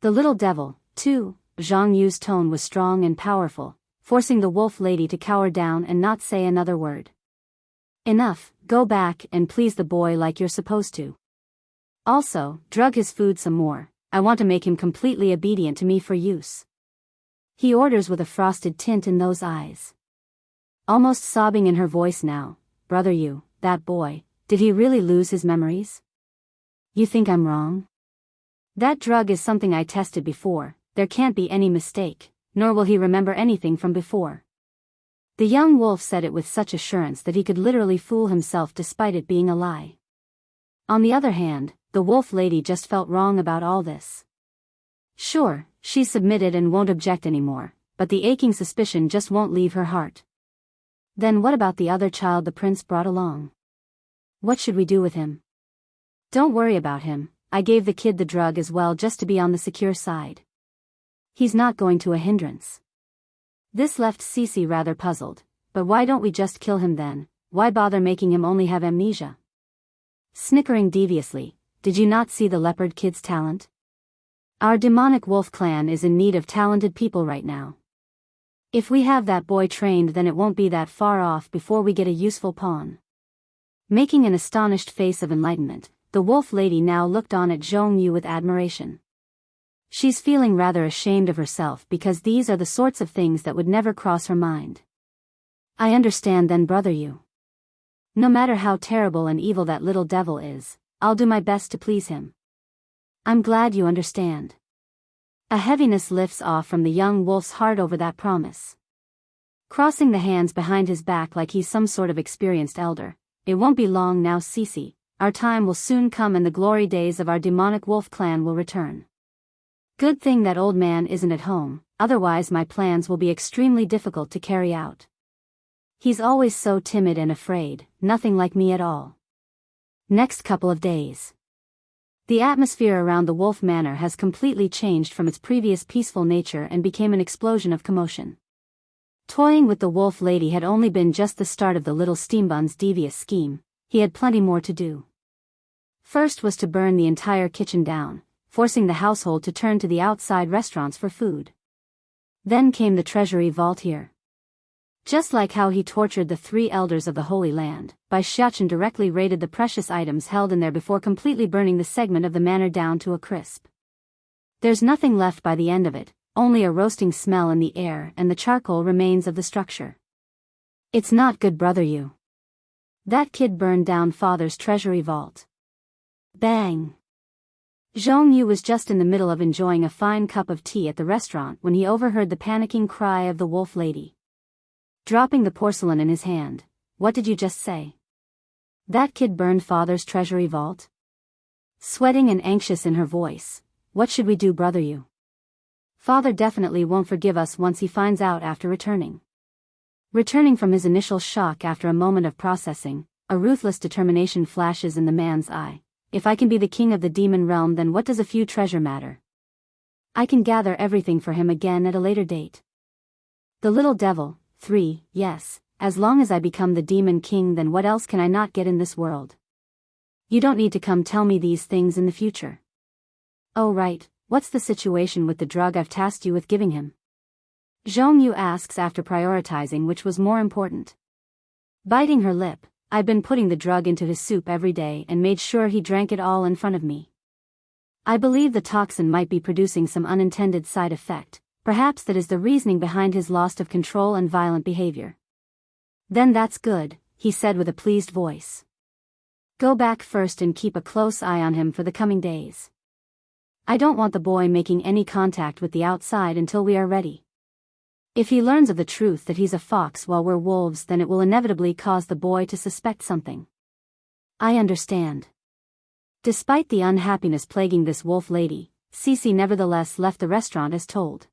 The little devil, too. Zhang Yu's tone was strong and powerful, forcing the wolf lady to cower down and not say another word. Enough, go back and please the boy like you're supposed to. Also, drug his food some more, I want to make him completely obedient to me for use. He orders with a frosted tint in those eyes. Almost sobbing in her voice now, brother you, that boy, did he really lose his memories? You think I'm wrong? That drug is something I tested before, there can't be any mistake, nor will he remember anything from before. The young wolf said it with such assurance that he could literally fool himself despite it being a lie. On the other hand, the wolf lady just felt wrong about all this. Sure, she submitted and won't object anymore, but the aching suspicion just won't leave her heart. Then what about the other child the prince brought along? What should we do with him? Don't worry about him, I gave the kid the drug as well just to be on the secure side. He's not going to a hindrance. This left Cece rather puzzled, but why don't we just kill him then, why bother making him only have amnesia? Snickering deviously, did you not see the leopard kid's talent? Our demonic wolf clan is in need of talented people right now. If we have that boy trained then it won't be that far off before we get a useful pawn. Making an astonished face of enlightenment, the wolf lady now looked on at Zhong Yu with admiration. She's feeling rather ashamed of herself because these are the sorts of things that would never cross her mind. I understand then, brother Yu. No matter how terrible and evil that little devil is, I'll do my best to please him. I'm glad you understand. A heaviness lifts off from the young wolf's heart over that promise. Crossing the hands behind his back like he's some sort of experienced elder, it won't be long now, Cece, our time will soon come and the glory days of our demonic wolf clan will return. Good thing that old man isn't at home, otherwise my plans will be extremely difficult to carry out. He's always so timid and afraid, nothing like me at all. Next couple of days. The atmosphere around the Wolf Manor has completely changed from its previous peaceful nature and became an explosion of commotion. Toying with the wolf lady had only been just the start of the little steambun's devious scheme, he had plenty more to do. First was to burn the entire kitchen down, forcing the household to turn to the outside restaurants for food. Then came the treasury vault here. Just like how he tortured the 3 elders of the Holy Land, Biyao directly raided the precious items held in there before completely burning the segment of the manor down to a crisp. There's nothing left by the end of it, only a roasting smell in the air and the charcoal remains of the structure. It's not good, brother Yu. That kid burned down father's treasury vault. Bang! Zhong Yu was just in the middle of enjoying a fine cup of tea at the restaurant when he overheard the panicking cry of the wolf lady. Dropping the porcelain in his hand, what did you just say? That kid burned father's treasury vault? Sweating and anxious in her voice, what should we do, brother Yu? Father definitely won't forgive us once he finds out after returning. Returning from his initial shock after a moment of processing, a ruthless determination flashes in the man's eye. If I can be the king of the demon realm, then what does a few treasure matter? I can gather everything for him again at a later date. The little devil, 3, yes, as long as I become the demon king, then what else can I not get in this world? You don't need to come tell me these things in the future. Oh right, what's the situation with the drug I've tasked you with giving him? Zhong Yu asks after prioritizing which was more important. Biting her lip, I've been putting the drug into his soup every day and made sure he drank it all in front of me. I believe the toxin might be producing some unintended side effect, perhaps that is the reasoning behind his loss of control and violent behavior. Then that's good, he said with a pleased voice. Go back first and keep a close eye on him for the coming days. I don't want the boy making any contact with the outside until we are ready. If he learns of the truth that he's a fox while we're wolves, then it will inevitably cause the boy to suspect something. I understand. Despite the unhappiness plaguing this wolf lady, Cece nevertheless left the restaurant as told.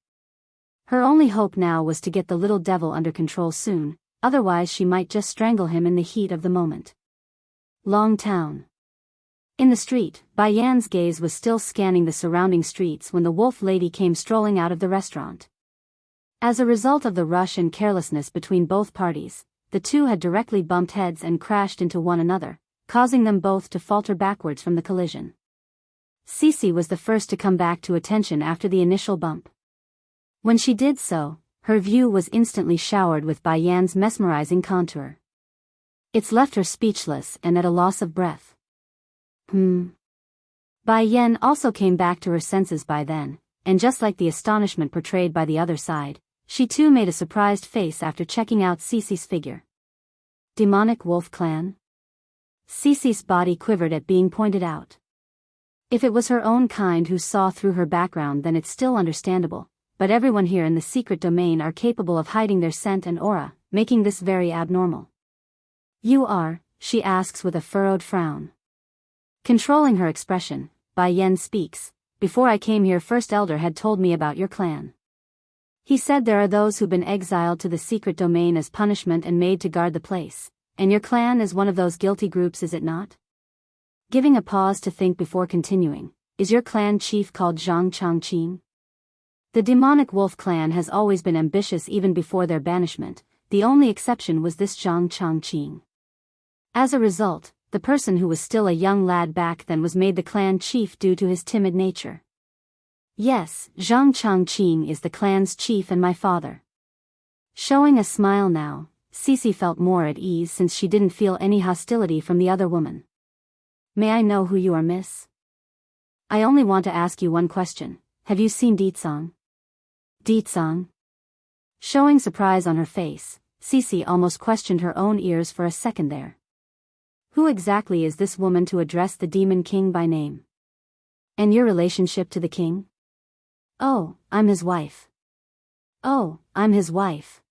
Her only hope now was to get the little devil under control soon, otherwise she might just strangle him in the heat of the moment. Long Town. In the street, Bayan's gaze was still scanning the surrounding streets when the wolf lady came strolling out of the restaurant. As a result of the rush and carelessness between both parties, the two had directly bumped heads and crashed into one another, causing them both to falter backwards from the collision. Cece was the first to come back to attention after the initial bump. When she did so, her view was instantly showered with Biyan's mesmerizing contour. It's left her speechless and at a loss of breath. Biyan also came back to her senses by then, and just like the astonishment portrayed by the other side, she too made a surprised face after checking out Cece's figure. Demonic wolf clan? Cece's body quivered at being pointed out. If it was her own kind who saw through her background, then it's still understandable, but everyone here in the secret domain are capable of hiding their scent and aura, making this very abnormal. You are, she asks with a furrowed frown. Controlling her expression, Biyan speaks. Before I came here, First Elder had told me about your clan. He said there are those who've been exiled to the secret domain as punishment and made to guard the place, and your clan is one of those guilty groups, is it not? Giving a pause to think before continuing, is your clan chief called Zhang Changqing? The demonic wolf clan has always been ambitious even before their banishment, the only exception was this Zhang Changqing. As a result, the person who was still a young lad back then was made the clan chief due to his timid nature. Yes, Zhang Changqing is the clan's chief and my father. Showing a smile now, Cece felt more at ease since she didn't feel any hostility from the other woman. May I know who you are, miss? I only want to ask you one question. Have you seen Ditsang? Ditsang? Showing surprise on her face, Cece almost questioned her own ears for a second there. Who exactly is this woman to address the Demon King by name? And your relationship to the king? Oh, I'm his wife. Oh, I'm his wife.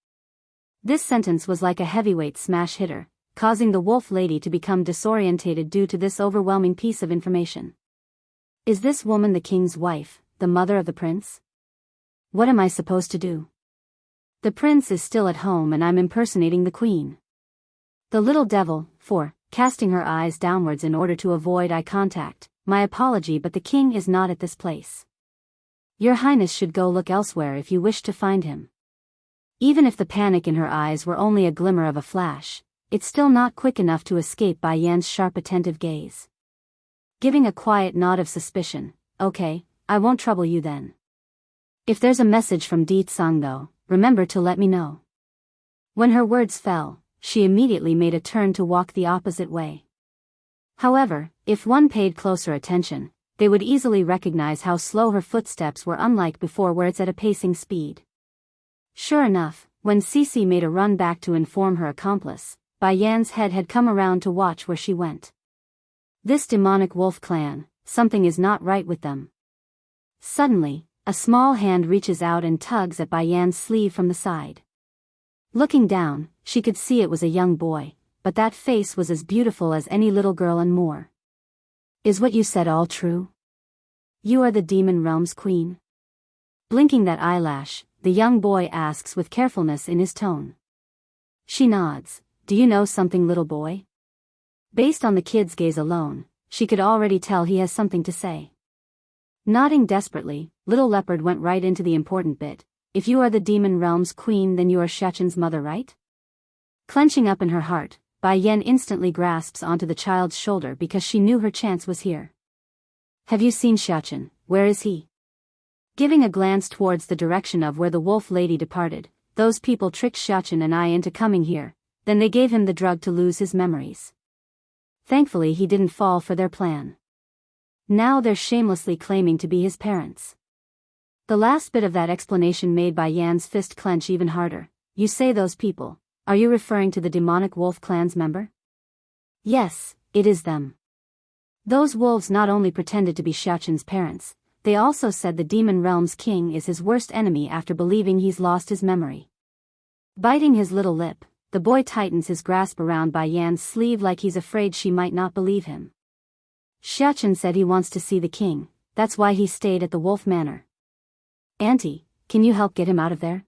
This sentence was like a heavyweight smash hitter, causing the wolf lady to become disorientated due to this overwhelming piece of information. Is this woman the king's wife, the mother of the prince? What am I supposed to do? The prince is still at home and I'm impersonating the queen. The little devil, casting her eyes downwards in order to avoid eye contact. My apology, but the king is not at this place. Your Highness should go look elsewhere if you wish to find him. Even if the panic in her eyes were only a glimmer of a flash, it's still not quick enough to escape Biyan's sharp attentive gaze. Giving a quiet nod of suspicion, okay, I won't trouble you then. If there's a message from Ditsang though, remember to let me know. When her words fell, she immediately made a turn to walk the opposite way. However, if one paid closer attention, they would easily recognize how slow her footsteps were, unlike before where it's at a pacing speed. Sure enough, when Cece made a run back to inform her accomplice, Biyan's head had come around to watch where she went. This demonic wolf clan, something is not right with them. Suddenly, a small hand reaches out and tugs at Biyan's sleeve from the side. Looking down, she could see it was a young boy, but that face was as beautiful as any little girl and more. Is what you said all true? You are the demon realm's queen? Blinking that eyelash, the young boy asks with carefulness in his tone. She nods. Do you know something, little boy? Based on the kid's gaze alone, she could already tell he has something to say. Nodding desperately, little leopard went right into the important bit. If you are the demon realm's queen, then you are Shechen's mother, right? Clenching up in her heart, Biyan instantly grasps onto the child's shoulder because she knew her chance was here. Have you seen Shechen? Where is he? Giving a glance towards the direction of where the wolf lady departed, those people tricked Shechen and I into coming here, then they gave him the drug to lose his memories. Thankfully he didn't fall for their plan. Now they're shamelessly claiming to be his parents. The last bit of that explanation made Biyan's fist clench even harder. You say those people, are you referring to the demonic wolf clan's member? Yes, it is them. Those wolves not only pretended to be Shechen's parents, they also said the demon realm's king is his worst enemy after believing he's lost his memory. Biting his little lip, the boy tightens his grasp around Biyan's sleeve like he's afraid she might not believe him. Shechen said he wants to see the king, that's why he stayed at the Wolf Manor. Auntie, can you help get him out of there?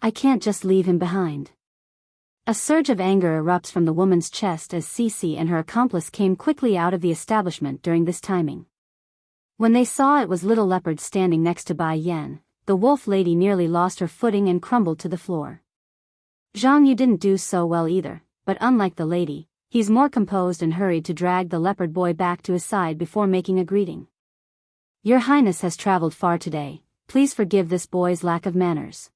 I can't just leave him behind. A surge of anger erupts from the woman's chest as Cece and her accomplice came quickly out of the establishment during this timing. When they saw it was Little Leopard standing next to Biyan, the wolf lady nearly lost her footing and crumbled to the floor. Zhang Yu didn't do so well either, but unlike the lady, he's more composed and hurried to drag the leopard boy back to his side before making a greeting. Your Highness has traveled far today, please forgive this boy's lack of manners.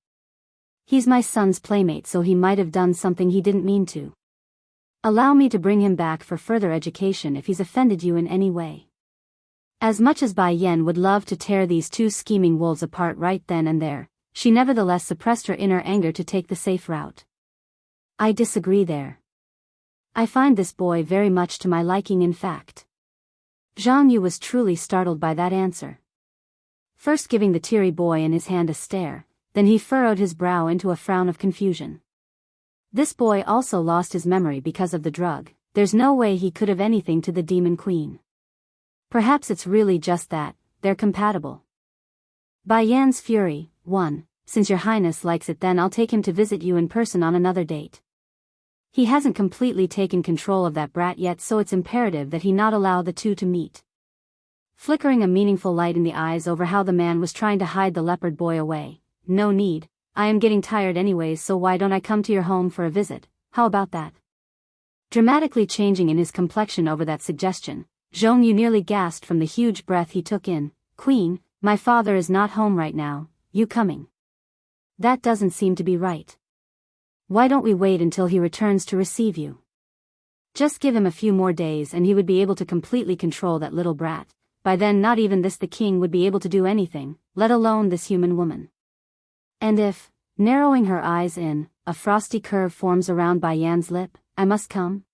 He's my son's playmate, so he might have done something he didn't mean to. Allow me to bring him back for further education if he's offended you in any way. As much as Bai Yan would love to tear these two scheming wolves apart right then and there, she nevertheless suppressed her inner anger to take the safe route. I disagree there. I find this boy very much to my liking, in fact. Zhang Yu was truly startled by that answer. First giving the teary boy in his hand a stare, then he furrowed his brow into a frown of confusion. This boy also lost his memory because of the drug, there's no way he could have anything to the Demon Queen. Perhaps it's really just that, they're compatible. Bai Yan's fury, 1. Since your Highness likes it, then I'll take him to visit you in person on another date. He hasn't completely taken control of that brat yet, so it's imperative that he not allow the two to meet. Flickering a meaningful light in the eyes over how the man was trying to hide the leopard boy away. No need, I am getting tired anyways, so why don't I come to your home for a visit, how about that? Dramatically changing in his complexion over that suggestion, Zhong Yu nearly gasped from the huge breath he took in. Queen, my father is not home right now, you coming? That doesn't seem to be right. Why don't we wait until he returns to receive you? Just give him a few more days and he would be able to completely control that little brat. By then not even this the king would be able to do anything, let alone this human woman. And if, narrowing her eyes in, a frosty curve forms around Bai Yan's lip, I must come?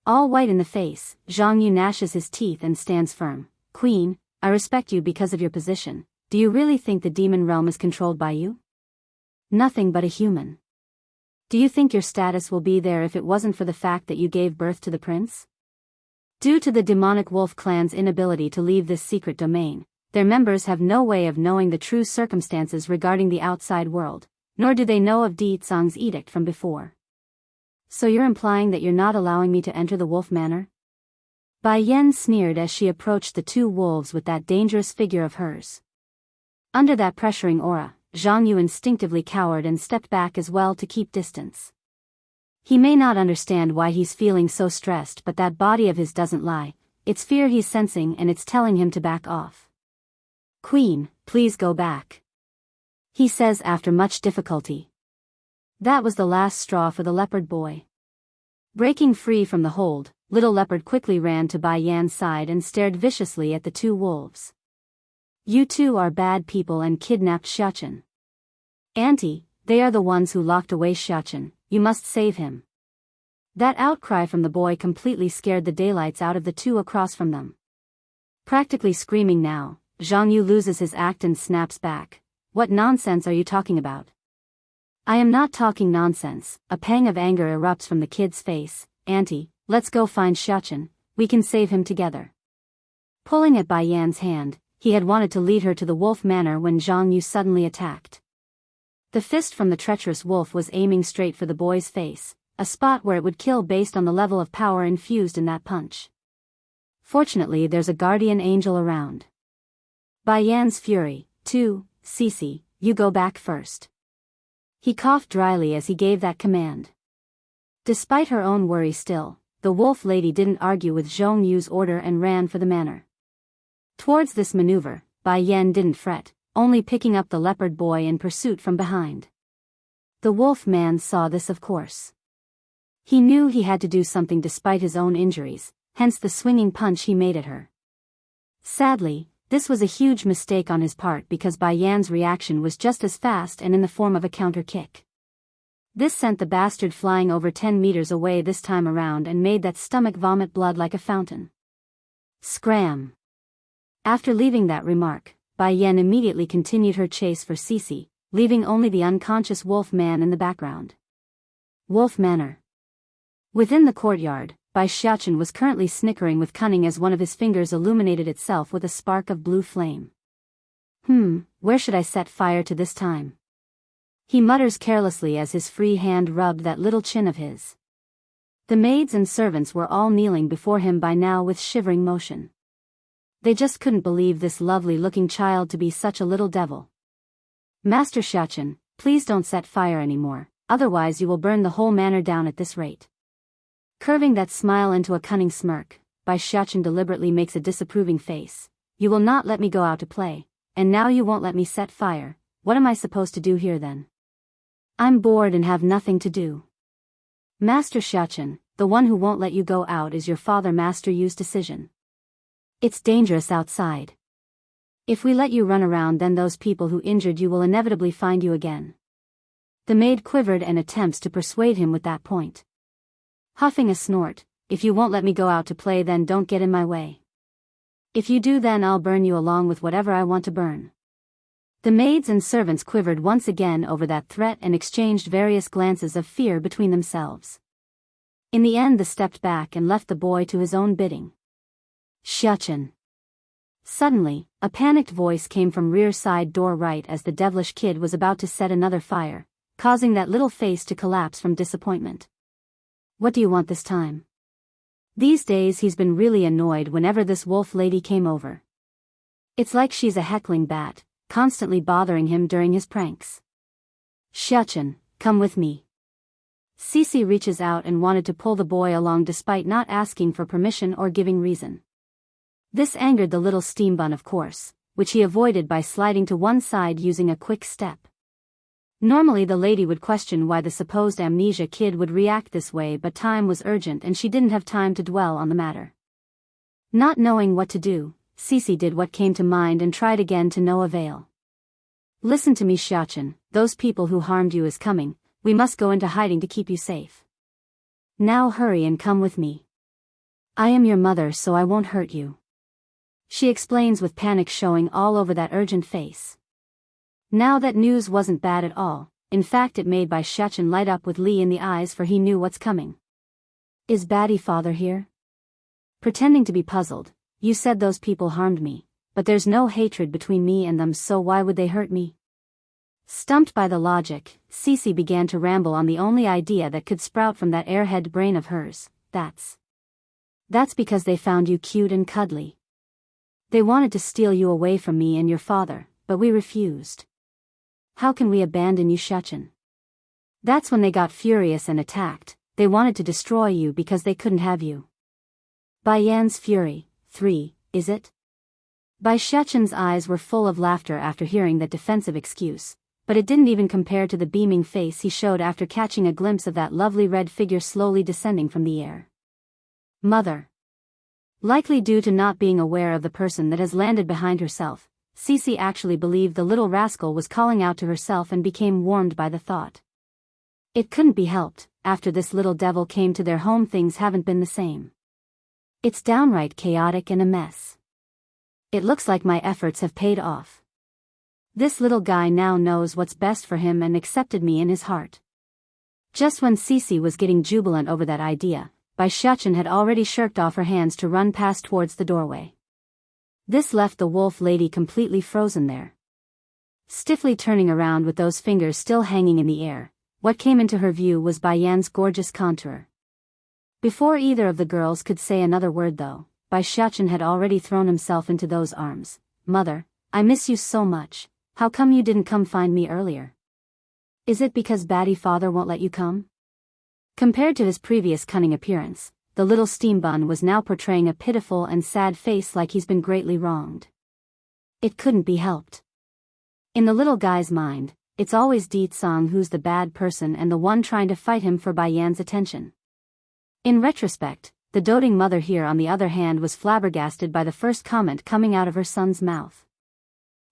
All white in the face, Zhang Yu gnashes his teeth and stands firm. Queen, I respect you because of your position. Do you really think the demon realm is controlled by you? Nothing but a human. Do you think your status will be there if it wasn't for the fact that you gave birth to the prince? Due to the demonic wolf clan's inability to leave this secret domain, their members have no way of knowing the true circumstances regarding the outside world, nor do they know of Di Tsang's edict from before. So you're implying that you're not allowing me to enter the wolf manor? Bai Yan sneered as she approached the two wolves with that dangerous figure of hers. Under that pressuring aura, Zhang Yu instinctively cowered and stepped back as well to keep distance. He may not understand why he's feeling so stressed, but that body of his doesn't lie. It's fear he's sensing and it's telling him to back off. Queen, please go back, he says after much difficulty. That was the last straw for the leopard boy. Breaking free from the hold, little leopard quickly ran to Bai Yan's side and stared viciously at the two wolves. You two are bad people and kidnapped Xiachen. Auntie, they are the ones who locked away Xiachen, you must save him. That outcry from the boy completely scared the daylights out of the two across from them. Practically screaming now, Zhang Yu loses his act and snaps back. What nonsense are you talking about? I am not talking nonsense. A pang of anger erupts from the kid's face. Auntie, let's go find Xiachen, we can save him together. Pulling at Bai Yan's hand, he had wanted to lead her to the wolf manor when Zhang Yu suddenly attacked. The fist from the treacherous wolf was aiming straight for the boy's face, a spot where it would kill based on the level of power infused in that punch. Fortunately, there's a guardian angel around. Bai Yan's fury, 2, Cece, you go back first. He coughed dryly as he gave that command. Despite her own worry still, the wolf lady didn't argue with Zhong Yu's order and ran for the manor. Towards this maneuver, Bai Yan didn't fret, only picking up the leopard boy in pursuit from behind. The wolf man saw this, of course. He knew he had to do something despite his own injuries, hence the swinging punch he made at her. Sadly, this was a huge mistake on his part because Bai Yan's reaction was just as fast and in the form of a counter kick. This sent the bastard flying over 10 meters away this time around and made that stomach vomit blood like a fountain. Scram! After leaving that remark, Bai Yan immediately continued her chase for Cece, leaving only the unconscious wolf man in the background. Wolf Manor. Within the courtyard, Bai Xiachen was currently snickering with cunning as one of his fingers illuminated itself with a spark of blue flame. Where should I set fire to this time? He mutters carelessly as his free hand rubbed that little chin of his. The maids and servants were all kneeling before him by now with shivering motion. They just couldn't believe this lovely-looking child to be such a little devil. Master Xiachen, please don't set fire anymore, otherwise you will burn the whole manor down at this rate. Curving that smile into a cunning smirk, Bai Xiachen deliberately makes a disapproving face. You will not let me go out to play, and now you won't let me set fire. What am I supposed to do here then? I'm bored and have nothing to do. Master Xiachen, the one who won't let you go out is your father Master Yu's decision. It's dangerous outside. If we let you run around, then those people who injured you will inevitably find you again. The maid quivered and attempts to persuade him with that point. Huffing a snort, if you won't let me go out to play, then don't get in my way. If you do, then I'll burn you along with whatever I want to burn. The maids and servants quivered once again over that threat and exchanged various glances of fear between themselves. In the end, they stepped back and left the boy to his own bidding. Xiachen. Suddenly, a panicked voice came from rear side door right as the devilish kid was about to set another fire, causing that little face to collapse from disappointment. What do you want this time? These days he's been really annoyed whenever this wolf lady came over. It's like she's a heckling bat, constantly bothering him during his pranks. Xiachen, come with me. Cici reaches out and wanted to pull the boy along despite not asking for permission or giving reason. This angered the little steam bun, of course, which he avoided by sliding to one side using a quick step. Normally the lady would question why the supposed amnesia kid would react this way, but time was urgent and she didn't have time to dwell on the matter. Not knowing what to do, Cici did what came to mind and tried again to no avail. Listen to me, Xiachen, those people who harmed you is coming. We must go into hiding to keep you safe. Now hurry and come with me. I am your mother, so I won't hurt you. She explains with panic showing all over that urgent face. Now that news wasn't bad at all. In fact, it made Xiachen light up with Li in the eyes, for he knew what's coming. Is Baddie father here? Pretending to be puzzled, you said those people harmed me, but there's no hatred between me and them, so why would they hurt me? Stumped by the logic, Cici began to ramble on the only idea that could sprout from that airhead brain of hers. That's because they found you cute and cuddly. They wanted to steal you away from me and your father, but we refused. How can we abandon you, Xiachen? That's when they got furious and attacked. They wanted to destroy you because they couldn't have you. Bai Yan's fury, 3, is it? Bai Xiachen's eyes were full of laughter after hearing that defensive excuse, but it didn't even compare to the beaming face he showed after catching a glimpse of that lovely red figure slowly descending from the air. Mother. Likely due to not being aware of the person that has landed behind herself, Cici actually believed the little rascal was calling out to herself and became warmed by the thought. It couldn't be helped, after this little devil came to their home things haven't been the same. It's downright chaotic and a mess. It looks like my efforts have paid off. This little guy now knows what's best for him and accepted me in his heart. Just when Cici was getting jubilant over that idea, Bai Xiachen had already shirked off her hands to run past towards the doorway. This left the wolf lady completely frozen there. Stiffly turning around with those fingers still hanging in the air, what came into her view was Bai Yan's gorgeous contour. Before either of the girls could say another word though, Bai Xiachen had already thrown himself into those arms. Mother, I miss you so much. How come you didn't come find me earlier? Is it because Baddie father won't let you come? Compared to his previous cunning appearance, the little steam bun was now portraying a pitiful and sad face, like he's been greatly wronged. It couldn't be helped. In the little guy's mind, it's always Di Tsang who's the bad person and the one trying to fight him for Bai Yan's attention. In retrospect, the doting mother here on the other hand was flabbergasted by the first comment coming out of her son's mouth.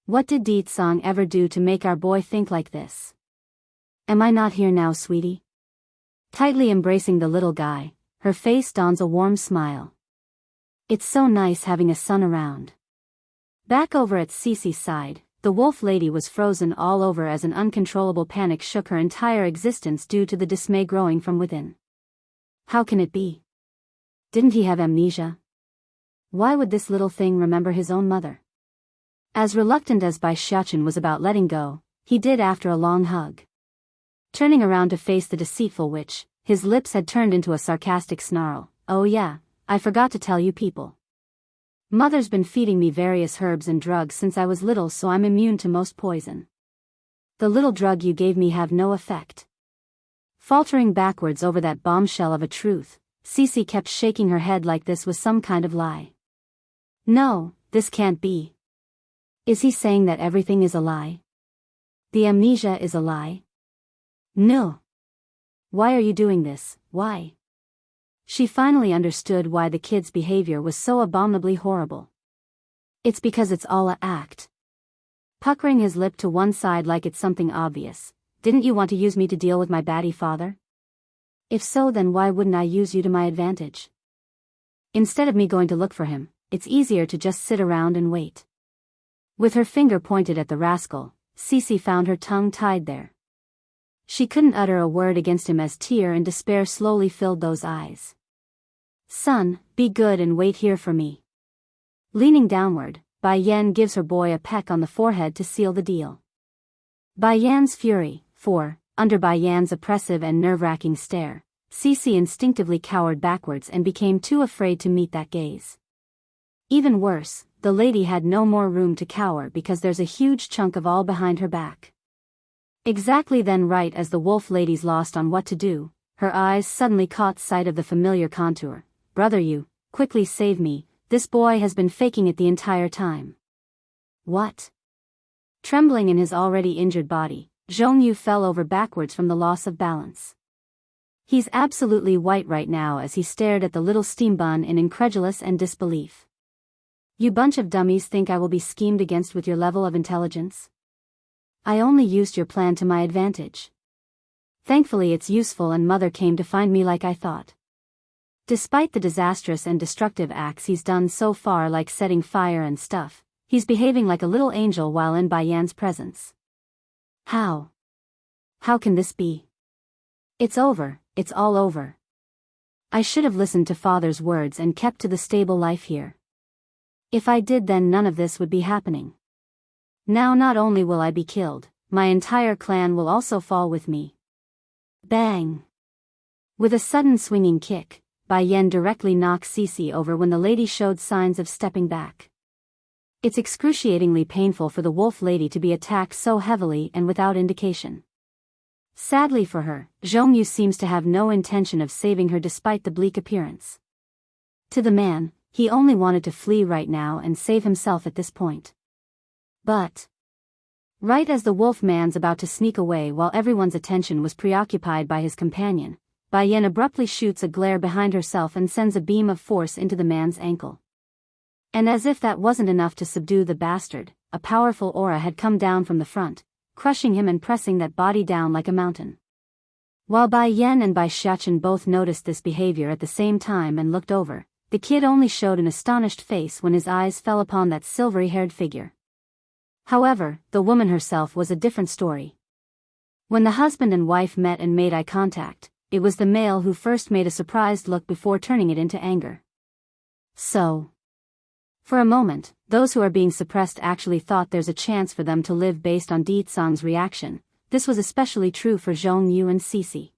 What did Di Tsang ever do to make our boy think like this? Am I not here now, sweetie? Tightly embracing the little guy, her face dons a warm smile. It's so nice having a son around. Back over at Cici's side, the wolf lady was frozen all over as an uncontrollable panic shook her entire existence due to the dismay growing from within. How can it be? Didn't he have amnesia? Why would this little thing remember his own mother? As reluctant as Bai Xiachen was about letting go, he did after a long hug. Turning around to face the deceitful witch, his lips had turned into a sarcastic snarl. Oh yeah, I forgot to tell you people. Mother's been feeding me various herbs and drugs since I was little, so I'm immune to most poison. The little drug you gave me have no effect. Faltering backwards over that bombshell of a truth, Cici kept shaking her head like this was some kind of lie. No, this can't be. Is he saying that everything is a lie? The amnesia is a lie? No. Why are you doing this, why? She finally understood why the kid's behavior was so abominably horrible. It's because it's all a act. Puckering his lip to one side like it's something obvious. Didn't you want to use me to deal with my batty father? If so, then why wouldn't I use you to my advantage? Instead of me going to look for him, it's easier to just sit around and wait. With her finger pointed at the rascal, Cece found her tongue tied there. She couldn't utter a word against him as tear and despair slowly filled those eyes. Son, be good and wait here for me. Leaning downward, Bai Yan gives her boy a peck on the forehead to seal the deal. Bai Yan's fury, under Bai Yan's oppressive and nerve-wracking stare, Cece instinctively cowered backwards and became too afraid to meet that gaze. Even worse, the lady had no more room to cower because there's a huge chunk of all behind her back. Exactly then, right as the wolf lady's lost on what to do, her eyes suddenly caught sight of the familiar contour. Brother, you, quickly save me, this boy has been faking it the entire time. What? Trembling in his already injured body, Zhongyu fell over backwards from the loss of balance. He's absolutely white right now as he stared at the little steam bun in incredulous and disbelief. You bunch of dummies think I will be schemed against with your level of intelligence? I only used your plan to my advantage. Thankfully it's useful and Mother came to find me like I thought. Despite the disastrous and destructive acts he's done so far, like setting fire and stuff, he's behaving like a little angel while in Bai Yan's presence. How? How can this be? It's over, it's all over. I should have listened to Father's words and kept to the stable life here. If I did, then none of this would be happening. Now not only will I be killed, my entire clan will also fall with me. Bang! With a sudden swinging kick, Bai Yan directly knocked Cece over when the lady showed signs of stepping back. It's excruciatingly painful for the wolf lady to be attacked so heavily and without indication. Sadly for her, Zhongyu seems to have no intention of saving her despite the bleak appearance. To the man, he only wanted to flee right now and save himself at this point. But right as the wolf man's about to sneak away while everyone's attention was preoccupied by his companion, Bai Yan abruptly shoots a glare behind herself and sends a beam of force into the man's ankle. And as if that wasn't enough to subdue the bastard, a powerful aura had come down from the front, crushing him and pressing that body down like a mountain. While Bai Yan and Bai Xiachen both noticed this behavior at the same time and looked over, the kid only showed an astonished face when his eyes fell upon that silvery-haired figure. However, the woman herself was a different story. When the husband and wife met and made eye contact, it was the male who first made a surprised look before turning it into anger. So, for a moment, those who are being suppressed actually thought there's a chance for them to live based on Di Tsang's reaction. This was especially true for Zhongyu and Cece.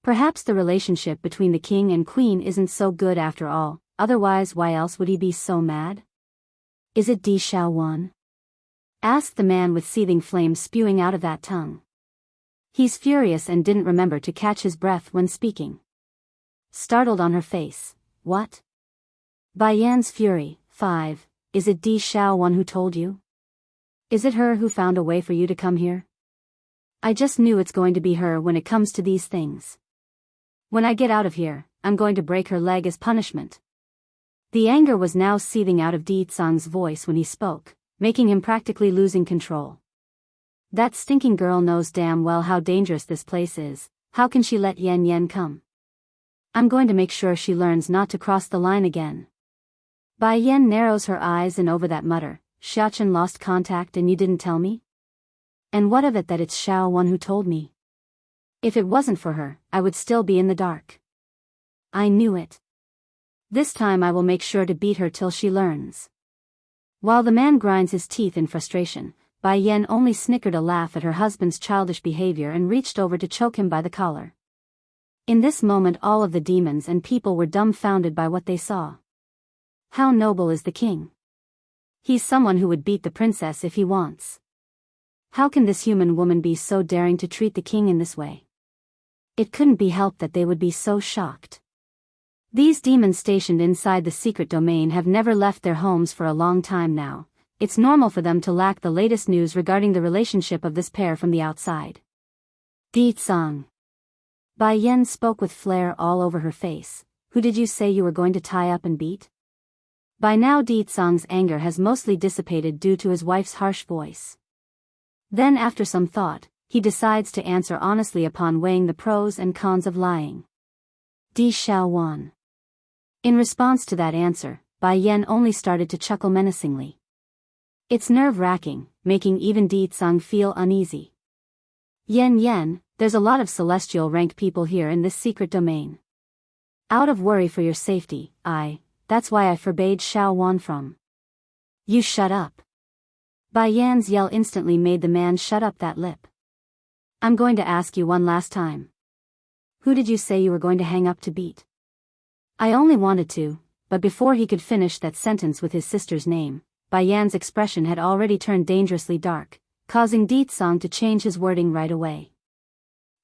Perhaps the relationship between the king and queen isn't so good after all, otherwise why else would he be so mad? Is it Di Shaowan? Asked the man with seething flames spewing out of that tongue. He's furious and didn't remember to catch his breath when speaking. Startled on her face, what? Bai Yan's fury, 5, is it Di Shaowan who told you? Is it her who found a way for you to come here? I just knew it's going to be her when it comes to these things. When I get out of here, I'm going to break her leg as punishment. The anger was now seething out of Di Tsang's voice when he spoke, making him practically losing control. That stinking girl knows damn well how dangerous this place is. How can she let Yan Yan come? I'm going to make sure she learns not to cross the line again. Bai Yan narrows her eyes and over that mutter, Xiachen lost contact and you didn't tell me? And what of it that it's Xiaowan who told me? If it wasn't for her, I would still be in the dark. I knew it. This time I will make sure to beat her till she learns. While the man grinds his teeth in frustration, Bai Yan only snickered a laugh at her husband's childish behavior and reached over to choke him by the collar. In this moment all of the demons and people were dumbfounded by what they saw. How noble is the king? He's someone who would beat the princess if he wants. How can this human woman be so daring to treat the king in this way? It couldn't be helped that they would be so shocked. These demons stationed inside the secret domain have never left their homes for a long time now. It's normal for them to lack the latest news regarding the relationship of this pair from the outside. Di Tsang. Bai Yan spoke with flair all over her face. Who did you say you were going to tie up and beat? By now Di Tsang's anger has mostly dissipated due to his wife's harsh voice. Then after some thought, he decides to answer honestly upon weighing the pros and cons of lying. Di Xiaowan. In response to that answer, Bai Yan only started to chuckle menacingly. It's nerve-wracking, making even Di Tsang feel uneasy. Yen, there's a lot of celestial rank people here in this secret domain. Out of worry for your safety, that's why I forbade Xiaowan from. You shut up. Bai Yan's yell instantly made the man shut up that lip. I'm going to ask you one last time. Who did you say you were going to hang up to beat? I only wanted to, but before he could finish that sentence with his sister's name, Bai Yan's expression had already turned dangerously dark, causing Di Tsang to change his wording right away.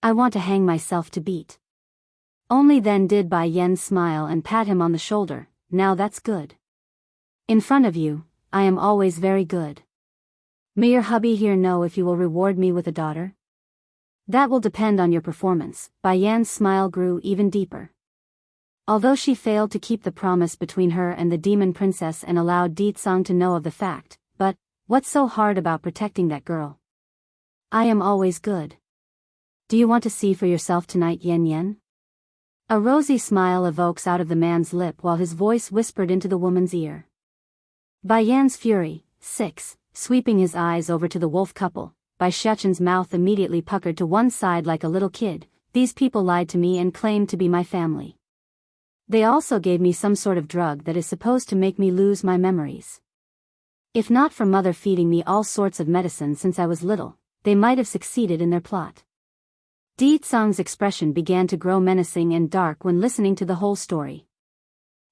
I want to hang myself to beat. Only then did Bai Yan smile and pat him on the shoulder. Now that's good. In front of you, I am always very good. May your hubby here know if you will reward me with a daughter? That will depend on your performance. Bai Yan's smile grew even deeper. Although she failed to keep the promise between her and the demon princess and allowed Di Tsang to know of the fact, but what's so hard about protecting that girl? I am always good. Do you want to see for yourself tonight, Yen? A rosy smile evokes out of the man's lip while his voice whispered into the woman's ear. Bai Yan's fury, 6, sweeping his eyes over to the wolf couple, Bai Shechen's mouth immediately puckered to one side like a little kid. These people lied to me and claimed to be my family. They also gave me some sort of drug that is supposed to make me lose my memories. If not for mother feeding me all sorts of medicine since I was little, they might have succeeded in their plot. Di Tsang's expression began to grow menacing and dark when listening to the whole story.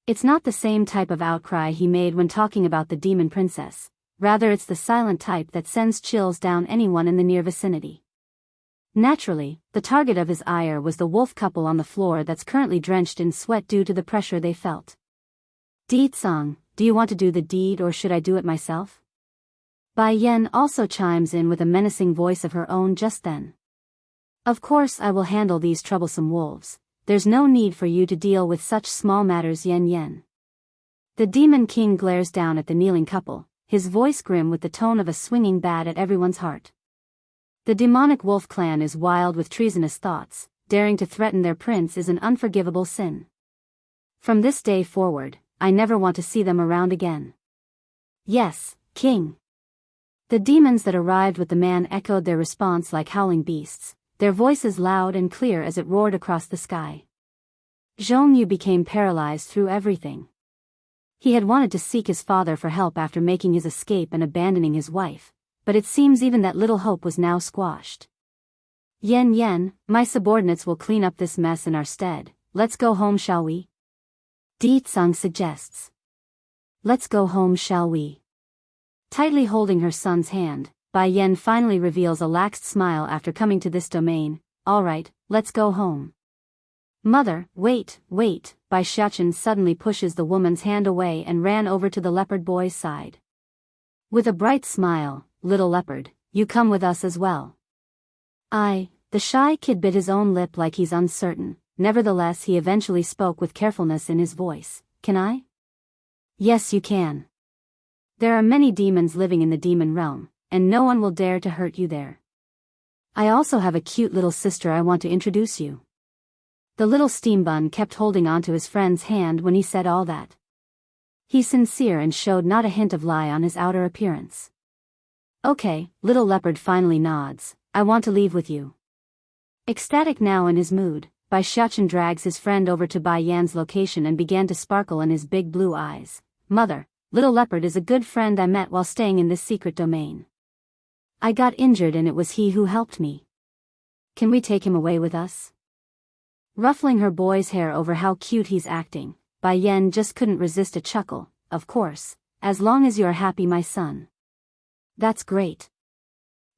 It's not the same type of outcry he made when talking about the demon princess, rather it's the silent type that sends chills down anyone in the near vicinity. Naturally, the target of his ire was the wolf couple on the floor that's currently drenched in sweat due to the pressure they felt. Di Tsang, do you want to do the deed or should I do it myself? Bai Yan also chimes in with a menacing voice of her own just then. Of course I will handle these troublesome wolves. There's no need for you to deal with such small matters, Yen. The demon king glares down at the kneeling couple, his voice grim with the tone of a swinging bat at everyone's heart. The demonic wolf clan is wild with treasonous thoughts. Daring to threaten their prince is an unforgivable sin. From this day forward, I never want to see them around again. Yes, king. The demons that arrived with the man echoed their response like howling beasts, their voices loud and clear as it roared across the sky. Zhongyu became paralyzed through everything. He had wanted to seek his father for help after making his escape and abandoning his wife, but it seems even that little hope was now squashed. Yen, my subordinates will clean up this mess in our stead. Let's go home, shall we? Di Tsang suggests. Let's go home, shall we? Tightly holding her son's hand, Bai Yan finally reveals a laxed smile after coming to this domain. All right, let's go home. Mother, wait, Bai Shechen suddenly pushes the woman's hand away and ran over to the leopard boy's side. With a bright smile, little leopard, you come with us as well. The shy kid bit his own lip like he's uncertain, nevertheless he eventually spoke with carefulness in his voice. Can I? Yes, you can. There are many demons living in the demon realm, and no one will dare to hurt you there. I also have a cute little sister I want to introduce you. The little steam bun kept holding onto his friend's hand when he said all that. He's sincere and showed not a hint of lie on his outer appearance. Okay, little leopard finally nods. I want to leave with you. Ecstatic now in his mood, Bai Shechen drags his friend over to Bai Yan's location and began to sparkle in his big blue eyes. Mother, little leopard is a good friend I met while staying in this secret domain. I got injured and it was he who helped me. Can we take him away with us? Ruffling her boy's hair over how cute he's acting, Bai Yan just couldn't resist a chuckle. Of course, as long as you are happy, my son. That's great.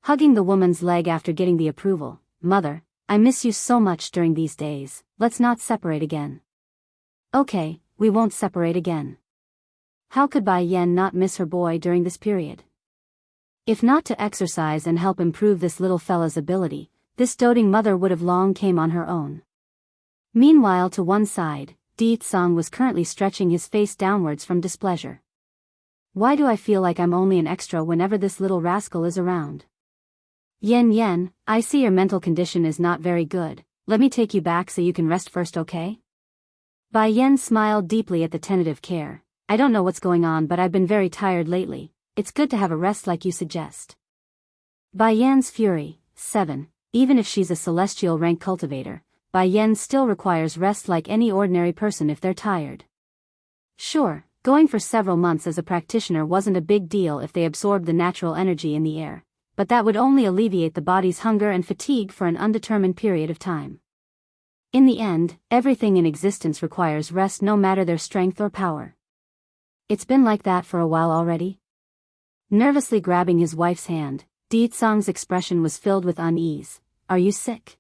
Hugging the woman's leg after getting the approval. Mother, I miss you so much during these days. Let's not separate again. Okay, we won't separate again. How could Bai Yan not miss her boy during this period? If not to exercise and help improve this little fella's ability, this doting mother would have long came on her own. Meanwhile, to one side, Di Tsang was currently stretching his face downwards from displeasure. Why do I feel like I'm only an extra whenever this little rascal is around? Yen, I see your mental condition is not very good. Let me take you back so you can rest first, okay? Bai Yan smiled deeply at the tentative care. I don't know what's going on, but I've been very tired lately. It's good to have a rest like you suggest. Bai Yan's fury, 7. Even if she's a celestial rank cultivator, Bai Yan still requires rest like any ordinary person if they're tired. Sure, going for several months as a practitioner wasn't a big deal if they absorbed the natural energy in the air, but that would only alleviate the body's hunger and fatigue for an undetermined period of time. In the end, everything in existence requires rest no matter their strength or power. It's been like that for a while already. Nervously grabbing his wife's hand, Di Tsang's expression was filled with unease. Are you sick?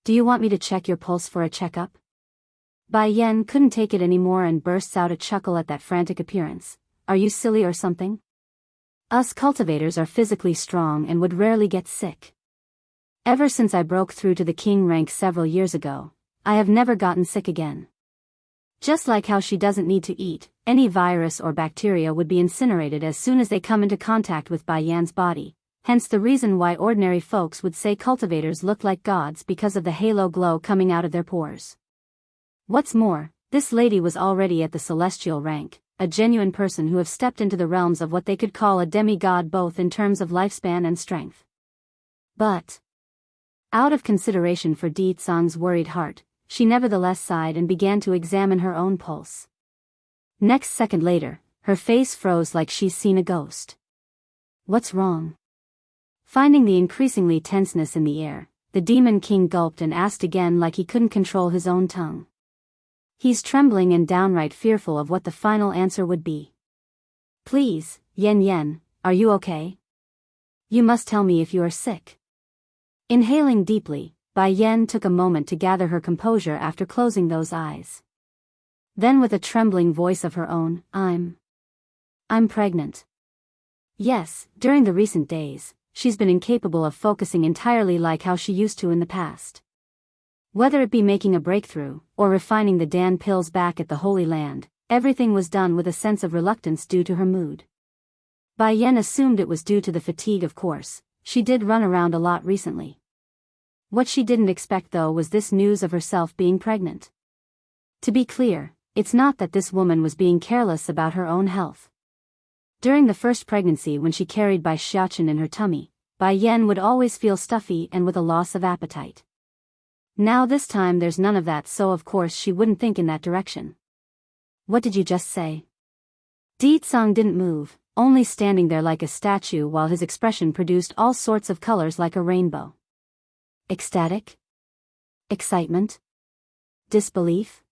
Do you want me to check your pulse for a checkup? Bai Yan couldn't take it anymore and bursts out a chuckle at that frantic appearance. Are you silly or something? Us cultivators are physically strong and would rarely get sick. Ever since I broke through to the king rank several years ago, I have never gotten sick again. Just like how she doesn't need to eat, any virus or bacteria would be incinerated as soon as they come into contact with Bai Yan's body. Hence the reason why ordinary folks would say cultivators look like gods because of the halo glow coming out of their pores. What's more, this lady was already at the celestial rank, a genuine person who have stepped into the realms of what they could call a demigod both in terms of lifespan and strength. But, out of consideration for Di Tsang's worried heart, she nevertheless sighed and began to examine her own pulse. Next second later, her face froze like she's seen a ghost. What's wrong? Finding the increasingly tenseness in the air, the Demon King gulped and asked again like he couldn't control his own tongue. He's trembling and downright fearful of what the final answer would be. Please, Yen, are you okay? You must tell me if you are sick. Inhaling deeply, Bai Yan took a moment to gather her composure after closing those eyes. Then with a trembling voice of her own, I'm pregnant. Yes, during the recent days, she's been incapable of focusing entirely like how she used to in the past. Whether it be making a breakthrough, or refining the Dan pills back at the Holy Land, everything was done with a sense of reluctance due to her mood. Bai Yan assumed it was due to the fatigue, of course. She did run around a lot recently. What she didn't expect though was this news of herself being pregnant. To be clear, it's not that this woman was being careless about her own health. During the first pregnancy when she carried Bai Xiachen in her tummy, Bai Yan would always feel stuffy and with a loss of appetite. Now this time there's none of that, so of course she wouldn't think in that direction. What did you just say? Di Tsang didn't move, only standing there like a statue while his expression produced all sorts of colors like a rainbow. Ecstatic? Excitement? Disbelief?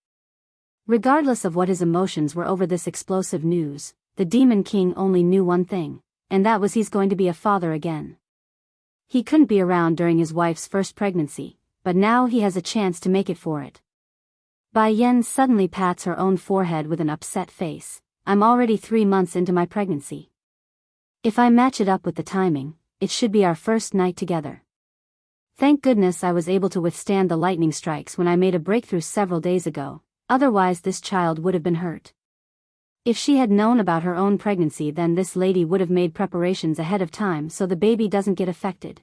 Regardless of what his emotions were over this explosive news, the Demon King only knew one thing, and that was he's going to be a father again. He couldn't be around during his wife's first pregnancy, but now he has a chance to make it for it. Bai Yan suddenly pats her own forehead with an upset face. I'm already 3 months into my pregnancy. If I match it up with the timing, it should be our first night together. Thank goodness I was able to withstand the lightning strikes when I made a breakthrough several days ago, otherwise this child would have been hurt. If she had known about her own pregnancy, then this lady would have made preparations ahead of time so the baby doesn't get affected.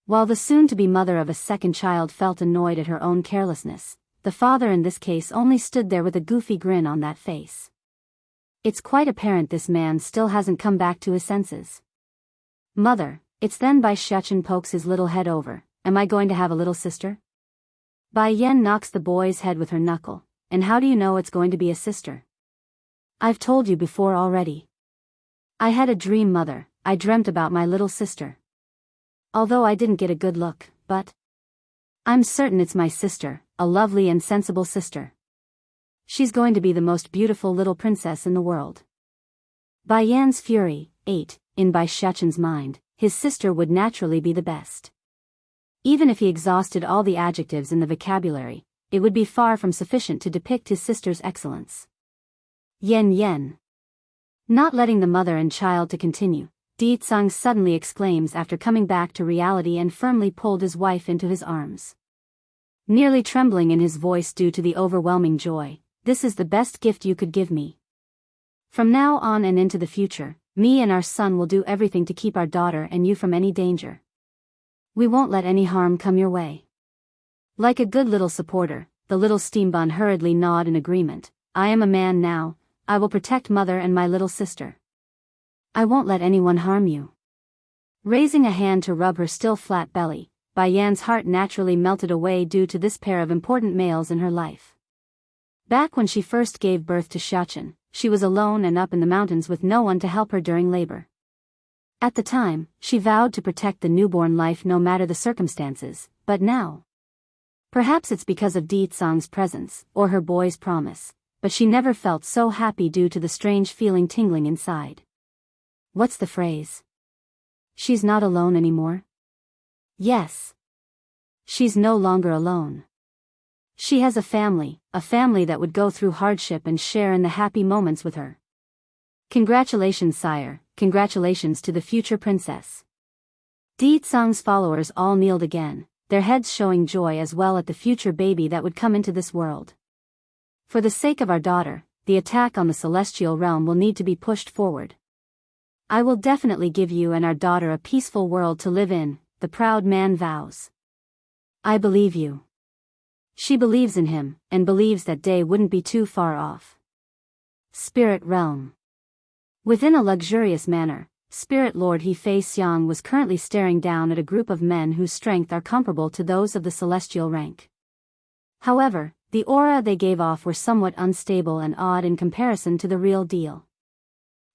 While the soon-to-be mother of a second child felt annoyed at her own carelessness, the father in this case only stood there with a goofy grin on that face. It's quite apparent this man still hasn't come back to his senses. Mother, it's then Bai Xiachen pokes his little head over. Am I going to have a little sister? Bai Yan knocks the boy's head with her knuckle. And how do you know it's going to be a sister? I've told you before already. I had a dream, mother. I dreamt about my little sister. Although I didn't get a good look, but I'm certain it's my sister, a lovely and sensible sister. She's going to be the most beautiful little princess in the world. Bai Yan's fury, 8, in Bai Xiachen's mind, his sister would naturally be the best. Even if he exhausted all the adjectives in the vocabulary, it would be far from sufficient to depict his sister's excellence. Yen yen. Not letting the mother and child to continue, Di Tsang suddenly exclaims after coming back to reality and firmly pulled his wife into his arms. Nearly trembling in his voice due to the overwhelming joy, "This is the best gift you could give me. From now on and into the future, me and our son will do everything to keep our daughter and you from any danger. We won't let any harm come your way." Like a good little supporter, the little steambun hurriedly nod in agreement. "I am a man now, I will protect mother and my little sister. I won't let anyone harm you." Raising a hand to rub her still flat belly, Baiyan's heart naturally melted away due to this pair of important males in her life. Back when she first gave birth to Xiachen, she was alone and up in the mountains with no one to help her during labor. At the time, she vowed to protect the newborn life no matter the circumstances, but now. Perhaps it's because of Di Tsang's presence, or her boy's promise, but she never felt so happy due to the strange feeling tingling inside. What's the phrase? She's not alone anymore? Yes. She's no longer alone. She has a family that would go through hardship and share in the happy moments with her. Congratulations, sire, congratulations to the future princess. Di Tsang's followers all kneeled again, their heads showing joy as well at the future baby that would come into this world. For the sake of our daughter, the attack on the celestial realm will need to be pushed forward. I will definitely give you and our daughter a peaceful world to live in, the proud man vows. I believe you. She believes in him, and believes that day wouldn't be too far off. Spirit Realm. Within a luxurious manner, Spirit Lord He Fei Xiang was currently staring down at a group of men whose strength are comparable to those of the celestial rank. However, the aura they gave off were somewhat unstable and odd in comparison to the real deal.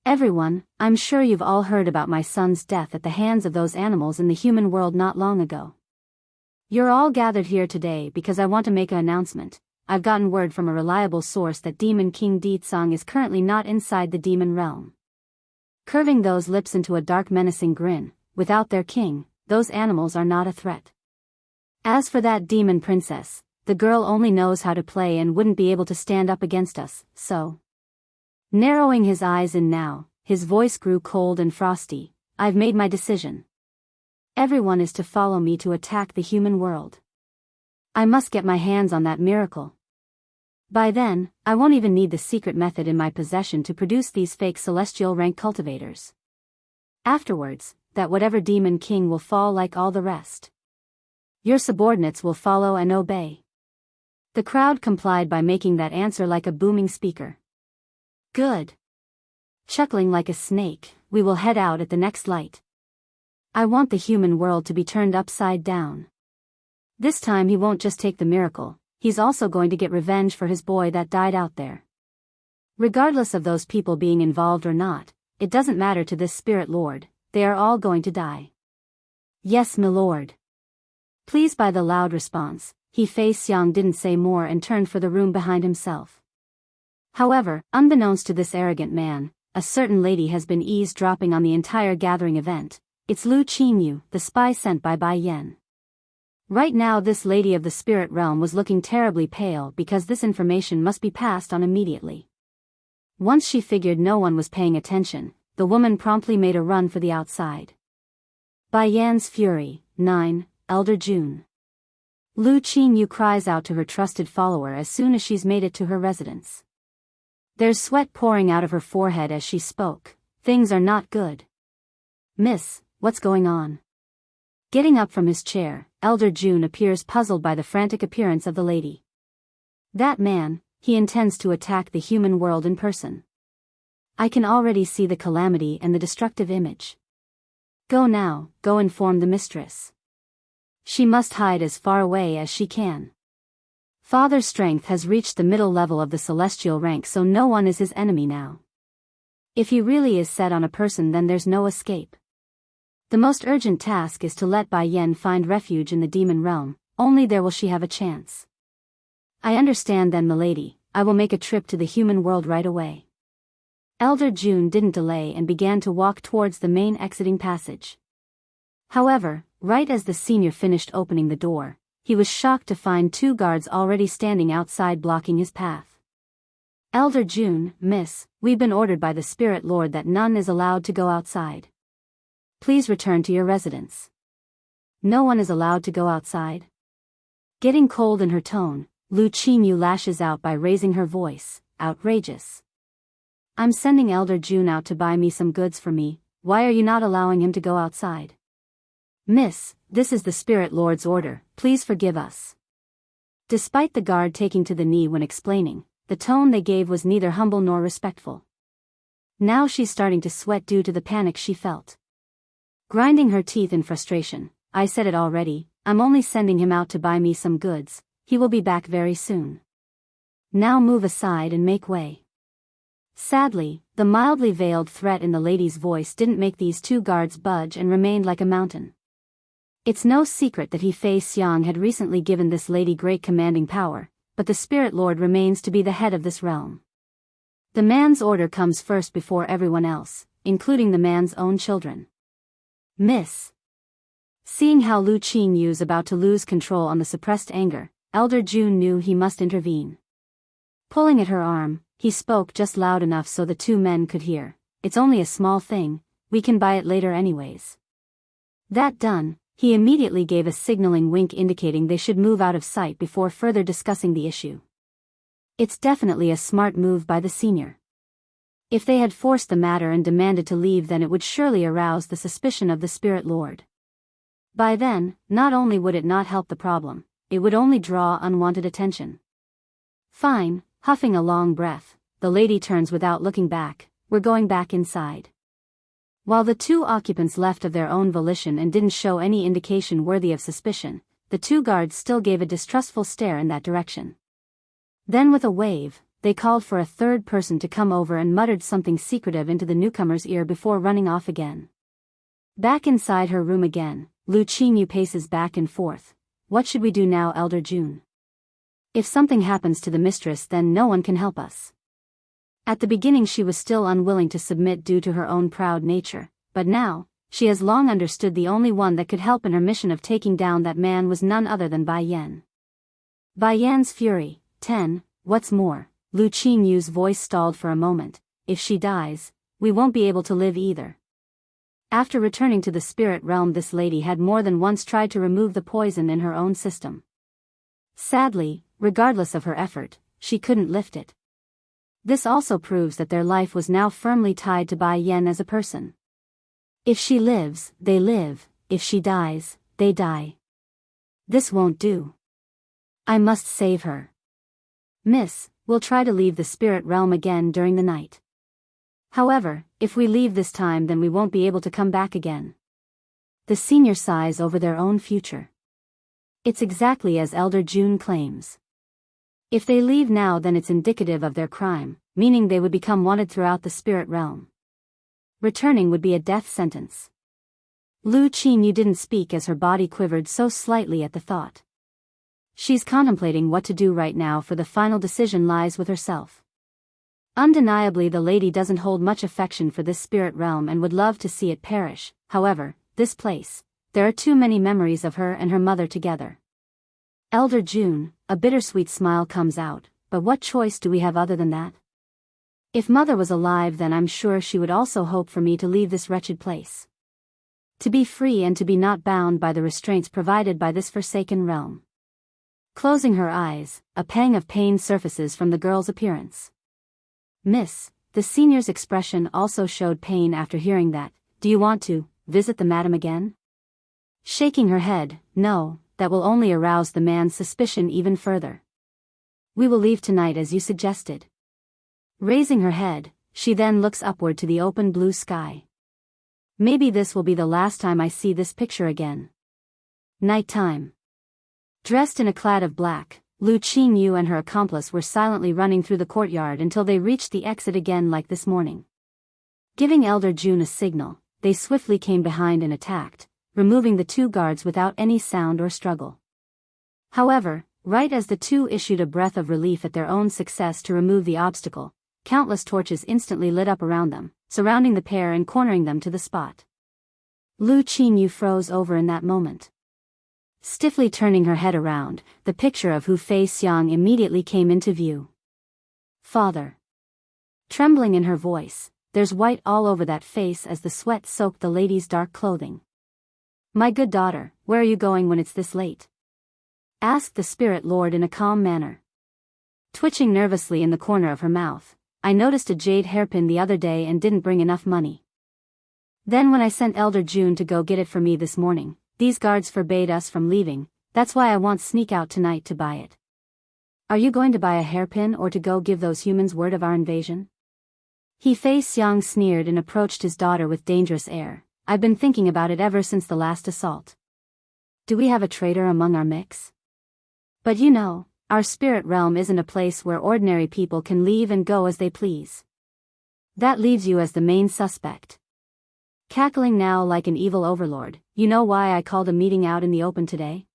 Everyone, I'm sure you've all heard about my son's death at the hands of those animals in the human world not long ago. You're all gathered here today because I want to make an announcement. I've gotten word from a reliable source that Demon King Di Tsang is currently not inside the demon realm. Curving those lips into a dark menacing grin, without their king, those animals are not a threat. As for that demon princess, the girl only knows how to play and wouldn't be able to stand up against us, so. Narrowing his eyes in now, his voice grew cold and frosty. I've made my decision. Everyone is to follow me to attack the human world. I must get my hands on that miracle. By then, I won't even need the secret method in my possession to produce these fake celestial rank cultivators. Afterwards, that whatever demon king will fall like all the rest. Your subordinates will follow and obey. The crowd complied by making that answer like a booming speaker. Good. Chuckling like a snake, we will head out at the next light. I want the human world to be turned upside down. This time he won't just take the miracle, he's also going to get revenge for his boy that died out there. Regardless of those people being involved or not, it doesn't matter to this spirit lord, they are all going to die. Yes, my lord. Pleased by the loud response, He Fei Xiang didn't say more and turned for the room behind himself. However, unbeknownst to this arrogant man, a certain lady has been eavesdropping on the entire gathering event. It's Lu Qinyu, the spy sent by Bai Yan. Right now this lady of the spirit realm was looking terribly pale because this information must be passed on immediately. Once she figured no one was paying attention, the woman promptly made a run for the outside. Bai Yan's fury, 9, Elder June. Lu Qinyu cries out to her trusted follower as soon as she's made it to her residence. There's sweat pouring out of her forehead as she spoke. Things are not good. Miss, what's going on? Getting up from his chair, Elder June appears puzzled by the frantic appearance of the lady. That man, he intends to attack the human world in person. I can already see the calamity and the destructive image. Go now, go inform the mistress. She must hide as far away as she can. Father's strength has reached the middle level of the celestial rank, so no one is his enemy now. If he really is set on a person, then there's no escape. The most urgent task is to let Bai Yan find refuge in the demon realm, only there will she have a chance. I understand then, milady, I will make a trip to the human world right away. Elder June didn't delay and began to walk towards the main exiting passage. However, right as the senior finished opening the door, he was shocked to find 2 guards already standing outside blocking his path. "Elder June, miss, we've been ordered by the Spirit Lord that none is allowed to go outside. Please return to your residence." "No one is allowed to go outside?" Getting cold in her tone, Lu Qingyu lashes out by raising her voice, outrageous. "I'm sending Elder June out to buy me some goods for me, why are you not allowing him to go outside?" "Miss, this is the Spirit Lord's order, please forgive us." Despite the guard taking to the knee when explaining, the tone they gave was neither humble nor respectful. Now she's starting to sweat due to the panic she felt. Grinding her teeth in frustration, "I said it already, I'm only sending him out to buy me some goods, he will be back very soon. Now move aside and make way." Sadly, the mildly veiled threat in the lady's voice didn't make these 2 guards budge and remained like a mountain. It's no secret that Fei Xiang had recently given this lady great commanding power, but the Spirit Lord remains to be the head of this realm. The man's order comes first before everyone else, including the man's own children. "Miss." Seeing how Lu Qingyu's about to lose control on the suppressed anger, Elder June knew he must intervene. Pulling at her arm, he spoke just loud enough so the 2 men could hear. "It's only a small thing, we can buy it later anyways." That done, he immediately gave a signaling wink indicating they should move out of sight before further discussing the issue. It's definitely a smart move by the senior. If they had forced the matter and demanded to leave, then it would surely arouse the suspicion of the Spirit Lord. By then, not only would it not help the problem, it would only draw unwanted attention. "Fine," huffing a long breath, the lady turns without looking back, "We're going back inside." While the 2 occupants left of their own volition and didn't show any indication worthy of suspicion, the 2 guards still gave a distrustful stare in that direction. Then with a wave, they called for a 3rd person to come over and muttered something secretive into the newcomer's ear before running off again. Back inside her room again, Lu Qingyu paces back and forth. "What should we do now, Elder June? If something happens to the mistress, then no one can help us." At the beginning she was still unwilling to submit due to her own proud nature, but now, she has long understood the only one that could help in her mission of taking down that man was none other than Bai Yan. Bai Yan's fury, 10, what's more, Lu Qingyu's voice stalled for a moment, "If she dies, we won't be able to live either." After returning to the spirit realm, this lady had more than once tried to remove the poison in her own system. Sadly, regardless of her effort, she couldn't lift it. This also proves that their life was now firmly tied to Bai Yan as a person. If she lives, they live, if she dies, they die. This won't do. I must save her. "Miss, we'll try to leave the spirit realm again during the night. However, if we leave this time, then we won't be able to come back again." The senior sighs over their own future. It's exactly as Elder June claims. If they leave now, then it's indicative of their crime, meaning they would become wanted throughout the spirit realm. Returning would be a death sentence. Lu Qinyu didn't speak as her body quivered so slightly at the thought. She's contemplating what to do right now, for the final decision lies with herself. Undeniably, the lady doesn't hold much affection for this spirit realm and would love to see it perish. However, this place, there are too many memories of her and her mother together. Elder June, a bittersweet smile comes out, but what choice do we have other than that? If mother was alive, then I'm sure she would also hope for me to leave this wretched place. To be free and to be not bound by the restraints provided by this forsaken realm. Closing her eyes, a pang of pain surfaces from the girl's appearance. "Miss," the senior's expression also showed pain after hearing that. "Do you want to visit the madam again?" Shaking her head, "No, that will only arouse the man's suspicion even further. We will leave tonight as you suggested." Raising her head, she then looks upward to the open blue sky. "Maybe this will be the last time I see this picture again." Night time. Dressed in a clad of black, Lu Qinyu and her accomplice were silently running through the courtyard until they reached the exit again like this morning. Giving Elder June a signal, they swiftly came behind and attacked, removing the 2 guards without any sound or struggle. However, right as the 2 issued a breath of relief at their own success to remove the obstacle, countless torches instantly lit up around them, surrounding the pair and cornering them to the spot. Lu Qinyu froze over in that moment. Stiffly turning her head around, the picture of Hu Feixiang immediately came into view. Father. Trembling in her voice, there's white all over that face as the sweat soaked the lady's dark clothing. My good daughter, where are you going when it's this late? Asked the spirit lord in a calm manner. Twitching nervously in the corner of her mouth, I noticed a jade hairpin the other day and didn't bring enough money. Then when I sent Elder June to go get it for me this morning, these guards forbade us from leaving, that's why I won't sneak out tonight to buy it. Are you going to buy a hairpin or to go give those humans word of our invasion? He Feixiang sneered and approached his daughter with dangerous air. I've been thinking about it ever since the last assault. Do we have a traitor among our mix? But you know, our spirit realm isn't a place where ordinary people can leave and go as they please. That leaves you as the main suspect. Cackling now like an evil overlord, you know why I called a meeting out in the open today?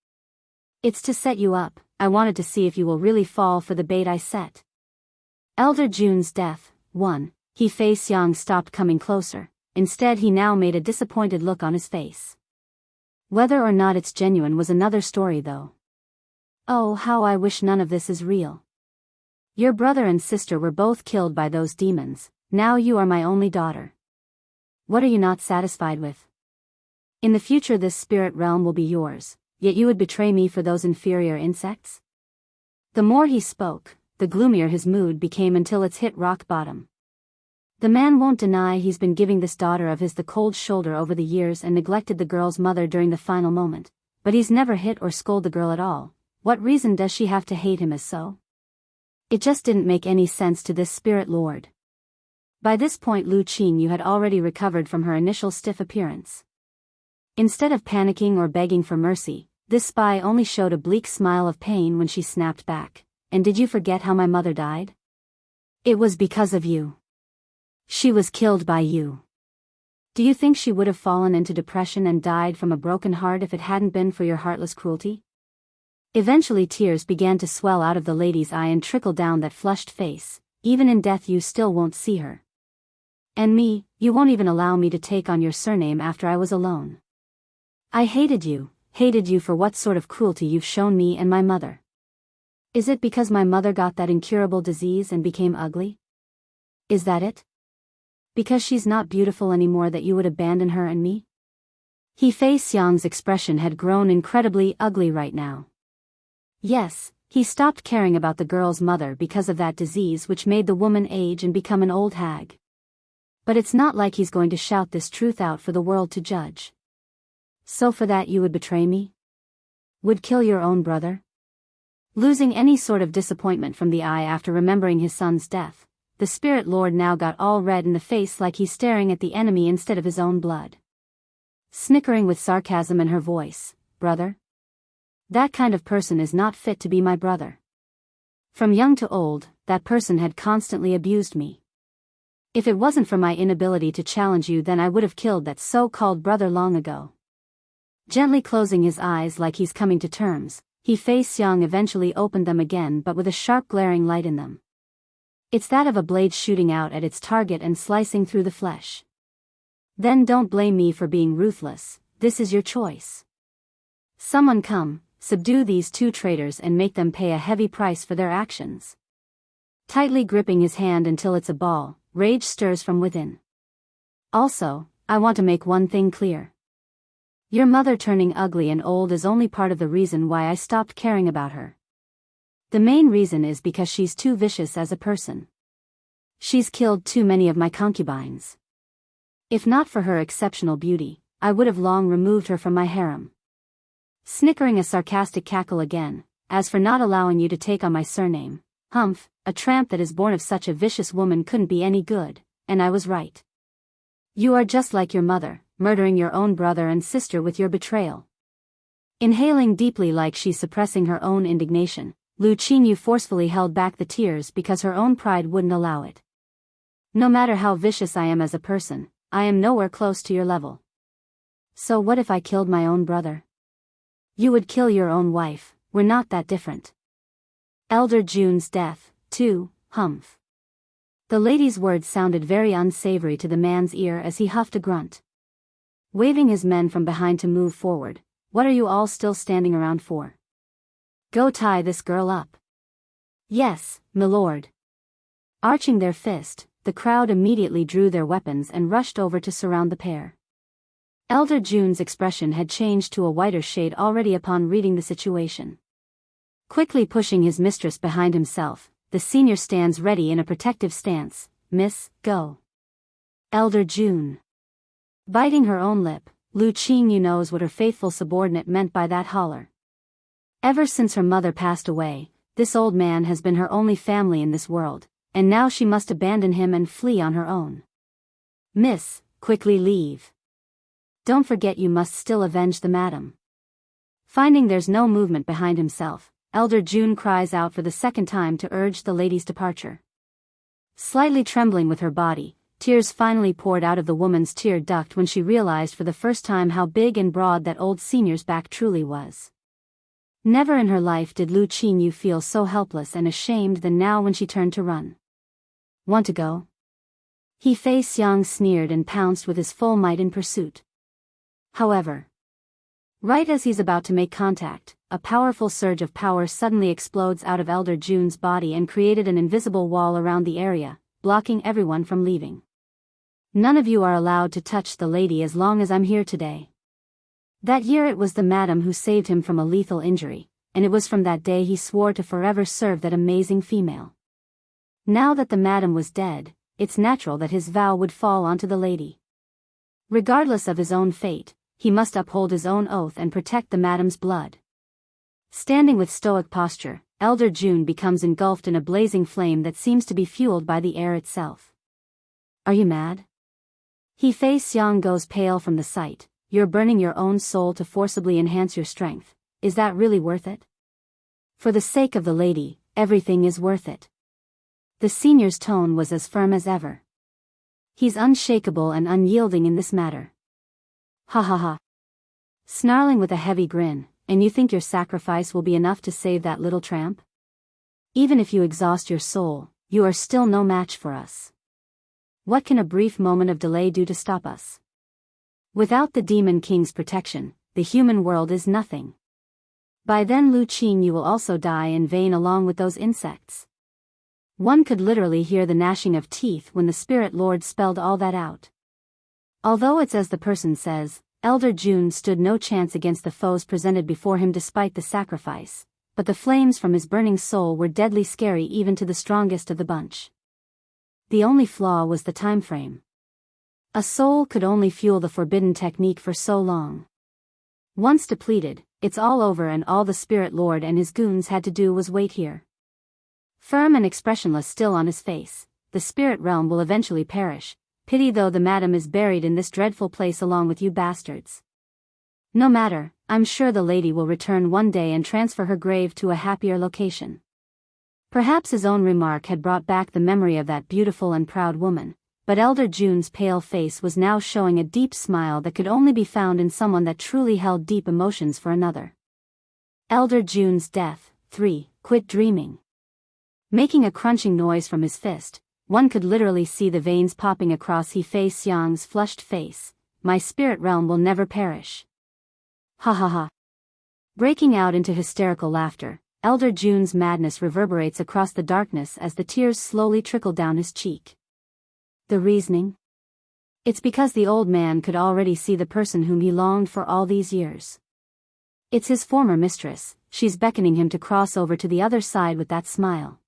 It's to set you up. I wanted to see if you will really fall for the bait I set. Elder June's death. 1. He Feixiang stopped coming closer. Instead he now made a disappointed look on his face. Whether or not it's genuine was another story though. Oh, how I wish none of this is real. Your brother and sister were both killed by those demons, now you are my only daughter. What are you not satisfied with? In the future this spirit realm will be yours, yet you would betray me for those inferior insects? The more he spoke, the gloomier his mood became until it's hit rock bottom. The man won't deny he's been giving this daughter of his the cold shoulder over the years and neglected the girl's mother during the final moment, but he's never hit or scolded the girl at all. What reason does she have to hate him as so? It just didn't make any sense to this spirit lord. By this point Lu Qingyu had already recovered from her initial stiff appearance. Instead of panicking or begging for mercy, this spy only showed a bleak smile of pain when she snapped back. And did you forget how my mother died? It was because of you. She was killed by you. Do you think she would have fallen into depression and died from a broken heart if it hadn't been for your heartless cruelty? Eventually tears began to swell out of the lady's eye and trickle down that flushed face. Even in death you still won't see her. And me, you won't even allow me to take on your surname after I was alone. I hated you for what sort of cruelty you've shown me and my mother. Is it because my mother got that incurable disease and became ugly? Is that it? Because she's not beautiful anymore that you would abandon her and me? He Feixiang's expression had grown incredibly ugly right now. Yes, he stopped caring about the girl's mother because of that disease which made the woman age and become an old hag. But it's not like he's going to shout this truth out for the world to judge. So for that you would betray me? Would kill your own brother? Losing any sort of disappointment from the eye after remembering his son's death, the spirit lord now got all red in the face like he's staring at the enemy instead of his own blood. Snickering with sarcasm in her voice, brother? That kind of person is not fit to be my brother. From young to old, that person had constantly abused me. If it wasn't for my inability to challenge you then I would have killed that so-called brother long ago. Gently closing his eyes like he's coming to terms, He Feixiang eventually opened them again but with a sharp glaring light in them. It's that of a blade shooting out at its target and slicing through the flesh. Then don't blame me for being ruthless, this is your choice. Someone come, subdue these two traitors and make them pay a heavy price for their actions. Tightly gripping his hand until it's a ball, rage stirs from within. Also, I want to make one thing clear. Your mother turning ugly and old is only part of the reason why I stopped caring about her. The main reason is because she's too vicious as a person. She's killed too many of my concubines. If not for her exceptional beauty, I would have long removed her from my harem. Snickering a sarcastic cackle again, as for not allowing you to take on my surname, humph, a tramp that is born of such a vicious woman couldn't be any good, and I was right. You are just like your mother, murdering your own brother and sister with your betrayal. Inhaling deeply like she's suppressing her own indignation, Lu Qingyu forcefully held back the tears because her own pride wouldn't allow it. No matter how vicious I am as a person, I am nowhere close to your level. So what if I killed my own brother? You would kill your own wife, we're not that different. Elder June's death, too, humph. The lady's words sounded very unsavory to the man's ear as he huffed a grunt. Waving his men from behind to move forward, what are you all still standing around for? Go tie this girl up. Yes, milord. Arching their fist, the crowd immediately drew their weapons and rushed over to surround the pair. Elder June's expression had changed to a whiter shade already upon reading the situation. Quickly pushing his mistress behind himself, the senior stands ready in a protective stance. Miss, go. Elder June. Biting her own lip, Lu Qingyu knows what her faithful subordinate meant by that holler. Ever since her mother passed away, this old man has been her only family in this world, and now she must abandon him and flee on her own. Miss, quickly leave. Don't forget you must still avenge the madam. Finding there's no movement behind himself, Elder June cries out for the second time to urge the lady's departure. Slightly trembling with her body, tears finally poured out of the woman's tear duct when she realized for the first time how big and broad that old senior's back truly was. Never in her life did Lu Qingyu feel so helpless and ashamed than now when she turned to run. Want to go? He Fei Xiang sneered and pounced with his full might in pursuit. However, right as he's about to make contact, a powerful surge of power suddenly explodes out of Elder June's body and created an invisible wall around the area, blocking everyone from leaving. None of you are allowed to touch the lady as long as I'm here today. That year it was the madam who saved him from a lethal injury, and it was from that day he swore to forever serve that amazing female. Now that the madam was dead, it's natural that his vow would fall onto the lady. Regardless of his own fate, he must uphold his own oath and protect the madam's blood. Standing with stoic posture, Elder June becomes engulfed in a blazing flame that seems to be fueled by the air itself. Are you mad? He Fei Xiang goes pale from the sight. You're burning your own soul to forcibly enhance your strength. Is that really worth it? For the sake of the lady, everything is worth it. The senior's tone was as firm as ever. He's unshakable and unyielding in this matter. Ha ha ha. Snarling with a heavy grin, and you think your sacrifice will be enough to save that little tramp? Even if you exhaust your soul, you are still no match for us. What can a brief moment of delay do to stop us? Without the Demon King's protection, the human world is nothing. By then Lu Qingyu will also die in vain along with those insects. One could literally hear the gnashing of teeth when the Spirit Lord spelled all that out. Although it's as the person says, Elder June stood no chance against the foes presented before him despite the sacrifice, but the flames from his burning soul were deadly scary even to the strongest of the bunch. The only flaw was the time frame. A soul could only fuel the forbidden technique for so long. Once depleted, it's all over and all the Spirit Lord and his goons had to do was wait here. Firm and expressionless still on his face, the spirit realm will eventually perish. Pity though the madam is buried in this dreadful place along with you bastards. No matter, I'm sure the lady will return one day and transfer her grave to a happier location. Perhaps his own remark had brought back the memory of that beautiful and proud woman, but Elder June's pale face was now showing a deep smile that could only be found in someone that truly held deep emotions for another. Elder June's death. 3. Quit dreaming. Making a crunching noise from his fist, one could literally see the veins popping across He Fei Xiang's flushed face. My spirit realm will never perish. Ha ha ha. Breaking out into hysterical laughter, Elder June's madness reverberates across the darkness as the tears slowly trickle down his cheek. The reasoning? It's because the old man could already see the person whom he longed for all these years. It's his former mistress. She's beckoning him to cross over to the other side with that smile.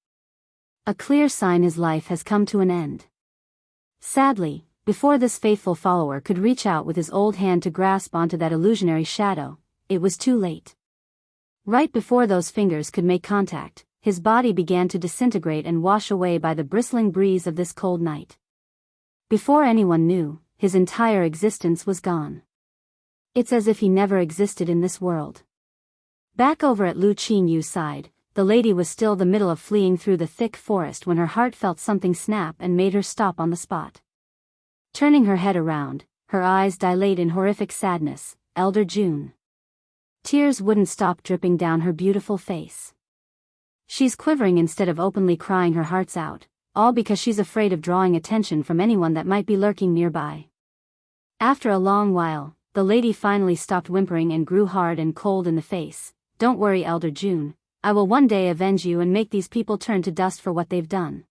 A clear sign his life has come to an end. Sadly, before this faithful follower could reach out with his old hand to grasp onto that illusionary shadow, it was too late. Right before those fingers could make contact, his body began to disintegrate and wash away by the bristling breeze of this cold night. Before anyone knew, his entire existence was gone. It's as if he never existed in this world. Back over at Lu Qingyu's side, the lady was still the middle of fleeing through the thick forest when her heart felt something snap and made her stop on the spot. Turning her head around, her eyes dilate in horrific sadness. Elder June. Tears wouldn't stop dripping down her beautiful face. She's quivering instead of openly crying her hearts out, all because she's afraid of drawing attention from anyone that might be lurking nearby. After a long while, the lady finally stopped whimpering and grew hard and cold in the face. "Don't worry, Elder June. I will one day avenge you and make these people turn to dust for what they've done."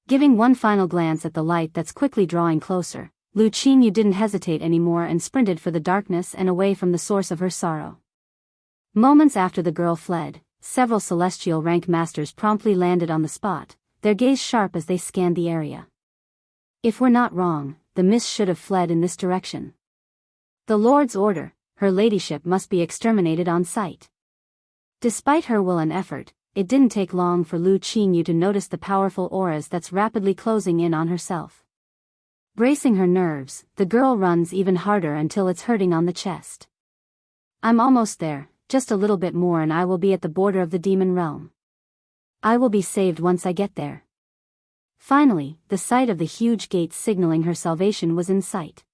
Giving one final glance at the light that's quickly drawing closer, Lu Qingyu didn't hesitate anymore and sprinted for the darkness and away from the source of her sorrow. Moments after the girl fled, several celestial rank masters promptly landed on the spot, their gaze sharp as they scanned the area. If we're not wrong, the mist should have fled in this direction. The Lord's order, her ladyship must be exterminated on sight. Despite her will and effort, it didn't take long for Lu Qingyu to notice the powerful auras that's rapidly closing in on herself. Bracing her nerves, the girl runs even harder until it's hurting on the chest. "I'm almost there, just a little bit more and I will be at the border of the demon realm. I will be saved once I get there." Finally, the sight of the huge gates signaling her salvation was in sight.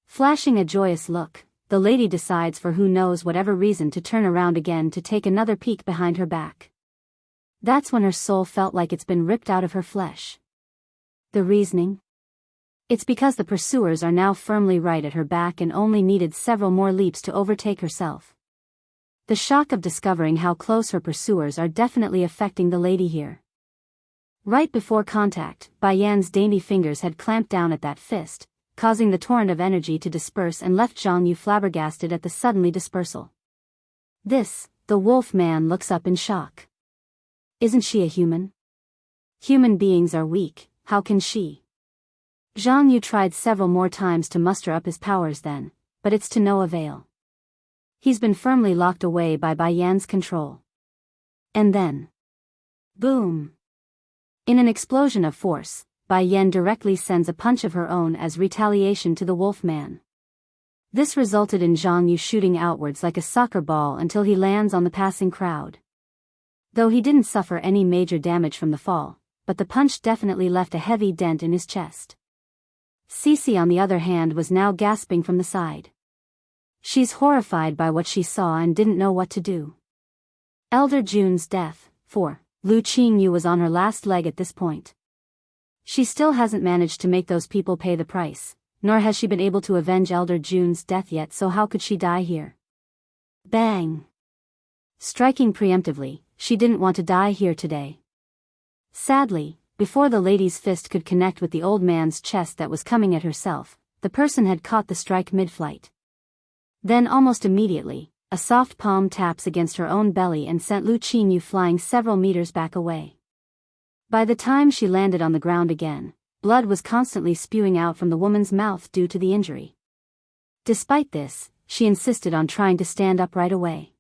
Flashing a joyous look, the lady decides for who knows whatever reason to turn around again to take another peek behind her back. That's when her soul felt like it's been ripped out of her flesh. The reasoning? It's because the pursuers are now firmly right at her back and only needed several more leaps to overtake herself. The shock of discovering how close her pursuers are definitely affecting the lady here. Right before contact, Baiyan's dainty fingers had clamped down at that fist, causing the torrent of energy to disperse and left Zhang Yu flabbergasted at the suddenly dispersal. The wolf man looks up in shock. Isn't she a human? Human beings are weak, how can she? Zhang Yu tried several more times to muster up his powers then, but it's to no avail. He's been firmly locked away by Baiyan's control. And then, boom! In an explosion of force, Baiyan directly sends a punch of her own as retaliation to the wolf man. This resulted in Zhang Yu shooting outwards like a soccer ball until he lands on the passing crowd. Though he didn't suffer any major damage from the fall, but the punch definitely left a heavy dent in his chest. Cece on the other hand was now gasping from the side. She's horrified by what she saw and didn't know what to do. Elder June's death, for Lu Qingyu was on her last leg at this point. She still hasn't managed to make those people pay the price, nor has she been able to avenge Elder June's death yet, so how could she die here? Bang! Striking preemptively, she didn't want to die here today. Sadly, before the lady's fist could connect with the old man's chest that was coming at herself, the person had caught the strike mid-flight. Then almost immediately, a soft palm taps against her own belly and sent Lu Qingyu flying several meters back away. By the time she landed on the ground again, blood was constantly spewing out from the woman's mouth due to the injury. Despite this, she insisted on trying to stand up right away.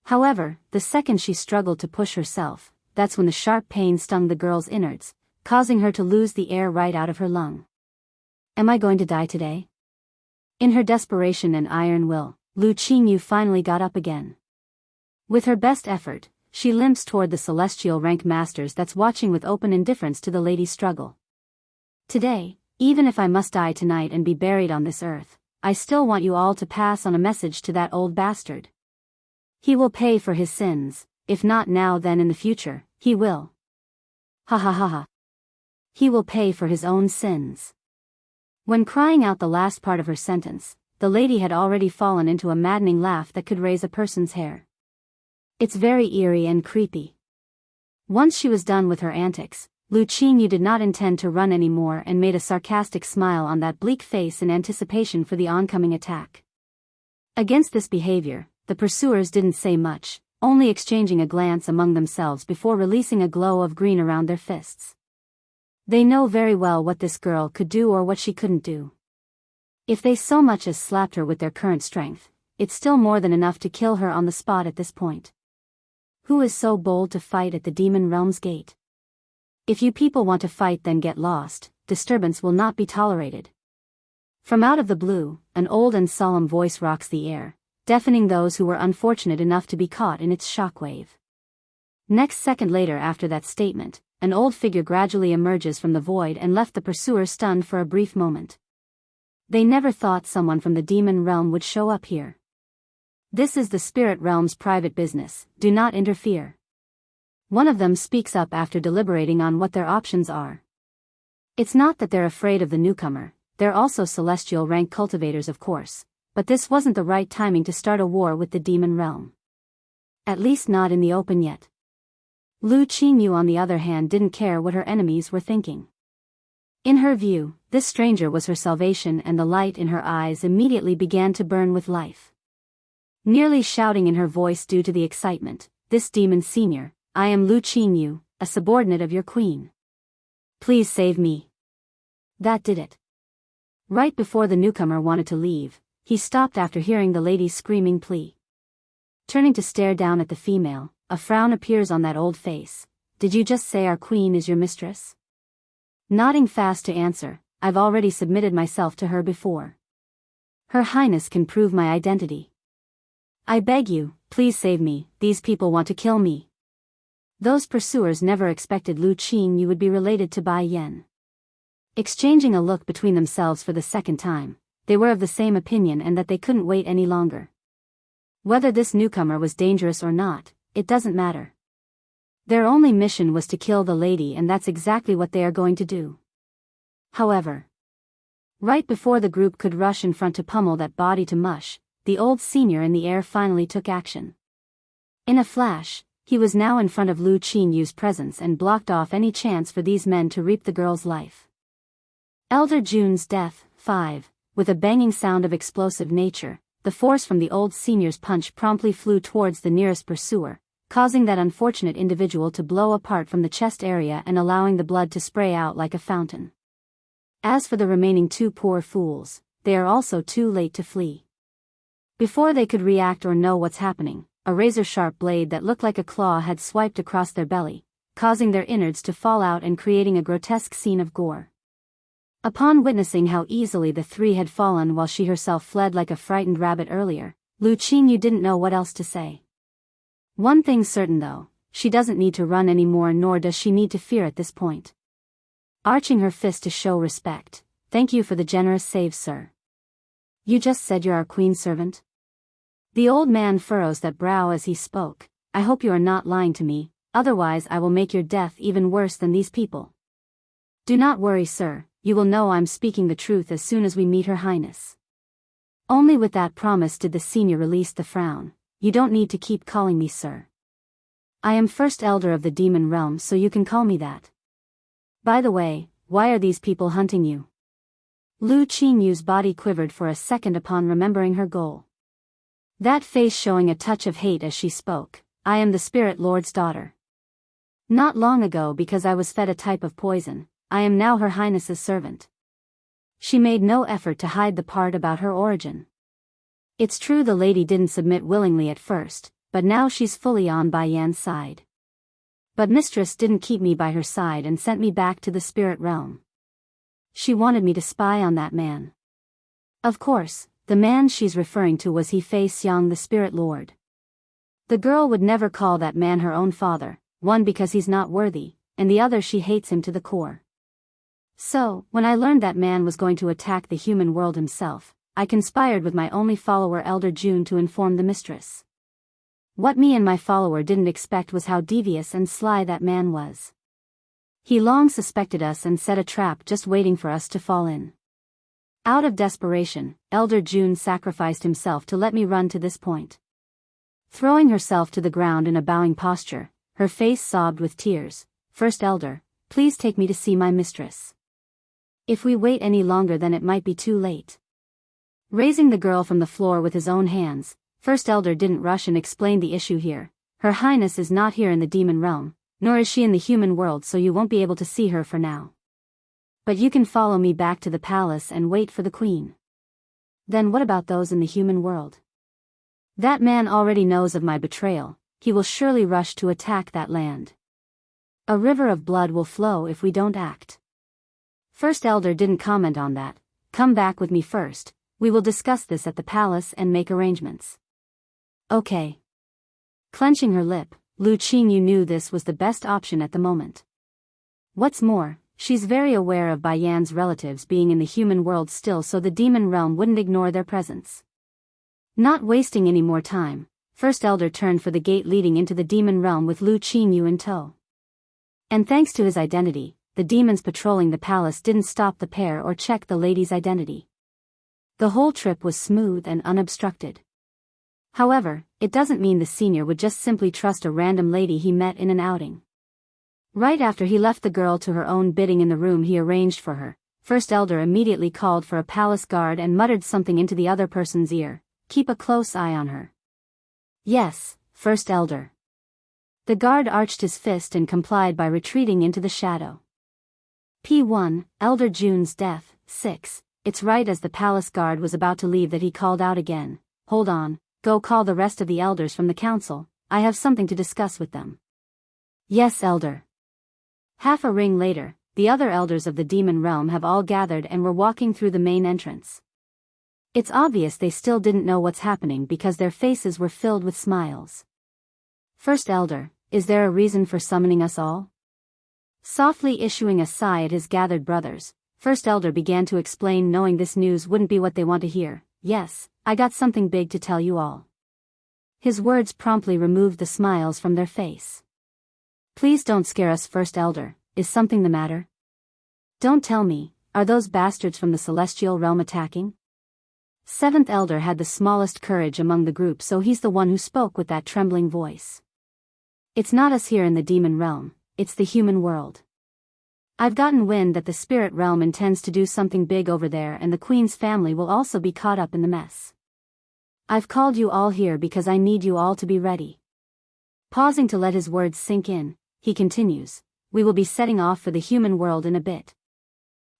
However, the second she struggled to push herself, that's when the sharp pain stung the girl's innards, causing her to lose the air right out of her lung. Am I going to die today? In her desperation and iron will, Lu Qingyu finally got up again. With her best effort, she limps toward the celestial rank masters that's watching with open indifference to the lady's struggle. Today, even if I must die tonight and be buried on this earth, I still want you all to pass on a message to that old bastard. He will pay for his sins, if not now then in the future, he will. Ha ha ha ha. He will pay for his own sins. When crying out the last part of her sentence, the lady had already fallen into a maddening laugh that could raise a person's hair. It's very eerie and creepy. Once she was done with her antics, Lu Qingyu did not intend to run anymore and made a sarcastic smile on that bleak face in anticipation for the oncoming attack. Against this behavior, the pursuers didn't say much, only exchanging a glance among themselves before releasing a glow of green around their fists. They know very well what this girl could do or what she couldn't do. If they so much as slapped her with their current strength, it's still more than enough to kill her on the spot at this point. Who is so bold to fight at the demon realm's gate? If you people want to fight, then get lost, disturbance will not be tolerated. From out of the blue, an old and solemn voice rocks the air, deafening those who were unfortunate enough to be caught in its shockwave. Next second later after that statement, an old figure gradually emerges from the void and left the pursuers stunned for a brief moment. They never thought someone from the demon realm would show up here. This is the spirit realm's private business, do not interfere. One of them speaks up after deliberating on what their options are. It's not that they're afraid of the newcomer, they're also celestial rank cultivators of course, but this wasn't the right timing to start a war with the demon realm. At least not in the open yet. Lu Qingyu on the other hand didn't care what her enemies were thinking. In her view, this stranger was her salvation, and the light in her eyes immediately began to burn with life. Nearly shouting in her voice due to the excitement, "This demon senior, I am Lu Qingyu, a subordinate of your queen. Please save me." That did it. Right before the newcomer wanted to leave, he stopped after hearing the lady's screaming plea. Turning to stare down at the female, a frown appears on that old face. "Did you just say our queen is your mistress?" Nodding fast to answer, "I've already submitted myself to her before. Her Highness can prove my identity. I beg you, please save me, these people want to kill me." Those pursuers never expected Lu Qingyu would be related to Bai Yan. Exchanging a look between themselves for the second time, they were of the same opinion and that they couldn't wait any longer. Whether this newcomer was dangerous or not, it doesn't matter. Their only mission was to kill the lady, and that's exactly what they are going to do. However, right before the group could rush in front to pummel that body to mush, the old senior in the air finally took action. In a flash, he was now in front of Lu Qingyu's presence and blocked off any chance for these men to reap the girl's life. Elder Jun's death. 5. With a banging sound of explosive nature, the force from the old senior's punch promptly flew towards the nearest pursuer, causing that unfortunate individual to blow apart from the chest area and allowing the blood to spray out like a fountain. As for the remaining two poor fools, they are also too late to flee. Before they could react or know what's happening, a razor-sharp blade that looked like a claw had swiped across their belly, causing their innards to fall out and creating a grotesque scene of gore. Upon witnessing how easily the three had fallen while she herself fled like a frightened rabbit earlier, Lu Qingyu didn't know what else to say. One thing's certain though, she doesn't need to run anymore, nor does she need to fear at this point. Arching her fist to show respect, "Thank you for the generous save, sir." "You just said you're our queen's servant?" The old man furrows that brow as he spoke. "I hope you are not lying to me, otherwise I will make your death even worse than these people." "Do not worry, sir, you will know I'm speaking the truth as soon as we meet Her Highness." Only with that promise did the senior release the frown. "You don't need to keep calling me sir. I am First Elder of the Demon Realm, so you can call me that. By the way, why are these people hunting you?" Lu Qingyu's body quivered for a second upon remembering her goal. That face showing a touch of hate as she spoke. "I am the Spirit Lord's daughter. Not long ago, because I was fed a type of poison, I am now Her Highness's servant." She made no effort to hide the part about her origin. It's true the lady didn't submit willingly at first, but now she's fully on Bai Yan's side. But Mistress didn't keep me by her side and sent me back to the spirit realm. She wanted me to spy on that man. Of course, the man she's referring to was He Fei Xiang, the Spirit Lord. The girl would never call that man her own father, one because he's not worthy, and the other she hates him to the core. So, when I learned that man was going to attack the human world himself, I conspired with my only follower Elder June to inform the mistress. What me and my follower didn't expect was how devious and sly that man was. He long suspected us and set a trap just waiting for us to fall in. Out of desperation, Elder June sacrificed himself to let me run to this point. Throwing herself to the ground in a bowing posture, her face sobbed with tears. "First Elder, please take me to see my mistress. If we wait any longer then it might be too late." Raising the girl from the floor with his own hands, First Elder didn't rush and explain the issue here. "Her Highness is not here in the demon realm, nor is she in the human world, so you won't be able to see her for now. But you can follow me back to the palace and wait for the queen." "Then what about those in the human world?" "That man already knows of my betrayal. He will surely rush to attack that land. A river of blood will flow if we don't act." First Elder didn't comment on that. "Come back with me first. We will discuss this at the palace and make arrangements." "Okay." Clenching her lip, Lu Qingyu knew this was the best option at the moment. What's more, she's very aware of Bai Yan's relatives being in the human world still, so the demon realm wouldn't ignore their presence. Not wasting any more time, First Elder turned for the gate leading into the demon realm with Lu Qingyu in tow. And thanks to his identity, the demons patrolling the palace didn't stop the pair or check the lady's identity. The whole trip was smooth and unobstructed. However, it doesn't mean the senior would just simply trust a random lady he met in an outing. Right after he left the girl to her own bidding in the room he arranged for her, First Elder immediately called for a palace guard and muttered something into the other person's ear. Keep a close eye on her. Yes, First Elder. The guard arched his fist and complied by retreating into the shadow. P1, Elder June's death. 6. It's right as the palace guard was about to leave that he called out again. Hold on, go call the rest of the elders from the council, I have something to discuss with them. Yes, Elder. Half a ring later, the other elders of the demon realm have all gathered and were walking through the main entrance. It's obvious they still didn't know what's happening because their faces were filled with smiles. First Elder, is there a reason for summoning us all? Softly issuing a sigh at his gathered brothers, First Elder began to explain, knowing this news wouldn't be what they want to hear. Yes, I got something big to tell you all. His words promptly removed the smiles from their face. Please don't scare us, First Elder, is something the matter? Don't tell me, are those bastards from the celestial realm attacking? Seventh Elder had the smallest courage among the group, so he's the one who spoke with that trembling voice. It's not us here in the demon realm, it's the human world. I've gotten wind that the spirit realm intends to do something big over there, and the Queen's family will also be caught up in the mess. I've called you all here because I need you all to be ready. Pausing to let his words sink in, he continues, we will be setting off for the human world in a bit.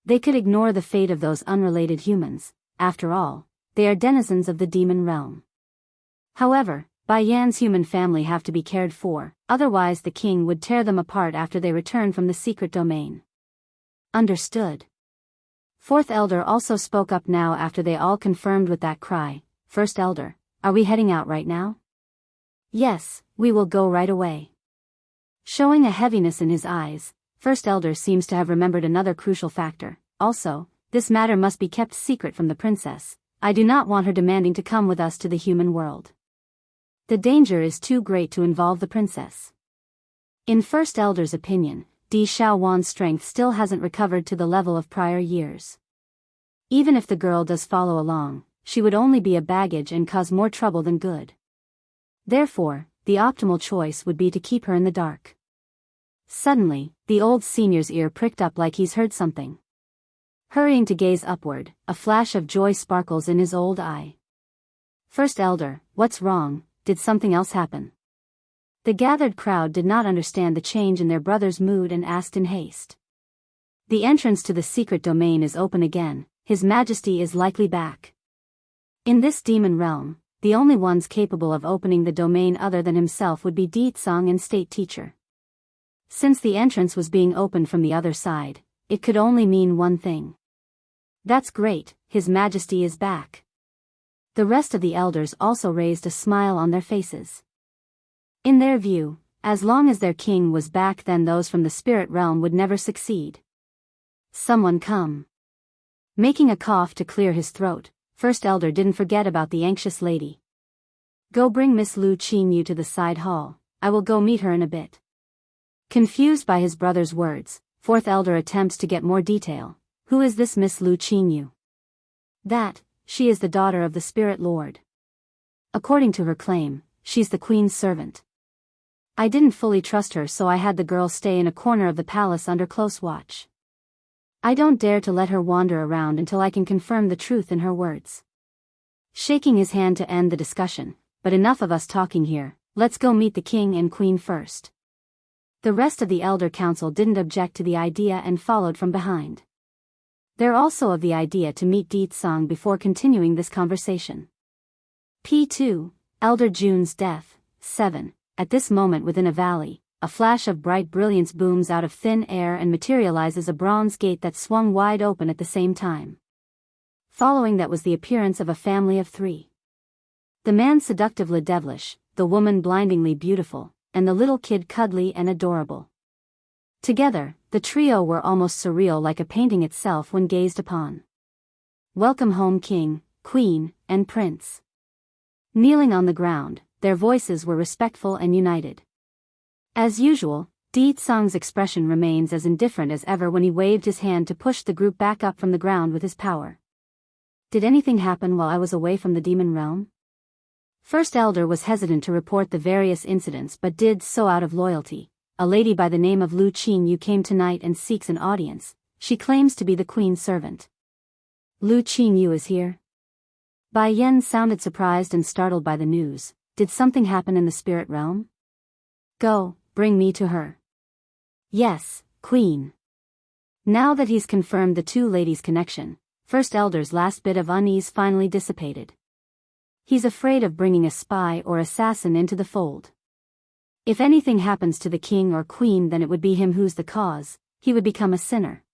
They could ignore the fate of those unrelated humans, after all, they are denizens of the demon realm. However, Bayan's human family have to be cared for, otherwise the king would tear them apart after they return from the secret domain. Understood. Fourth Elder also spoke up now after they all confirmed with that cry, First Elder, are we heading out right now? Yes, we will go right away. Showing a heaviness in his eyes, First Elder seems to have remembered another crucial factor. Also, this matter must be kept secret from the princess. I do not want her demanding to come with us to the human world. The danger is too great to involve the princess. In First Elder's opinion, Di Xiaowan's strength still hasn't recovered to the level of prior years. Even if the girl does follow along, she would only be a baggage and cause more trouble than good. Therefore, the optimal choice would be to keep her in the dark. Suddenly, the old senior's ear pricked up like he's heard something. Hurrying to gaze upward, a flash of joy sparkles in his old eye. First Elder, what's wrong? Did something else happen? The gathered crowd did not understand the change in their brother's mood and asked in haste. The entrance to the secret domain is open again, His Majesty is likely back. In this demon realm, the only ones capable of opening the domain other than himself would be Ditsang and State Teacher. Since the entrance was being opened from the other side, it could only mean one thing. That's great, His Majesty is back. The rest of the elders also raised a smile on their faces. In their view, as long as their king was back, then those from the spirit realm would never succeed. Someone come. Making a cough to clear his throat, First Elder didn't forget about the anxious lady. Go bring Miss Lu Qingyu to the side hall, I will go meet her in a bit. Confused by his brother's words, Fourth Elder attempts to get more detail. Who is this Miss Lu Qingyu? That, she is the daughter of the Spirit Lord. According to her claim, she's the Queen's servant. I didn't fully trust her, so I had the girl stay in a corner of the palace under close watch. I don't dare to let her wander around until I can confirm the truth in her words. Shaking his hand to end the discussion, but enough of us talking here, let's go meet the king and queen first. The rest of the elder council didn't object to the idea and followed from behind. They're also of the idea to meet Ditsang before continuing this conversation. P2, Elder June's death. 7. At this moment within a valley, a flash of bright brilliance booms out of thin air and materializes a bronze gate that swung wide open at the same time. Following that was the appearance of a family of 3. The man seductively devilish, the woman blindingly beautiful, and the little kid cuddly and adorable. Together, the trio were almost surreal, like a painting itself when gazed upon. Welcome home, king, queen, and prince. Kneeling on the ground, their voices were respectful and united. As usual, Di Tsong's expression remains as indifferent as ever when he waved his hand to push the group back up from the ground with his power. Did anything happen while I was away from the demon realm? First Elder was hesitant to report the various incidents but did so out of loyalty. A lady by the name of Lu Qingyu came tonight and seeks an audience. She claims to be the queen's servant. Lu Qingyu is here? Bai Yan sounded surprised and startled by the news. Did something happen in the spirit realm? Go, bring me to her. Yes, queen. Now that he's confirmed the two ladies' connection, First Elder's last bit of unease finally dissipated. He's afraid of bringing a spy or assassin into the fold. If anything happens to the king or queen, then it would be him who's the cause. He would become a sinner.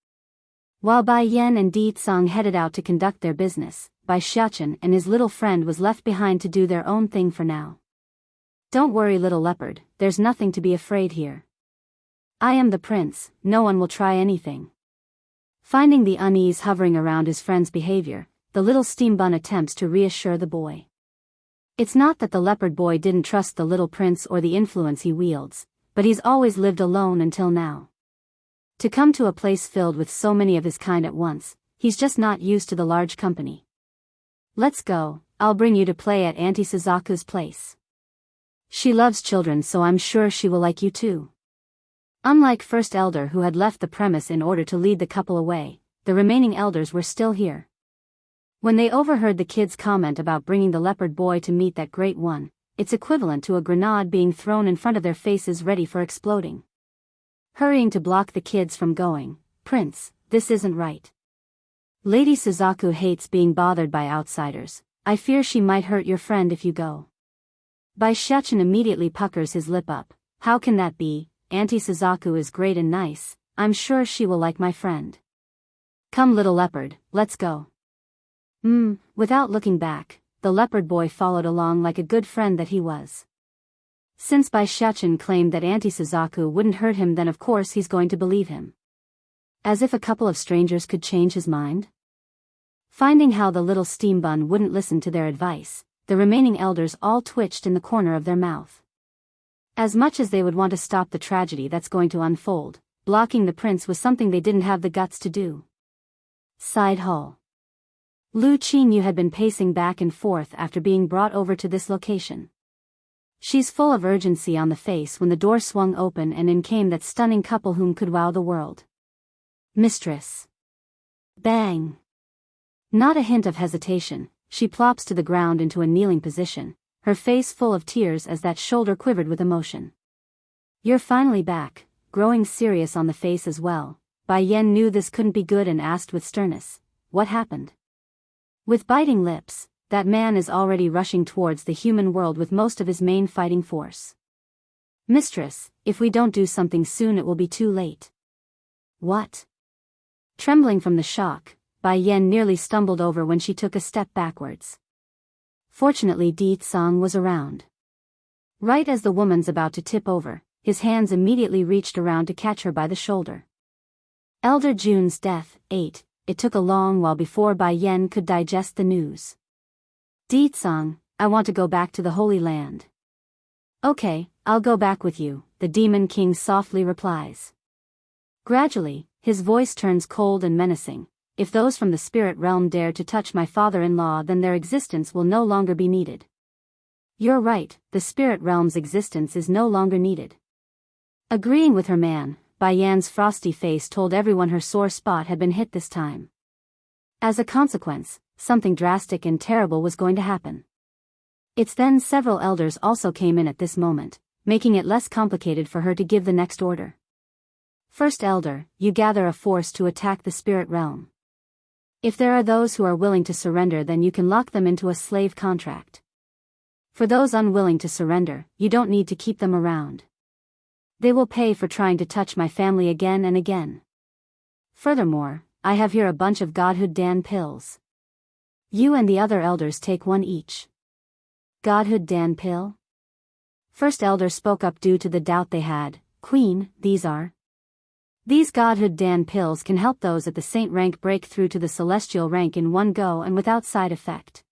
While Bai Yan and Di Tsong headed out to conduct their business, Bai Xiachen and his little friend was left behind to do their own thing for now. Don't worry, little leopard, there's nothing to be afraid here. I am the prince, no one will try anything. Finding the unease hovering around his friend's behavior, the little steam bun attempts to reassure the boy. It's not that the leopard boy didn't trust the little prince or the influence he wields, but he's always lived alone until now. To come to a place filled with so many of his kind at once, he's just not used to the large company. Let's go, I'll bring you to play at Auntie Suzaku's place. She loves children, so I'm sure she will like you too. Unlike First Elder, who had left the premise in order to lead the couple away, the remaining elders were still here. When they overheard the kids' comment about bringing the leopard boy to meet that great one, it's equivalent to a grenade being thrown in front of their faces ready for exploding. Hurrying to block the kids from going, Prince, this isn't right. Lady Suzaku hates being bothered by outsiders. I fear she might hurt your friend if you go. Bai Xiachen immediately puckers his lip up. How can that be? Auntie Suzaku is great and nice. I'm sure she will like my friend. Come, little leopard, let's go. Without looking back, the leopard boy followed along like a good friend that he was. Since Bai Xiachen claimed that Auntie Suzaku wouldn't hurt him, then of course he's going to believe him. As if a couple of strangers could change his mind. Finding how the little steam bun wouldn't listen to their advice, the remaining elders all twitched in the corner of their mouth. As much as they would want to stop the tragedy that's going to unfold, blocking the prince was something they didn't have the guts to do. Side hall. Lu Qingyu had been pacing back and forth after being brought over to this location. She's full of urgency on the face when the door swung open and in came that stunning couple whom could wow the world. Mistress. Bang. Not a hint of hesitation, she plops to the ground into a kneeling position, her face full of tears as that shoulder quivered with emotion. You're finally back, growing serious on the face as well. Bai Yan knew this couldn't be good and asked with sternness, what happened? With biting lips, that man is already rushing towards the human world with most of his main fighting force. Mistress, if we don't do something soon it will be too late. What? Trembling from the shock, Bai Yan nearly stumbled over when she took a step backwards. Fortunately Di Tsong was around. Right as the woman's about to tip over, his hands immediately reached around to catch her by the shoulder. Elder Jun's death, 8. It took a long while before Bai Yan could digest the news. Di Tsong, I want to go back to the Holy Land. Okay, I'll go back with you, the Demon King softly replies. Gradually, his voice turns cold and menacing. If those from the spirit realm dare to touch my father-in-law, then their existence will no longer be needed. You're right, the spirit realm's existence is no longer needed. Agreeing with her man, Bai Yan's frosty face told everyone her sore spot had been hit this time. As a consequence, something drastic and terrible was going to happen. It's then several elders also came in at this moment, making it less complicated for her to give the next order. First Elder, you gather a force to attack the spirit realm. If there are those who are willing to surrender, then you can lock them into a slave contract. For those unwilling to surrender, you don't need to keep them around. They will pay for trying to touch my family again and again. Furthermore, I have here a bunch of Godhood Dan pills. You and the other elders take one each. Godhood Dan pill? First Elder spoke up due to the doubt they had. Queen, these Godhood Dan pills can help those at the saint rank break through to the celestial rank in one go and without side effect.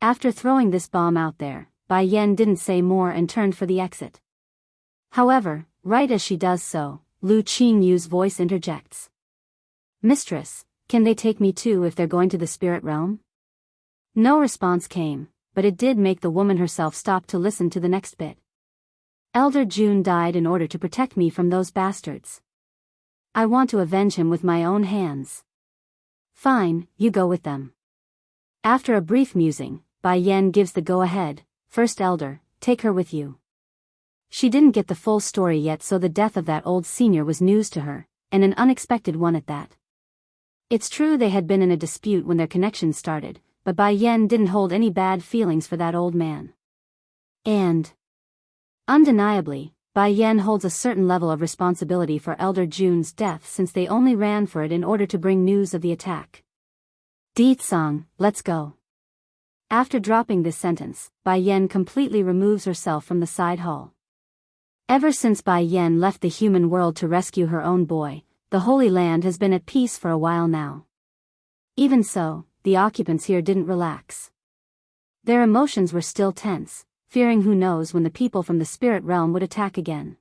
After throwing this bomb out there, Bai Yan didn't say more and turned for the exit. However, right as she does so, Lu Qingyu's voice interjects. Mistress, can they take me too if they're going to the spirit realm? No response came, but it did make the woman herself stop to listen to the next bit. Elder June died in order to protect me from those bastards. I want to avenge him with my own hands. Fine, you go with them. After a brief musing, Bai Yan gives the go-ahead. First Elder, take her with you. She didn't get the full story yet, so the death of that old senior was news to her, and an unexpected one at that. It's true they had been in a dispute when their connection started, but Bai Yan didn't hold any bad feelings for that old man. And undeniably, Bai Yan holds a certain level of responsibility for Elder June's death since they only ran for it in order to bring news of the attack. Di-tsang, let's go. After dropping this sentence, Bai Yan completely removes herself from the side hall. Ever since Bai Yan left the human world to rescue her own boy, the Holy Land has been at peace for a while now. Even so, the occupants here didn't relax. Their emotions were still tense, fearing who knows when the people from the spirit realm would attack again.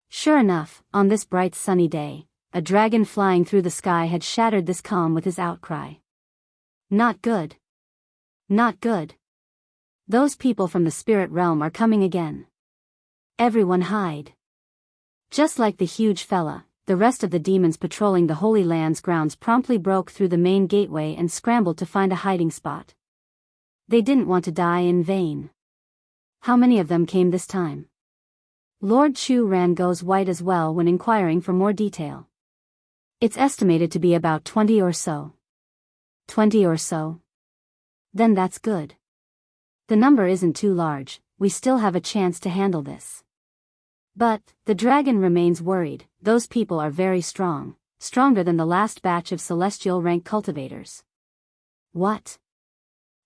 Sure enough, on this bright sunny day, a dragon flying through the sky had shattered this calm with his outcry. Not good. Not good. Those people from the spirit realm are coming again. Everyone hide. Just like the huge fella, the rest of the demons patrolling the Holy Land's grounds promptly broke through the main gateway and scrambled to find a hiding spot. They didn't want to die in vain. How many of them came this time? Lord Chu Ran goes white as well when inquiring for more detail. It's estimated to be about 20 or so. 20 or so? Then that's good. The number isn't too large, we still have a chance to handle this. But, the dragon remains worried, those people are very strong, stronger than the last batch of celestial rank cultivators. What?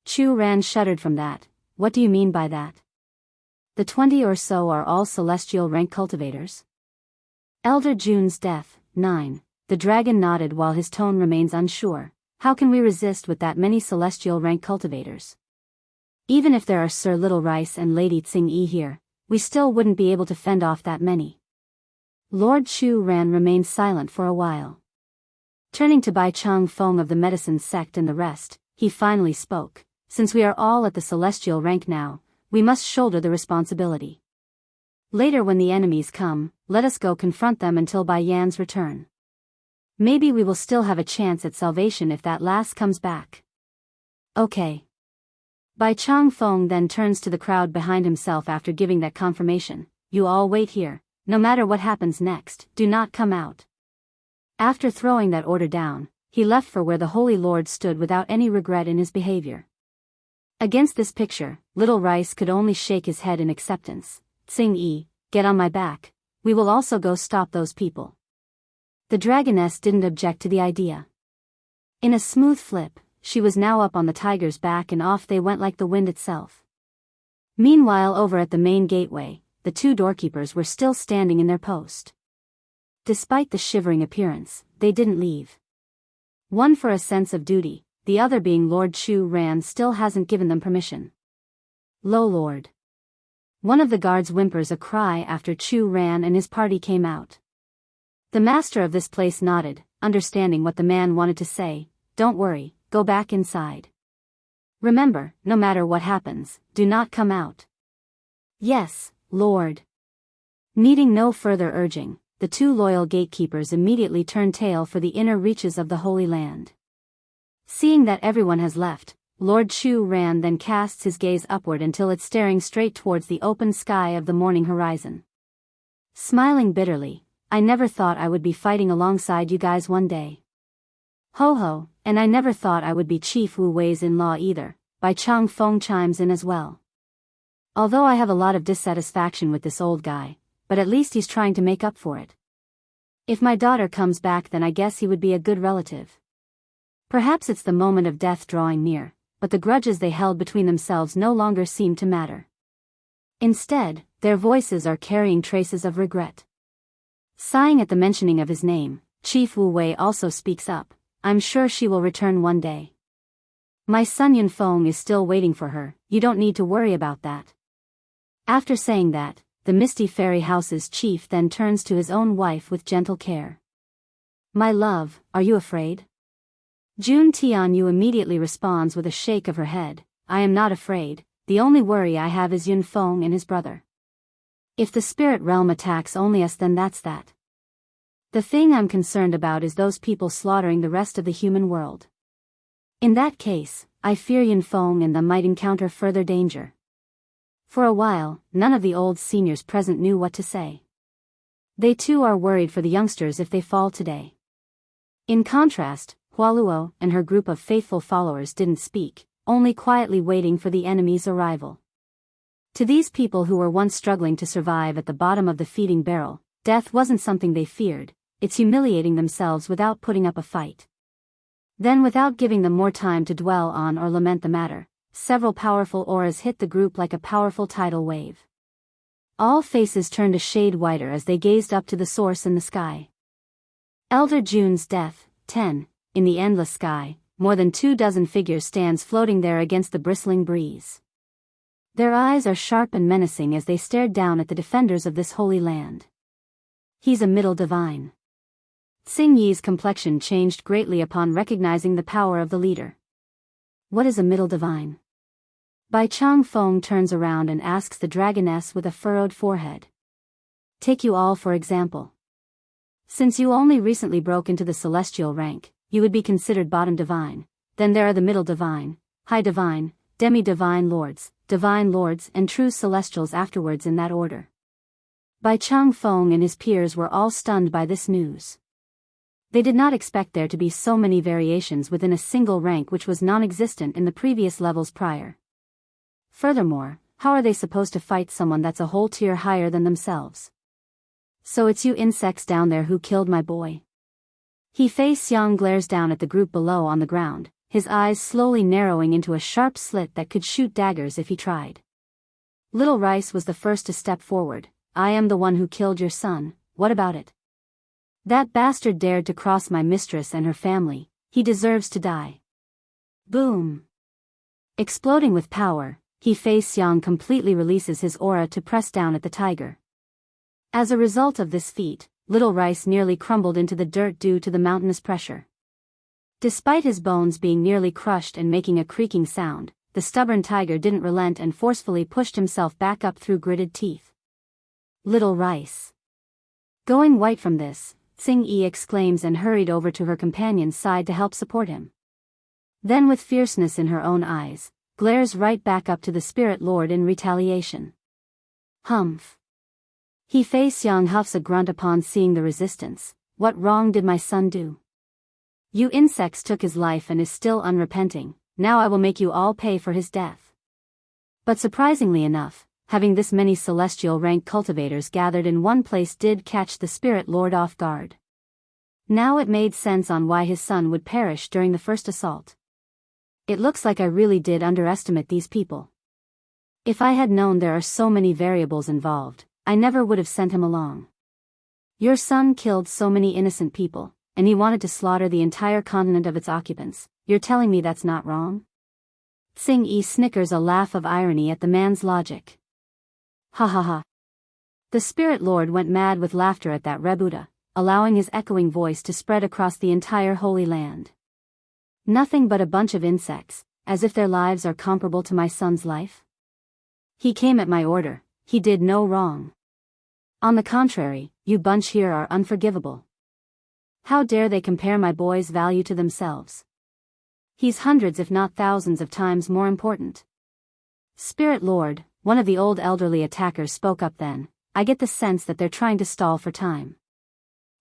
Chu Ran shuddered from that. What do you mean by that? The 20 or so are all celestial rank cultivators? Elder June's death, 9. The dragon nodded while his tone remains unsure. How can we resist with that many celestial rank cultivators? Even if there are Sir Little Rice and Lady Tsing-yi here, we still wouldn't be able to fend off that many. Lord Chu Ran remained silent for a while. Turning to Bai Chang Feng of the medicine sect and the rest, he finally spoke. Since we are all at the celestial rank now, we must shoulder the responsibility. Later when the enemies come, let us go confront them until Bai Yan's return. Maybe we will still have a chance at salvation if that lass comes back. Okay. Bai Chang Feng then turns to the crowd behind himself after giving that confirmation. You all wait here, no matter what happens next, do not come out. After throwing that order down, he left for where the Holy Lord stood without any regret in his behavior. Against this picture, Little Rice could only shake his head in acceptance. Tsing-yi, get on my back, we will also go stop those people. The dragoness didn't object to the idea. In a smooth flip, she was now up on the tiger's back and off they went like the wind itself. Meanwhile over at the main gateway, the two doorkeepers were still standing in their post. Despite the shivering appearance, they didn't leave. One for a sense of duty, the other being Lord Chu Ran still hasn't given them permission. Lo Lord. One of the guards whimpers a cry after Chu Ran and his party came out. The master of this place nodded, understanding what the man wanted to say. Don't worry, go back inside. Remember, no matter what happens, do not come out. Yes, Lord. Needing no further urging, the two loyal gatekeepers immediately turned tail for the inner reaches of the Holy Land. Seeing that everyone has left, Lord Chu Ran then casts his gaze upward until it's staring straight towards the open sky of the morning horizon. Smiling bitterly, I never thought I would be fighting alongside you guys one day. Ho ho, and I never thought I would be Chief Wu Wei's in-law either, Bai Chang Feng chimes in as well. Although I have a lot of dissatisfaction with this old guy, but at least he's trying to make up for it. If my daughter comes back then I guess he would be a good relative. Perhaps it's the moment of death drawing near, but the grudges they held between themselves no longer seem to matter. Instead, their voices are carrying traces of regret. Sighing at the mentioning of his name, Chief Wu Wei also speaks up. I'm sure she will return one day. My son Yun Feng is still waiting for her, you don't need to worry about that. After saying that, the Misty Fairy House's chief then turns to his own wife with gentle care. My love, are you afraid? Jun Tianyu immediately responds with a shake of her head. I am not afraid, the only worry I have is Yun Feng and his brother. If the spirit realm attacks only us, then that's that. The thing I'm concerned about is those people slaughtering the rest of the human world. In that case, I fear Yun Feng and them might encounter further danger. For a while, none of the old seniors present knew what to say. They too are worried for the youngsters if they fall today. In contrast, Hualuo and her group of faithful followers didn't speak, only quietly waiting for the enemy's arrival. To these people who were once struggling to survive at the bottom of the feeding barrel, death wasn't something they feared, it's humiliating themselves without putting up a fight. Then, without giving them more time to dwell on or lament the matter, several powerful auras hit the group like a powerful tidal wave. All faces turned a shade whiter as they gazed up to the source in the sky. Elder Jun's death, 10. In the endless sky, more than 24 figures stands floating there against the bristling breeze. Their eyes are sharp and menacing as they stared down at the defenders of this holy land. He's a middle divine. Xing Yi's complexion changed greatly upon recognizing the power of the leader. What is a middle divine? Bai Chang Feng turns around and asks the dragoness with a furrowed forehead. Take you all for example. Since you only recently broke into the celestial rank, you would be considered bottom divine. Then there are the middle divine, high divine, demi-divine lords, and true celestials afterwards in that order. Bai Chang Feng and his peers were all stunned by this news. They did not expect there to be so many variations within a single rank which was non-existent in the previous levels prior. Furthermore, how are they supposed to fight someone that's a whole tier higher than themselves? So it's you insects down there who killed my boy? He Fei Xiang glares down at the group below on the ground, his eyes slowly narrowing into a sharp slit that could shoot daggers if he tried. Little Rice was the first to step forward. I am the one who killed your son, what about it? That bastard dared to cross my mistress and her family, he deserves to die. Boom! Exploding with power, He Fei Xiang completely releases his aura to press down at the tiger. As a result of this feat, Little Rice nearly crumbled into the dirt due to the mountainous pressure. Despite his bones being nearly crushed and making a creaking sound, the stubborn tiger didn't relent and forcefully pushed himself back up through gritted teeth. Little Rice. Going white from this, Xing Yi exclaims and hurried over to her companion's side to help support him. Then with fierceness in her own eyes, glares right back up to the Spirit Lord in retaliation. Humph. He Fei Xiang huffs a grunt upon seeing the resistance. What wrong did my son do? You insects took his life and is still unrepenting, now I will make you all pay for his death. But surprisingly enough, having this many celestial rank cultivators gathered in one place did catch the Spirit Lord off guard. Now it made sense on why his son would perish during the first assault. It looks like I really did underestimate these people. If I had known there are so many variables involved, I never would have sent him along. Your son killed so many innocent people, and he wanted to slaughter the entire continent of its occupants. You're telling me that's not wrong? Xing Yi snickers a laugh of irony at the man's logic. Ha ha ha. The Spirit Lord went mad with laughter at that rebuta, allowing his echoing voice to spread across the entire Holy Land. Nothing but a bunch of insects, as if their lives are comparable to my son's life? He came at my order, he did no wrong. On the contrary, you bunch here are unforgivable. How dare they compare my boy's value to themselves? He's hundreds if not thousands of times more important. Spirit Lord, one of the old elderly attackers spoke up then, I get the sense that they're trying to stall for time.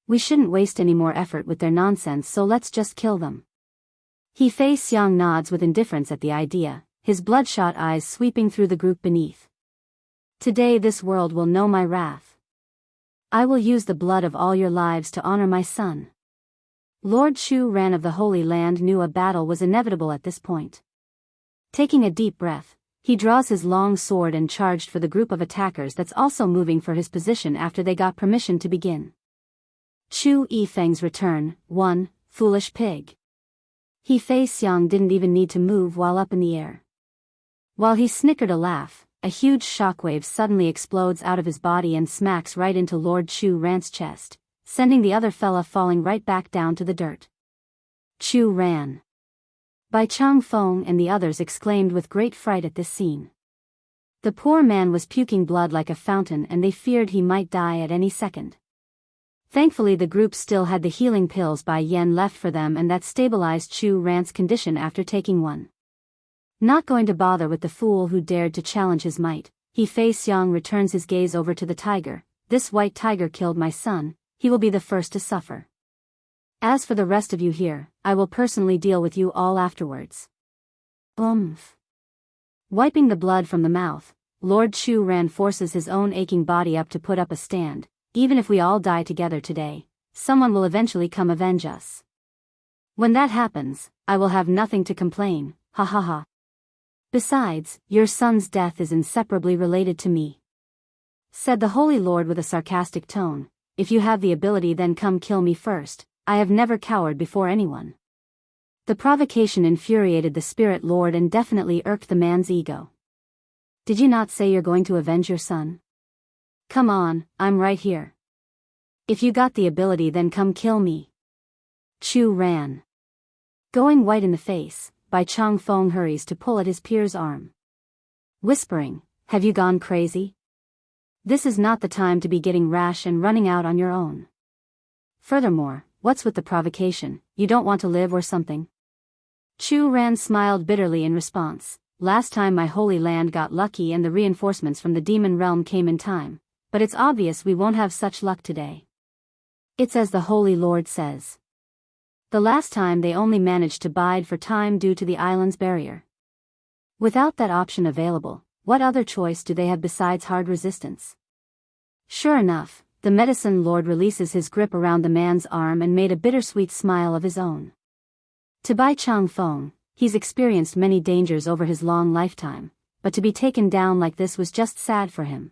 We shouldn't waste any more effort with their nonsense, so let's just kill them. He Fei Xiang nods with indifference at the idea, his bloodshot eyes sweeping through the group beneath. Today this world will know my wrath. I will use the blood of all your lives to honor my son. Lord Shu Ran of the Holy Land knew a battle was inevitable at this point. Taking a deep breath, he draws his long sword and charged for the group of attackers that's also moving for his position after they got permission to begin. Chu Yifeng's return, 1, foolish pig. He Fei Xiang didn't even need to move while up in the air. While he snickered a laugh, a huge shockwave suddenly explodes out of his body and smacks right into Lord Chu Ran's chest, sending the other fella falling right back down to the dirt. Chu Ran. Bai Chang Feng and the others exclaimed with great fright at this scene. The poor man was puking blood like a fountain and they feared he might die at any second. Thankfully the group still had the healing pills Bai Yen left for them and that stabilized Chu Ran's condition after taking one. Not going to bother with the fool who dared to challenge his might, He Fei Xiang returns his gaze over to the tiger. This white tiger killed my son, he will be the first to suffer. As for the rest of you here, I will personally deal with you all afterwards. Wiping the blood from the mouth, Lord Chu Ran forces his own aching body up to put up a stand. Even if we all die together today, someone will eventually come avenge us. When that happens, I will have nothing to complain, ha ha ha. Besides, your son's death is inseparably related to me. Said the Holy Lord with a sarcastic tone, if you have the ability then come kill me first, I have never cowered before anyone. The provocation infuriated the Spirit Lord and definitely irked the man's ego. Did you not say you're going to avenge your son? Come on, I'm right here. If you got the ability then come kill me. Chu Ran. Going white in the face, Bai Chang Feng hurries to pull at his peer's arm. Whispering, have you gone crazy? This is not the time to be getting rash and running out on your own. Furthermore, what's with the provocation, you don't want to live or something? Chu Ran smiled bitterly in response, last time my holy land got lucky and the reinforcements from the demon realm came in time, but it's obvious we won't have such luck today. It's as the Holy Lord says. The last time they only managed to bide for time due to the island's barrier. Without that option available, what other choice do they have besides hard resistance? Sure enough, the medicine lord releases his grip around the man's arm and made a bittersweet smile of his own. To Bai Chang Feng, he's experienced many dangers over his long lifetime, but to be taken down like this was just sad for him.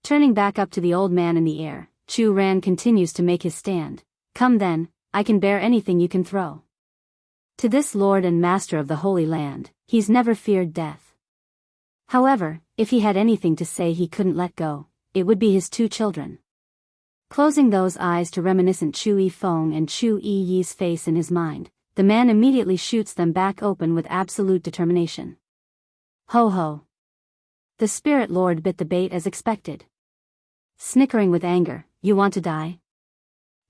Turning back up to the old man in the air, Chu Ran continues to make his stand. Come then, I can bear anything you can throw. To this lord and master of the Holy Land, he's never feared death. However, if he had anything to say he couldn't let go, it would be his two children. Closing those eyes to reminiscent Chu Yifeng and Chu Yi's face in his mind, the man immediately shoots them back open with absolute determination. Ho ho. The Spirit Lord bit the bait as expected. Snickering with anger, you want to die?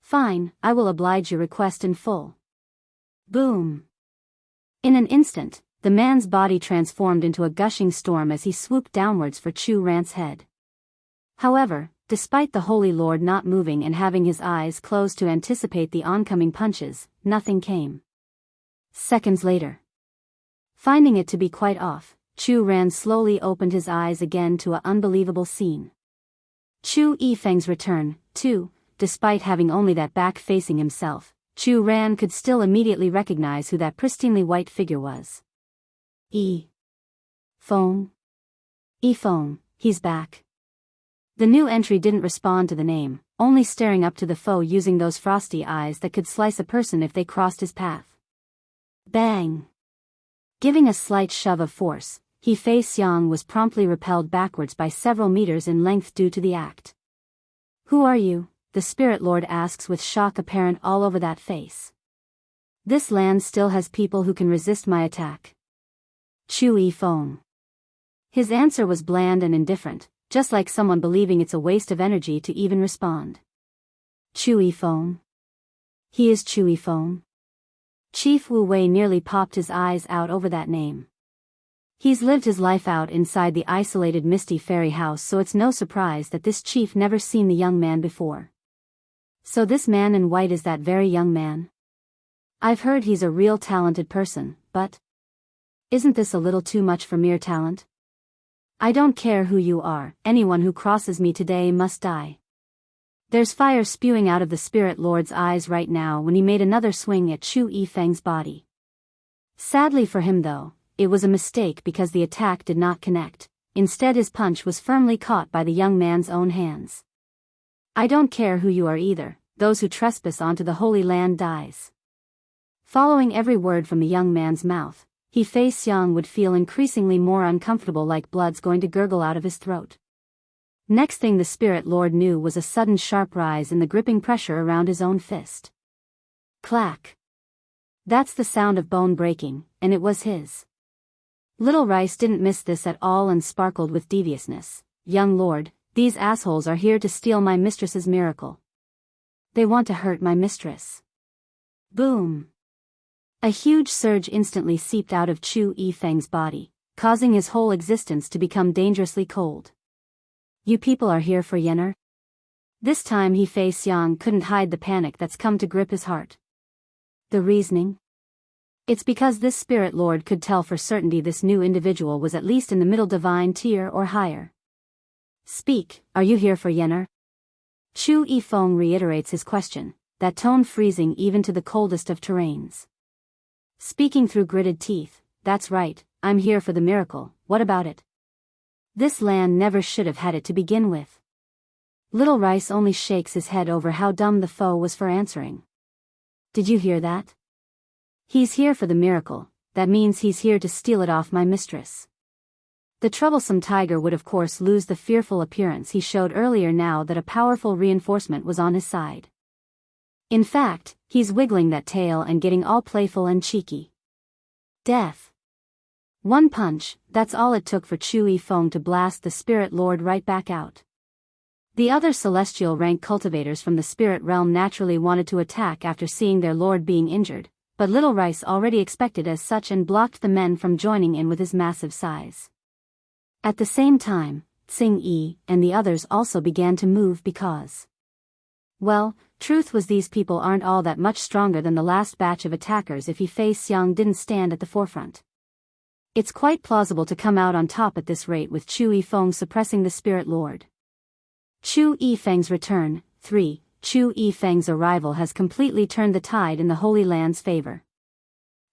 Fine, I will oblige your request in full. Boom. In an instant, the man's body transformed into a gushing storm as he swooped downwards for Chu Ran's head. However, despite the Holy Lord not moving and having his eyes closed to anticipate the oncoming punches, nothing came. Seconds later. Finding it to be quite off, Chu Ran slowly opened his eyes again to an unbelievable scene. Chu Yifeng's return, too, despite having only that back facing himself, Chu Ran could still immediately recognize who that pristinely white figure was. Yifeng, he's back. The new entry didn't respond to the name, only staring up to the foe using those frosty eyes that could slice a person if they crossed his path. Bang! Giving a slight shove of force, He Fei Xiang was promptly repelled backwards by several meters in length due to the act. Who are you? The Spirit Lord asks with shock apparent all over that face. This land still has people who can resist my attack. Chu Yifeng. His answer was bland and indifferent, just like someone believing it's a waste of energy to even respond. Chu Yifeng. He is Chu Yifeng. Chief Wu Wei nearly popped his eyes out over that name. He's lived his life out inside the isolated misty fairy house, so it's no surprise that this chief never seen the young man before. So this man in white is that very young man? I've heard he's a real talented person, but isn't this a little too much for mere talent? I don't care who you are, anyone who crosses me today must die. There's fire spewing out of the Spirit Lord's eyes right now when he made another swing at Chu Yifeng's body. Sadly for him though, it was a mistake because the attack did not connect. Instead his punch was firmly caught by the young man's own hands. I don't care who you are either, those who trespass onto the Holy Land dies. Following every word from the young man's mouth, He Fei Xiang would feel increasingly more uncomfortable, like blood's going to gurgle out of his throat. Next thing the spirit lord knew was a sudden sharp rise in the gripping pressure around his own fist. Clack. That's the sound of bone breaking, and it was his. Little Rice didn't miss this at all and sparkled with deviousness. Young lord, these assholes are here to steal my mistress's miracle. They want to hurt my mistress. Boom. A huge surge instantly seeped out of Chu Yifeng's body, causing his whole existence to become dangerously cold. You people are here for Yenner? This time He Fei Xiang couldn't hide the panic that's come to grip his heart. The reasoning? It's because this spirit lord could tell for certainty this new individual was at least in the middle divine tier or higher. Speak, are you here for Yenner? Chu Yifeng reiterates his question, that tone freezing even to the coldest of terrains. Speaking through gritted teeth, that's right, I'm here for the miracle, what about it? This land never should have had it to begin with. Little Rice only shakes his head over how dumb the foe was for answering. Did you hear that? He's here for the miracle, that means he's here to steal it off my mistress. The troublesome tiger would of course lose the fearful appearance he showed earlier now that a powerful reinforcement was on his side. In fact, he's wiggling that tail and getting all playful and cheeky. Death. One punch, that's all it took for Chu Yifeng to blast the spirit lord right back out. The other celestial rank cultivators from the spirit realm naturally wanted to attack after seeing their lord being injured, but Little Rice already expected as such and blocked the men from joining in with his massive size. At the same time, Tsing Yi and the others also began to move because... well, truth was these people aren't all that much stronger than the last batch of attackers if He Fei Xiang didn't stand at the forefront. It's quite plausible to come out on top at this rate with Chu Yifeng suppressing the spirit lord. Chu Yifeng's return, 3. Chu Yifeng's arrival has completely turned the tide in the Holy Land's favor.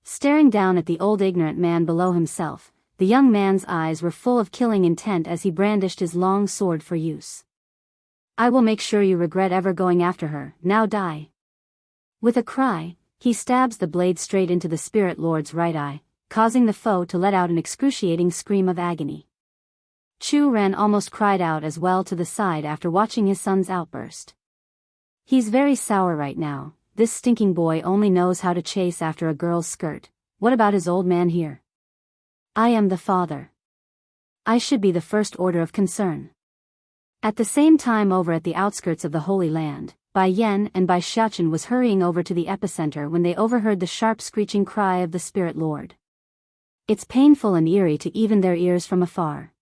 Staring down at the old ignorant man below himself, the young man's eyes were full of killing intent as he brandished his long sword for use. I will make sure you regret ever going after her, now die. With a cry, he stabs the blade straight into the spirit lord's right eye, causing the foe to let out an excruciating scream of agony. Chu Ren almost cried out as well to the side after watching his son's outburst. He's very sour right now, this stinking boy only knows how to chase after a girl's skirt. What about his old man here? I am the father. I should be the first order of concern. At the same time over at the outskirts of the Holy Land, Bai Yan and Bai Xiaochen was hurrying over to the epicenter when they overheard the sharp screeching cry of the spirit lord. It's painful and eerie to even their ears from afar.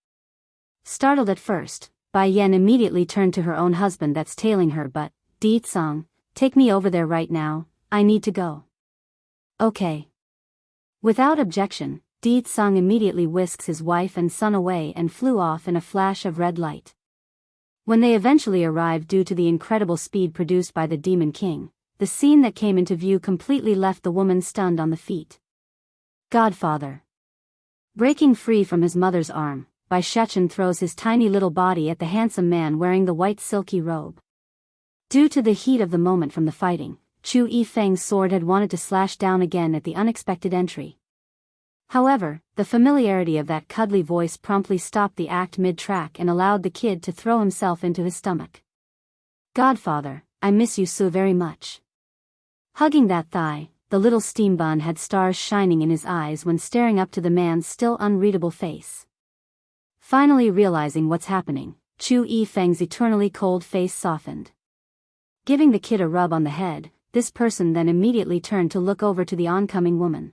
Startled at first, Bai Yan immediately turned to her own husband that's tailing her but, Di Tsang, take me over there right now, I need to go. Okay. Without objection, Di Tsang immediately whisks his wife and son away and flew off in a flash of red light. When they eventually arrived due to the incredible speed produced by the Demon King, the scene that came into view completely left the woman stunned on the feet. Godfather. Breaking free from his mother's arm, Bai Xiaochen throws his tiny little body at the handsome man wearing the white silky robe. Due to the heat of the moment from the fighting, Chu Yifeng's sword had wanted to slash down again at the unexpected entry. However, the familiarity of that cuddly voice promptly stopped the act mid-track and allowed the kid to throw himself into his stomach. Godfather, I miss you so very much. Hugging that thigh, the little steam bun had stars shining in his eyes when staring up to the man's still unreadable face. Finally realizing what's happening, Chu Yifeng's eternally cold face softened. Giving the kid a rub on the head, this person then immediately turned to look over to the oncoming woman.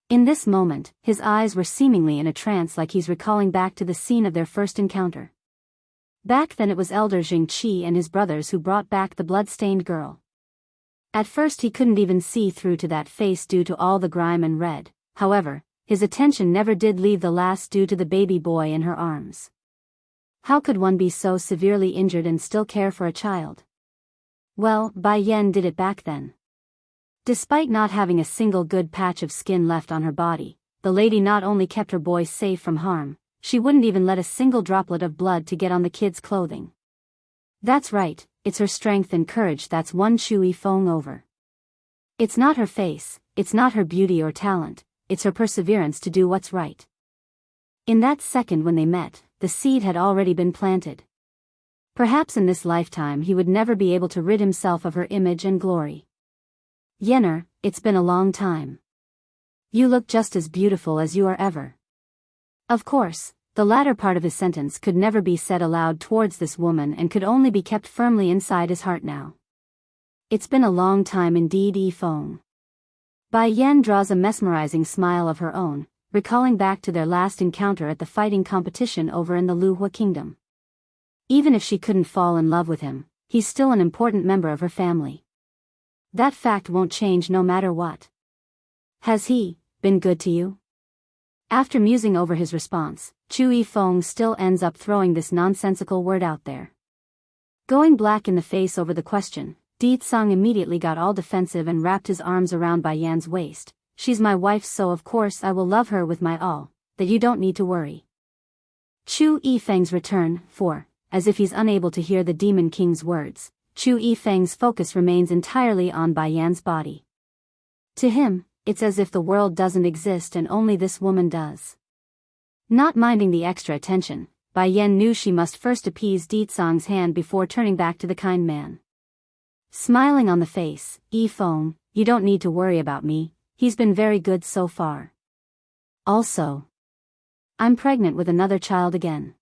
In this moment, his eyes were seemingly in a trance, like he's recalling back to the scene of their first encounter. Back then it was Elder Jing Qi and his brothers who brought back the blood-stained girl. At first he couldn't even see through to that face due to all the grime and red, however, his attention never did leave the last due to the baby boy in her arms. How could one be so severely injured and still care for a child? Well, Bai Yan did it back then. Despite not having a single good patch of skin left on her body, the lady not only kept her boy safe from harm, she wouldn't even let a single droplet of blood to get on the kid's clothing. That's right, it's her strength and courage that's won Chu Yifeng over. It's not her face, it's not her beauty or talent, it's her perseverance to do what's right. In that second when they met, the seed had already been planted. Perhaps in this lifetime he would never be able to rid himself of her image and glory. Yenner, it's been a long time. You look just as beautiful as you are ever. Of course, the latter part of his sentence could never be said aloud towards this woman and could only be kept firmly inside his heart now. It's been a long time indeed, Yifeng. Bai Yan draws a mesmerizing smile of her own, recalling back to their last encounter at the fighting competition over in the Luhua kingdom. Even if she couldn't fall in love with him, he's still an important member of her family. That fact won't change no matter what. Has he been good to you? After musing over his response, Chu Yifeng still ends up throwing this nonsensical word out there. Going black in the face over the question, Di Tsang immediately got all defensive and wrapped his arms around Bai Yan's waist. She's my wife, so of course I will love her with my all, that you don't need to worry. Chu Yifeng's return, as if he's unable to hear the Demon King's words, Chu Yifeng's focus remains entirely on Bai Yan's body. To him, it's as if the world doesn't exist and only this woman does. Not minding the extra attention, Bai Yan knew she must first appease Di Tsang's hand before turning back to the kind man. Smiling on the face, Yifeng, you don't need to worry about me, he's been very good so far. Also, I'm pregnant with another child again.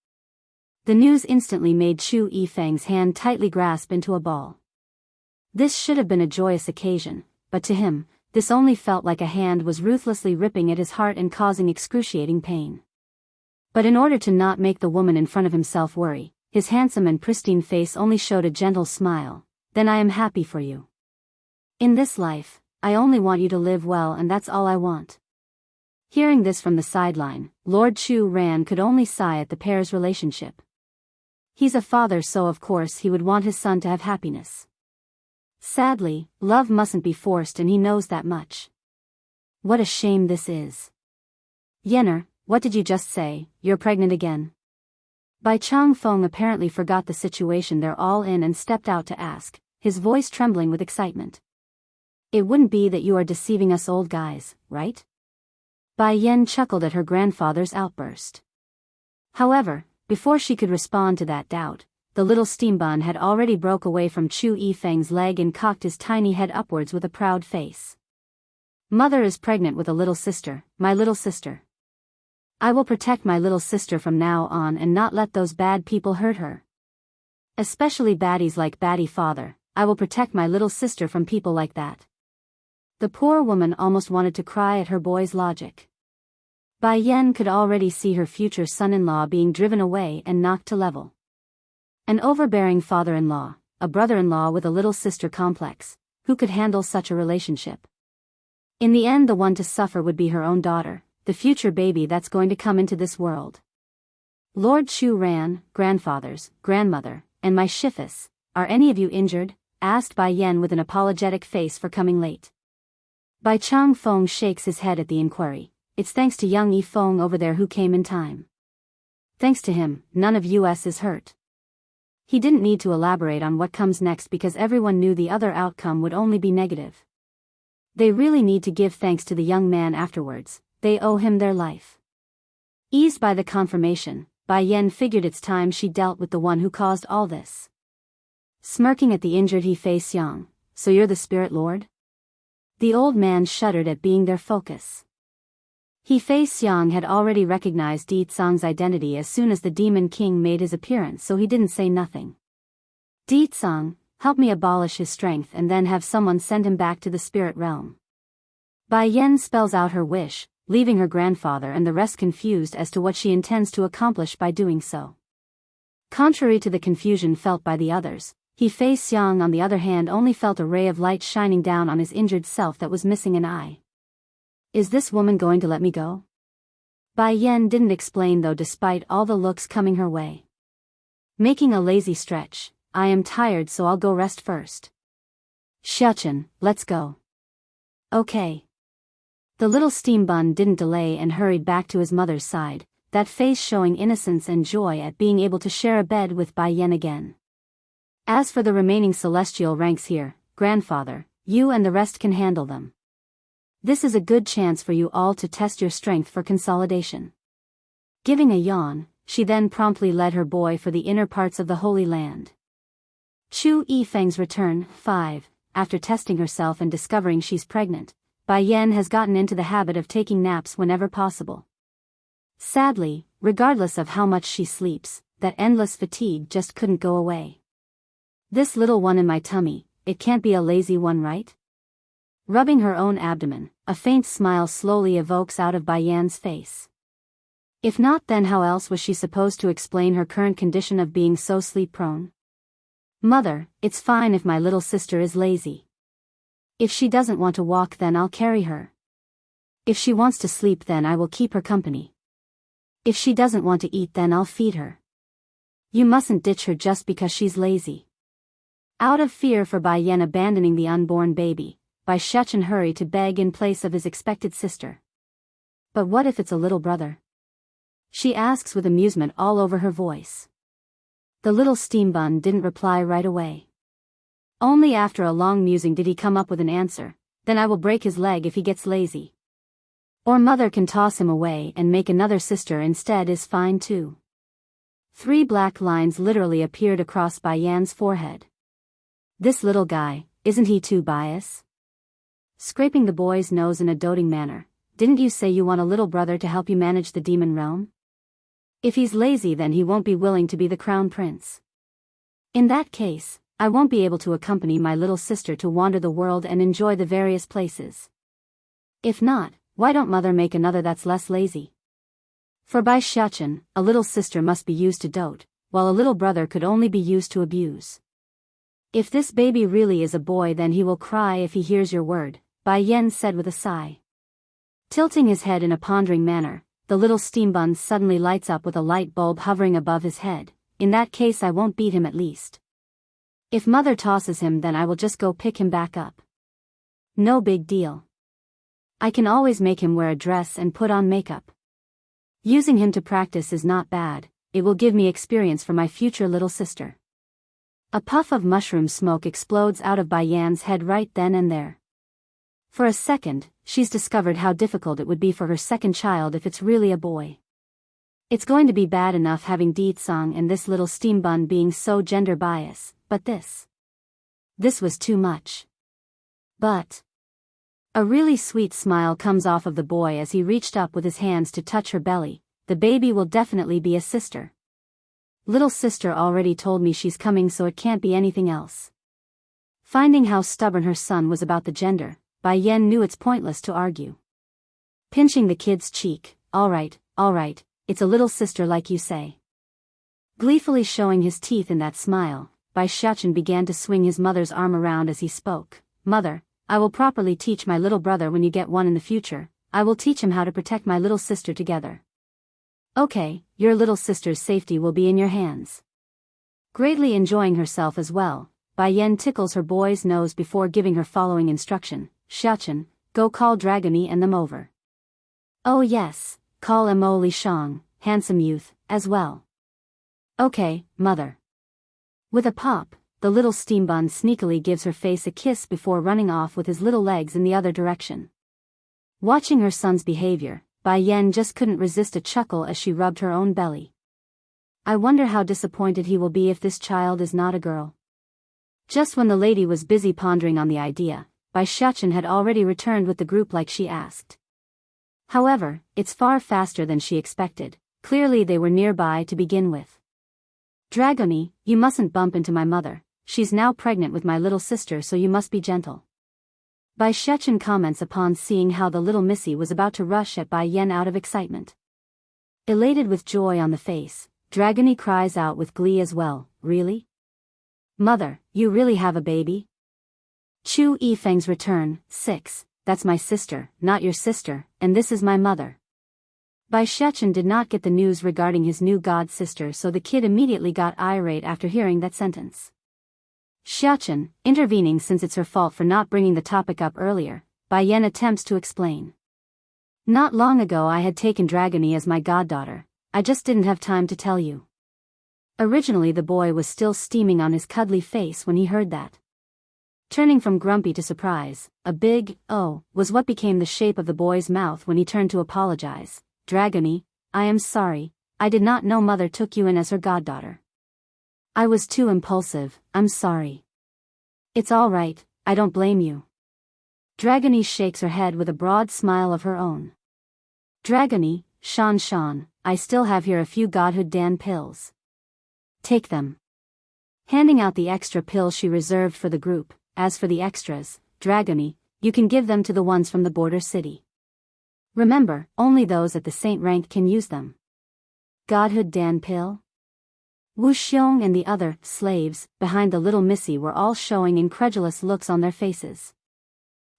The news instantly made Chu Yifeng's hand tightly grasp into a ball. This should have been a joyous occasion, but to him, this only felt like a hand was ruthlessly ripping at his heart and causing excruciating pain. But in order to not make the woman in front of himself worry, his handsome and pristine face only showed a gentle smile. Then I am happy for you. In this life, I only want you to live well, and that's all I want. Hearing this from the sideline, Lord Chu Ran could only sigh at the pair's relationship. He's a father, so of course he would want his son to have happiness. Sadly, love mustn't be forced, and he knows that much. What a shame this is. Yenner, what did you just say? You're pregnant again? Bai Changfeng apparently forgot the situation they're all in and stepped out to ask, his voice trembling with excitement. It wouldn't be that you are deceiving us old guys, right? Bai Yan chuckled at her grandfather's outburst. However, before she could respond to that doubt, the little steambun had already broke away from Chu Yifeng's leg and cocked his tiny head upwards with a proud face. Mother is pregnant with a little sister, my little sister. I will protect my little sister from now on and not let those bad people hurt her. Especially baddies like Baddie Father, I will protect my little sister from people like that. The poor woman almost wanted to cry at her boy's logic. Bai Yan could already see her future son-in-law being driven away and knocked to level. An overbearing father-in-law, a brother-in-law with a little sister complex, who could handle such a relationship? In the end, the one to suffer would be her own daughter, the future baby that's going to come into this world. Lord Chu Ran, grandfathers, grandmother, and my Shifus, are any of you injured? Asked Bai Yan with an apologetic face for coming late. Bai Changfeng shakes his head at the inquiry. It's thanks to young Yifeng over there who came in time. Thanks to him, none of us is hurt. He didn't need to elaborate on what comes next because everyone knew the other outcome would only be negative. They really need to give thanks to the young man afterwards, they owe him their life. Eased by the confirmation, Bai Yan figured it's time she dealt with the one who caused all this. Smirking at the injured He Fei Xiang, so you're the spirit lord? The old man shuddered at being their focus. He Fei Xiang had already recognized Di Tsang's identity as soon as the Demon King made his appearance, so he didn't say nothing. Di Tsang, help me abolish his strength and then have someone send him back to the spirit realm. Bai Yan spells out her wish, leaving her grandfather and the rest confused as to what she intends to accomplish by doing so. Contrary to the confusion felt by the others, He Fei Xiang on the other hand only felt a ray of light shining down on his injured self that was missing an eye. Is this woman going to let me go? Bai Yan didn't explain though, despite all the looks coming her way. Making a lazy stretch, I am tired, so I'll go rest first. Xiachen, let's go. Okay. The little steambun didn't delay and hurried back to his mother's side, that face showing innocence and joy at being able to share a bed with Bai Yan again. As for the remaining celestial ranks here, grandfather, you and the rest can handle them. This is a good chance for you all to test your strength for consolidation. Giving a yawn, she then promptly led her boy for the inner parts of the Holy Land. Chu Yifeng's return. 5. After testing herself and discovering she's pregnant, Bai Yan has gotten into the habit of taking naps whenever possible. Sadly, regardless of how much she sleeps, that endless fatigue just couldn't go away. This little one in my tummy, it can't be a lazy one, right? Rubbing her own abdomen, a faint smile slowly evokes out of Bai Yan's face. If not, then how else was she supposed to explain her current condition of being so sleep-prone? Mother, it's fine if my little sister is lazy. If she doesn't want to walk, then I'll carry her. If she wants to sleep, then I will keep her company. If she doesn't want to eat, then I'll feed her. You mustn't ditch her just because she's lazy. Out of fear for Bai Yan abandoning the unborn baby, Bai Shuchen hurried to beg in place of his expected sister. But what if it's a little brother? She asks with amusement all over her voice. The little steam bun didn't reply right away. Only after a long musing did he come up with an answer. Then I will break his leg if he gets lazy. Or mother can toss him away and make another sister instead is fine too. 3 black lines literally appeared across Bai Yan's forehead. This little guy, isn't he too biased? Scraping the boy's nose in a doting manner, didn't you say you want a little brother to help you manage the demon realm? If he's lazy, then he won't be willing to be the crown prince. In that case, I won't be able to accompany my little sister to wander the world and enjoy the various places. If not, why don't mother make another that's less lazy? For Bai Shuchen, a little sister must be used to dote, while a little brother could only be used to abuse. If this baby really is a boy, then he will cry if he hears your word, Bai Yan said with a sigh. Tilting his head in a pondering manner, the little steam bun suddenly lights up with a light bulb hovering above his head. In that case, I won't beat him at least. If mother tosses him, then I will just go pick him back up. No big deal. I can always make him wear a dress and put on makeup. Using him to practice is not bad, it will give me experience for my future little sister. A puff of mushroom smoke explodes out of Bai Yan's head right then and there. For a second, she's discovered how difficult it would be for her second child if it's really a boy. It's going to be bad enough having Di Tsang and this little steam bun being so gender biased, but this was too much. But a really sweet smile comes off of the boy as he reached up with his hands to touch her belly. The baby will definitely be a sister. Little sister already told me she's coming, so it can't be anything else. Finding how stubborn her son was about the gender, Bai Yan knew it's pointless to argue. Pinching the kid's cheek, all right, it's a little sister like you say. Gleefully showing his teeth in that smile, Bai Shuchen began to swing his mother's arm around as he spoke. Mother, I will properly teach my little brother when you get one in the future. I will teach him how to protect my little sister together. Okay, your little sister's safety will be in your hands. Greatly enjoying herself as well, Bai Yan tickles her boy's nose before giving her following instruction. Shuchen, go call Dragony and them over. Oh yes, call Mo Li Shang, handsome youth, as well. Okay, mother. With a pop, the little steam bun sneakily gives her face a kiss before running off with his little legs in the other direction. Watching her son's behavior, Bai Yan just couldn't resist a chuckle as she rubbed her own belly. I wonder how disappointed he will be if this child is not a girl. Just when the lady was busy pondering on the idea, Bai Shuchen had already returned with the group like she asked. However, it's far faster than she expected. Clearly they were nearby to begin with. Dragony, you mustn't bump into my mother. She's now pregnant with my little sister, so you must be gentle. Bai Shuchen comments upon seeing how the little missy was about to rush at Bai Yan out of excitement. Elated with joy on the face, Dragony cries out with glee as well, really? Mother, you really have a baby? Chu Yifeng's return. 6. That's my sister, not your sister, and this is my mother. Bai Shuchen did not get the news regarding his new god sister, so the kid immediately got irate after hearing that sentence. Shuchen, intervening since it's her fault for not bringing the topic up earlier, Bai Yan attempts to explain. Not long ago I had taken Dragony as my goddaughter, I just didn't have time to tell you. Originally the boy was still steaming on his cuddly face when he heard that. Turning from grumpy to surprise, a big, "oh," was what became the shape of the boy's mouth when he turned to apologize. "Dragony, I am sorry, I did not know mother took you in as her goddaughter. I was too impulsive, I'm sorry." "It's all right, I don't blame you." Dragony shakes her head with a broad smile of her own. "Dragony, Shan, I still have here a few Godhood Dan pills. Take them." Handing out the extra pills she reserved for the group. "As for the extras, Dragony, you can give them to the ones from the border city. Remember, only those at the saint rank can use them." Godhood Dan pill? Wuxiong and the other slaves behind the little missy were all showing incredulous looks on their faces.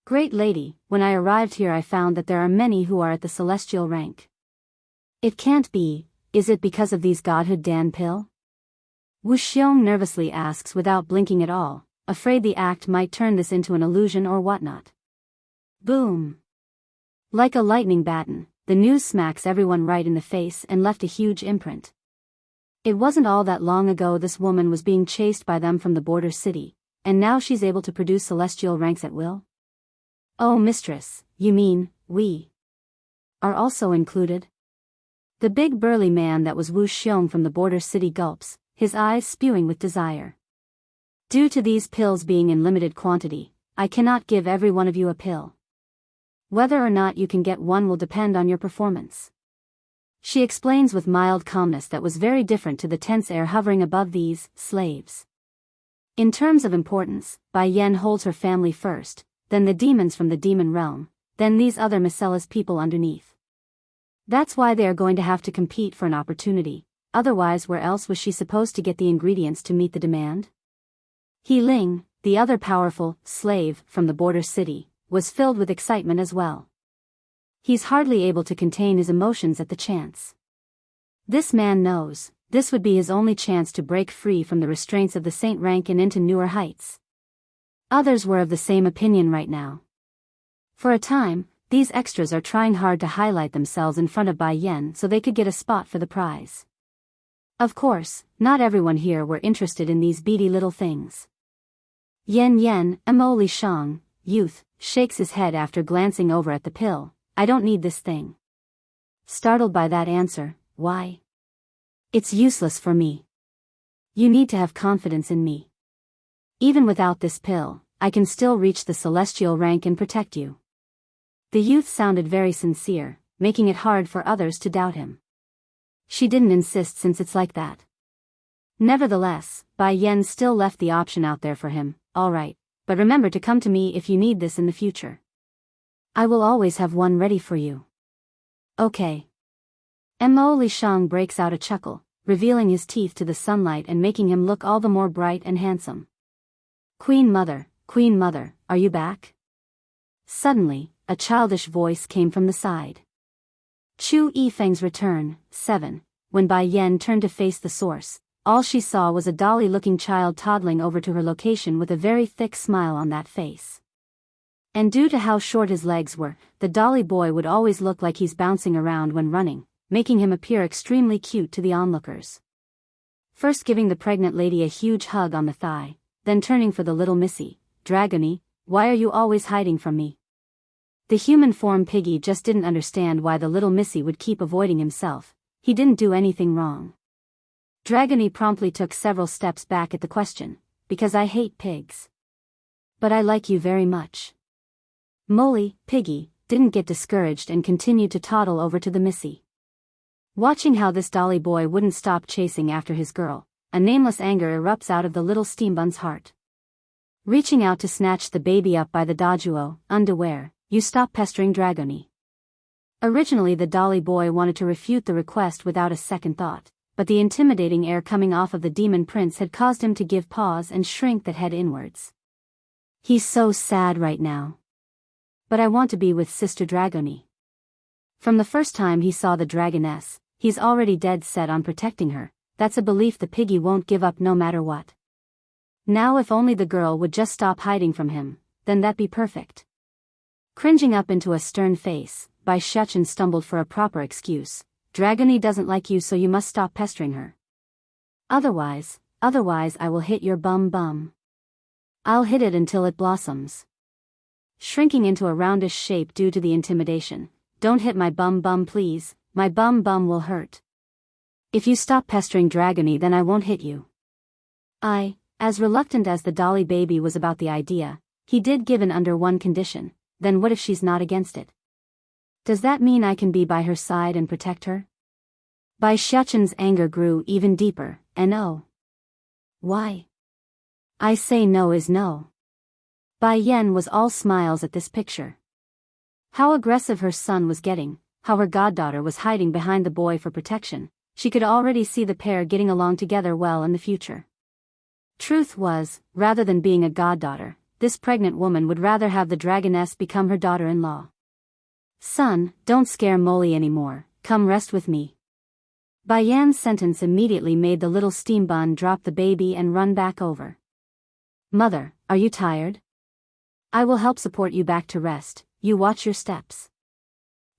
"Great lady, when I arrived here I found that there are many who are at the celestial rank. It can't be, is it because of these Godhood Dan pill?" Wuxiong nervously asks without blinking at all, afraid the act might turn this into an illusion or whatnot. Boom! Like a lightning baton, the news smacks everyone right in the face and left a huge imprint. It wasn't all that long ago this woman was being chased by them from the border city, and now she's able to produce celestial ranks at will? "Oh mistress, you mean, we are also included?" The big burly man that was Wuxiong from the border city gulps, his eyes spewing with desire. "Due to these pills being in limited quantity, I cannot give every one of you a pill. Whether or not you can get one will depend on your performance." She explains with mild calmness that was very different to the tense air hovering above these slaves. In terms of importance, Bai Yen holds her family first, then the demons from the demon realm, then these other Micella's people underneath. That's why they are going to have to compete for an opportunity, otherwise where else was she supposed to get the ingredients to meet the demand? He Ling, the other powerful slave from the border city, was filled with excitement as well. He's hardly able to contain his emotions at the chance. This man knows, this would be his only chance to break free from the restraints of the saint rank and into newer heights. Others were of the same opinion right now. For a time, these extras are trying hard to highlight themselves in front of Bai Yen so they could get a spot for the prize. Of course, not everyone here were interested in these beady little things. Yen, Mo Li Shang, youth, shakes his head after glancing over at the pill. "I don't need this thing." Startled by that answer, "Why?" "It's useless for me. You need to have confidence in me. Even without this pill, I can still reach the celestial rank and protect you." The youth sounded very sincere, making it hard for others to doubt him. She didn't insist since it's like that. Nevertheless, Bai Yen still left the option out there for him. "All right, but remember to come to me if you need this in the future. I will always have one ready for you." "Okay." Mo Li Shang breaks out a chuckle, revealing his teeth to the sunlight and making him look all the more bright and handsome. Queen Mother, are you back?" Suddenly, a childish voice came from the side. Chu Yifeng's return, 7. When Bai Yen turned to face the source, all she saw was a dolly-looking child toddling over to her location with a very thick smile on that face. And due to how short his legs were, the dolly boy would always look like he's bouncing around when running, making him appear extremely cute to the onlookers. First giving the pregnant lady a huge hug on the thigh, then turning for the little missy. "Dragony, why are you always hiding from me?" The human form piggy just didn't understand why the little missy would keep avoiding himself. He didn't do anything wrong. Dragony promptly took several steps back at the question, "Because I hate pigs. But I like you very much." Molly, piggy, didn't get discouraged and continued to toddle over to the missy. Watching how this dolly boy wouldn't stop chasing after his girl, a nameless anger erupts out of the little steambun's heart. Reaching out to snatch the baby up by the dojuo underwear, "You stop pestering Dragony." Originally the dolly boy wanted to refute the request without a second thought, but the intimidating air coming off of the demon prince had caused him to give pause and shrink that head inwards. "He's so sad right now. But I want to be with Sister Dragony." From the first time he saw the dragoness, he's already dead set on protecting her. That's a belief the piggy won't give up no matter what. Now if only the girl would just stop hiding from him, then that'd be perfect. Cringing up into a stern face, Bai Shuchen stumbled for a proper excuse. "Dragony doesn't like you, so you must stop pestering her. Otherwise I will hit your bum." I'll hit it until it blossoms. Shrinking into a roundish shape due to the intimidation. Don't hit my bum please, my bum will hurt. If you stop pestering Dragony then I won't hit you. As reluctant as the dolly baby was about the idea, he did give in under one condition. Then what if she's not against it? Does that mean I can be by her side and protect her? Bai Xiaoqin's anger grew even deeper, and oh. Why? I say no is no. Bai Yan was all smiles at this picture. How aggressive her son was getting, how her goddaughter was hiding behind the boy for protection. She could already see the pair getting along together well in the future. Truth was, rather than being a goddaughter, this pregnant woman would rather have the dragoness become her daughter-in-law. Son, don't scare Molly anymore, come rest with me. Bai Yan's sentence immediately made the little steam bun drop the baby and run back over. Mother, are you tired? I will help support you back to rest, you watch your steps.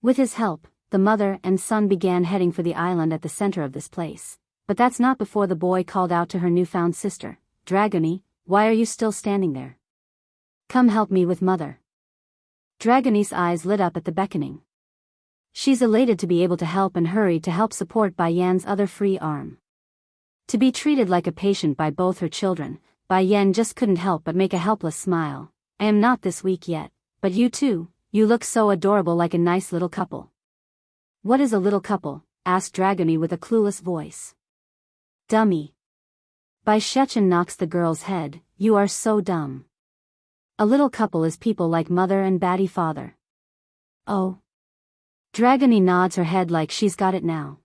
With his help, the mother and son began heading for the island at the center of this place. But that's not before the boy called out to her newfound sister, Dragony, why are you still standing there? Come help me with mother. Dragony's eyes lit up at the beckoning. She's elated to be able to help and hurried to help support Bai Yan's other free arm. To be treated like a patient by both her children, Bai Yan just couldn't help but make a helpless smile. I am not this weak yet, but you too, you look so adorable like a nice little couple. What is a little couple? Asked Dragony with a clueless voice. Dummy. Bai Xiaoqin knocks the girl's head, you are so dumb. A little couple is people like mother and batty father. Oh. Dragony nods her head like she's got it now.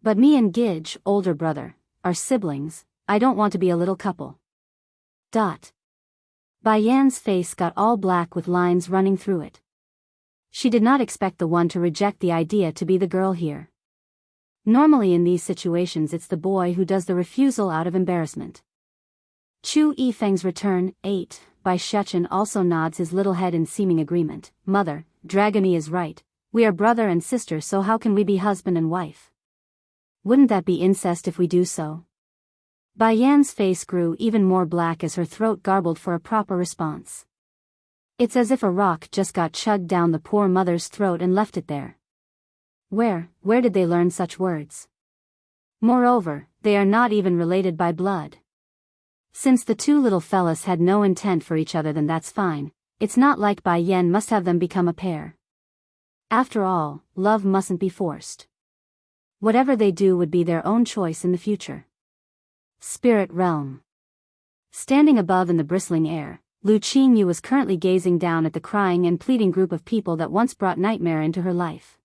But me and Gidge, older brother, are siblings, I don't want to be a little couple. Bai Yan's face got all black with lines running through it. She did not expect the one to reject the idea to be the girl here. Normally in these situations it's the boy who does the refusal out of embarrassment. Chu Yifeng's return, 8, Bai Xiaoqin also nods his little head in seeming agreement. Mother, Dragony is right, we are brother and sister so how can we be husband and wife? Wouldn't that be incest if we do so? Bai Yan's face grew even more black as her throat garbled for a proper response. It's as if a rock just got chugged down the poor mother's throat and left it there. Where did they learn such words? Moreover, they are not even related by blood. Since the two little fellas had no intent for each other then that's fine, it's not like Bai Yan must have them become a pair. After all, love mustn't be forced. Whatever they do would be their own choice in the future. Spirit realm. Standing above in the bristling air, Lu Qingyu was currently gazing down at the crying and pleading group of people that once brought nightmare into her life.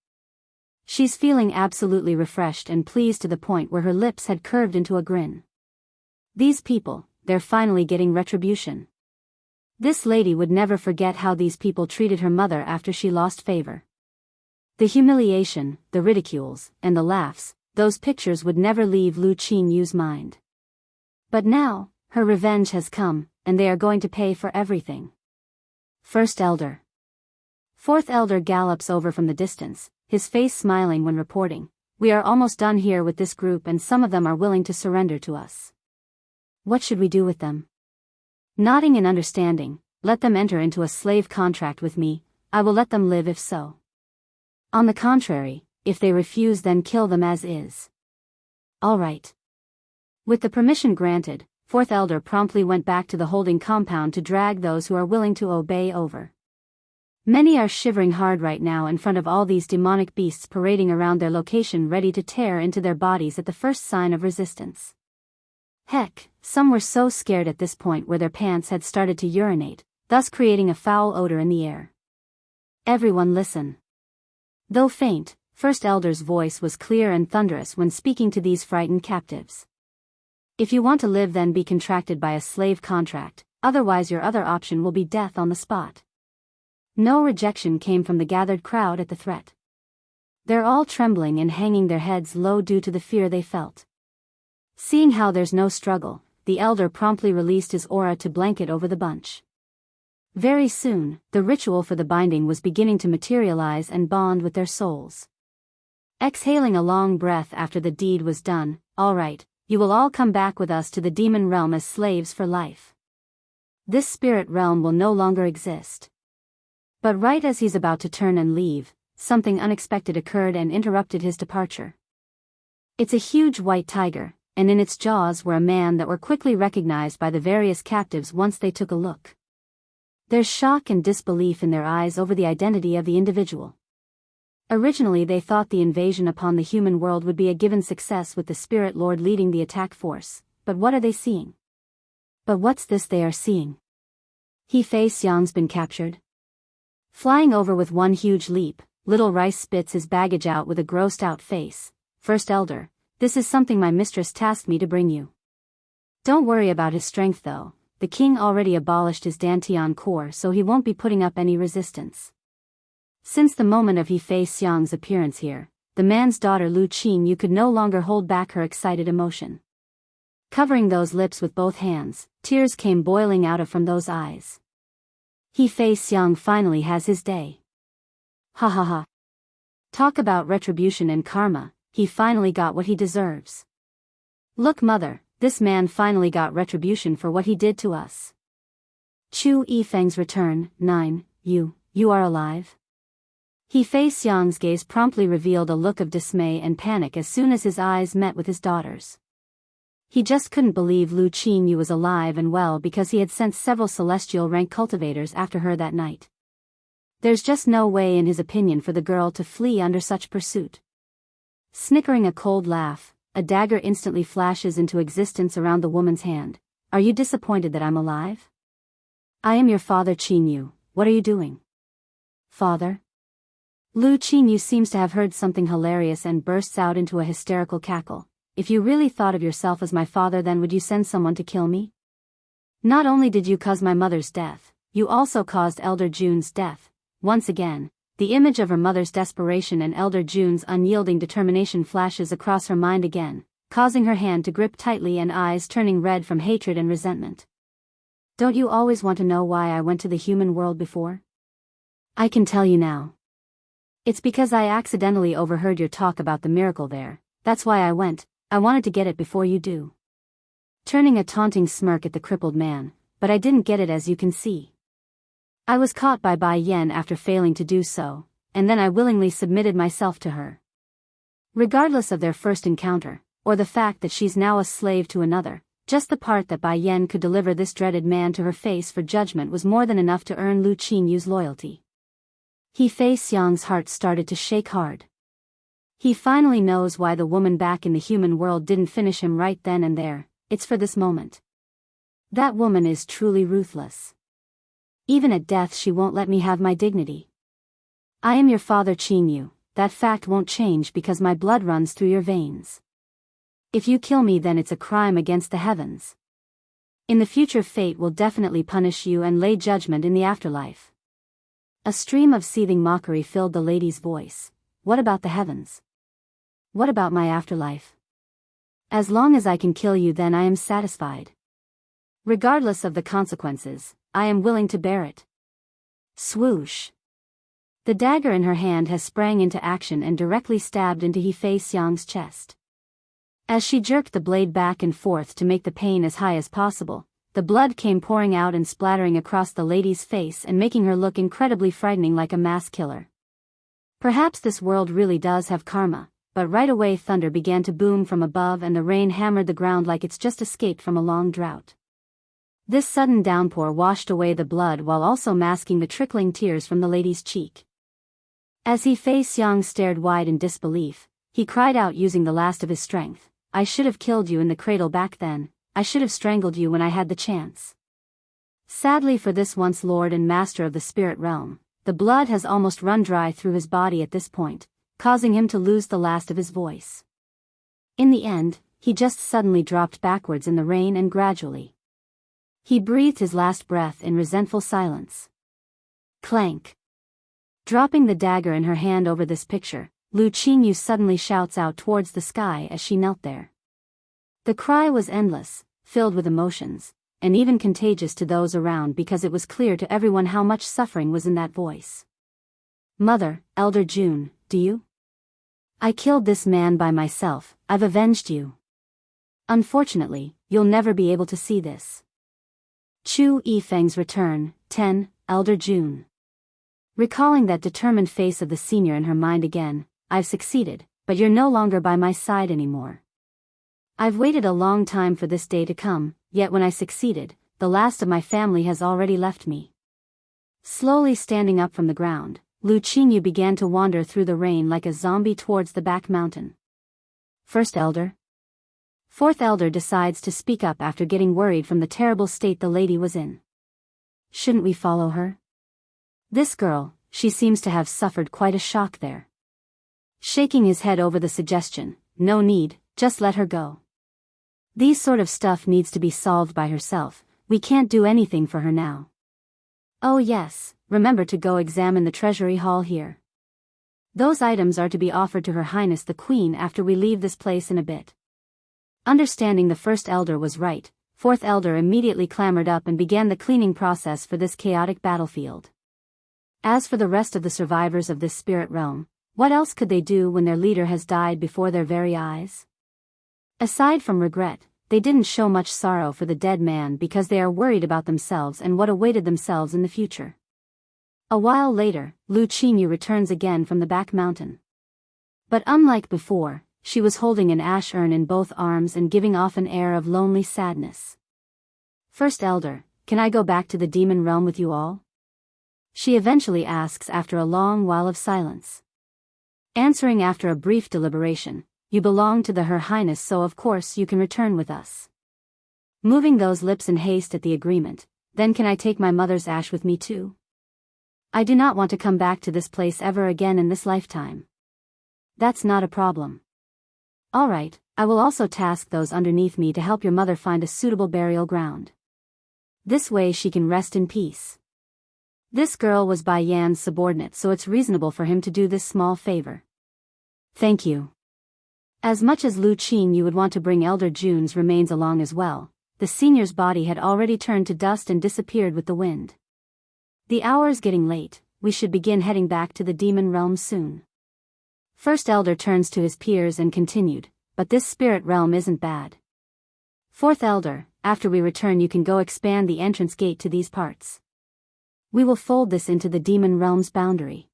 She's feeling absolutely refreshed and pleased to the point where her lips had curved into a grin. These people, they're finally getting retribution. This lady would never forget how these people treated her mother after she lost favor. The humiliation, the ridicules, and the laughs, those pictures would never leave Lu Qinyu's mind. But now, her revenge has come, and they are going to pay for everything. First Elder. Fourth Elder gallops over from the distance, his face smiling when reporting, we are almost done here with this group and some of them are willing to surrender to us. What should we do with them? Nodding in understanding, let them enter into a slave contract with me, I will let them live if so. On the contrary, if they refuse then kill them as is. All right. With the permission granted, Fourth Elder promptly went back to the holding compound to drag those who are willing to obey over. Many are shivering hard right now in front of all these demonic beasts parading around their location ready to tear into their bodies at the first sign of resistance. Heck, some were so scared at this point where their pants had started to urinate, thus creating a foul odor in the air. Everyone listen. Though faint, First Elder's voice was clear and thunderous when speaking to these frightened captives. If you want to live then be contracted by a slave contract, otherwise your other option will be death on the spot. No rejection came from the gathered crowd at the threat. They're all trembling and hanging their heads low due to the fear they felt. Seeing how there's no struggle, the elder promptly released his aura to blanket over the bunch. Very soon, the ritual for the binding was beginning to materialize and bond with their souls. Exhaling a long breath after the deed was done, all right, you will all come back with us to the demon realm as slaves for life. This spirit realm will no longer exist. But right as he's about to turn and leave, something unexpected occurred and interrupted his departure. It's a huge white tiger, and in its jaws were a man that were quickly recognized by the various captives once they took a look. There's shock and disbelief in their eyes over the identity of the individual. Originally they thought the invasion upon the human world would be a given success with the Spirit Lord leading the attack force, but what are they seeing? But what's this they are seeing? He Fei Xiang's been captured. Flying over with one huge leap, Little Rice spits his baggage out with a grossed-out face. First Elder, this is something my mistress tasked me to bring you. Don't worry about his strength though, the king already abolished his Dantian core so he won't be putting up any resistance. Since the moment of He Fei Xiang's appearance here, the man's daughter Lu Qingyu could no longer hold back her excited emotion. Covering those lips with both hands, tears came boiling out from those eyes. He Fei Xiang finally has his day. Ha ha ha. Talk about retribution and karma, he finally got what he deserves. Look mother, this man finally got retribution for what he did to us. Chu Yifeng's return, 9, you are alive? He Fei Xiang's gaze promptly revealed a look of dismay and panic as soon as his eyes met with his daughter's. He just couldn't believe Lu Qingyu was alive and well because he had sent several celestial rank cultivators after her that night. There's just no way in his opinion for the girl to flee under such pursuit. Snickering a cold laugh, a dagger instantly flashes into existence around the woman's hand. Are you disappointed that I'm alive? I am your father Qingyu, what are you doing? Father? Lu Qingyu seems to have heard something hilarious and bursts out into a hysterical cackle. If you really thought of yourself as my father, then would you send someone to kill me? Not only did you cause my mother's death, you also caused Elder June's death. Once again, the image of her mother's desperation and Elder June's unyielding determination flashes across her mind again, causing her hand to grip tightly and eyes turning red from hatred and resentment. Don't you always want to know why I went to the human world before? I can tell you now. It's because I accidentally overheard your talk about the miracle there, that's why I went. I wanted to get it before you do. Turning a taunting smirk at the crippled man, but I didn't get it as you can see. I was caught by Bai Yan after failing to do so, and then I willingly submitted myself to her. Regardless of their first encounter, or the fact that she's now a slave to another, just the part that Bai Yan could deliver this dreaded man to her face for judgment was more than enough to earn Lu Qinyu's loyalty. He Fei Xiang's heart started to shake hard. He finally knows why the woman back in the human world didn't finish him right then and there. It's for this moment. That woman is truly ruthless. Even at death she won't let me have my dignity. I am your father Qingyu, that fact won't change because my blood runs through your veins. If you kill me then it's a crime against the heavens. In the future fate will definitely punish you and lay judgment in the afterlife. A stream of seething mockery filled the lady's voice. What about the heavens? What about my afterlife? As long as I can kill you then I am satisfied. Regardless of the consequences, I am willing to bear it. Swoosh. The dagger in her hand has sprang into action and directly stabbed into He Fei Xiang's chest. As she jerked the blade back and forth to make the pain as high as possible, the blood came pouring out and splattering across the lady's face and making her look incredibly frightening like a mass killer. Perhaps this world really does have karma. But right away thunder began to boom from above and the rain hammered the ground like it's just escaped from a long drought. This sudden downpour washed away the blood while also masking the trickling tears from the lady's cheek. As He Fei Xiang stared wide in disbelief, he cried out using the last of his strength, I should have killed you in the cradle back then, I should have strangled you when I had the chance. Sadly for this once lord and master of the spirit realm, the blood has almost run dry through his body at this point, causing him to lose the last of his voice. In the end, he just suddenly dropped backwards in the rain and gradually. He breathed his last breath in resentful silence. Clank. Dropping the dagger in her hand over this picture, Lu Qingyu suddenly shouts out towards the sky as she knelt there. The cry was endless, filled with emotions, and even contagious to those around because it was clear to everyone how much suffering was in that voice. Mother, Elder June, do you? I killed this man by myself, I've avenged you. Unfortunately, you'll never be able to see this. Chu Yifeng's return. 10. Elder June. Recalling that determined face of the senior in her mind again, I've succeeded, but you're no longer by my side anymore. I've waited a long time for this day to come, yet when I succeeded, the last of my family has already left me. Slowly standing up from the ground, Lu Qingyu began to wander through the rain like a zombie towards the back mountain. First elder. Fourth elder decides to speak up after getting worried from the terrible state the lady was in. Shouldn't we follow her? This girl, she seems to have suffered quite a shock there. Shaking his head over the suggestion, no need, just let her go. These sort of stuff needs to be solved by herself, we can't do anything for her now. Oh yes, remember to go examine the treasury hall here. Those items are to be offered to Her Highness the Queen after we leave this place in a bit. Understanding the first elder was right, fourth elder immediately clambered up and began the cleaning process for this chaotic battlefield. As for the rest of the survivors of this spirit realm, what else could they do when their leader has died before their very eyes? Aside from regret, they didn't show much sorrow for the dead man because they are worried about themselves and what awaited themselves in the future. A while later, Lu Qingyu returns again from the back mountain. But unlike before, she was holding an ash urn in both arms and giving off an air of lonely sadness. First elder, can I go back to the demon realm with you all? She eventually asks after a long while of silence. Answering after a brief deliberation, you belong to the Her Highness, so of course you can return with us. Moving those lips in haste at the agreement, then can I take my mother's ash with me too? I do not want to come back to this place ever again in this lifetime. That's not a problem. Alright, I will also task those underneath me to help your mother find a suitable burial ground. This way she can rest in peace. This girl was Bai Yan's subordinate, so it's reasonable for him to do this small favor. Thank you. As much as Lu Qingyu would want to bring Elder June's remains along as well, the senior's body had already turned to dust and disappeared with the wind. The hour's getting late, we should begin heading back to the demon realm soon. First elder turns to his peers and continued, but this spirit realm isn't bad. Fourth elder, after we return you can go expand the entrance gate to these parts. We will fold this into the demon realm's boundary.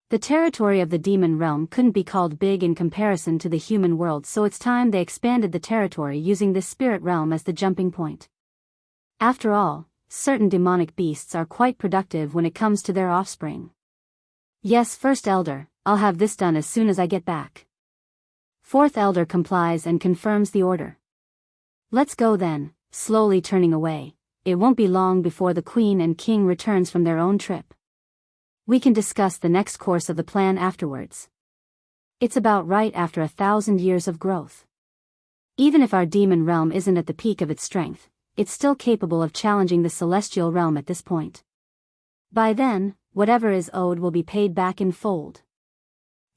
The territory of the demon realm couldn't be called big in comparison to the human world, so it's time they expanded the territory using this spirit realm as the jumping point. After all, certain demonic beasts are quite productive when it comes to their offspring. Yes, first elder, I'll have this done as soon as I get back. Fourth elder complies and confirms the order. Let's go then, slowly turning away. It won't be long before the Queen and King returns from their own trip. We can discuss the next course of the plan afterwards. It's about right after 1,000 years of growth. Even if our demon realm isn't at the peak of its strength, it's still capable of challenging the celestial realm at this point. By then, whatever is owed will be paid back in full.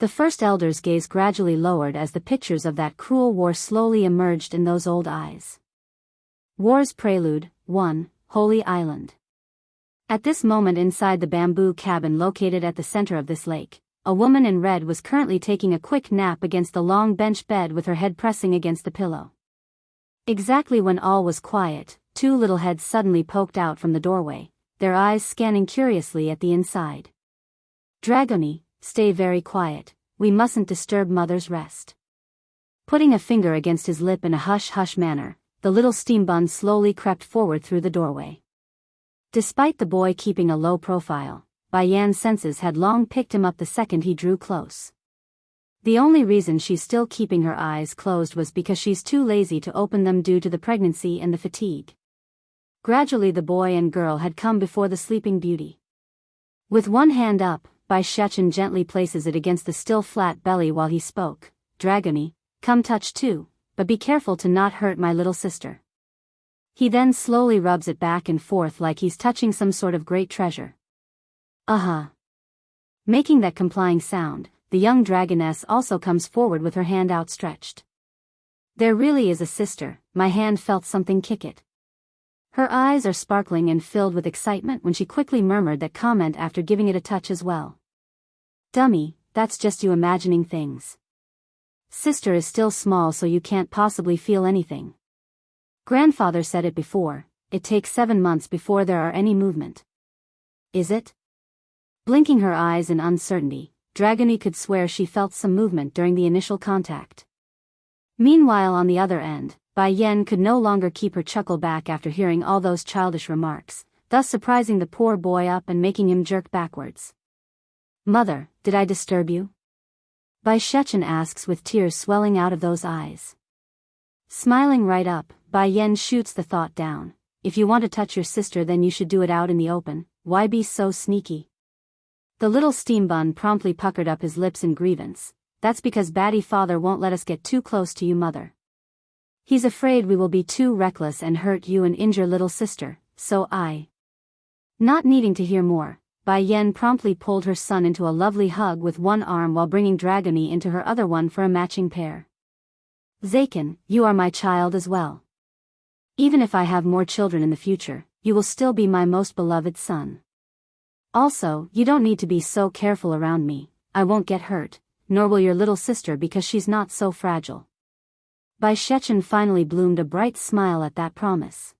The first elder's gaze gradually lowered as the pictures of that cruel war slowly emerged in those old eyes. War's Prelude, 1, Holy Island. At this moment inside the bamboo cabin located at the center of this lake, a woman in red was currently taking a quick nap against the long bench bed with her head pressing against the pillow. Exactly when all was quiet, two little heads suddenly poked out from the doorway, their eyes scanning curiously at the inside. Dragoni, stay very quiet, we mustn't disturb mother's rest. Putting a finger against his lip in a hush-hush manner, the little steam bun slowly crept forward through the doorway. Despite the boy keeping a low profile, Bai Yan's senses had long picked him up the second he drew close. The only reason she's still keeping her eyes closed was because she's too lazy to open them due to the pregnancy and the fatigue. Gradually the boy and girl had come before the sleeping beauty. With one hand up, Bai Shechen gently places it against the still flat belly while he spoke, Dragoni, come touch too, but be careful to not hurt my little sister. He then slowly rubs it back and forth like he's touching some sort of great treasure. Making that complying sound, the young dragoness also comes forward with her hand outstretched. There really is a sister, my hand felt something kick it. Her eyes are sparkling and filled with excitement when she quickly murmured that comment after giving it a touch as well. Dummy, that's just you imagining things. Sister is still small so you can't possibly feel anything. Grandfather said it before, it takes 7 months before there are any movement. Is it? Blinking her eyes in uncertainty, Dragony could swear she felt some movement during the initial contact. Meanwhile on the other end, Bai Yen could no longer keep her chuckle back after hearing all those childish remarks, thus surprising the poor boy up and making him jerk backwards. Mother, did I disturb you? Bai Shechen asks with tears swelling out of those eyes. Smiling right up, Bai Yen shoots the thought down. If you want to touch your sister then you should do it out in the open, why be so sneaky? The little steam bun promptly puckered up his lips in grievance. That's because Batty father won't let us get too close to you mother. He's afraid we will be too reckless and hurt you and injure little sister, so I. Not needing to hear more, Bai Yen promptly pulled her son into a lovely hug with one arm while bringing Dragony into her other one for a matching pair. Zaken, you are my child as well. Even if I have more children in the future, you will still be my most beloved son. Also, you don't need to be so careful around me, I won't get hurt, nor will your little sister because she's not so fragile. Bai Shechen finally bloomed a bright smile at that promise.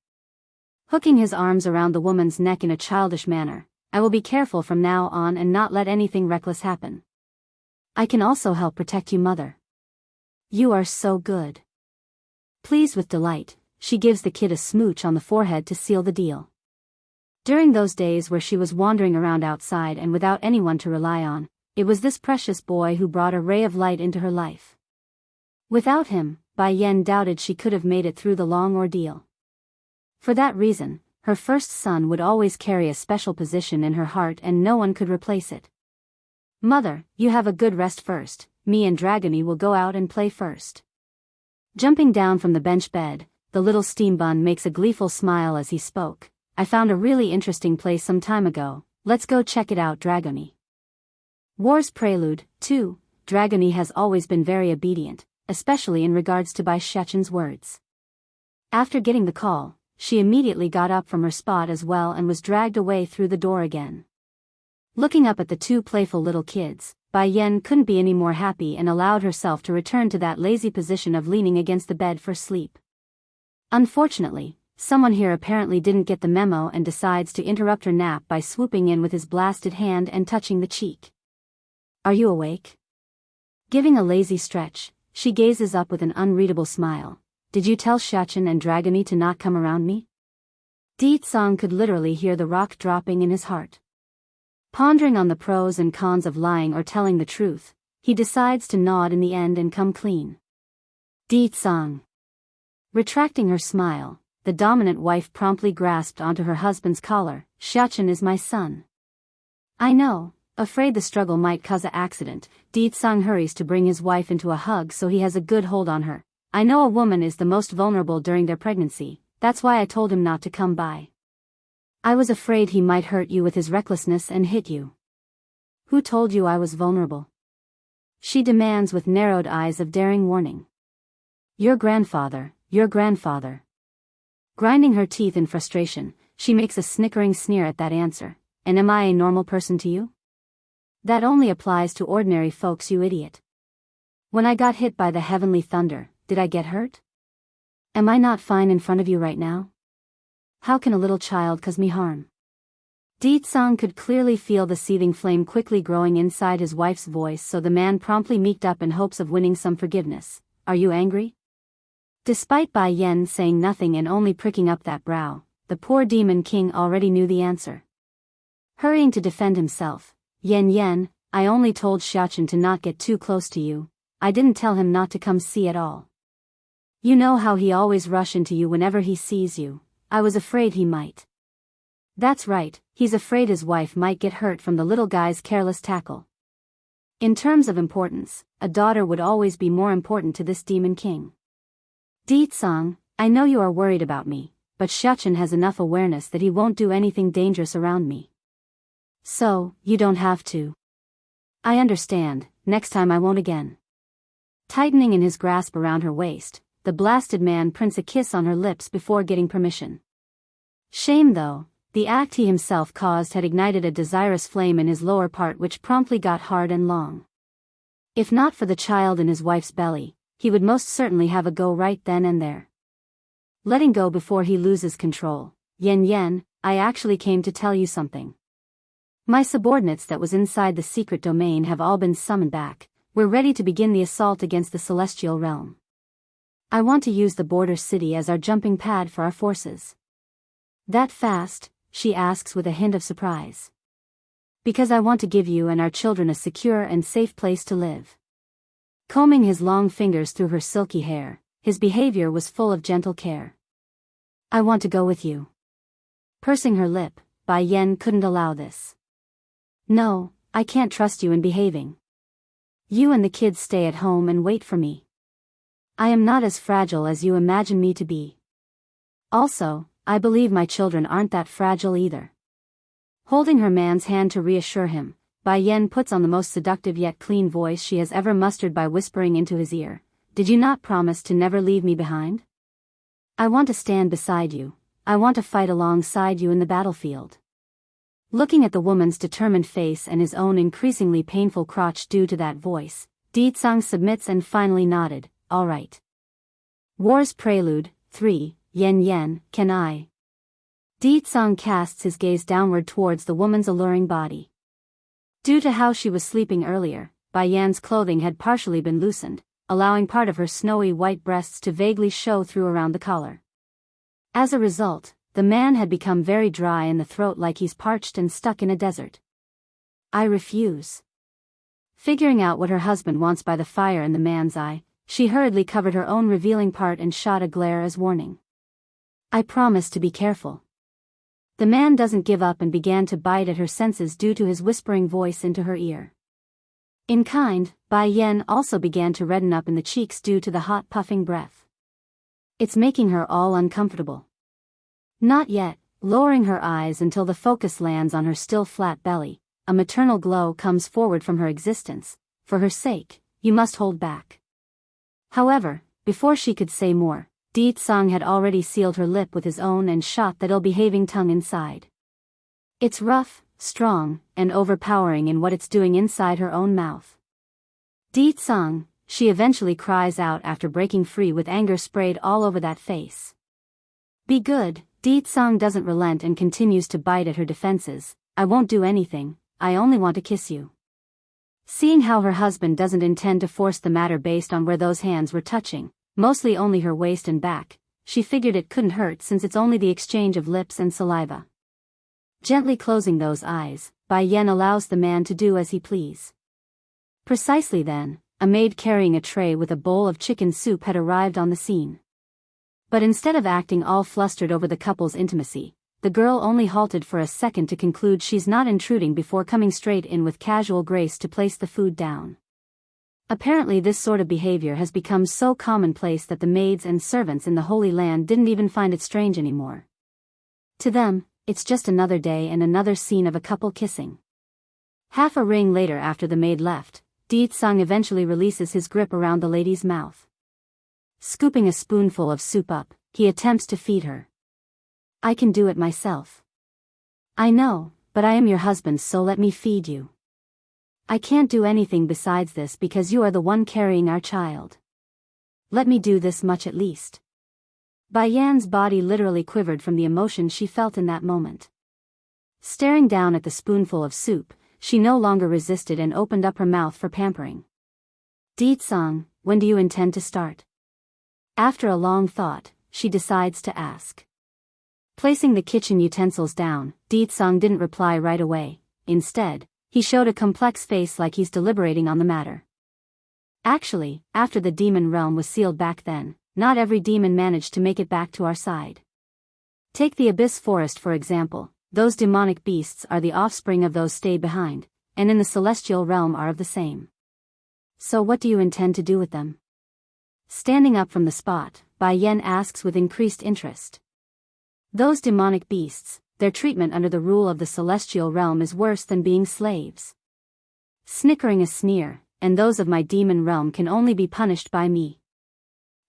Hooking his arms around the woman's neck in a childish manner, I will be careful from now on and not let anything reckless happen. I can also help protect you mother. You are so good. Pleased with delight, she gives the kid a smooch on the forehead to seal the deal. During those days where she was wandering around outside and without anyone to rely on, it was this precious boy who brought a ray of light into her life. Without him, Bai Yen doubted she could have made it through the long ordeal. For that reason, her first son would always carry a special position in her heart and no one could replace it. Mother, you have a good rest first, me and Dragony will go out and play first. Jumping down from the bench bed, the little steam bun makes a gleeful smile as he spoke. I found a really interesting place some time ago, let's go check it out Dragony. War's Prelude, 2, Dragony has always been very obedient, especially in regards to Bai Shechen's words. After getting the call, she immediately got up from her spot as well and was dragged away through the door again. Looking up at the two playful little kids, Bai Yen couldn't be any more happy and allowed herself to return to that lazy position of leaning against the bed for sleep. Unfortunately, someone here apparently didn't get the memo and decides to interrupt her nap by swooping in with his blasted hand and touching the cheek. Are you awake? Giving a lazy stretch, she gazes up with an unreadable smile. Did you tell Shechen and Dragony to not come around me? Deet Song could literally hear the rock dropping in his heart. Pondering on the pros and cons of lying or telling the truth, he decides to nod in the end and come clean. Deet Song. Retracting her smile, the dominant wife promptly grasped onto her husband's collar. Shechen is my son. I know, afraid the struggle might cause an accident, Deet Song hurries to bring his wife into a hug so he has a good hold on her. I know a woman is the most vulnerable during their pregnancy, that's why I told him not to come by. I was afraid he might hurt you with his recklessness and hit you. Who told you I was vulnerable? She demands with narrowed eyes of daring warning. Your grandfather, your grandfather. Grinding her teeth in frustration, she makes a snickering sneer at that answer. And am I a normal person to you? That only applies to ordinary folks, you idiot. When I got hit by the heavenly thunder, did I get hurt? Am I not fine in front of you right now? How can a little child cause me harm? Deet Song could clearly feel the seething flame quickly growing inside his wife's voice, so the man promptly meeked up in hopes of winning some forgiveness. Are you angry? Despite Bai Yen saying nothing and only pricking up that brow, the poor demon king already knew the answer. Hurrying to defend himself, Yen, I only told Shechen to not get too close to you. I didn't tell him not to come see at all. You know how he always rush into you whenever he sees you. I was afraid he might. That's right, he's afraid his wife might get hurt from the little guy's careless tackle. In terms of importance, a daughter would always be more important to this demon king. Deet Song, I know you are worried about me, but Shechen has enough awareness that he won't do anything dangerous around me. So, you don't have to. I understand, next time I won't again. Tightening in his grasp around her waist, the blasted man prints a kiss on her lips before getting permission. Shame though, the act he himself caused had ignited a desirous flame in his lower part which promptly got hard and long. If not for the child in his wife's belly, he would most certainly have a go right then and there. Letting go before he loses control, Yen, I actually came to tell you something. My subordinates that was inside the secret domain have all been summoned back. We're ready to begin the assault against the celestial realm. I want to use the border city as our jumping pad for our forces. That fast? She asks with a hint of surprise. Because I want to give you and our children a secure and safe place to live. Combing his long fingers through her silky hair, his behavior was full of gentle care. I want to go with you. Pursing her lip, Bai Yan couldn't allow this. No, I can't trust you in behaving. You and the kids stay at home and wait for me. I am not as fragile as you imagine me to be. Also, I believe my children aren't that fragile either. Holding her man's hand to reassure him, Bai Yan puts on the most seductive yet clean voice she has ever mustered by whispering into his ear, "Did you not promise to never leave me behind? I want to stand beside you. I want to fight alongside you in the battlefield." Looking at the woman's determined face and his own increasingly painful crotch due to that voice, Di-tsang submits and finally nodded, "All right." War's Prelude, 3, Yen, can I? Di-tsang casts his gaze downward towards the woman's alluring body. Due to how she was sleeping earlier, Bai Yan's clothing had partially been loosened, allowing part of her snowy white breasts to vaguely show through around the collar. As a result, the man had become very dry in the throat like he's parched and stuck in a desert. I refuse. Figuring out what her husband wants by the fire in the man's eye, she hurriedly covered her own revealing part and shot a glare as warning. I promise to be careful. The man doesn't give up and began to bite at her senses due to his whispering voice into her ear. In kind, Bai Yan also began to redden up in the cheeks due to the hot puffing breath. It's making her all uncomfortable. Not yet, lowering her eyes until the focus lands on her still flat belly, a maternal glow comes forward from her existence. For her sake, you must hold back. However, before she could say more, Di-tsang had already sealed her lip with his own and shot that ill-behaving tongue inside. It's rough, strong, and overpowering in what it's doing inside her own mouth. Di-tsang, she eventually cries out after breaking free with anger sprayed all over that face. Be good. Di-tsang doesn't relent and continues to bite at her defenses. I won't do anything, I only want to kiss you. Seeing how her husband doesn't intend to force the matter based on where those hands were touching, mostly only her waist and back, she figured it couldn't hurt since it's only the exchange of lips and saliva. Gently closing those eyes, Bai Yan allows the man to do as he please. Precisely then, a maid carrying a tray with a bowl of chicken soup had arrived on the scene. But instead of acting all flustered over the couple's intimacy, the girl only halted for a second to conclude she's not intruding before coming straight in with casual grace to place the food down. Apparently this sort of behavior has become so commonplace that the maids and servants in the Holy Land didn't even find it strange anymore. To them, it's just another day and another scene of a couple kissing. Half a ring later after the maid left, Di-tsang eventually releases his grip around the lady's mouth. Scooping a spoonful of soup up, he attempts to feed her. I can do it myself. I know, but I am your husband, so let me feed you. I can't do anything besides this because you are the one carrying our child. Let me do this much at least. Bai Yan's body literally quivered from the emotion she felt in that moment. Staring down at the spoonful of soup, she no longer resisted and opened up her mouth for pampering. Di-tsang, when do you intend to start? After a long thought, she decides to ask. Placing the kitchen utensils down, Di-tsang didn't reply right away. Instead, he showed a complex face like he's deliberating on the matter. Actually, after the demon realm was sealed back then, not every demon managed to make it back to our side. Take the Abyss Forest for example, those demonic beasts are the offspring of those stayed behind, and in the celestial realm are of the same. So what do you intend to do with them? Standing up from the spot, Bai Yan asks with increased interest. Those demonic beasts, their treatment under the rule of the celestial realm is worse than being slaves. Snickering a sneer, and those of my demon realm can only be punished by me.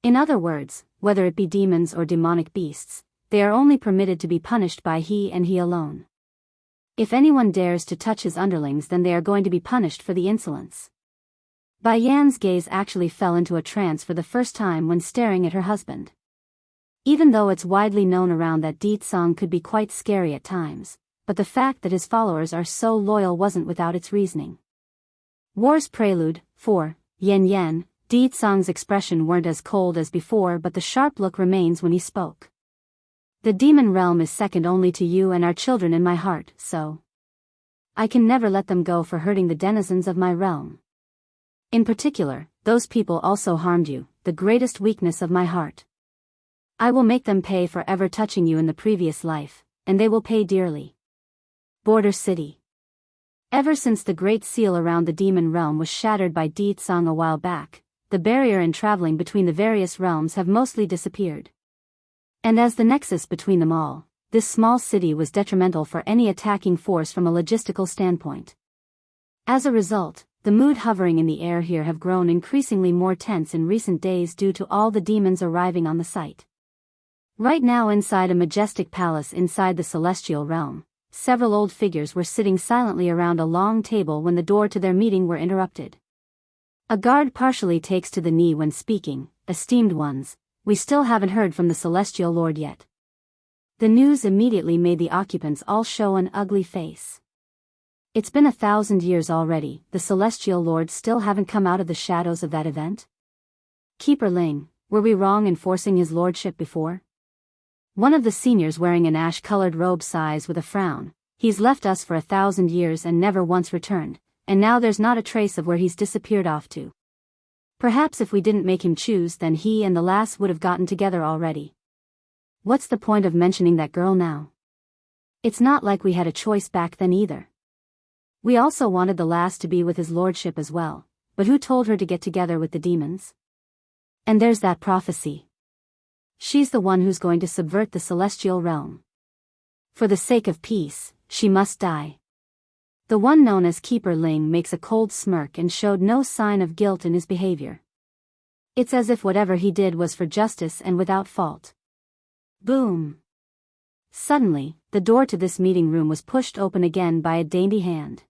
In other words, whether it be demons or demonic beasts, they are only permitted to be punished by he and he alone. If anyone dares to touch his underlings, then they are going to be punished for the insolence. Bai Yan's gaze actually fell into a trance for the first time when staring at her husband. Even though it's widely known around that Di Tsang could be quite scary at times, but the fact that his followers are so loyal wasn't without its reasoning. War's Prelude, 4, Yen Yen. Di Tsang's expression weren't as cold as before, but the sharp look remains when he spoke. The demon realm is second only to you and our children in my heart, so I can never let them go for hurting the denizens of my realm. In particular, those people also harmed you, the greatest weakness of my heart. I will make them pay for ever touching you in the previous life, and they will pay dearly. Border City. Ever since the great seal around the demon realm was shattered by Di Tsang a while back, the barrier in traveling between the various realms have mostly disappeared. And as the nexus between them all, this small city was detrimental for any attacking force from a logistical standpoint. As a result, the mood hovering in the air here have grown increasingly more tense in recent days due to all the demons arriving on the site. Right now, inside a majestic palace inside the celestial realm, several old figures were sitting silently around a long table when the door to their meeting were interrupted. A guard partially takes to the knee when speaking. Esteemed ones, we still haven't heard from the Celestial Lord yet. The news immediately made the occupants all show an ugly face. It's been 1,000 years already, the Celestial Lord still haven't come out of the shadows of that event? Keeper Ling, were we wrong in forcing his lordship before? One of the seniors wearing an ash-colored robe sighs with a frown. He's left us for 1,000 years and never once returned, and now there's not a trace of where he's disappeared off to. Perhaps if we didn't make him choose, then he and the lass would have gotten together already. What's the point of mentioning that girl now? It's not like we had a choice back then either. We also wanted the lass to be with his lordship as well, but who told her to get together with the demons? And there's that prophecy. She's the one who's going to subvert the celestial realm. For the sake of peace, she must die. The one known as Keeper Ling makes a cold smirk and showed no sign of guilt in his behavior. It's as if whatever he did was for justice and without fault. Boom! Suddenly, the door to this meeting room was pushed open again by a dainty hand.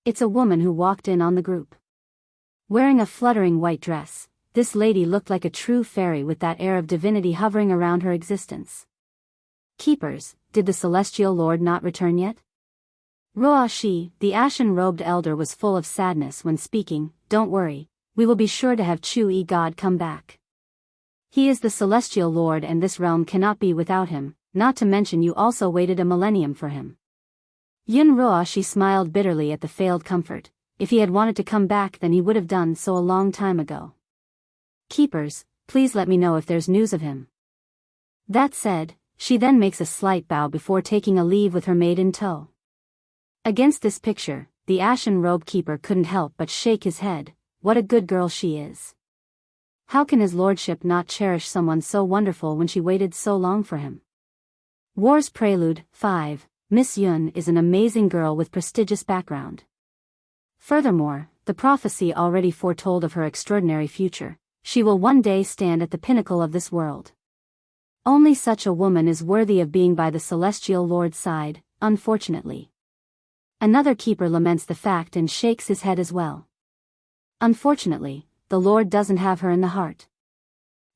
It's a woman who walked in on the group. Wearing a fluttering white dress, this lady looked like a true fairy with that air of divinity hovering around her existence. Keepers, did the Celestial Lord not return yet? Ruo Shi, the ashen-robed elder, was full of sadness when speaking. Don't worry, we will be sure to have Chu-Yi God come back. He is the Celestial Lord and this realm cannot be without him, not to mention you also waited a millennium for him. Yun Ruo Shi smiled bitterly at the failed comfort. If he had wanted to come back then he would have done so a long time ago. Keepers, please let me know if there's news of him. That said, she then makes a slight bow before taking a leave with her maid in tow. Against this picture, the ashen-robed keeper couldn't help but shake his head. What a good girl she is. How can his lordship not cherish someone so wonderful when she waited so long for him? War's Prelude, 5. Miss Yun is an amazing girl with prestigious background. Furthermore, the prophecy already foretold of her extraordinary future. She will one day stand at the pinnacle of this world. Only such a woman is worthy of being by the Celestial Lord's side, unfortunately. Another keeper laments the fact and shakes his head as well. Unfortunately, the Lord doesn't have her in the heart.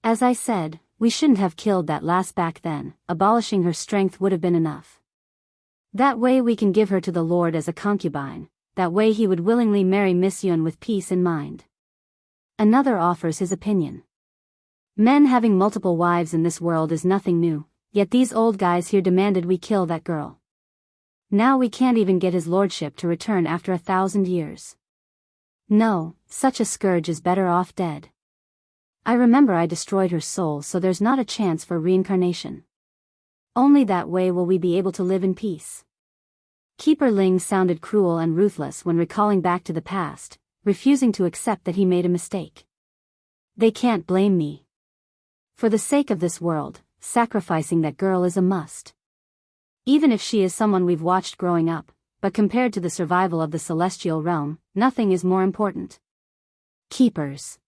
As I said, we shouldn't have killed that lass back then. Abolishing her strength would have been enough. That way we can give her to the Lord as a concubine. That way he would willingly marry Miss Yun with peace in mind. Another offers his opinion. Men having multiple wives in this world is nothing new, yet these old guys here demanded we kill that girl. Now we can't even get his lordship to return after 1,000 years. No, such a scourge is better off dead. I remember I destroyed her soul, so there's not a chance for reincarnation. Only that way will we be able to live in peace. Keeper Ling sounded cruel and ruthless when recalling back to the past, refusing to accept that he made a mistake. They can't blame me. For the sake of this world, sacrificing that girl is a must. Even if she is someone we've watched growing up, but compared to the survival of the celestial realm, nothing is more important. Keepers.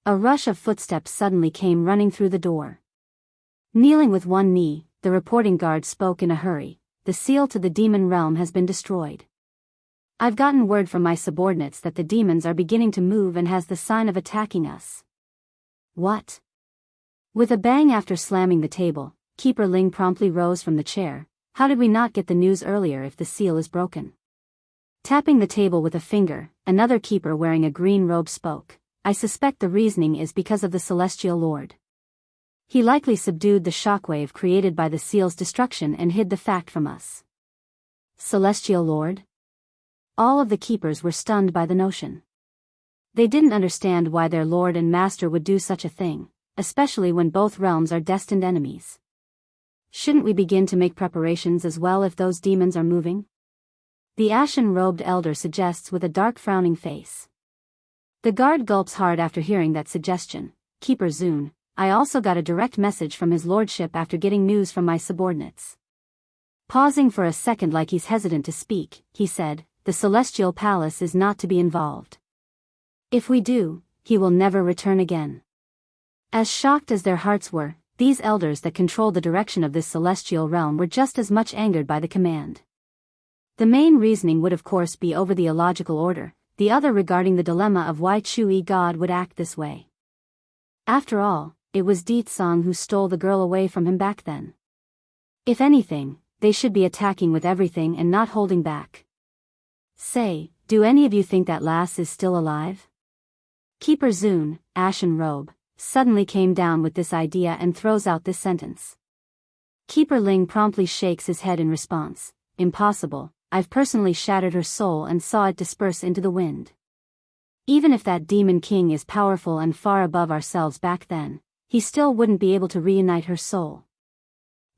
A rush of footsteps suddenly came running through the door. Kneeling with one knee, the reporting guard spoke in a hurry. The seal to the demon realm has been destroyed. I've gotten word from my subordinates that the demons are beginning to move and has the sign of attacking us. What? With a bang after slamming the table, Keeper Ling promptly rose from the chair. How did we not get the news earlier if the seal is broken? Tapping the table with a finger, another keeper wearing a green robe spoke. I suspect the reasoning is because of the Celestial Lord. He likely subdued the shockwave created by the seal's destruction and hid the fact from us. Celestial Lord? All of the keepers were stunned by the notion. They didn't understand why their lord and master would do such a thing, especially when both realms are destined enemies. Shouldn't we begin to make preparations as well if those demons are moving? The ashen-robed elder suggests with a dark frowning face. The guard gulps hard after hearing that suggestion. Keeper Zun, I also got a direct message from his lordship after getting news from my subordinates. Pausing for a second like he's hesitant to speak, he said, the Celestial Palace is not to be involved. If we do, he will never return again. As shocked as their hearts were, these elders that controlled the direction of this celestial realm were just as much angered by the command. The main reasoning would of course be over the illogical order, the other regarding the dilemma of why Chui God would act this way. After all, it was Di Tsang who stole the girl away from him back then. If anything, they should be attacking with everything and not holding back. Say, do any of you think that lass is still alive? Keeper Zun, ashen robe, suddenly came down with this idea and throws out this sentence. Keeper Ling promptly shakes his head in response. Impossible, I've personally shattered her soul and saw it disperse into the wind. Even if that demon king is powerful and far above ourselves back then, he still wouldn't be able to reunite her soul.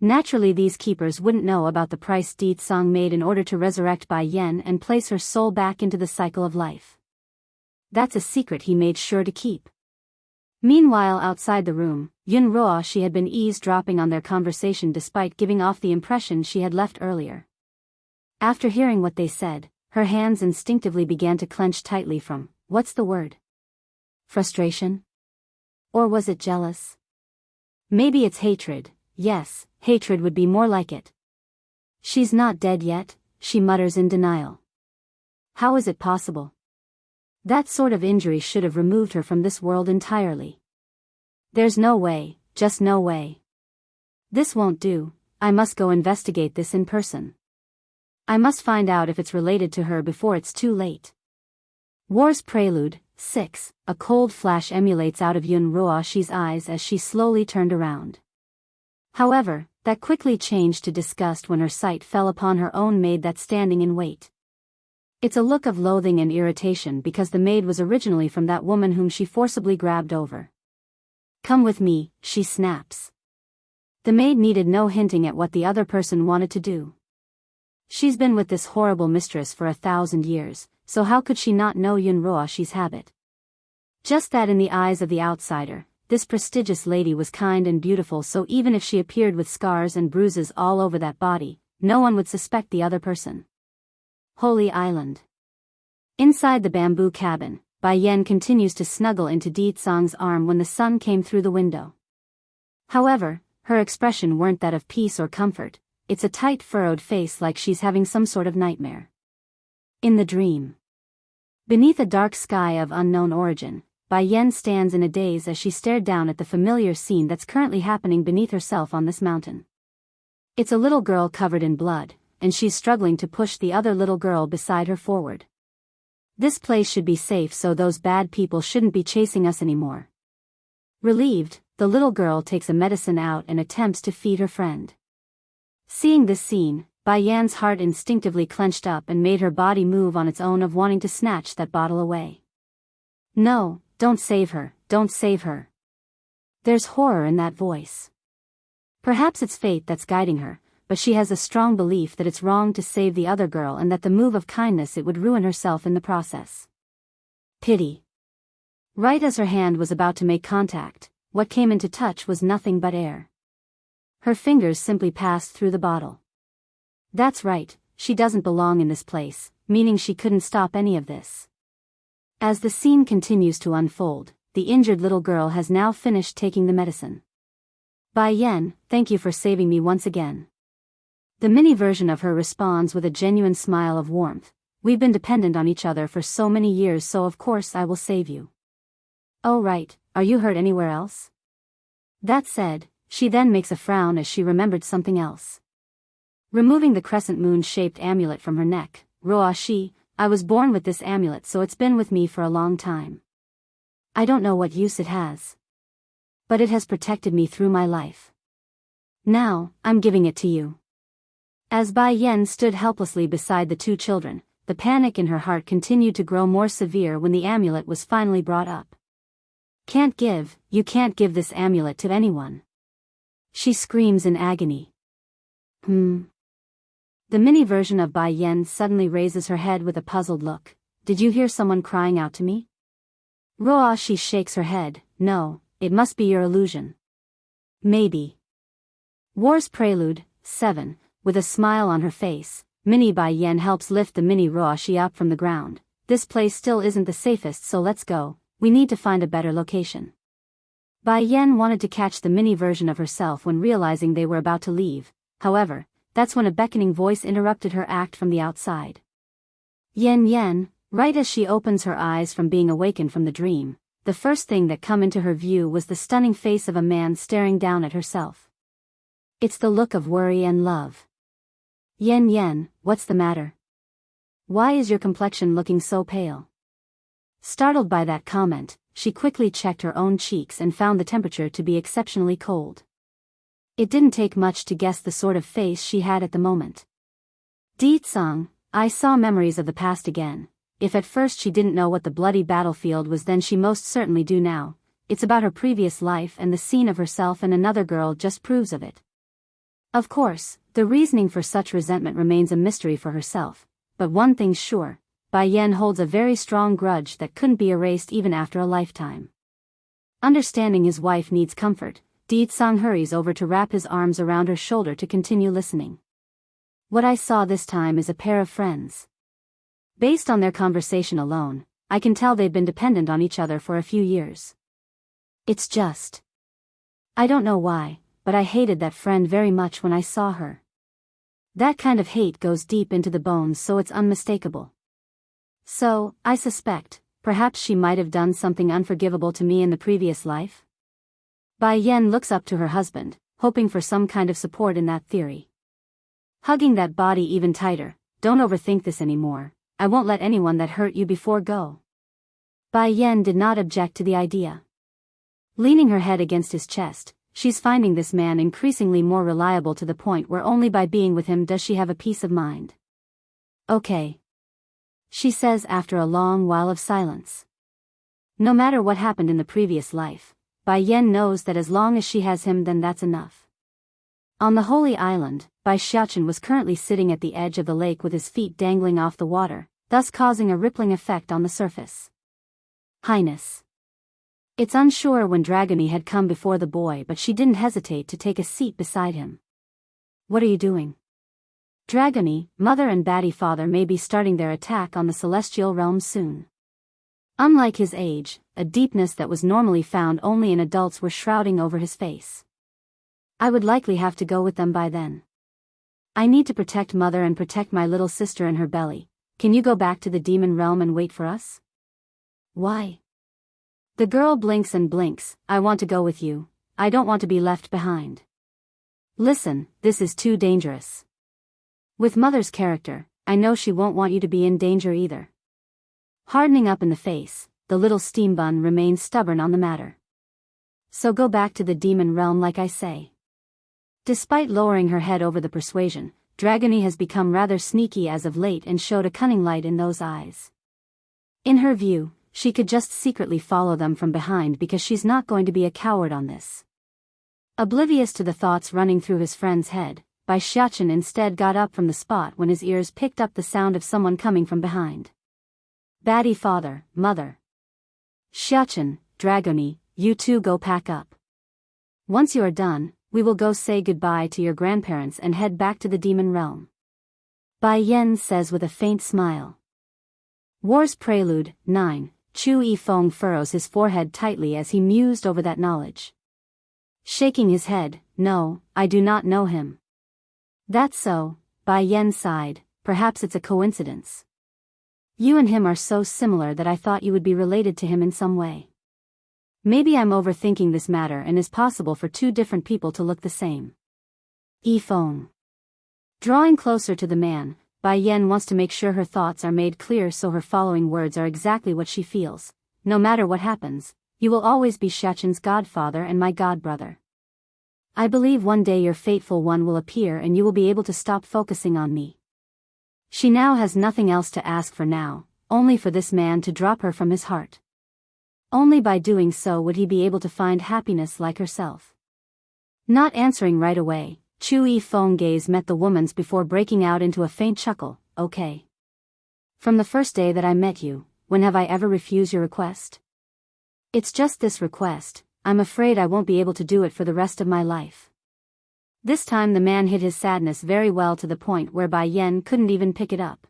Naturally these keepers wouldn't know about the price Di Tsang made in order to resurrect Bai Yan and place her soul back into the cycle of life. That's a secret he made sure to keep. Meanwhile outside the room, Yun Ruoshi had been eavesdropping on their conversation despite giving off the impression she had left earlier. After hearing what they said, her hands instinctively began to clench tightly from, what's the word? Frustration? Or was it jealous? Maybe it's hatred. Yes, hatred would be more like it. She's not dead yet, she mutters in denial. How is it possible? That sort of injury should have removed her from this world entirely. There's no way, just no way. This won't do, I must go investigate this in person. I must find out if it's related to her before it's too late. War's Prelude, 6. A cold flash emulates out of Yun Ruoshi's eyes as she slowly turned around. However, that quickly changed to disgust when her sight fell upon her own maid that's standing in wait. It's a look of loathing and irritation because the maid was originally from that woman whom she forcibly grabbed over. Come with me, she snaps. The maid needed no hinting at what the other person wanted to do. She's been with this horrible mistress for 1,000 years, so how could she not know Yun Ruoshi's habit? Just that in the eyes of the outsider, this prestigious lady was kind and beautiful, so even if she appeared with scars and bruises all over that body, no one would suspect the other person. Holy Island. Inside the bamboo cabin, Bai Yan continues to snuggle into Di Tsang's arm when the sun came through the window. However, her expression weren't that of peace or comfort, it's a tight furrowed face like she's having some sort of nightmare. In the dream. Beneath a dark sky of unknown origin, Bai Yan stands in a daze as she stared down at the familiar scene that's currently happening beneath herself on this mountain. It's a little girl covered in blood, and she's struggling to push the other little girl beside her forward. This place should be safe so those bad people shouldn't be chasing us anymore. Relieved, the little girl takes a medicine out and attempts to feed her friend. Seeing this scene, Bai Yan's heart instinctively clenched up and made her body move on its own of wanting to snatch that bottle away. No, don't save her, don't save her. There's horror in that voice. Perhaps it's fate that's guiding her, but she has a strong belief that it's wrong to save the other girl and that the move of kindness it would ruin herself in the process. Pity. Right as her hand was about to make contact, what came into touch was nothing but air. Her fingers simply passed through the bottle. That's right, she doesn't belong in this place, meaning she couldn't stop any of this. As the scene continues to unfold, the injured little girl has now finished taking the medicine. Bai Yan, thank you for saving me once again. The mini version of her responds with a genuine smile of warmth. We've been dependent on each other for so many years, so of course I will save you. Oh right, are you hurt anywhere else? That said, she then makes a frown as she remembered something else. Removing the crescent moon-shaped amulet from her neck, Roashi, I was born with this amulet, so it's been with me for a long time. I don't know what use it has, but it has protected me through my life. Now, I'm giving it to you. As Bai Yen stood helplessly beside the two children, the panic in her heart continued to grow more severe when the amulet was finally brought up. You can't give this amulet to anyone. She screams in agony. The mini version of Bai Yen suddenly raises her head with a puzzled look. Did you hear someone crying out to me? Roashi shakes her head. No, it must be your illusion. Maybe. War's Prelude, 7, with a smile on her face, Mini Bai Yen helps lift the mini Roashi up from the ground. This place still isn't the safest, so let's go. We need to find a better location. Bai Yen wanted to catch the mini version of herself when realizing they were about to leave. However, that's when a beckoning voice interrupted her act from the outside. Yen, right as she opens her eyes from being awakened from the dream, the first thing that come into her view was the stunning face of a man staring down at herself. It's the look of worry and love. Yen, what's the matter? Why is your complexion looking so pale? Startled by that comment, she quickly checked her own cheeks and found the temperature to be exceptionally cold. It didn't take much to guess the sort of face she had at the moment. Di-tsang, I saw memories of the past again. If at first she didn't know what the bloody battlefield was, then she most certainly do now. It's about her previous life, and the scene of herself and another girl just proves of it. Of course, the reasoning for such resentment remains a mystery for herself, but one thing's sure. Bai Yen holds a very strong grudge that couldn't be erased even after a lifetime. Understanding his wife needs comfort, Di-tsang hurries over to wrap his arms around her shoulder to continue listening. What I saw this time is a pair of friends. Based on their conversation alone, I can tell they've been dependent on each other for a few years. It's just, I don't know why, but I hated that friend very much when I saw her. That kind of hate goes deep into the bones, so it's unmistakable. So, I suspect, perhaps she might have done something unforgivable to me in the previous life? Bai Yen looks up to her husband, hoping for some kind of support in that theory. Hugging that body even tighter, don't overthink this anymore, I won't let anyone that hurt you before go. Bai Yen did not object to the idea. Leaning her head against his chest, she's finding this man increasingly more reliable to the point where only by being with him does she have a peace of mind. Okay, she says after a long while of silence. No matter what happened in the previous life, Bai Yen knows that as long as she has him, then that's enough. On the Holy Island, Bai Xiaochen was currently sitting at the edge of the lake with his feet dangling off the water, thus causing a rippling effect on the surface. Highness. It's unsure when Dragony had come before the boy, but she didn't hesitate to take a seat beside him. What are you doing? Dragony, mother and baddie father may be starting their attack on the celestial realm soon. Unlike his age, a deepness that was normally found only in adults was shrouding over his face. I would likely have to go with them by then. I need to protect mother and protect my little sister and her belly. Can you go back to the demon realm and wait for us? Why? The girl blinks and blinks. I want to go with you. I don't want to be left behind. Listen, this is too dangerous. With mother's character, I know she won't want you to be in danger either. Hardening up in the face, the little steam bun remains stubborn on the matter. So go back to the demon realm like I say. Despite lowering her head over the persuasion, Dragony has become rather sneaky as of late and showed a cunning light in those eyes. In her view, she could just secretly follow them from behind because she's not going to be a coward on this. Oblivious to the thoughts running through his friend's head, Bai Xiaochen instead got up from the spot when his ears picked up the sound of someone coming from behind. Baddie father, mother. Xiaochen, Dragony, you two go pack up. Once you are done, we will go say goodbye to your grandparents and head back to the demon realm. Bai Yen says with a faint smile. War's Prelude, 9, Chu Yifeng furrows his forehead tightly as he mused over that knowledge. Shaking his head, no, I do not know him. That's so, Bai Yen sighed, perhaps it's a coincidence. You and him are so similar that I thought you would be related to him in some way. Maybe I'm overthinking this matter and it's possible for two different people to look the same. Phone. Drawing closer to the man, Bai Yan wants to make sure her thoughts are made clear, so her following words are exactly what she feels. No matter what happens, you will always be Shechen's godfather and my godbrother. I believe one day your fateful one will appear and you will be able to stop focusing on me. She now has nothing else to ask for now, only for this man to drop her from his heart. Only by doing so would he be able to find happiness like herself. Not answering right away, Chu Yifeng's gaze met the woman's before breaking out into a faint chuckle. Okay. From the first day that I met you, when have I ever refused your request? It's just this request, I'm afraid I won't be able to do it for the rest of my life. This time the man hid his sadness very well, to the point where Bai Yan couldn't even pick it up.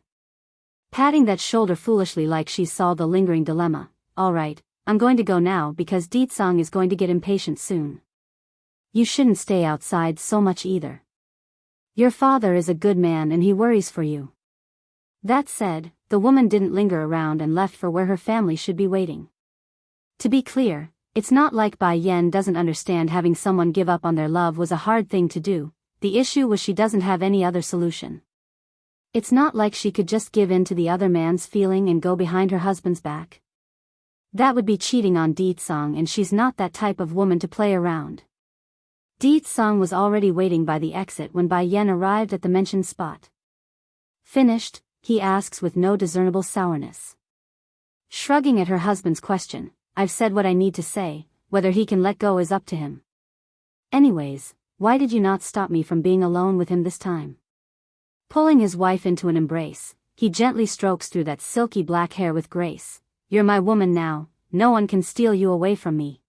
Patting that shoulder foolishly like she saw the lingering dilemma. Alright, I'm going to go now because Ditsang is going to get impatient soon. You shouldn't stay outside so much either. Your father is a good man and he worries for you. That said, the woman didn't linger around and left for where her family should be waiting. To be clear, it's not like Bai Yan doesn't understand having someone give up on their love was a hard thing to do. The issue was she doesn't have any other solution. It's not like she could just give in to the other man's feeling and go behind her husband's back. That would be cheating on Ditsang, and she's not that type of woman to play around. Ditsang was already waiting by the exit when Bai Yan arrived at the mentioned spot. Finished? He asks with no discernible sourness. Shrugging at her husband's question, I've said what I need to say, whether he can let go is up to him. Anyways, why did you not stop me from being alone with him this time? Pulling his wife into an embrace, he gently strokes through that silky black hair with grace. You're my woman now, no one can steal you away from me.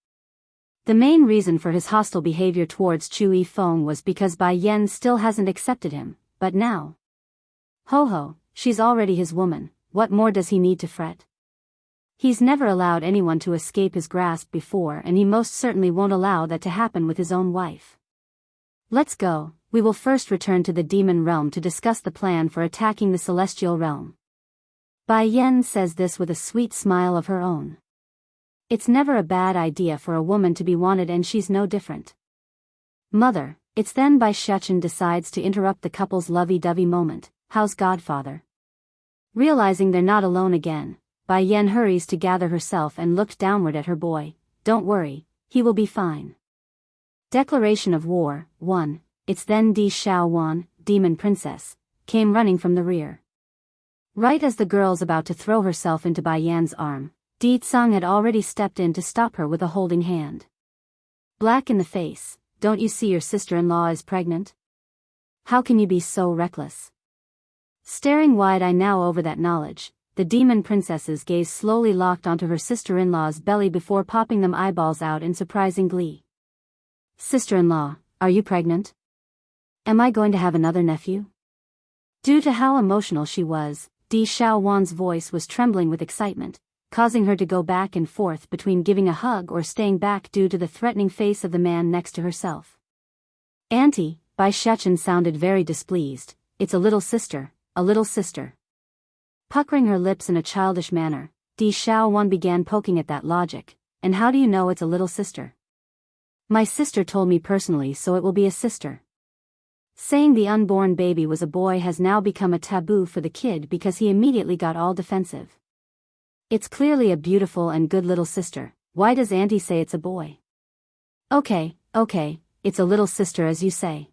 The main reason for his hostile behavior towards Chu Yifeng was because Bai Yan still hasn't accepted him, but now. Ho, she's already his woman, what more does he need to fret? He's never allowed anyone to escape his grasp before, and he most certainly won't allow that to happen with his own wife. Let's go, we will first return to the demon realm to discuss the plan for attacking the celestial realm. Bai Yan says this with a sweet smile of her own. It's never a bad idea for a woman to be wanted, and she's no different. Mother, it's then Bai Shechen decides to interrupt the couple's lovey-dovey moment. How's Godfather? Realizing they're not alone again, Bai Yan hurries to gather herself and looked downward at her boy. Don't worry, he will be fine. Declaration of War 1. It's then Di Xiaowan, Demon Princess, came running from the rear. Right as the girl's about to throw herself into Bai Yan's arm, Di Tsang had already stepped in to stop her with a holding hand. Black in the face, don't you see your sister-in-law is pregnant? How can you be so reckless? Staring wide-eyed now over that knowledge, the demon princess's gaze slowly locked onto her sister-in-law's belly before popping them eyeballs out in surprising glee. Sister-in-law, are you pregnant? Am I going to have another nephew? Due to how emotional she was, Di Xiaowan's voice was trembling with excitement, causing her to go back and forth between giving a hug or staying back due to the threatening face of the man next to herself. Auntie, Bai Shechen sounded very displeased. It's a little sister, a little sister. Puckering her lips in a childish manner, Di Xiaowan began poking at that logic. And how do you know it's a little sister? My sister told me personally, so it will be a sister. Saying the unborn baby was a boy has now become a taboo for the kid because he immediately got all defensive. It's clearly a beautiful and good little sister. Why does Auntie say it's a boy? Okay, it's a little sister as you say.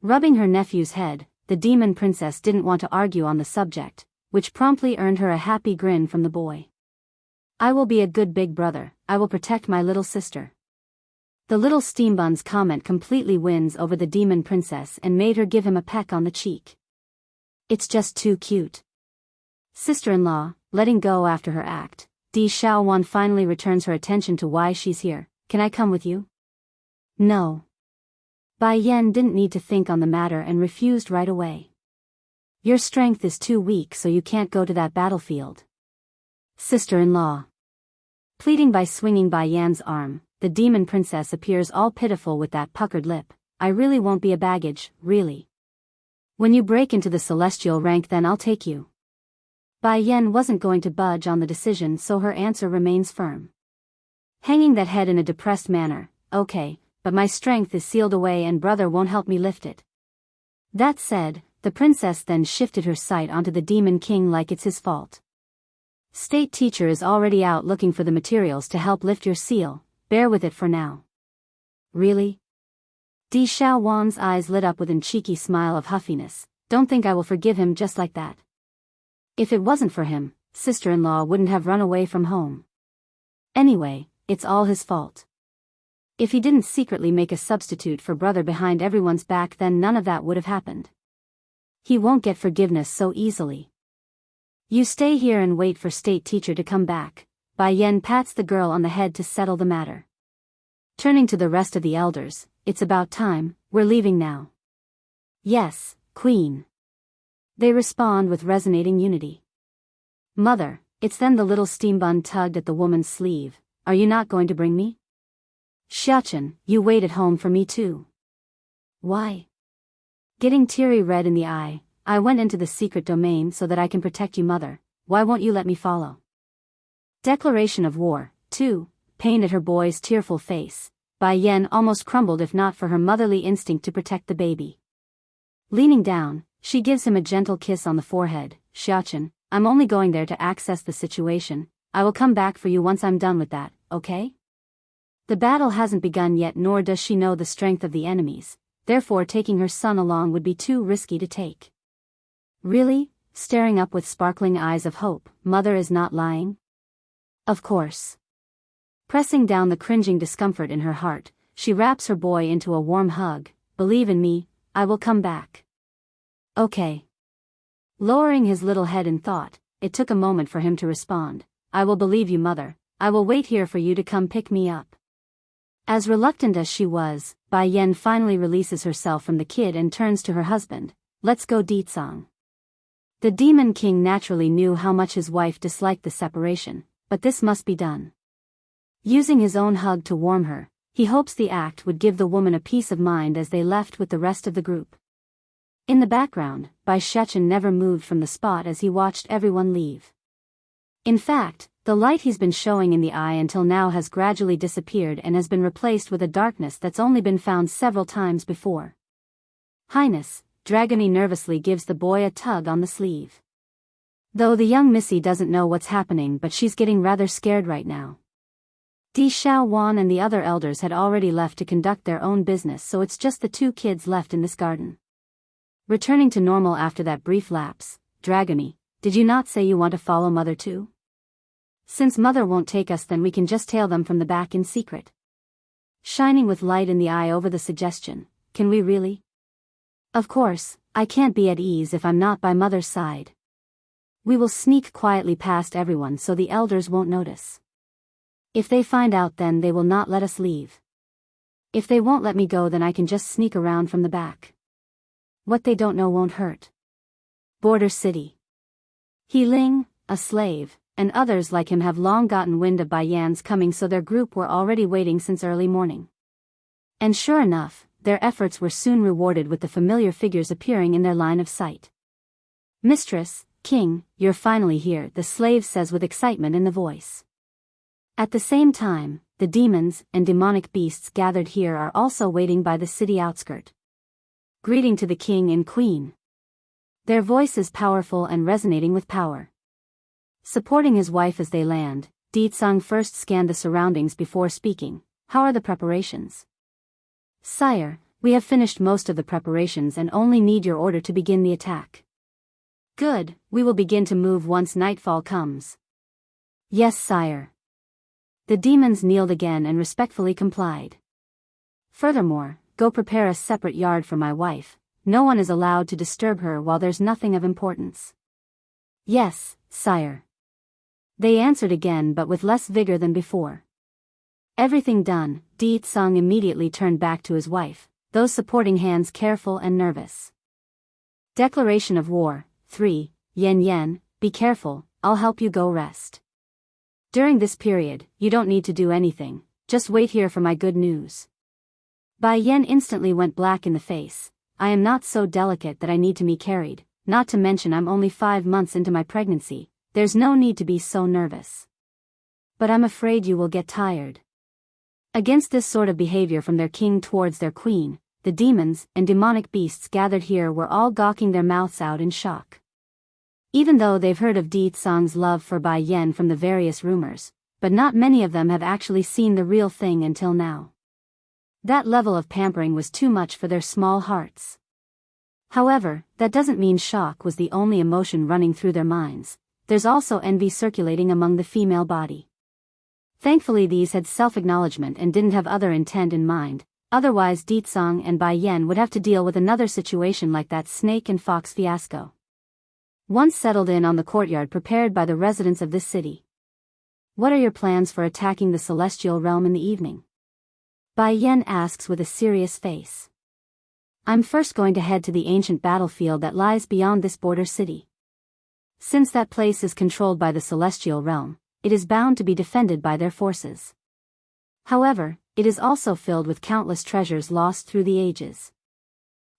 Rubbing her nephew's head, the demon princess didn't want to argue on the subject, which promptly earned her a happy grin from the boy. I will be a good big brother, I will protect my little sister. The little steambun's comment completely wins over the demon princess and made her give him a peck on the cheek. It's just too cute. Sister-in-law, letting go after her act, Di Xiaowan finally returns her attention to why she's here. Can I come with you? No. Bai Yan didn't need to think on the matter and refused right away. Your strength is too weak, so you can't go to that battlefield. Sister-in-law. Pleading by swinging Bai Yan's arm, the demon princess appears all pitiful with that puckered lip. I really won't be a baggage, really. When you break into the celestial rank, then I'll take you. Bai Yan wasn't going to budge on the decision, so her answer remains firm. hanging that head in a depressed manner. Okay, but my strength is sealed away and brother won't help me lift it. That said, the princess then shifted her sight onto the demon king like it's his fault. State teacher is already out looking for the materials to help lift your seal, bear with it for now. Really? Di Xiaowan's eyes lit up with a cheeky smile of huffiness. Don't think I will forgive him just like that. If it wasn't for him, sister-in-law wouldn't have run away from home. Anyway, it's all his fault. If he didn't secretly make a substitute for brother behind everyone's back, then none of that would have happened. He won't get forgiveness so easily. You stay here and wait for state teacher to come back. Bai Yan pats the girl on the head to settle the matter. Turning to the rest of the elders, it's about time, we're leaving now. Yes, Queen. They respond with resonating unity. Mother, it's then the little steambun tugged at the woman's sleeve. Are you not going to bring me? Xiachen, you wait at home for me too. Why? Getting teary red in the eye, I went into the secret domain so that I can protect you, mother. Why won't you let me follow? Declaration of war, too, pained at her boy's tearful face. Bai Yan almost crumbled if not for her motherly instinct to protect the baby. Leaning down, she gives him a gentle kiss on the forehead. Xiachen, I'm only going there to access the situation. I will come back for you once I'm done with that, okay? The battle hasn't begun yet, nor does she know the strength of the enemies, therefore taking her son along would be too risky to take. Really? Staring up with sparkling eyes of hope, mother is not lying? Of course. Pressing down the cringing discomfort in her heart, she wraps her boy into a warm hug. Believe in me, I will come back. Okay. Lowering his little head in thought, it took a moment for him to respond. I will believe you, mother. I will wait here for you to come pick me up. As reluctant as she was, Bai Yan finally releases herself from the kid and turns to her husband. Let's go, Ditsang. The demon king naturally knew how much his wife disliked the separation, but this must be done. Using his own hug to warm her, he hopes the act would give the woman a peace of mind as they left with the rest of the group. In the background, Bai Shechen never moved from the spot as he watched everyone leave. In fact, the light he's been showing in the eye until now has gradually disappeared and has been replaced with a darkness that's only been found several times before. Highness, Dragony nervously gives the boy a tug on the sleeve. Though the young missy doesn't know what's happening, but she's getting rather scared right now. Di Xiaowan and the other elders had already left to conduct their own business, so it's just the two kids left in this garden. Returning to normal after that brief lapse, Dragony, did you not say you want to follow mother too? Since mother won't take us, then we can just tail them from the back in secret. Shining with light in the eye over the suggestion, can we really? Of course, I can't be at ease if I'm not by mother's side. We will sneak quietly past everyone so the elders won't notice. If they find out, then they will not let us leave. If they won't let me go, then I can just sneak around from the back. What they don't know won't hurt. Border City. He Ling, a slave, and others like him have long gotten wind of Bai Yan's coming, so their group were already waiting since early morning. And sure enough, their efforts were soon rewarded with the familiar figures appearing in their line of sight. Mistress, King, you're finally here, the slave says with excitement in the voice. At the same time, the demons and demonic beasts gathered here are also waiting by the city outskirt. Greeting to the king and queen. Their voice is powerful and resonating with power. Supporting his wife as they land, Ditsang first scanned the surroundings before speaking. How are the preparations? Sire, we have finished most of the preparations and only need your order to begin the attack. Good, we will begin to move once nightfall comes. Yes, sire. The demons kneeled again and respectfully complied. Furthermore, go prepare a separate yard for my wife. No one is allowed to disturb her while there's nothing of importance. Yes, sire. They answered again, but with less vigor than before. Everything done, Di Tsang immediately turned back to his wife, those supporting hands careful and nervous. Declaration of War, 3, Yen, be careful, I'll help you go rest. During this period, you don't need to do anything, just wait here for my good news. Bai Yan instantly went black in the face. I am not so delicate that I need to be carried, not to mention I'm only 5 months into my pregnancy, there's no need to be so nervous. But I'm afraid you will get tired. Against this sort of behavior from their king towards their queen, the demons and demonic beasts gathered here were all gawking their mouths out in shock. Even though they've heard of Di Tsang's love for Bai Yan from the various rumors, but not many of them have actually seen the real thing until now. That level of pampering was too much for their small hearts. However, that doesn't mean shock was the only emotion running through their minds. There's also envy circulating among the female body. Thankfully these had self-acknowledgement and didn't have other intent in mind, otherwise Di Tsang and Bai Yan would have to deal with another situation like that snake and fox fiasco. Once settled in on the courtyard prepared by the residents of this city. What are your plans for attacking the celestial realm in the evening? Bai Yan asks with a serious face. I'm first going to head to the ancient battlefield that lies beyond this border city. Since that place is controlled by the celestial realm, it is bound to be defended by their forces. However, it is also filled with countless treasures lost through the ages.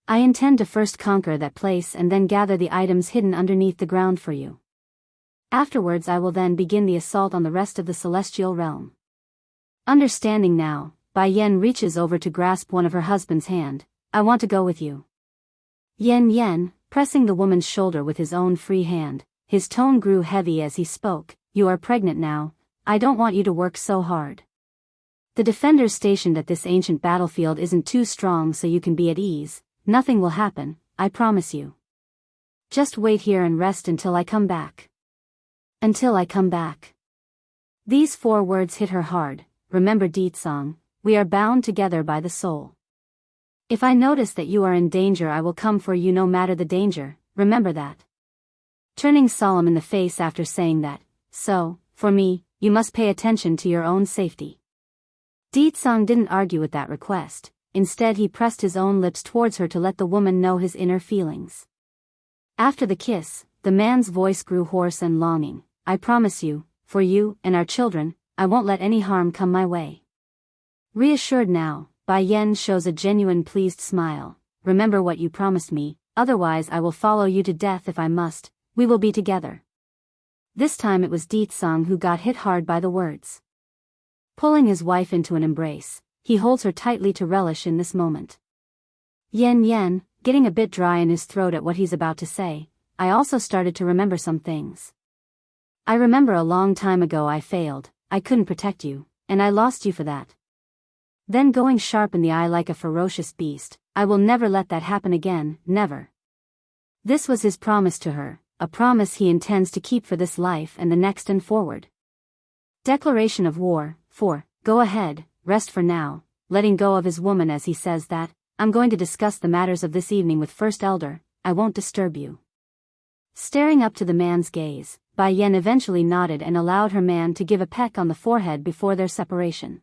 I intend to first conquer that place and then gather the items hidden underneath the ground for you. Afterwards I will then begin the assault on the rest of the celestial realm. Understanding now, Bai Yan reaches over to grasp one of her husband's hand. I want to go with you. Yan, pressing the woman's shoulder with his own free hand, his tone grew heavy as he spoke. You are pregnant now, I don't want you to work so hard. The defenders stationed at this ancient battlefield isn't too strong so you can be at ease, nothing will happen, I promise you. Just wait here and rest until I come back. Until I come back. These 4 words hit her hard. Remember Di Tsang, we are bound together by the soul. If I notice that you are in danger I will come for you no matter the danger, remember that. Turning solemn in the face after saying that, so, for me, you must pay attention to your own safety. Di Tsang didn't argue with that request, instead he pressed his own lips towards her to let the woman know his inner feelings. After the kiss, the man's voice grew hoarse and longing. I promise you, for you and our children, I won't let any harm come my way. Reassured now, Bai Yan shows a genuine pleased smile. Remember what you promised me, otherwise I will follow you to death if I must, we will be together. This time it was Di Tsang who got hit hard by the words. Pulling his wife into an embrace, he holds her tightly to relish in this moment. Yan, getting a bit dry in his throat at what he's about to say, I also started to remember some things. I remember a long time ago I failed, I couldn't protect you, and I lost you for that. Then going sharp in the eye like a ferocious beast, I will never let that happen again, never. This was his promise to her, a promise he intends to keep for this life and the next and forward. Declaration of war. 4. Go ahead, rest for now, letting go of his woman as he says that, I'm going to discuss the matters of this evening with First Elder, I won't disturb you. Staring up to the man's gaze, Bai Yan eventually nodded and allowed her man to give a peck on the forehead before their separation.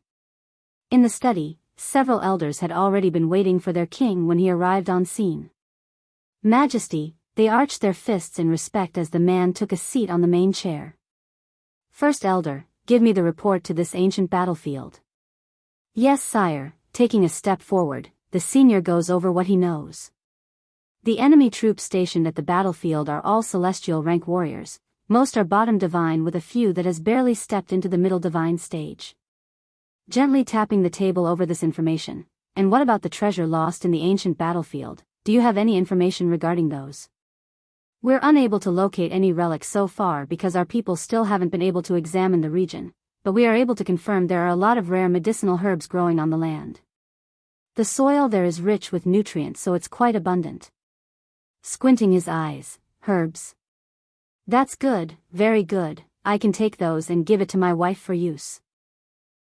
In the study, several elders had already been waiting for their king when he arrived on scene. Majesty, they arched their fists in respect as the man took a seat on the main chair. First Elder, give me the report to this ancient battlefield. Yes, sire, taking a step forward, the senior goes over what he knows. The enemy troops stationed at the battlefield are all celestial rank warriors, most are bottom divine with a few that has barely stepped into the middle divine stage. Gently tapping the table over this information, and what about the treasure lost in the ancient battlefield, do you have any information regarding those? We're unable to locate any relics so far because our people still haven't been able to examine the region, but we are able to confirm there are a lot of rare medicinal herbs growing on the land. The soil there is rich with nutrients so it's quite abundant. Squinting his eyes, herbs. That's good, very good, I can take those and give it to my wife for use.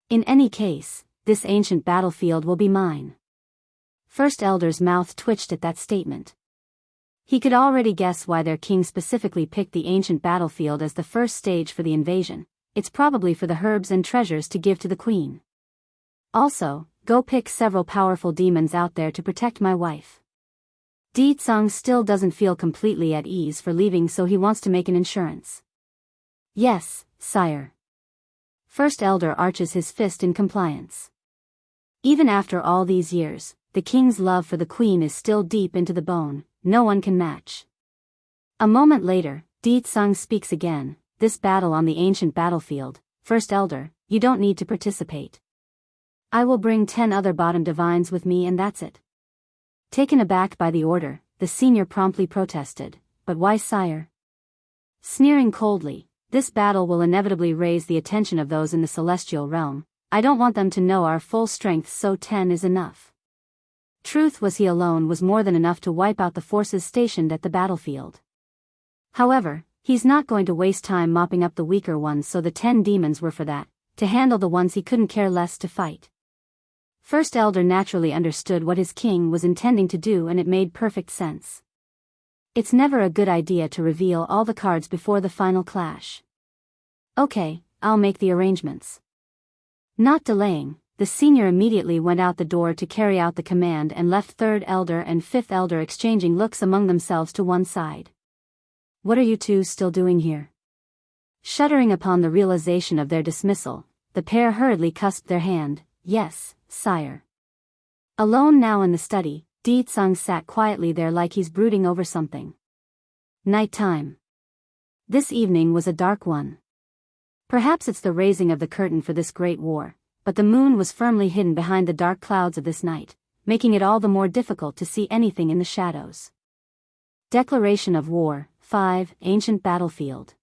In any case, this ancient battlefield will be mine. First Elder's mouth twitched at that statement. He could already guess why their king specifically picked the ancient battlefield as the first stage for the invasion. It's probably for the herbs and treasures to give to the queen. Also, go pick several powerful demons out there to protect my wife. Di Tsang still doesn't feel completely at ease for leaving so he wants to make an insurance. Yes, sire. First Elder arches his fist in compliance. Even after all these years, the king's love for the queen is still deep into the bone, no one can match. A moment later, Di Tsang speaks again, this battle on the ancient battlefield, First Elder, you don't need to participate. I will bring 10 other bottom divines with me and that's it. Taken aback by the order, the senior promptly protested, but why, sire? Sneering coldly, this battle will inevitably raise the attention of those in the celestial realm. I don't want them to know our full strength, so 10 is enough. Truth was, he alone was more than enough to wipe out the forces stationed at the battlefield. However, he's not going to waste time mopping up the weaker ones, so the 10 demons were for that, to handle the ones he couldn't care less to fight. First Elder naturally understood what his king was intending to do, and it made perfect sense. It's never a good idea to reveal all the cards before the final clash. Okay, I'll make the arrangements. Not delaying, the senior immediately went out the door to carry out the command and left Third Elder and Fifth Elder exchanging looks among themselves to one side. What are you two still doing here? Shuddering upon the realization of their dismissal, the pair hurriedly cusped their hand. Yes, sire. Alone now in the study, Di Tsung sat quietly there like he's brooding over something. Night time. This evening was a dark one. Perhaps it's the raising of the curtain for this great war, but the moon was firmly hidden behind the dark clouds of this night, making it all the more difficult to see anything in the shadows. Declaration of War, 5, Ancient Battlefield.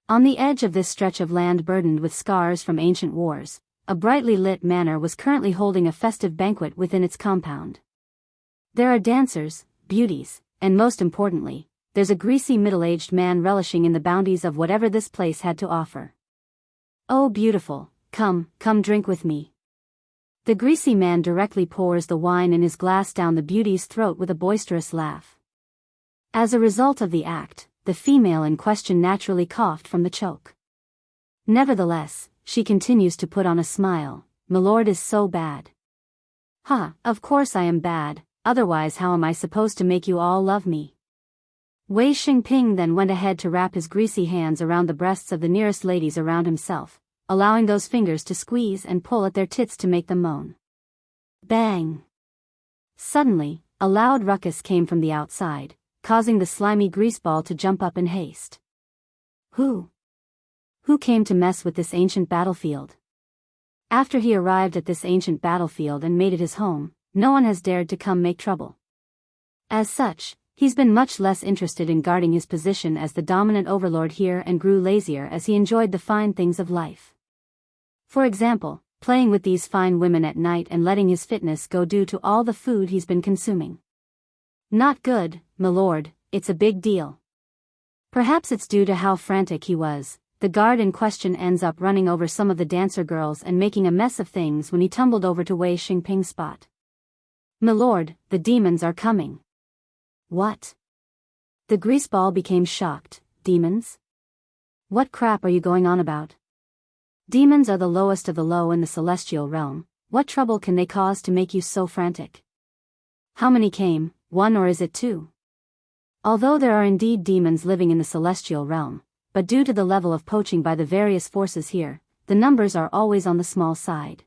On the edge of this stretch of land burdened with scars from ancient wars, a brightly lit manor was currently holding a festive banquet within its compound. There are dancers, beauties, and most importantly, there's a greasy middle-aged man relishing in the bounties of whatever this place had to offer. Oh beautiful, come drink with me. The greasy man directly pours the wine in his glass down the beauty's throat with a boisterous laugh. As a result of the act, the female in question naturally coughed from the choke. Nevertheless, she continues to put on a smile. Milord is so bad. Ha, of course I am bad, otherwise how am I supposed to make you all love me? Wei Xingping then went ahead to wrap his greasy hands around the breasts of the nearest ladies around himself, allowing those fingers to squeeze and pull at their tits to make them moan. Bang! Suddenly, a loud ruckus came from the outside, causing the slimy greaseball to jump up in haste. Who came to mess with this ancient battlefield? After he arrived at this ancient battlefield and made it his home, no one has dared to come make trouble. As such, he's been much less interested in guarding his position as the dominant overlord here and grew lazier as he enjoyed the fine things of life. For example, playing with these fine women at night and letting his fitness go due to all the food he's been consuming. Not good, milord, it's a big deal. Perhaps it's due to how frantic he was. The guard in question ends up running over some of the dancer girls and making a mess of things when he tumbled over to Wei Xingping's spot. Milord, the demons are coming. What? The greaseball became shocked. Demons? What crap are you going on about? Demons are the lowest of the low in the celestial realm. What trouble can they cause to make you so frantic? How many came, 1 or is it 2? Although there are indeed demons living in the celestial realm, but due to the level of poaching by the various forces here, the numbers are always on the small side.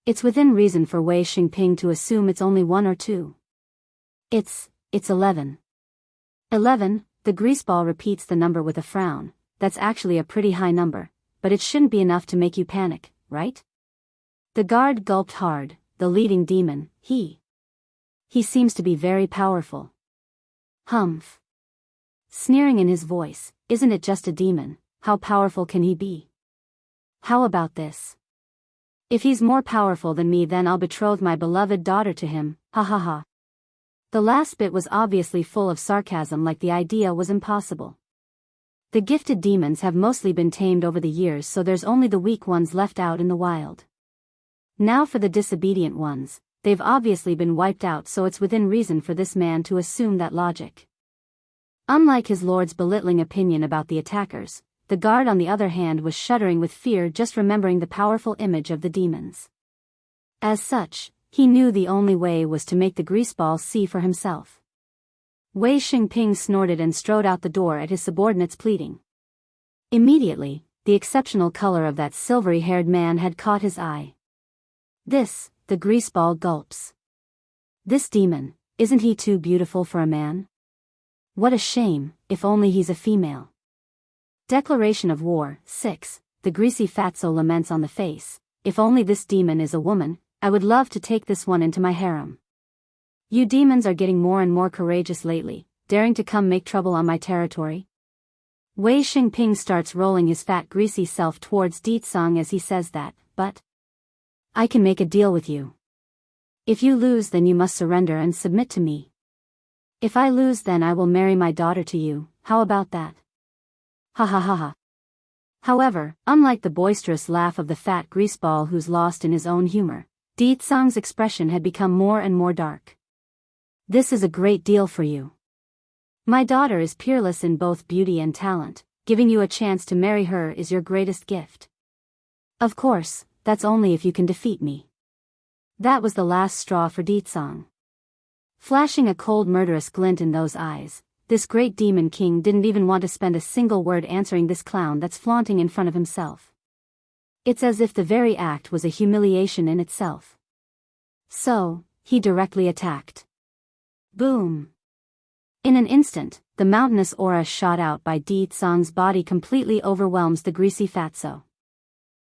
It's within reason for Wei Xingping to assume it's only 1 or 2. It's 11. 11, the greaseball repeats the number with a frown. That's actually a pretty high number, but it shouldn't be enough to make you panic, right? The guard gulped hard. The leading demon, he seems to be very powerful. Humph. Sneering in his voice, isn't it just a demon? How powerful can he be? How about this? If he's more powerful than me, then I'll betroth my beloved daughter to him, ha ha ha. The last bit was obviously full of sarcasm, like the idea was impossible. The gifted demons have mostly been tamed over the years, so there's only the weak ones left out in the wild. Now for the disobedient ones, they've obviously been wiped out, so it's within reason for this man to assume that logic. Unlike his lord's belittling opinion about the attackers, the guard on the other hand was shuddering with fear just remembering the powerful image of the demons. As such, he knew the only way was to make the greaseball see for himself. Wei Xingping snorted and strode out the door at his subordinate's pleading. Immediately, the exceptional color of that silvery-haired man had caught his eye. This, the greaseball gulps. This demon, isn't he too beautiful for a man? What a shame, if only he's a female. Declaration of War, 6, the greasy fatso laments on the face. if only this demon is a woman, I would love to take this one into my harem. You demons are getting more and more courageous lately, daring to come make trouble on my territory. Wei Xingping starts rolling his fat greasy self towards Ditsang as he says that, but I can make a deal with you. If you lose, then you must surrender and submit to me. If I lose, then I will marry my daughter to you, how about that? Ha ha ha ha. However, unlike the boisterous laugh of the fat greaseball who's lost in his own humor, Ditsang's expression had become more and more dark. This is a great deal for you. My daughter is peerless in both beauty and talent, giving you a chance to marry her is your greatest gift. Of course, that's only if you can defeat me. That was the last straw for Ditsang. Flashing a cold murderous glint in those eyes, this great demon king didn't even want to spend a single word answering this clown that's flaunting in front of himself. It's as if the very act was a humiliation in itself. So, he directly attacked. Boom! In an instant, the mountainous aura shot out by Ditsang's body completely overwhelms the greasy fatso.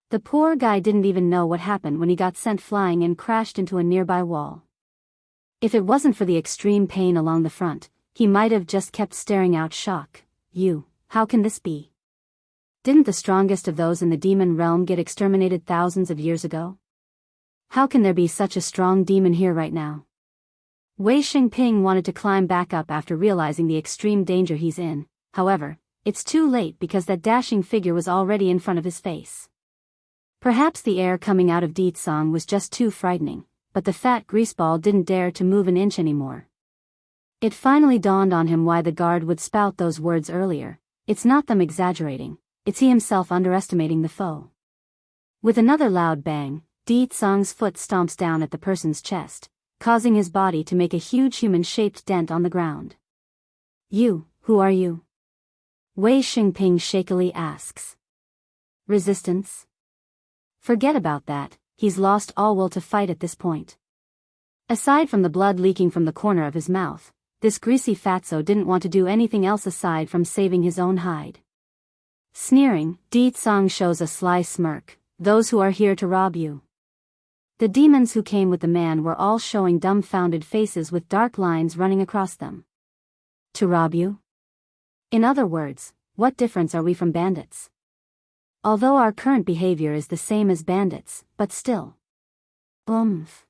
The poor guy didn't even know what happened when he got sent flying and crashed into a nearby wall. If it wasn't for the extreme pain along the front, he might have just kept staring out shock. How can this be? Didn't the strongest of those in the demon realm get exterminated thousands of years ago? How can there be such a strong demon here right now? Wei Xingping wanted to climb back up after realizing the extreme danger he's in, however, it's too late because that dashing figure was already in front of his face. Perhaps the air coming out of Ditsang was just too frightening, but the fat greaseball didn't dare to move an inch anymore. It finally dawned on him why the guard would spout those words earlier. It's not them exaggerating, it's he himself underestimating the foe. With another loud bang, Ditsang's foot stomps down at the person's chest, causing his body to make a huge human-shaped dent on the ground. Who are you? Wei Xingping shakily asks. Resistance? Forget about that, he's lost all will to fight at this point. Aside from the blood leaking from the corner of his mouth, this greasy fatso didn't want to do anything else aside from saving his own hide. Sneering, Ditsang shows a sly smirk. Those who are here to rob you. The demons who came with the man were all showing dumbfounded faces with dark lines running across them. To rob you? In other words, what difference are we from bandits? Although our current behavior is the same as bandits, but still. Oomph.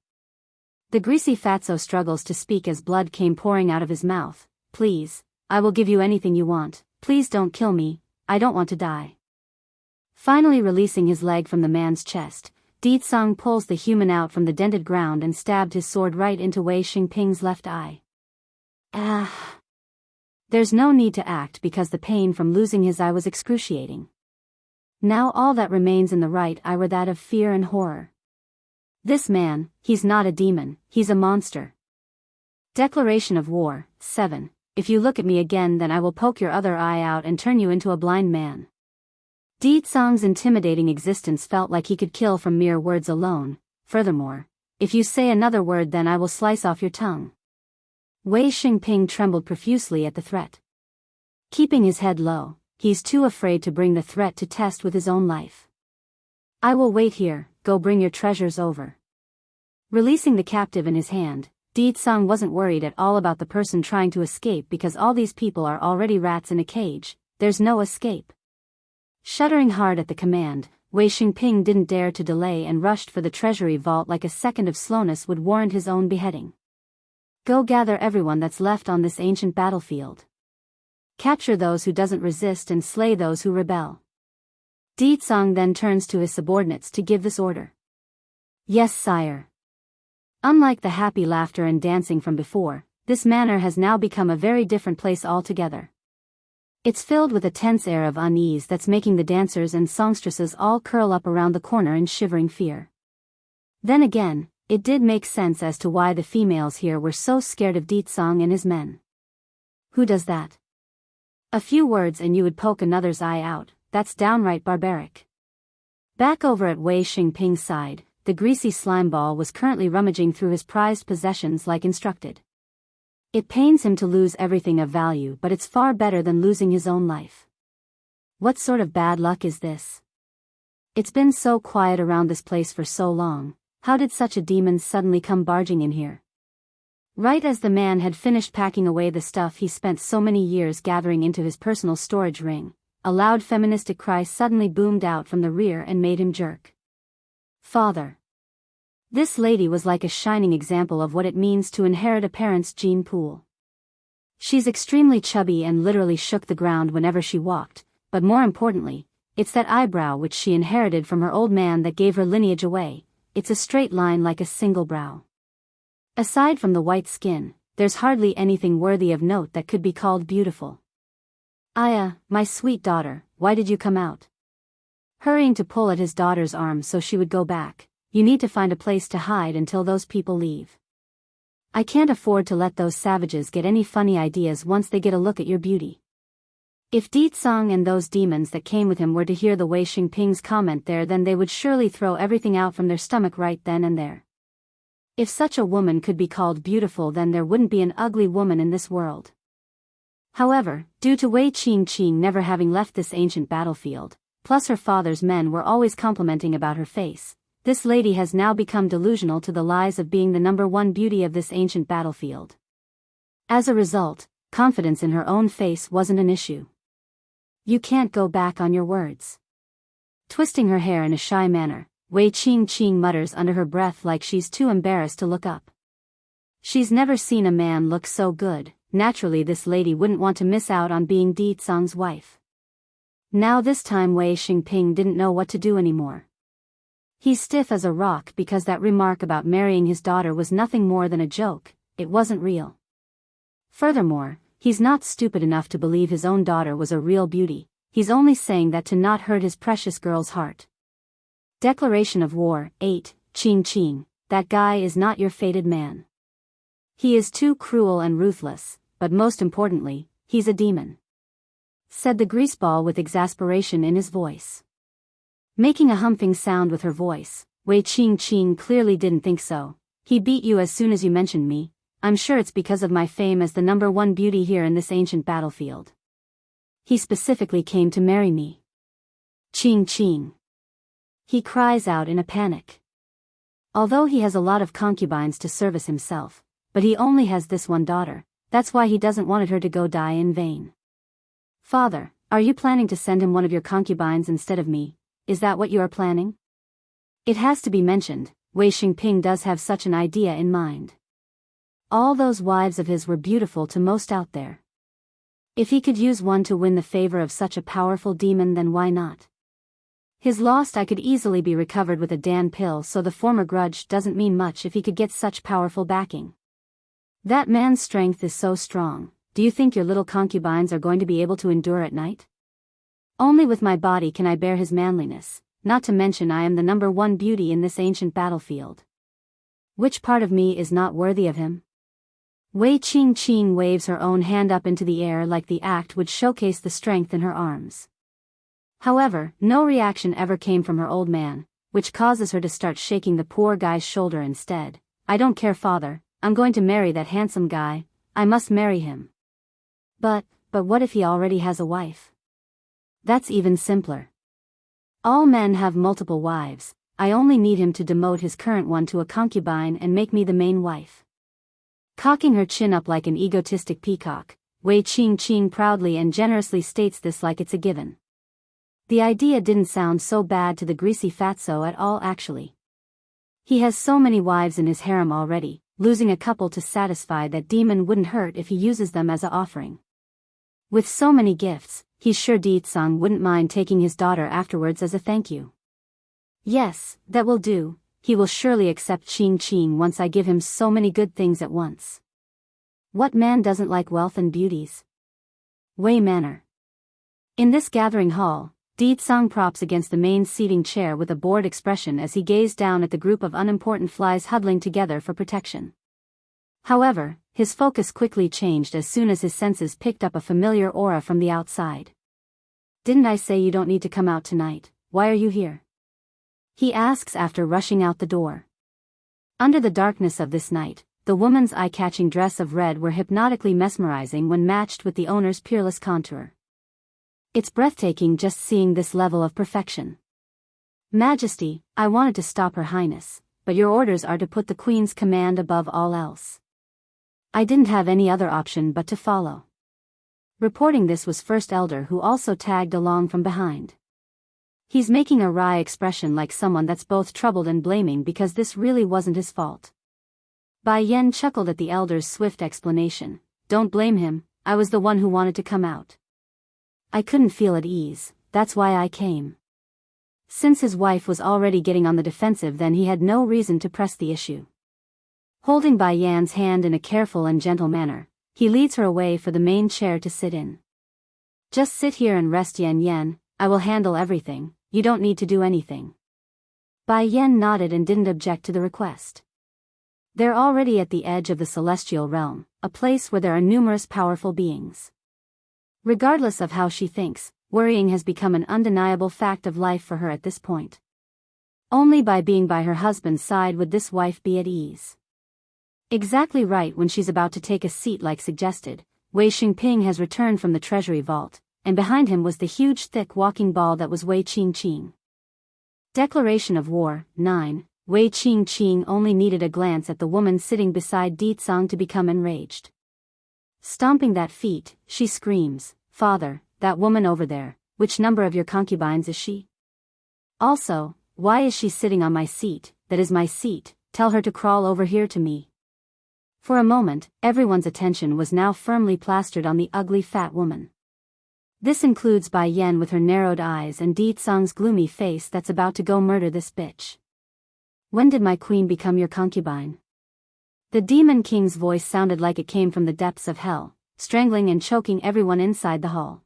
The greasy fatso struggles to speak as blood came pouring out of his mouth. Please, I will give you anything you want, please don't kill me, I don't want to die. Finally releasing his leg from the man's chest, Ditsang pulls the human out from the dented ground and stabbed his sword right into Wei Xingping's left eye. Ah! There's no need to act because the pain from losing his eye was excruciating. Now all that remains in the right eye were that of fear and horror. This man, he's not a demon, he's a monster. Declaration of War, 7. If you look at me again, then I will poke your other eye out and turn you into a blind man. Ditsang's intimidating existence felt like he could kill from mere words alone. Furthermore, if you say another word, then I will slice off your tongue. Wei Xingping trembled profusely at the threat. Keeping his head low, he's too afraid to bring the threat to test with his own life. I will wait here, go bring your treasures over. Releasing the captive in his hand, Ditsang wasn't worried at all about the person trying to escape because all these people are already rats in a cage, there's no escape. Shuddering hard at the command, Wei Xingping didn't dare to delay and rushed for the treasury vault like a second of slowness would warrant his own beheading. Go gather everyone that's left on this ancient battlefield. Capture those who doesn't resist and slay those who rebel. Ditsang then turns to his subordinates to give this order. Yes, sire. Unlike the happy laughter and dancing from before, this manor has now become a very different place altogether. It's filled with a tense air of unease that's making the dancers and songstresses all curl up around the corner in shivering fear. Then again, it did make sense as to why the females here were so scared of Ditsang and his men. Who does that? A few words and you would poke another's eye out, that's downright barbaric. Back over at Wei Xingping's side, the greasy slimeball was currently rummaging through his prized possessions like instructed. It pains him to lose everything of value, but it's far better than losing his own life. What sort of bad luck is this? It's been so quiet around this place for so long. How did such a demon suddenly come barging in here? Right as the man had finished packing away the stuff he spent so many years gathering into his personal storage ring, a loud feministic cry suddenly boomed out from the rear and made him jerk. Father. This lady was like a shining example of what it means to inherit a parent's gene pool. She's extremely chubby and literally shook the ground whenever she walked, but more importantly, it's that eyebrow which she inherited from her old man that gave her lineage away. It's a straight line like a single brow. Aside from the white skin, there's hardly anything worthy of note that could be called beautiful. Aya, my sweet daughter, why did you come out? Hurrying to pull at his daughter's arm so she would go back. You need to find a place to hide until those people leave. I can't afford to let those savages get any funny ideas once they get a look at your beauty. If Ditsang and those demons that came with him were to hear the Wei Xingping's comment there, then they would surely throw everything out from their stomach right then and there. If such a woman could be called beautiful, then there wouldn't be an ugly woman in this world. However, due to Wei Qingqing never having left this ancient battlefield, plus her father's men were always complimenting about her face, this lady has now become delusional to the lies of being the #1 beauty of this ancient battlefield. As a result, confidence in her own face wasn't an issue. You can't go back on your words. Twisting her hair in a shy manner, Wei Qingqing mutters under her breath like she's too embarrassed to look up. She's never seen a man look so good. Naturally this lady wouldn't want to miss out on being Ditsang's wife. Now this time Wei Xingping didn't know what to do anymore. He's stiff as a rock because that remark about marrying his daughter was nothing more than a joke, it wasn't real. Furthermore, he's not stupid enough to believe his own daughter was a real beauty, he's only saying that to not hurt his precious girl's heart. Declaration of War 8, Qing, that guy is not your fated man. He is too cruel and ruthless, but most importantly, he's a demon. Said the greaseball with exasperation in his voice. Making a humping sound with her voice, Wei Qingqing clearly didn't think so. He beat you as soon as you mentioned me. I'm sure it's because of my fame as the #1 beauty here in this ancient battlefield. He specifically came to marry me. Qing. He cries out in a panic. Although he has a lot of concubines to service himself, but he only has this one daughter, that's why he doesn't want her to go die in vain. Father, are you planning to send him one of your concubines instead of me? Is that what you are planning? It has to be mentioned, Wei Xingping does have such an idea in mind. All those wives of his were beautiful to most out there. If he could use one to win the favor of such a powerful demon, then why not? His lost eye could easily be recovered with a Dan pill, so the former grudge doesn't mean much if he could get such powerful backing. That man's strength is so strong. Do you think your little concubines are going to be able to endure at night? Only with my body can I bear his manliness, not to mention I am the #1 beauty in this ancient battlefield. Which part of me is not worthy of him? Wei Qingqing waves her own hand up into the air like the act would showcase the strength in her arms. However, no reaction ever came from her old man, which causes her to start shaking the poor guy's shoulder instead. I don't care, father, I'm going to marry that handsome guy, I must marry him. But what if he already has a wife? That's even simpler. All men have multiple wives, I only need him to demote his current one to a concubine and make me the main wife. Cocking her chin up like an egotistic peacock, Wei Qingqing proudly and generously states this like it's a given. The idea didn't sound so bad to the greasy fatso at all actually. He has so many wives in his harem already, losing a couple to satisfy that demon wouldn't hurt if he uses them as a offering. With so many gifts, he's sure Ditsang wouldn't mind taking his daughter afterwards as a thank you. Yes, that will do, he will surely accept Qing once I give him so many good things at once. What man doesn't like wealth and beauties? Wei Manor. In this gathering hall, Ditsang props against the main seating chair with a bored expression as he gazed down at the group of unimportant flies huddling together for protection. However, his focus quickly changed as soon as his senses picked up a familiar aura from the outside. Didn't I say you don't need to come out tonight? Why are you here? He asks after rushing out the door. Under the darkness of this night, the woman's eye-catching dress of red were hypnotically mesmerizing when matched with the owner's peerless contour. It's breathtaking just seeing this level of perfection. Majesty, I wanted to stop Her Highness, but your orders are to put the Queen's command above all else. I didn't have any other option but to follow. Reporting this was First Elder, who also tagged along from behind. He's making a wry expression like someone that's both troubled and blaming because this really wasn't his fault. Bai Yan chuckled at the Elder's swift explanation. Don't blame him, I was the one who wanted to come out. I couldn't feel at ease, that's why I came. Since his wife was already getting on the defensive, then he had no reason to press the issue. Holding Bai Yan's hand in a careful and gentle manner, he leads her away for the main chair to sit in. Just sit here and rest, Yan Yan, I will handle everything, you don't need to do anything. Bai Yan nodded and didn't object to the request. They're already at the edge of the celestial realm, a place where there are numerous powerful beings. Regardless of how she thinks, worrying has become an undeniable fact of life for her at this point. Only by being by her husband's side would this wife be at ease. Exactly right when she's about to take a seat like suggested, Wei Xingping has returned from the treasury vault, and behind him was the huge thick walking ball that was Wei Qingqing. Declaration of War, 9. Wei Qingqing only needed a glance at the woman sitting beside Di Tsang to become enraged. Stomping that feet, she screams, Father, that woman over there, which number of your concubines is she? Also, why is she sitting on my seat? That is my seat, tell her to crawl over here to me. For a moment, everyone's attention was now firmly plastered on the ugly fat woman. This includes Bai Yan with her narrowed eyes and Di Tsang's gloomy face that's about to go murder this bitch. When did my queen become your concubine? The Demon King's voice sounded like it came from the depths of hell, strangling and choking everyone inside the hall.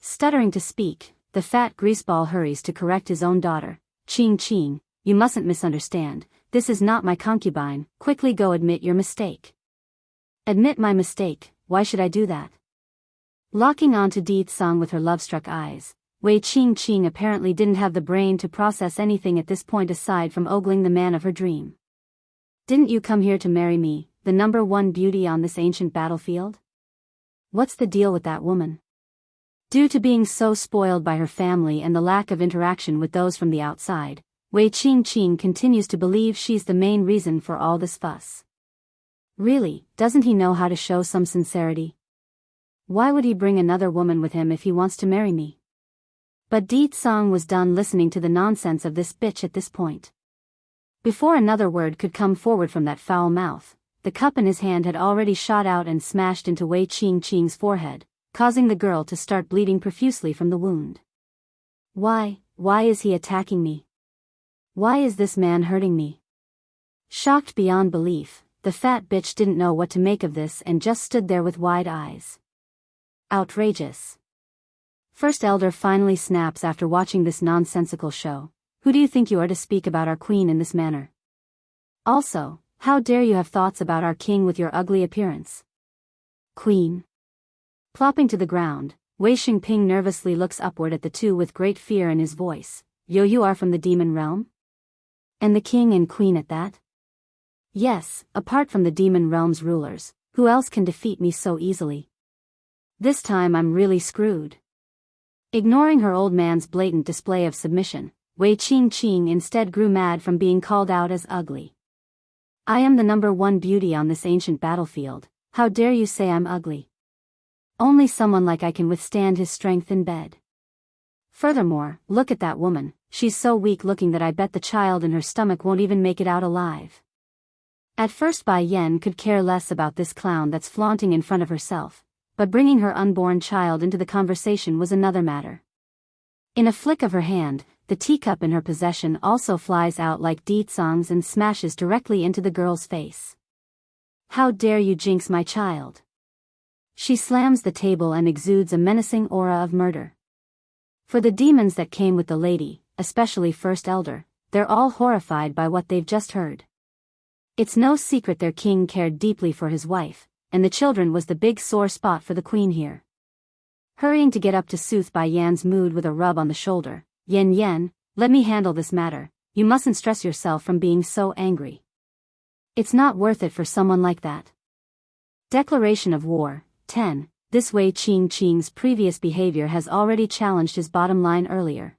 Stuttering to speak, the fat greaseball hurries to correct his own daughter. Qing, you mustn't misunderstand, this is not my concubine, quickly go admit your mistake. Admit my mistake, why should I do that? Locking onto Di Tsang with her love-struck eyes, Wei Qingqing apparently didn't have the brain to process anything at this point aside from ogling the man of her dream. Didn't you come here to marry me, the number one beauty on this ancient battlefield? What's the deal with that woman? Due to being so spoiled by her family and the lack of interaction with those from the outside, Wei Qingqing continues to believe she's the main reason for all this fuss. Really, doesn't he know how to show some sincerity? Why would he bring another woman with him if he wants to marry me? But Di Tsang was done listening to the nonsense of this bitch at this point. Before another word could come forward from that foul mouth, the cup in his hand had already shot out and smashed into Wei Qingqing's forehead, causing the girl to start bleeding profusely from the wound. Why is he attacking me? Why is this man hurting me? Shocked beyond belief, the fat bitch didn't know what to make of this and just stood there with wide eyes. Outrageous. First Elder finally snaps after watching this nonsensical show. Who do you think you are to speak about our queen in this manner? Also, how dare you have thoughts about our king with your ugly appearance? Queen. Plopping to the ground, Wei Xingping nervously looks upward at the two with great fear in his voice. You are from the demon realm? And the king and queen at that? Yes, apart from the demon realm's rulers, who else can defeat me so easily? This time I'm really screwed. Ignoring her old man's blatant display of submission, Wei Qingqing instead grew mad from being called out as ugly. I am the number one beauty on this ancient battlefield, how dare you say I'm ugly? Only someone like I can withstand his strength in bed. Furthermore, look at that woman, she's so weak looking that I bet the child in her stomach won't even make it out alive. At first Bai Yan could care less about this clown that's flaunting in front of herself, but bringing her unborn child into the conversation was another matter. In a flick of her hand, the teacup in her possession also flies out like Di Tsang's and smashes directly into the girl's face. How dare you jinx my child? She slams the table and exudes a menacing aura of murder. For the demons that came with the lady, especially First Elder, they're all horrified by what they've just heard. It's no secret their king cared deeply for his wife, and the children was the big sore spot for the queen here. Hurrying to get up to soothe Bai Yan's mood with a rub on the shoulder, Yan, let me handle this matter, you mustn't stress yourself from being so angry. It's not worth it for someone like that. Declaration of War, 10. This Wei Qingqing's previous behavior has already challenged his bottom line earlier.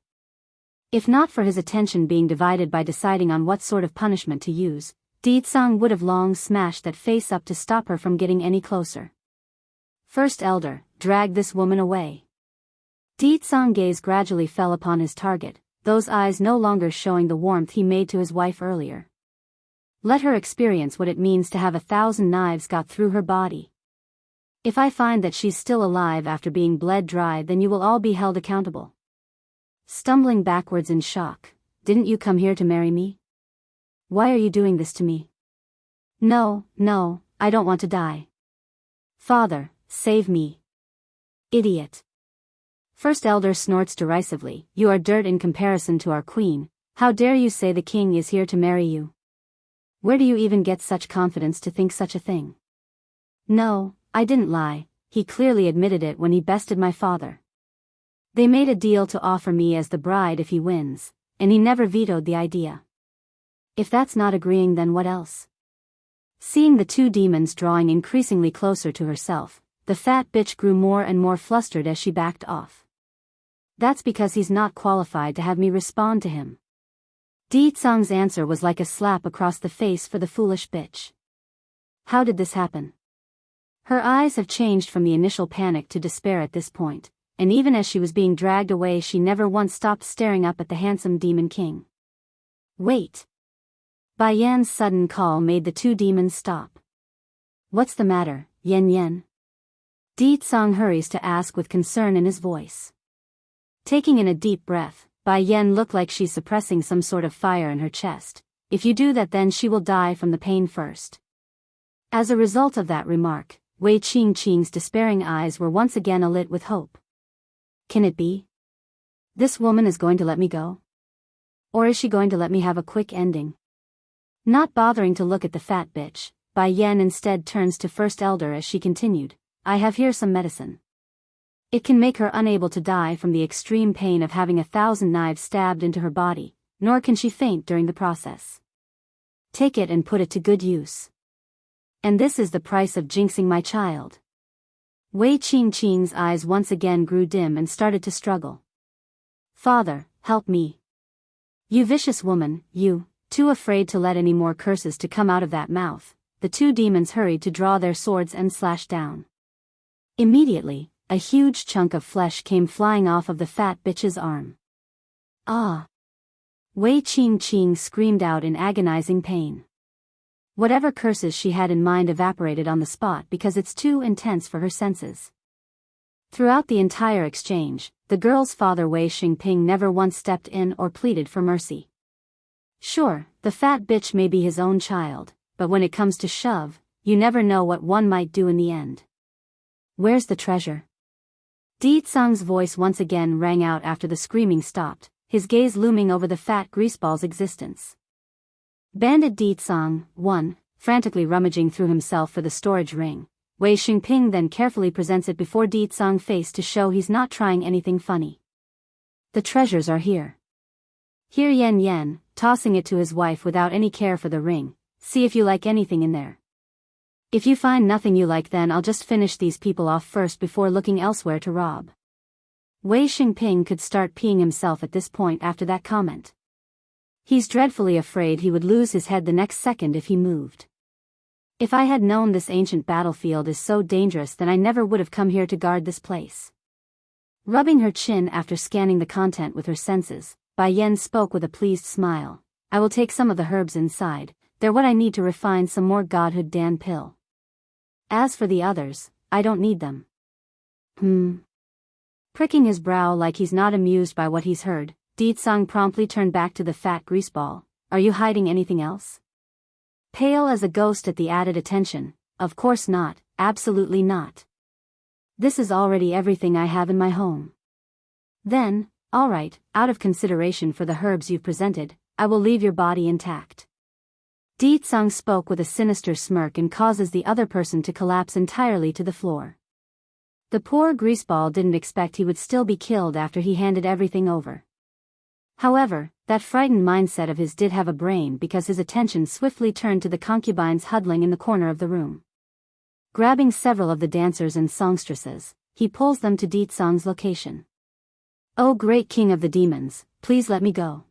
If not for his attention being divided by deciding on what sort of punishment to use, Deetsang would have long smashed that face up to stop her from getting any closer. First Elder, drag this woman away. Deetsang's gaze gradually fell upon his target, those eyes no longer showing the warmth he made to his wife earlier. Let her experience what it means to have 1,000 knives got through her body. If I find that she's still alive after being bled dry, then you will all be held accountable. Stumbling backwards in shock, didn't you come here to marry me? Why are you doing this to me? No, I don't want to die. Father, save me. Idiot. First Elder snorts derisively, you are dirt in comparison to our queen. How dare you say the king is here to marry you? Where do you even get such confidence to think such a thing? No, I didn't lie, he clearly admitted it when he bested my father. They made a deal to offer me as the bride if he wins, and he never vetoed the idea. If that's not agreeing, then what else? Seeing the two demons drawing increasingly closer to herself, the fat bitch grew more and more flustered as she backed off. That's because he's not qualified to have me respond to him. Deetsang's answer was like a slap across the face for the foolish bitch. How did this happen? Her eyes have changed from the initial panic to despair at this point, and even as she was being dragged away she never once stopped staring up at the handsome demon king. Wait. Bai Yan's sudden call made the two demons stop. What's the matter, Yen? Deetsang hurries to ask with concern in his voice. Taking in a deep breath, Bai Yan looked like she's suppressing some sort of fire in her chest. If you do that, then she will die from the pain first. As a result of that remark, Wei Qingqing's despairing eyes were once again alit with hope. Can it be? This woman is going to let me go? Or is she going to let me have a quick ending? Not bothering to look at the fat bitch, Bai Yan instead turns to First Elder as she continued, I have here some medicine. It can make her unable to die from the extreme pain of having 1,000 knives stabbed into her body, nor can she faint during the process. Take it and put it to good use. And this is the price of jinxing my child. Wei Qingqing's eyes once again grew dim and started to struggle. Father, help me. You vicious woman, you. Too afraid to let any more curses to come out of that mouth, the two demons hurried to draw their swords and slash down. Immediately, a huge chunk of flesh came flying off of the fat bitch's arm. Ah! Wei Qingqing screamed out in agonizing pain. Whatever curses she had in mind evaporated on the spot because it's too intense for her senses. Throughout the entire exchange, the girl's father Wei Xingping never once stepped in or pleaded for mercy. Sure, the fat bitch may be his own child, but when it comes to shove, you never know what one might do in the end. Where's the treasure? Deetsang's voice once again rang out after the screaming stopped, his gaze looming over the fat greaseball's existence. Bandit Deetsang, 1, frantically rummaging through himself for the storage ring. Wei Xingping then carefully presents it before Deetsang's face to show he's not trying anything funny. The treasures are here. Here Yen, tossing it to his wife without any care for the ring, see if you like anything in there. If you find nothing you like, then I'll just finish these people off first before looking elsewhere to rob. Wei Xingping could start peeing himself at this point after that comment. He's dreadfully afraid he would lose his head the next second if he moved. If I had known this ancient battlefield is so dangerous, then I never would have come here to guard this place. Rubbing her chin after scanning the content with her senses, Bai Yan spoke with a pleased smile. I will take some of the herbs inside, they're what I need to refine some more Godhood Dan pill. As for the others, I don't need them. Pricking his brow like he's not amused by what he's heard, Deetsang promptly turned back to the fat greaseball. Are you hiding anything else? Pale as a ghost at the added attention, of course not, absolutely not. This is already everything I have in my home. Then, alright, out of consideration for the herbs you've presented, I will leave your body intact. Deetsang spoke with a sinister smirk and causes the other person to collapse entirely to the floor. The poor greaseball didn't expect he would still be killed after he handed everything over. However, that frightened mindset of his did have a brain because his attention swiftly turned to the concubines huddling in the corner of the room. Grabbing several of the dancers and songstresses, he pulls them to Deetsang's location. "Oh great king of the demons, please let me go.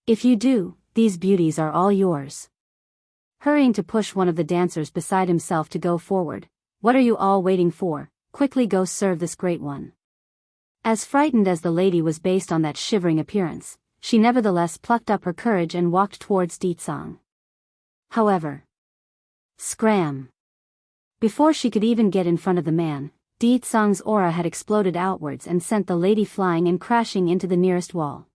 If you do, these beauties are all yours." Hurrying to push one of the dancers beside himself to go forward. "What are you all waiting for? Quickly go serve this great one." As frightened as the lady was based on that shivering appearance, she nevertheless plucked up her courage and walked towards Ditsang. However, scram! Before she could even get in front of the man, Ditsang's aura had exploded outwards and sent the lady flying and crashing into the nearest wall.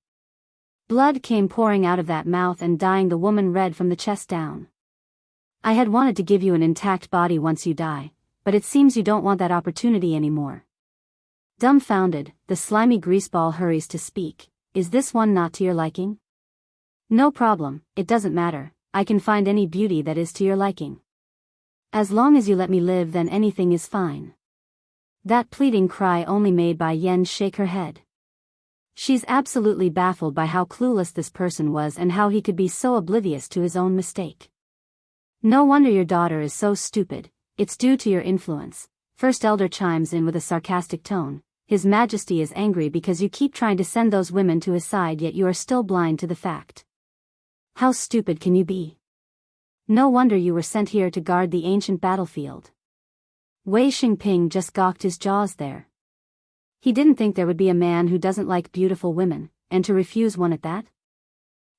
Blood came pouring out of that mouth and dyeing the woman red from the chest down. "I had wanted to give you an intact body once you die, but it seems you don't want that opportunity anymore." Dumbfounded, the slimy greaseball hurries to speak. "Is this one not to your liking?" "No problem, it doesn't matter, I can find any beauty that is to your liking. As long as you let me live, then anything is fine." That pleading cry only made Bai Yen shake her head. She's absolutely baffled by how clueless this person was and how he could be so oblivious to his own mistake. "No wonder your daughter is so stupid, it's due to your influence." First Elder chimes in with a sarcastic tone. "His Majesty is angry because you keep trying to send those women to his side, yet you are still blind to the fact. How stupid can you be? No wonder you were sent here to guard the ancient battlefield." Wei Xingping just gawked his jaws there. He didn't think there would be a man who doesn't like beautiful women, and to refuse one at that.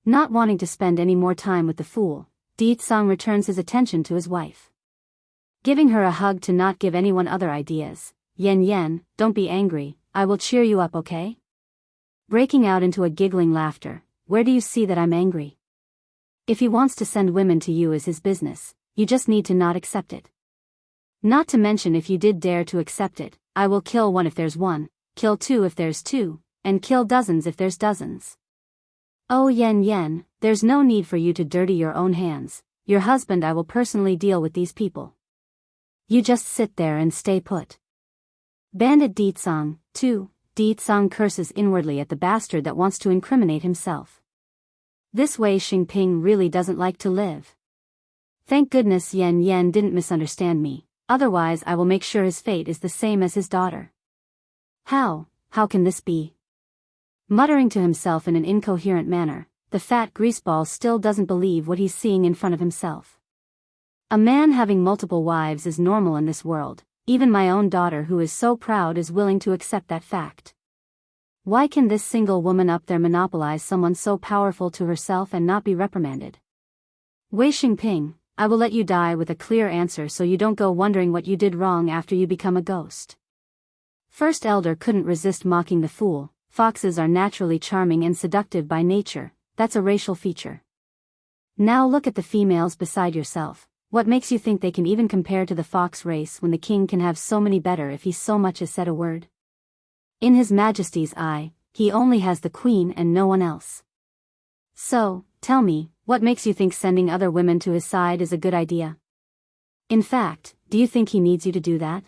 Not wanting to spend any more time with the fool, Ditsang returns his attention to his wife. Giving her a hug to not give anyone other ideas. Yen, don't be angry, I will cheer you up, okay?" Breaking out into a giggling laughter. "Where do you see that I'm angry? If he wants to send women to you is his business, you just need to not accept it. Not to mention, if you did dare to accept it, I will kill one if there's one, kill two if there's two, and kill dozens if there's dozens. Oh Yen, there's no need for you to dirty your own hands, your husband I will personally deal with these people. You just sit there and stay put." Bandit Ditsang, too. Ditsang curses inwardly at the bastard that wants to incriminate himself. This Wei Xingping really doesn't like to live. Thank goodness Yen didn't misunderstand me, otherwise I will make sure his fate is the same as his daughter. How can this be? Muttering to himself in an incoherent manner, the fat greaseball still doesn't believe what he's seeing in front of himself. A man having multiple wives is normal in this world, even my own daughter who is so proud is willing to accept that fact. Why can this single woman up there monopolize someone so powerful to herself and not be reprimanded? Wei Xingping, I will let you die with a clear answer so you don't go wondering what you did wrong after you become a ghost. First Elder couldn't resist mocking the fool. Foxes are naturally charming and seductive by nature, that's a racial feature. Now look at the females beside yourself. What makes you think they can even compare to the fox race when the king can have so many better if he so much as said a word? In His Majesty's eye, he only has the queen and no one else. So, tell me, what makes you think sending other women to his side is a good idea? In fact, do you think he needs you to do that?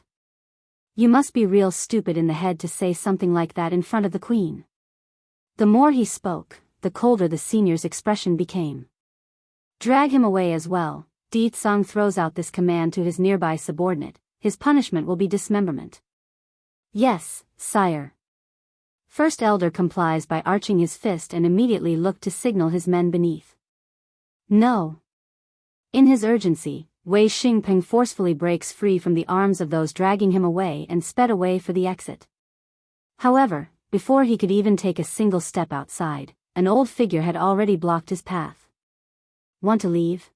You must be real stupid in the head to say something like that in front of the queen. The more he spoke, the colder the senior's expression became. Drag him away as well. Ditsang throws out this command to his nearby subordinate. His punishment will be dismemberment. Yes, sire. First Elder complies by arching his fist and immediately looked to signal his men beneath. No. In his urgency, Wei Xingping forcefully breaks free from the arms of those dragging him away and sped away for the exit. However, before he could even take a single step outside, an old figure had already blocked his path. Want to leave?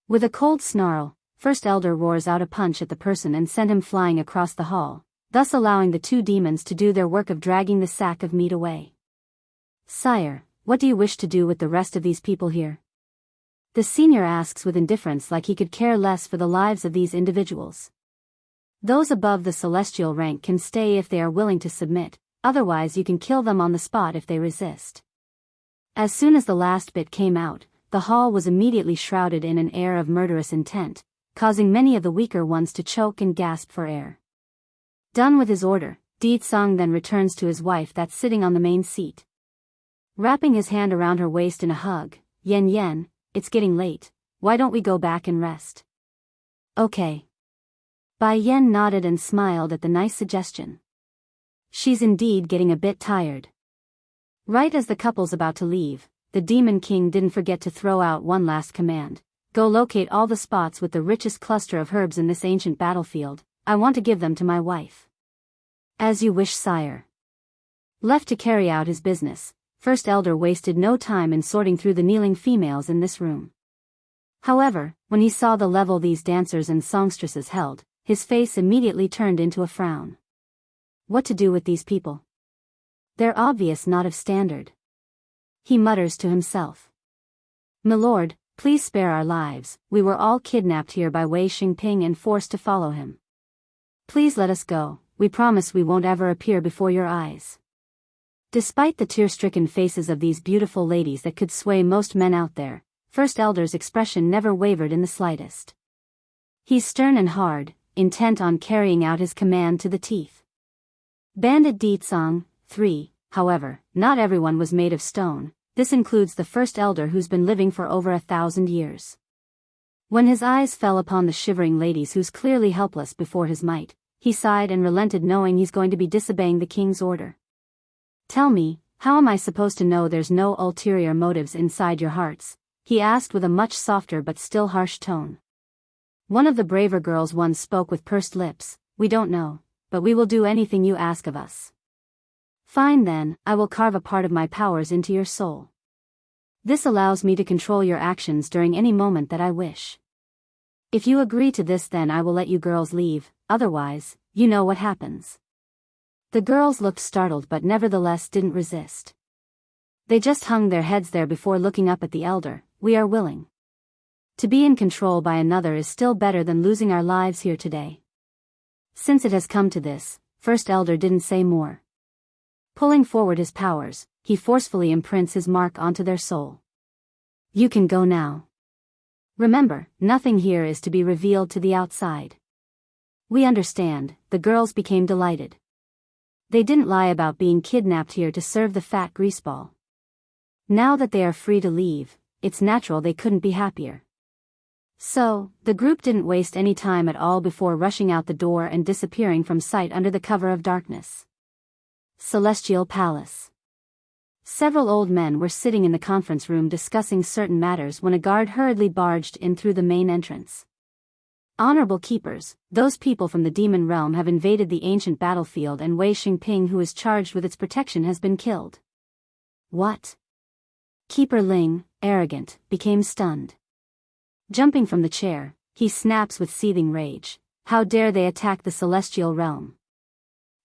With a cold snarl, First Elder roars out a punch at the person and sent him flying across the hall, thus allowing the two demons to do their work of dragging the sack of meat away. Sire, what do you wish to do with the rest of these people here? The senior asks with indifference, like he could care less for the lives of these individuals. Those above the celestial rank can stay if they are willing to submit, otherwise you can kill them on the spot if they resist. As soon as the last bit came out, the hall was immediately shrouded in an air of murderous intent, causing many of the weaker ones to choke and gasp for air. Done with his order, Ditsang then returns to his wife that's sitting on the main seat. Wrapping his hand around her waist in a hug, Yen, it's getting late, why don't we go back and rest? Okay. Bai Yen nodded and smiled at the nice suggestion. She's indeed getting a bit tired. Right as the couple's about to leave, the Demon King didn't forget to throw out one last command. Go locate all the spots with the richest cluster of herbs in this ancient battlefield. I want to give them to my wife. As you wish, sire. Left to carry out his business, First Elder wasted no time in sorting through the kneeling females in this room. However, when he saw the level these dancers and songstresses held, his face immediately turned into a frown. What to do with these people? They're obvious not of standard. He mutters to himself. "Milord, please spare our lives, we were all kidnapped here by Wei Xingping and forced to follow him. Please let us go, we promise we won't ever appear before your eyes." Despite the tear-stricken faces of these beautiful ladies that could sway most men out there, First Elder's expression never wavered in the slightest. He's stern and hard, intent on carrying out his command to the teeth. Bandit Ditsang, 3, however, not everyone was made of stone. This includes the First Elder who's been living for over 1,000 years. When his eyes fell upon the shivering ladies who's clearly helpless before his might, he sighed and relented knowing he's going to be disobeying the king's order. "Tell me, how am I supposed to know there's no ulterior motives inside your hearts?" he asked with a much softer but still harsh tone. One of the braver girls once spoke with pursed lips. "We don't know, but we will do anything you ask of us." "Fine then, I will carve a part of my powers into your soul. This allows me to control your actions during any moment that I wish. If you agree to this, then I will let you girls leave, otherwise, you know what happens." The girls looked startled but nevertheless didn't resist. They just hung their heads there before looking up at the elder. "We are willing. To be in control by another is still better than losing our lives here today." Since it has come to this, First Elder didn't say more. Pulling forward his powers, he forcefully imprints his mark onto their soul. "You can go now. Remember, nothing here is to be revealed to the outside." "We understand," the girls became delighted. They didn't lie about being kidnapped here to serve the fat greaseball. Now that they are free to leave, it's natural they couldn't be happier. So, the group didn't waste any time at all before rushing out the door and disappearing from sight under the cover of darkness. Celestial Palace. Several old men were sitting in the conference room discussing certain matters when a guard hurriedly barged in through the main entrance. "Honorable keepers, those people from the demon realm have invaded the ancient battlefield and Wei Xingping, who is charged with its protection, has been killed." "What?" Keeper Ling, arrogant, became stunned. Jumping from the chair, he snaps with seething rage. "How dare they attack the celestial realm?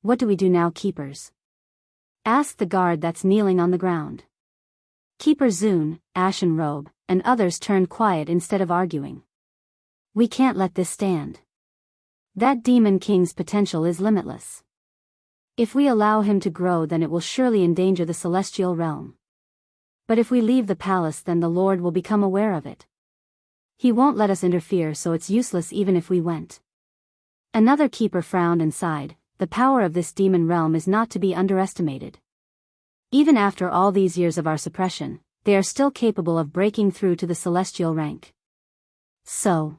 What do we do now, keepers?" asked the guard that's kneeling on the ground. Keeper Zun, ashen robe, and others turned quiet instead of arguing. "We can't let this stand. That Demon King's potential is limitless. If we allow him to grow, then it will surely endanger the celestial realm. But if we leave the palace, then the Lord will become aware of it. He won't let us interfere, so it's useless even if we went." Another keeper frowned and sighed. The power of this demon realm is not to be underestimated. Even after all these years of our suppression, they are still capable of breaking through to the celestial rank. So,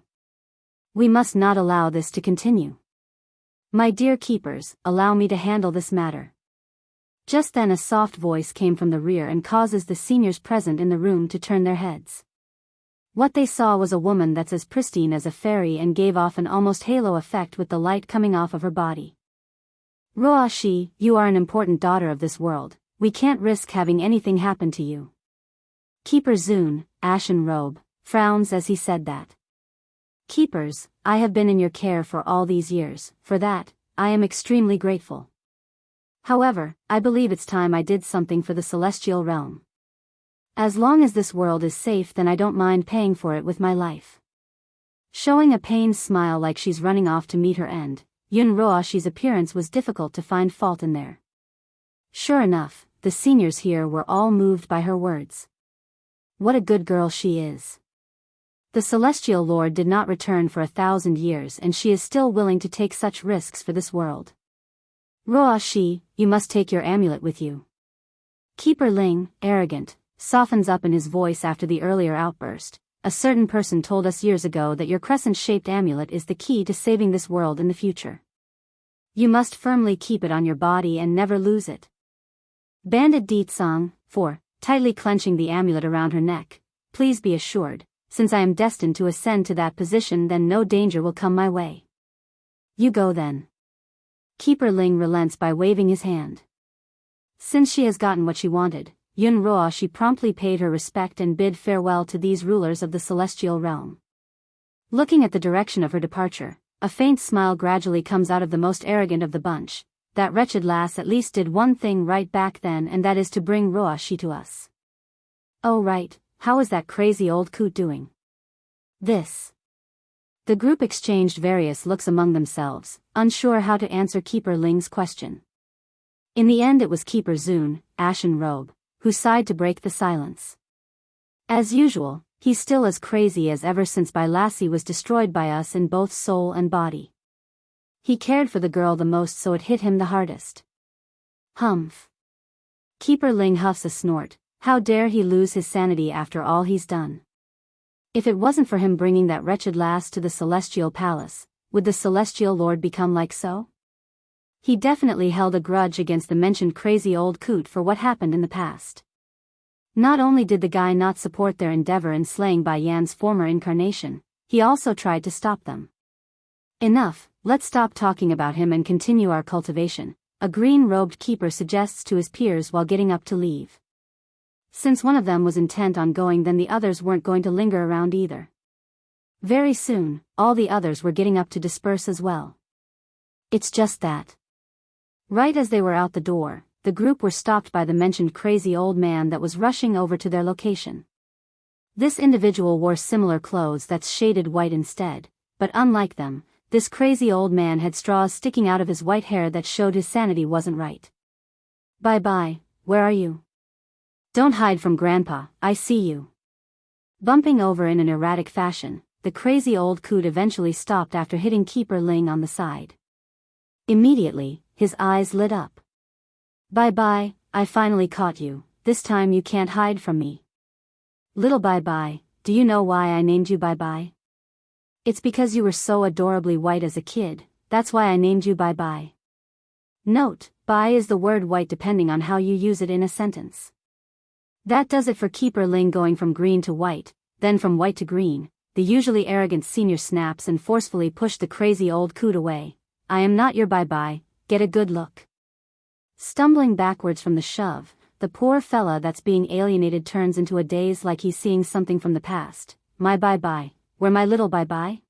we must not allow this to continue. My dear keepers, allow me to handle this matter. Just then a soft voice came from the rear and causes the seniors present in the room to turn their heads. What they saw was a woman that's as pristine as a fairy and gave off an almost halo effect with the light coming off of her body. "Ruoshi, you are an important daughter of this world, we can't risk having anything happen to you." Keeper Zun, ashen robe, frowns as he said that. "Keepers, I have been in your care for all these years, for that, I am extremely grateful. However, I believe it's time I did something for the celestial realm. As long as this world is safe, then I don't mind paying for it with my life." Showing a pained smile like she's running off to meet her end, Yun Ruoshi's appearance was difficult to find fault in there. Sure enough, the seniors here were all moved by her words. What a good girl she is. The celestial lord did not return for 1,000 years and she is still willing to take such risks for this world. "Ruoshi, you must take your amulet with you." Keeper Ling, arrogant, softens up in his voice after the earlier outburst. "A certain person told us years ago that your crescent-shaped amulet is the key to saving this world in the future. You must firmly keep it on your body and never lose it. Bandit Ditsang, 4, tightly clenching the amulet around her neck. Please be assured, since I am destined to ascend to that position, then no danger will come my way. You go then. Keeper Ling relents by waving his hand. Since she has gotten what she wanted, Yun Roa, she promptly paid her respect and bid farewell to these rulers of the celestial realm. Looking at the direction of her departure, a faint smile gradually comes out of the most arrogant of the bunch. That wretched lass at least did one thing right back then, and that is to bring Roa she to us. Oh right, how is that crazy old coot doing? This. The group exchanged various looks among themselves, unsure how to answer Keeper Ling's question. In the end it was Keeper Zun, Ashen Robe, who sighed to break the silence. As usual, he's still as crazy as ever since Bai Lassie was destroyed by us in both soul and body. He cared for the girl the most, so it hit him the hardest. Humph. Keeper Ling huffs a snort. How dare he lose his sanity after all he's done? If it wasn't for him bringing that wretched lass to the Celestial Palace, would the Celestial Lord become like so? He definitely held a grudge against the mentioned crazy old coot for what happened in the past. Not only did the guy not support their endeavor in slaying Bai Yan's former incarnation, he also tried to stop them. Enough, let's stop talking about him and continue our cultivation, a green-robed keeper suggests to his peers while getting up to leave. Since one of them was intent on going, then the others weren't going to linger around either. Very soon, all the others were getting up to disperse as well. It's just that. Right as they were out the door, the group were stopped by the mentioned crazy old man that was rushing over to their location. This individual wore similar clothes that's shaded white instead, but unlike them, this crazy old man had straws sticking out of his white hair that showed his sanity wasn't right. Bye-bye, where are you? Don't hide from Grandpa, I see you. Bumping over in an erratic fashion, the crazy old coot eventually stopped after hitting Keeper Ling on the side. Immediately, his eyes lit up. Bye-bye, I finally caught you, this time you can't hide from me. Little Bye-bye, do you know why I named you Bye-bye? It's because you were so adorably white as a kid, that's why I named you Bye-bye. Note, bye is the word white depending on how you use it in a sentence. That does it for Keeper Ling going from green to white, then from white to green. The usually arrogant senior snaps and forcefully pushed the crazy old coot away. I am not your Bye-bye, get a good look. Stumbling backwards from the shove, the poor fella that's being alienated turns into a daze like he's seeing something from the past. My Bye-bye, where my little Bye-bye?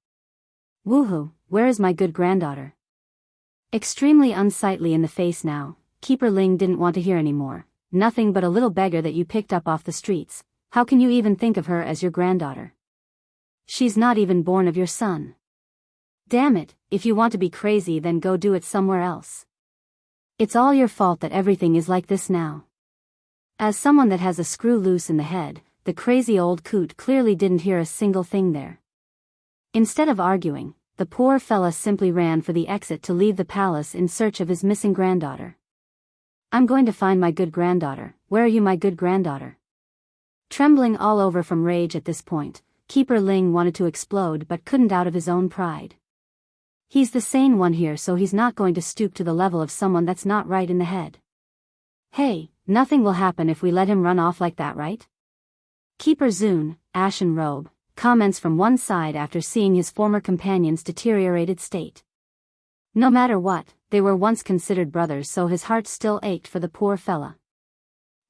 Woohoo, where is my good granddaughter? Extremely unsightly in the face now, Keeper Ling didn't want to hear anymore. Nothing but a little beggar that you picked up off the streets. How can you even think of her as your granddaughter? She's not even born of your son. Damn it, if you want to be crazy then go do it somewhere else. It's all your fault that everything is like this now. As someone that has a screw loose in the head, the crazy old coot clearly didn't hear a single thing there. Instead of arguing, the poor fella simply ran for the exit to leave the palace in search of his missing granddaughter. I'm going to find my good granddaughter. Where are you, my good granddaughter? Trembling all over from rage at this point, Keeper Ling wanted to explode but couldn't out of his own pride. He's the sane one here, so he's not going to stoop to the level of someone that's not right in the head. Hey, nothing will happen if we let him run off like that, right? Keeper Zun, Ashen Robe, comments from one side after seeing his former companion's deteriorated state. No matter what, they were once considered brothers, so his heart still ached for the poor fella.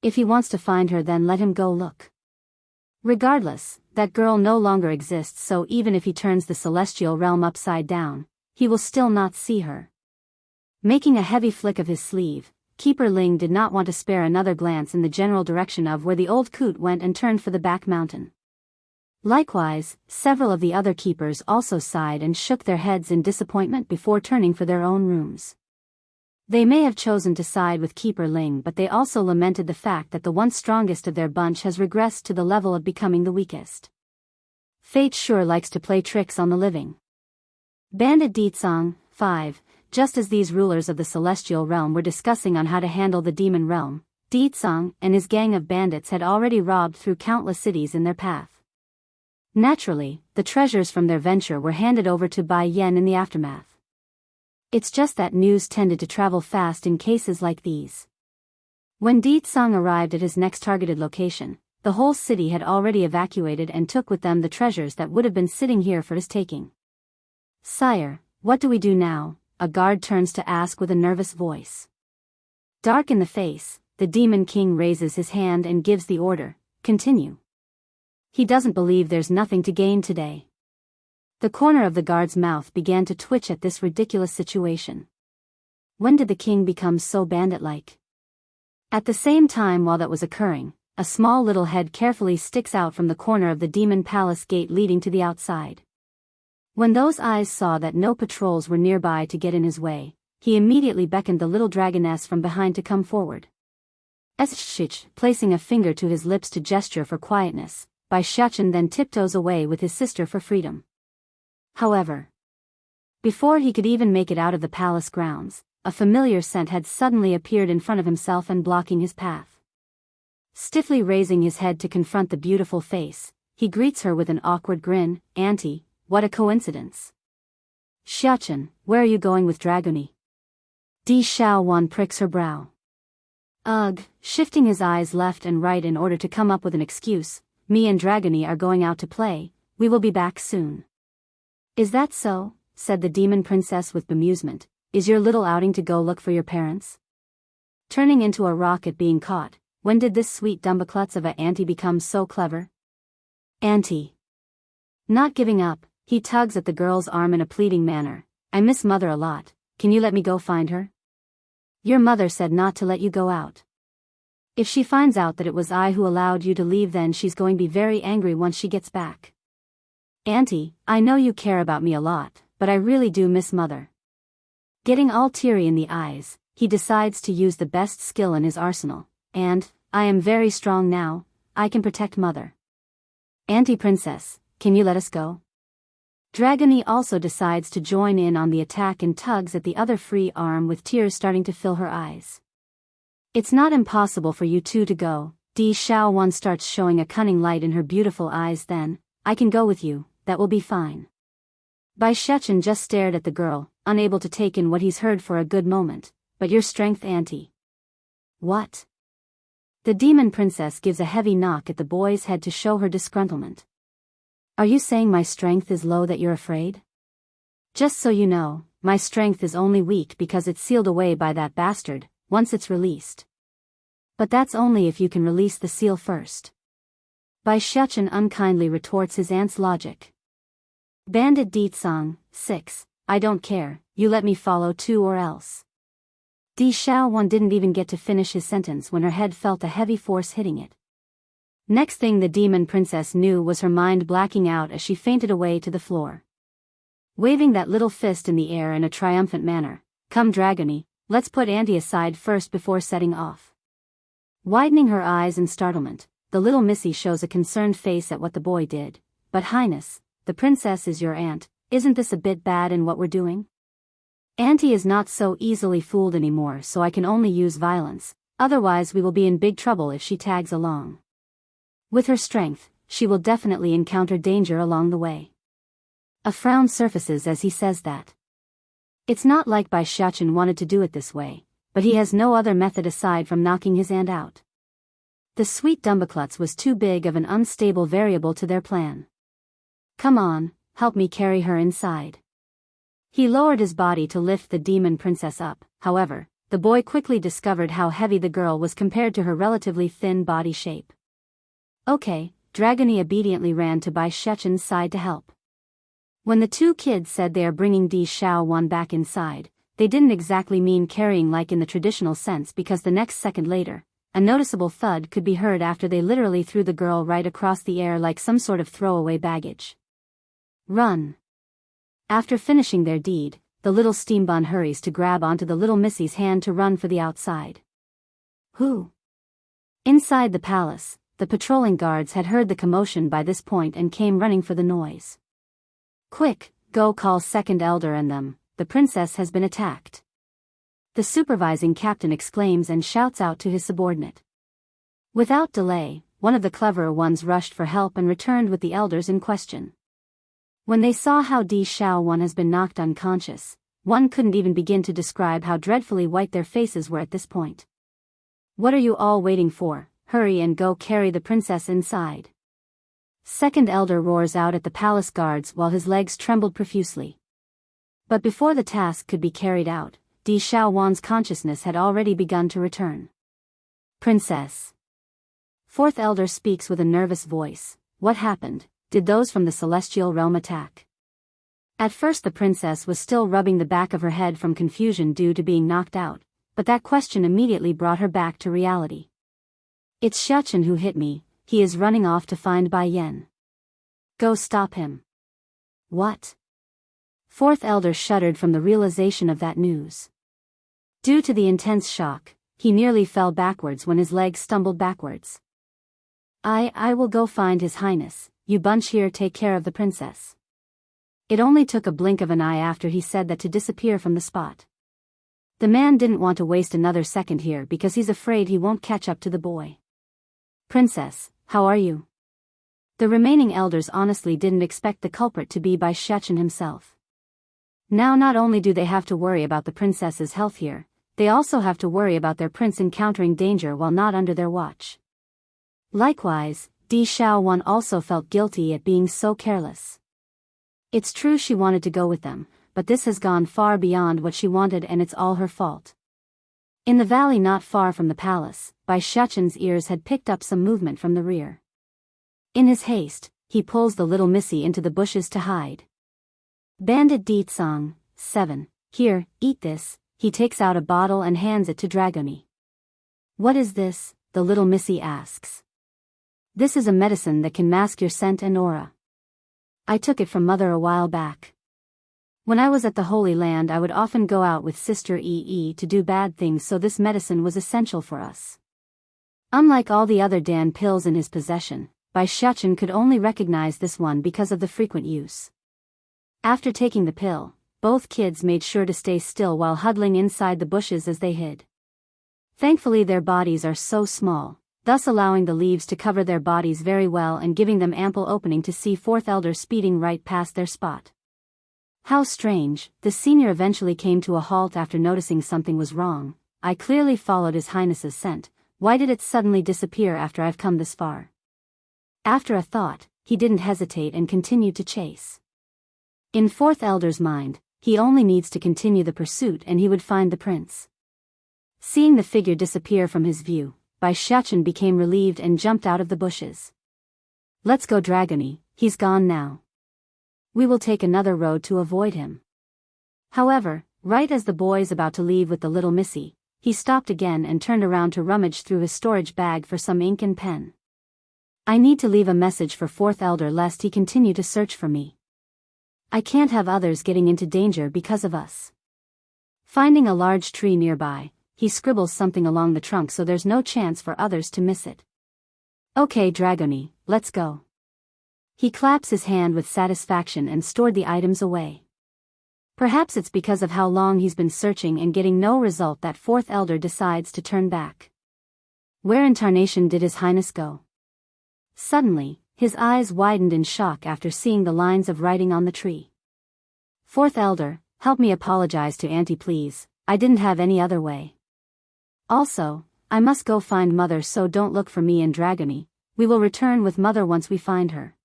If he wants to find her, then let him go look. Regardless, that girl no longer exists, so even if he turns the celestial realm upside down, he will still not see her. Making a heavy flick of his sleeve, Keeper Ling did not want to spare another glance in the general direction of where the old coot went and turned for the back mountain. Likewise, several of the other keepers also sighed and shook their heads in disappointment before turning for their own rooms. They may have chosen to side with Keeper Ling, but they also lamented the fact that the once strongest of their bunch has regressed to the level of becoming the weakest. Fate sure likes to play tricks on the living. Bandit Ditsang, 5. Just as these rulers of the celestial realm were discussing on how to handle the demon realm, Ditsang and his gang of bandits had already robbed through countless cities in their path. Naturally, the treasures from their venture were handed over to Bai Yan in the aftermath. It's just that news tended to travel fast in cases like these. When Di Tsang arrived at his next targeted location, the whole city had already evacuated and took with them the treasures that would have been sitting here for his taking. "Sire, what do we do now?" a guard turns to ask with a nervous voice. Dark in the face, the Demon King raises his hand and gives the order, "Continue." He doesn't believe there's nothing to gain today. The corner of the guard's mouth began to twitch at this ridiculous situation. When did the king become so bandit-like? At the same time while that was occurring, a small little head carefully sticks out from the corner of the demon palace gate leading to the outside. When those eyes saw that no patrols were nearby to get in his way, he immediately beckoned the little dragoness from behind to come forward. Placing a finger to his lips to gesture for quietness, Biyao then tiptoes away with his sister for freedom. However, before he could even make it out of the palace grounds, a familiar scent had suddenly appeared in front of himself and blocking his path. Stiffly raising his head to confront the beautiful face, he greets her with an awkward grin. "Auntie, what a coincidence." "Xiaochen, where are you going with Dragoni?" Di Xiaowan pricks her brow. "Ugh," shifting his eyes left and right in order to come up with an excuse, "Me and Dragoni are going out to play, we will be back soon." "Is that so?" said the demon princess with bemusement. "Is your little outing to go look for your parents?" Turning into a rock at being caught, when did this sweet dumbaklutz of a auntie become so clever? "Auntie." Not giving up, he tugs at the girl's arm in a pleading manner. "I miss mother a lot, can you let me go find her?" "Your mother said not to let you go out. If she finds out that it was I who allowed you to leave, then she's going to be very angry once she gets back." "Auntie, I know you care about me a lot, but I really do miss mother." Getting all teary in the eyes, he decides to use the best skill in his arsenal, and, "I am very strong now, I can protect mother." "Auntie Princess, can you let us go?" Dragoni also decides to join in on the attack and tugs at the other free arm with tears starting to fill her eyes. "It's not impossible for you two to go." Di Xiaowan starts showing a cunning light in her beautiful eyes. "Then, I can go with you, that will be fine." Biyao just stared at the girl, unable to take in what he's heard for a good moment. "But your strength, auntie." "What?" The demon princess gives a heavy knock at the boy's head to show her disgruntlement. "Are you saying my strength is low that you're afraid?" "Just so you know, my strength is only weak because it's sealed away by that bastard, once it's released. But that's only if you can release the seal first." Biyao unkindly retorts his aunt's logic. Bandit Di Tsang, 6, "I don't care, you let me follow too or else." Di Xiaowan didn't even get to finish his sentence when her head felt a heavy force hitting it. Next thing the demon princess knew was her mind blacking out as she fainted away to the floor. Waving that little fist in the air in a triumphant manner, "Come Dragoni, let's put auntie aside first before setting off." Widening her eyes in startlement, the little missy shows a concerned face at what the boy did. "But Highness, the princess is your aunt, isn't this a bit bad in what we're doing?" "Auntie is not so easily fooled anymore, so I can only use violence, otherwise we will be in big trouble if she tags along. With her strength, she will definitely encounter danger along the way." A frown surfaces as he says that. It's not like Biyao wanted to do it this way, but he has no other method aside from knocking his aunt out. The sweet dumbaklutz was too big of an unstable variable to their plan. "Come on, help me carry her inside." He lowered his body to lift the demon princess up. However, the boy quickly discovered how heavy the girl was compared to her relatively thin body shape. "Okay," Dragoni obediently ran to Biyao side to help. When the two kids said they are bringing Di Xiaowan back inside, they didn't exactly mean carrying like in the traditional sense, because the next second later, a noticeable thud could be heard after they literally threw the girl right across the air like some sort of throwaway baggage. "Run!" After finishing their deed, the little steambun hurries to grab onto the little missy's hand to run for the outside. Who? Inside the palace, the patrolling guards had heard the commotion by this point and came running for the noise. "Quick, go call second elder and them, the princess has been attacked." The supervising captain exclaims and shouts out to his subordinate. Without delay, one of the cleverer ones rushed for help and returned with the elders in question. When they saw how Di Xiaowan has been knocked unconscious, One couldn't even begin to describe how dreadfully white their faces were at this point. What are you all waiting for? Hurry and go carry the princess inside. Second elder roars out at the palace guards while his legs trembled profusely. But before the task could be carried out, Di Xiaowan's consciousness had already begun to return. Princess. Fourth elder speaks with a nervous voice. What happened? Did those from the celestial realm attack? At first the princess was still rubbing the back of her head from confusion due to being knocked out, but that question immediately brought her back to reality. It's Xiachen who hit me. He is running off to find Bai Yan. Go stop him. What? Fourth elder shuddered from the realization of that news. Due to the intense shock, he nearly fell backwards when his legs stumbled backwards. I will go find His Highness. You bunch here take care of the princess. It only took a blink of an eye after he said that to disappear from the spot. The man didn't want to waste another second here because he's afraid he won't catch up to the boy. Princess, how are you? The remaining elders honestly didn't expect the culprit to be Bai Xiachen himself. Now not only do they have to worry about the princess's health here, they also have to worry about their prince encountering danger while not under their watch. Likewise, Di Xiaowan also felt guilty at being so careless. It's true she wanted to go with them, but this has gone far beyond what she wanted and it's all her fault. In the valley not far from the palace, Bai Xiachen's ears had picked up some movement from the rear. In his haste, he pulls the little missy into the bushes to hide. Bandit Di Tsang, 7. Here, eat this. He takes out a bottle and hands it to Dragoni. What is this? The little missy asks. This is a medicine that can mask your scent and aura. I took it from mother a while back. When I was at the Holy Land I would often go out with Sister Yi to do bad things, so this medicine was essential for us. Unlike all the other Dan pills in his possession, Bai Xiachen could only recognize this one because of the frequent use. After taking the pill, both kids made sure to stay still while huddling inside the bushes as they hid. Thankfully their bodies are so small, thus allowing the leaves to cover their bodies very well and giving them ample opening to see fourth elder speeding right past their spot. How strange, the senior eventually came to a halt after noticing something was wrong. I clearly followed His Highness's scent. Why did it suddenly disappear after I've come this far? After a thought, he didn't hesitate and continued to chase. In fourth elder's mind, he only needs to continue the pursuit and he would find the prince. Seeing the figure disappear from his view, Bai Xiachen became relieved and jumped out of the bushes. Let's go Dragoni, he's gone now. We will take another road to avoid him. However, right as the boy's about to leave with the little missy, he stopped again and turned around to rummage through his storage bag for some ink and pen. I need to leave a message for fourth elder lest he continue to search for me. I can't have others getting into danger because of us. Finding a large tree nearby, he scribbles something along the trunk so there's no chance for others to miss it. Okay Dragoni, let's go. He claps his hand with satisfaction and stored the items away. Perhaps it's because of how long he's been searching and getting no result that fourth elder decides to turn back. Where in tarnation did His Highness go? Suddenly, his eyes widened in shock after seeing the lines of writing on the tree. Fourth elder, help me apologize to Auntie please, I didn't have any other way. Also, I must go find mother, so don't look for me and Dragoni. We will return with mother once we find her.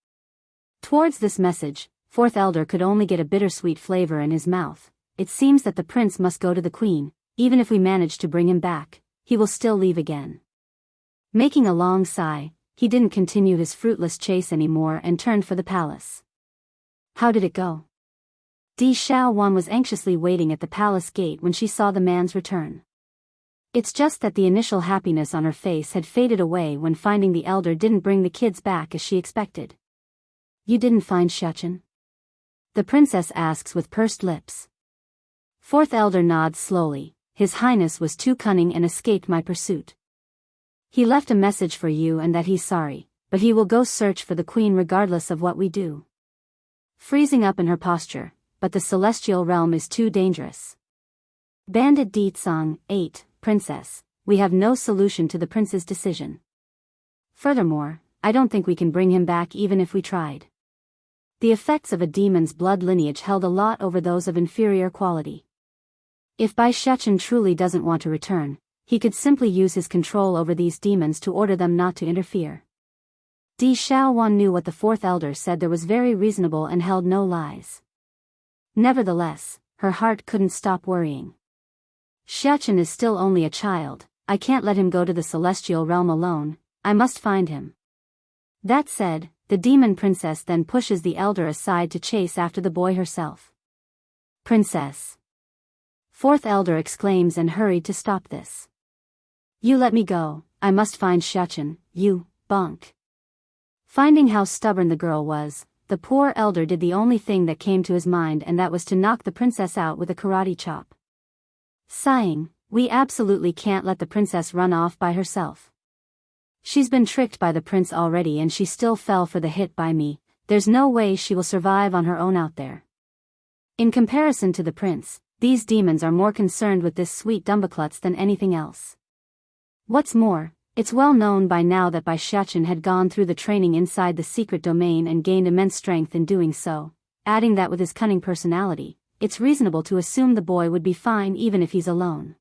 Towards this message, fourth elder could only get a bittersweet flavor in his mouth. It seems that the prince must go to the queen. Even if we manage to bring him back, he will still leave again. Making a long sigh, he didn't continue his fruitless chase anymore and turned for the palace. How did it go? Di Xiaowan was anxiously waiting at the palace gate when she saw the man's return. It's just that the initial happiness on her face had faded away when finding the elder didn't bring the kids back as she expected. You didn't find Xiachen? The princess asks with pursed lips. Fourth elder nods slowly. His Highness was too cunning and escaped my pursuit. He left a message for you and that he's sorry, but he will go search for the queen regardless of what we do. Freezing up in her posture, but the celestial realm is too dangerous. Bandit Di Tsang, 8, Princess, we have no solution to the prince's decision. Furthermore, I don't think we can bring him back even if we tried. The effects of a demon's blood lineage held a lot over those of inferior quality. If Bai Shechen truly doesn't want to return, he could simply use his control over these demons to order them not to interfere. Di Shaowan knew what the fourth elder said there was very reasonable and held no lies. Nevertheless, her heart couldn't stop worrying. Shechen is still only a child, I can't let him go to the celestial realm alone, I must find him. That said, the demon princess then pushes the elder aside to chase after the boy herself. Princess! Fourth elder exclaims and hurried to stop this. You let me go, I must find Shechen, you, bonk. Finding how stubborn the girl was, the poor elder did the only thing that came to his mind, and that was to knock the princess out with a karate chop. Sighing, we absolutely can't let the princess run off by herself. She's been tricked by the prince already and she still fell for the hit by me, there's no way she will survive on her own out there. In comparison to the prince, these demons are more concerned with this sweet Dumbaklutz than anything else. What's more, it's well known by now that Bai Shechen had gone through the training inside the secret domain and gained immense strength in doing so. Adding that with his cunning personality, it's reasonable to assume the boy would be fine even if he's alone.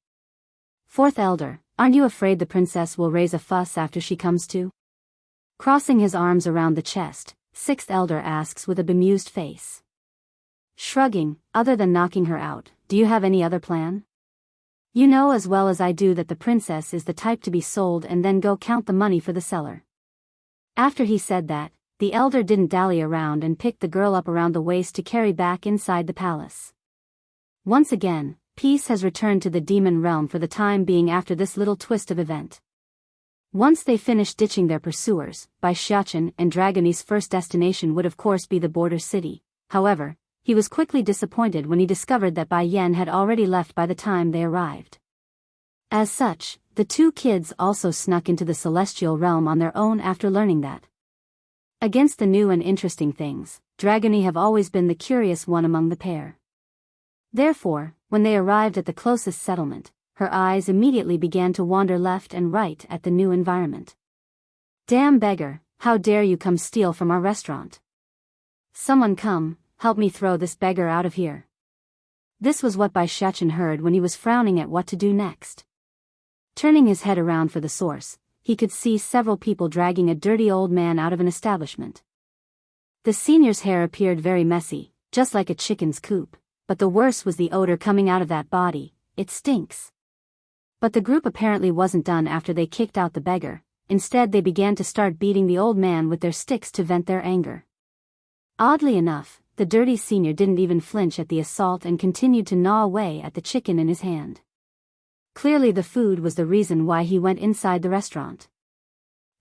Fourth elder, aren't you afraid the princess will raise a fuss after she comes to? Crossing his arms around the chest, sixth elder asks with a bemused face. Shrugging, other than knocking her out, do you have any other plan? You know as well as I do that the princess is the type to be sold and then go count the money for the seller. After he said that, the elder didn't dally around and picked the girl up around the waist to carry back inside the palace. Once again, peace has returned to the demon realm for the time being after this little twist of event. Once they finished ditching their pursuers, Bai Shechen and Dragony's first destination would of course be the border city. However, he was quickly disappointed when he discovered that Bai Yan had already left by the time they arrived. As such, the two kids also snuck into the celestial realm on their own after learning that. Against the new and interesting things, Dragony have always been the curious one among the pair. Therefore, when they arrived at the closest settlement, her eyes immediately began to wander left and right at the new environment. Damn beggar, how dare you come steal from our restaurant? Someone come, help me throw this beggar out of here. This was what Bai Shechen heard when he was frowning at what to do next. Turning his head around for the source, he could see several people dragging a dirty old man out of an establishment. The senior's hair appeared very messy, just like a chicken's coop, but the worst was the odor coming out of that body, it stinks. But the group apparently wasn't done after they kicked out the beggar, instead they began to start beating the old man with their sticks to vent their anger. Oddly enough, the dirty senior didn't even flinch at the assault and continued to gnaw away at the chicken in his hand. Clearly the food was the reason why he went inside the restaurant.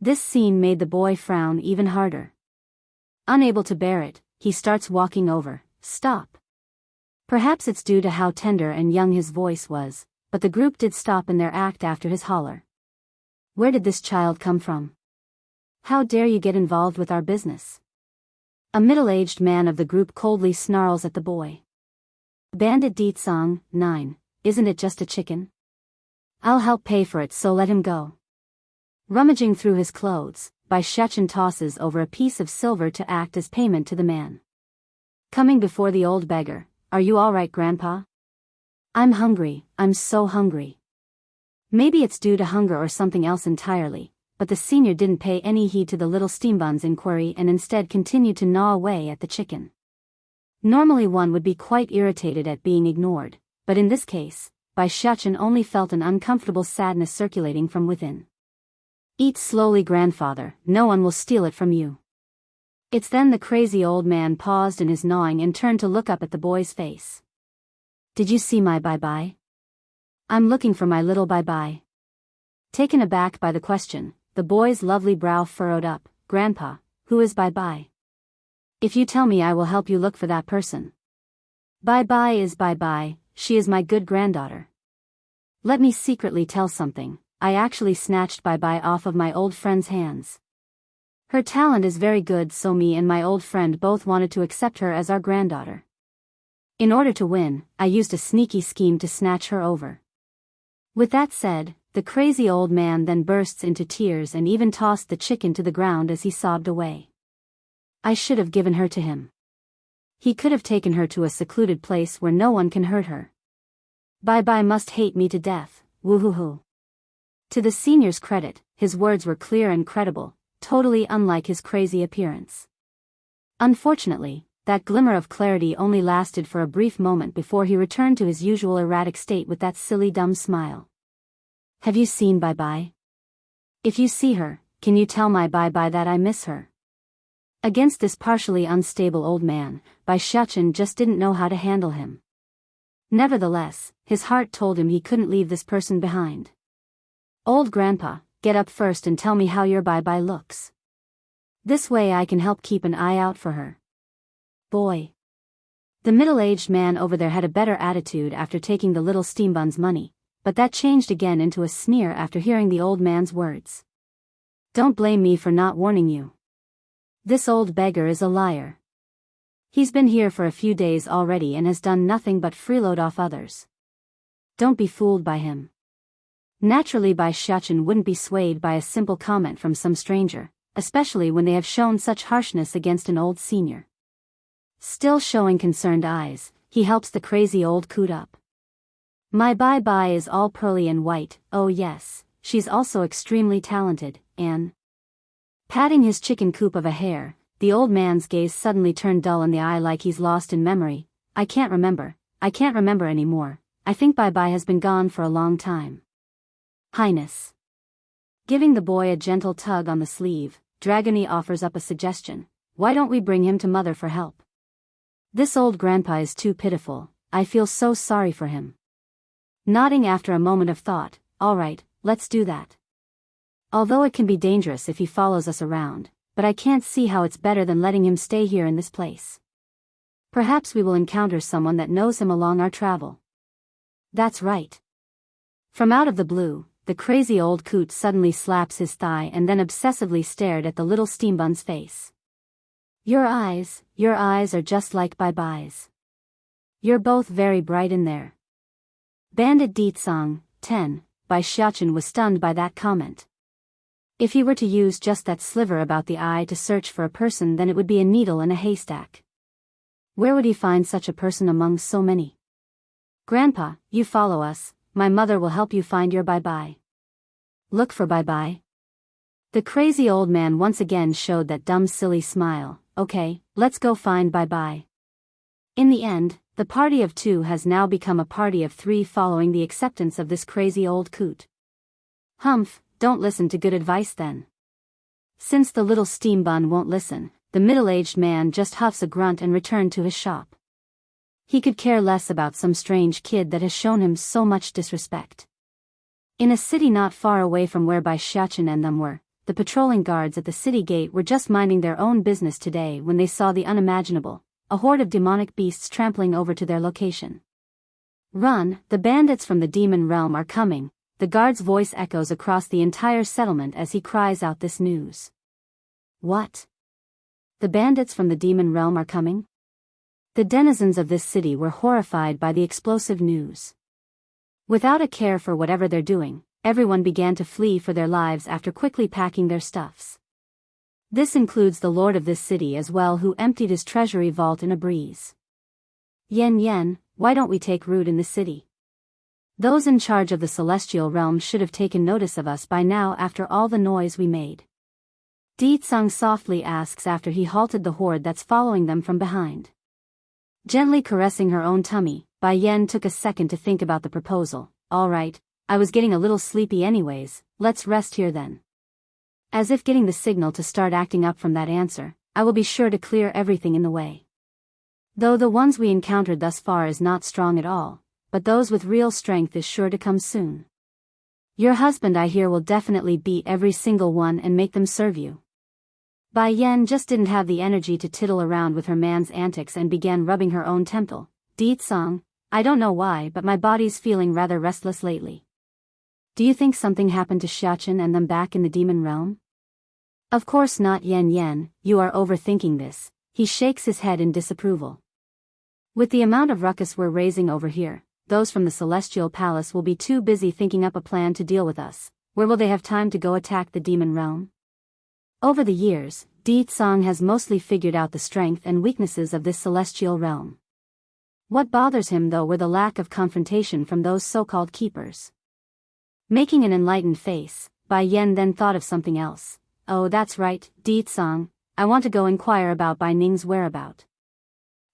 This scene made the boy frown even harder. Unable to bear it, he starts walking over. Stop. Perhaps it's due to how tender and young his voice was, but the group did stop in their act after his holler. Where did this child come from? How dare you get involved with our business? A middle-aged man of the group coldly snarls at the boy. Bandit Deetsong, 9, isn't it just a chicken? I'll help pay for it, so let him go. Rummaging through his clothes, Bai Shechen tosses over a piece of silver to act as payment to the man. Coming before the old beggar, are you all right, Grandpa? I'm hungry, I'm so hungry. Maybe it's due to hunger or something else entirely, but the senior didn't pay any heed to the little steambun's inquiry and instead continued to gnaw away at the chicken. Normally one would be quite irritated at being ignored, but in this case, Bai Shechen only felt an uncomfortable sadness circulating from within. Eat slowly, grandfather, no one will steal it from you. It's then the crazy old man paused in his gnawing and turned to look up at the boy's face. Did you see my bye-bye? I'm looking for my little bye-bye. Taken aback by the question, the boy's lovely brow furrowed up. Grandpa, who is bye-bye? If you tell me I will help you look for that person. Bye-bye is bye-bye, she is my good granddaughter. Let me secretly tell something, I actually snatched bye-bye off of my old friend's hands. Her talent is very good, so me and my old friend both wanted to accept her as our granddaughter. In order to win, I used a sneaky scheme to snatch her over. With that said, the crazy old man then bursts into tears and even tossed the chicken to the ground as he sobbed away. I should have given her to him. He could have taken her to a secluded place where no one can hurt her. Bye must hate me to death, woohoo. To the senior's credit, his words were clear and credible, totally unlike his crazy appearance. Unfortunately, that glimmer of clarity only lasted for a brief moment before he returned to his usual erratic state with that silly dumb smile. Have you seen Bye? If you see her, can you tell my Bye that I miss her? Against this partially unstable old man, Biyao just didn't know how to handle him. Nevertheless, his heart told him he couldn't leave this person behind. Old grandpa, get up first and tell me how your Bye looks. This way I can help keep an eye out for her. Boy. The middle-aged man over there had a better attitude after taking the little steambun's money, but that changed again into a sneer after hearing the old man's words. Don't blame me for not warning you. This old beggar is a liar. He's been here for a few days already and has done nothing but freeload off others. Don't be fooled by him. Naturally, Biyao wouldn't be swayed by a simple comment from some stranger, especially when they have shown such harshness against an old senior. Still showing concerned eyes, he helps the crazy old coot up. My Bye is all pearly and white, oh yes, she's also extremely talented, and... Patting his chicken coop of a hair, the old man's gaze suddenly turned dull in the eye like he's lost in memory. I can't remember anymore. I think Bye has been gone for a long time. Highness. Giving the boy a gentle tug on the sleeve, Dragony offers up a suggestion. Why don't we bring him to mother for help? This old grandpa is too pitiful, I feel so sorry for him. Nodding after a moment of thought, all right, let's do that. Although it can be dangerous if he follows us around, but I can't see how it's better than letting him stay here in this place. Perhaps we will encounter someone that knows him along our travel. That's right. From out of the blue, the crazy old coot suddenly slaps his thigh and then obsessively stared at the little steambun's face. Your eyes are just like Bye's. You're both very bright in there. Bandit Deetsong, 10, Biyao was stunned by that comment. If he were to use just that sliver about the eye to search for a person, then it would be a needle in a haystack. Where would he find such a person among so many? Grandpa, you follow us, my mother will help you find your Bye. Look for Bye. The crazy old man once again showed that dumb silly smile. Okay, let's go find Bye. In the end, the party of 2 has now become a party of 3 following the acceptance of this crazy old coot. Humph, don't listen to good advice then. Since the little steambun won't listen, the middle-aged man just huffs a grunt and returned to his shop. He could care less about some strange kid that has shown him so much disrespect. In a city not far away from where Biyao and them were, the patrolling guards at the city gate were just minding their own business today when they saw the unimaginable, a horde of demonic beasts trampling over to their location. Run, the bandits from the demon realm are coming, the guard's voice echoes across the entire settlement as he cries out this news. What? The bandits from the demon realm are coming? The denizens of this city were horrified by the explosive news. Without a care for whatever they're doing, everyone began to flee for their lives after quickly packing their stuffs. This includes the lord of this city as well, who emptied his treasury vault in a breeze. Yen, why don't we take root in the city? Those in charge of the celestial realm should have taken notice of us by now after all the noise we made. Deetsong softly asks after he halted the horde that's following them from behind. Gently caressing her own tummy, Yen took a second to think about the proposal. All right, I was getting a little sleepy anyways, let's rest here then. As if getting the signal to start acting up from that answer, I will be sure to clear everything in the way. Though the ones we encountered thus far is not strong at all, but those with real strength is sure to come soon. Your husband, I hear, will definitely beat every single one and make them serve you. Yen just didn't have the energy to tittle around with her man's antics and began rubbing her own temple. Deetsong, I don't know why, but my body's feeling rather restless lately. Do you think something happened to Xiachen and them back in the demon realm? Of course not, Yen, you are overthinking this. He shakes his head in disapproval. With the amount of ruckus we're raising over here, those from the Celestial Palace will be too busy thinking up a plan to deal with us. Where will they have time to go attack the demon realm? Over the years, Deetsong has mostly figured out the strength and weaknesses of this celestial realm. What bothers him though were the lack of confrontation from those so-called keepers. Making an enlightened face, Bai Yan then thought of something else. Oh, that's right, Di Tsang, I want to go inquire about Bai Ning's whereabout.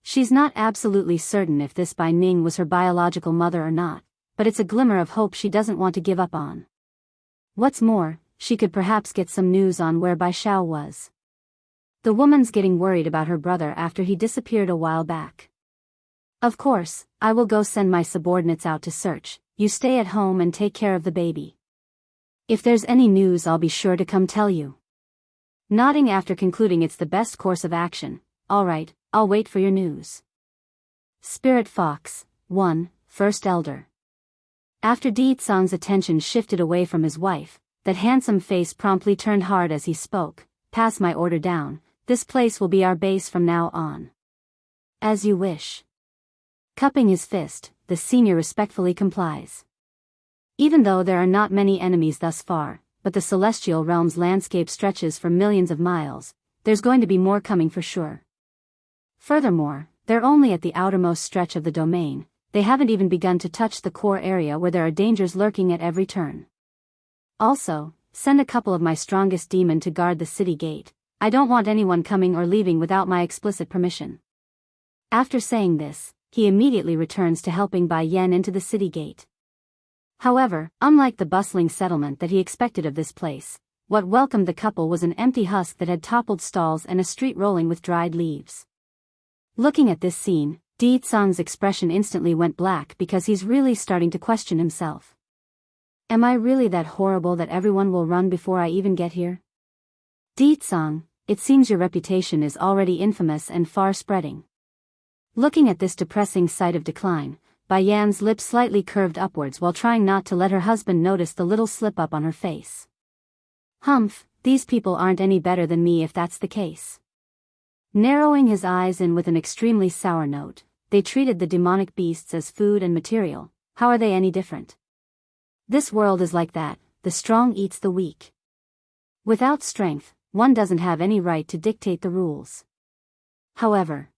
She's not absolutely certain if this Bai Ning was her biological mother or not, but it's a glimmer of hope she doesn't want to give up on. What's more, she could perhaps get some news on where Bai Shao was. The woman's getting worried about her brother after he disappeared a while back. Of course, I will go send my subordinates out to search, you stay at home and take care of the baby. If there's any news I'll be sure to come tell you. Nodding after concluding it's the best course of action, alright, I'll wait for your news. Spirit Fox, 1, First Elder. After Di Tsang's attention shifted away from his wife, that handsome face promptly turned hard as he spoke. Pass my order down, this place will be our base from now on. As you wish. Cupping his fist, the senior respectfully complies. Even though there are not many enemies thus far, but the celestial realm's landscape stretches for millions of miles, there's going to be more coming for sure. Furthermore, they're only at the outermost stretch of the domain, they haven't even begun to touch the core area where there are dangers lurking at every turn. Also, send a couple of my strongest demon to guard the city gate, I don't want anyone coming or leaving without my explicit permission. After saying this, he immediately returns to helping Bai Yan into the city gate. However, unlike the bustling settlement that he expected of this place, what welcomed the couple was an empty husk that had toppled stalls and a street rolling with dried leaves. Looking at this scene, Di Tsang's expression instantly went black because he's really starting to question himself. Am I really that horrible that everyone will run before I even get here? Di Tsang, it seems your reputation is already infamous and far-spreading. Looking at this depressing sight of decline, Bai Yan's lips slightly curved upwards while trying not to let her husband notice the little slip-up on her face. Humph, these people aren't any better than me if that's the case. Narrowing his eyes in with an extremely sour note, they treated the demonic beasts as food and material, how are they any different? This world is like that, the strong eats the weak. Without strength, one doesn't have any right to dictate the rules. However,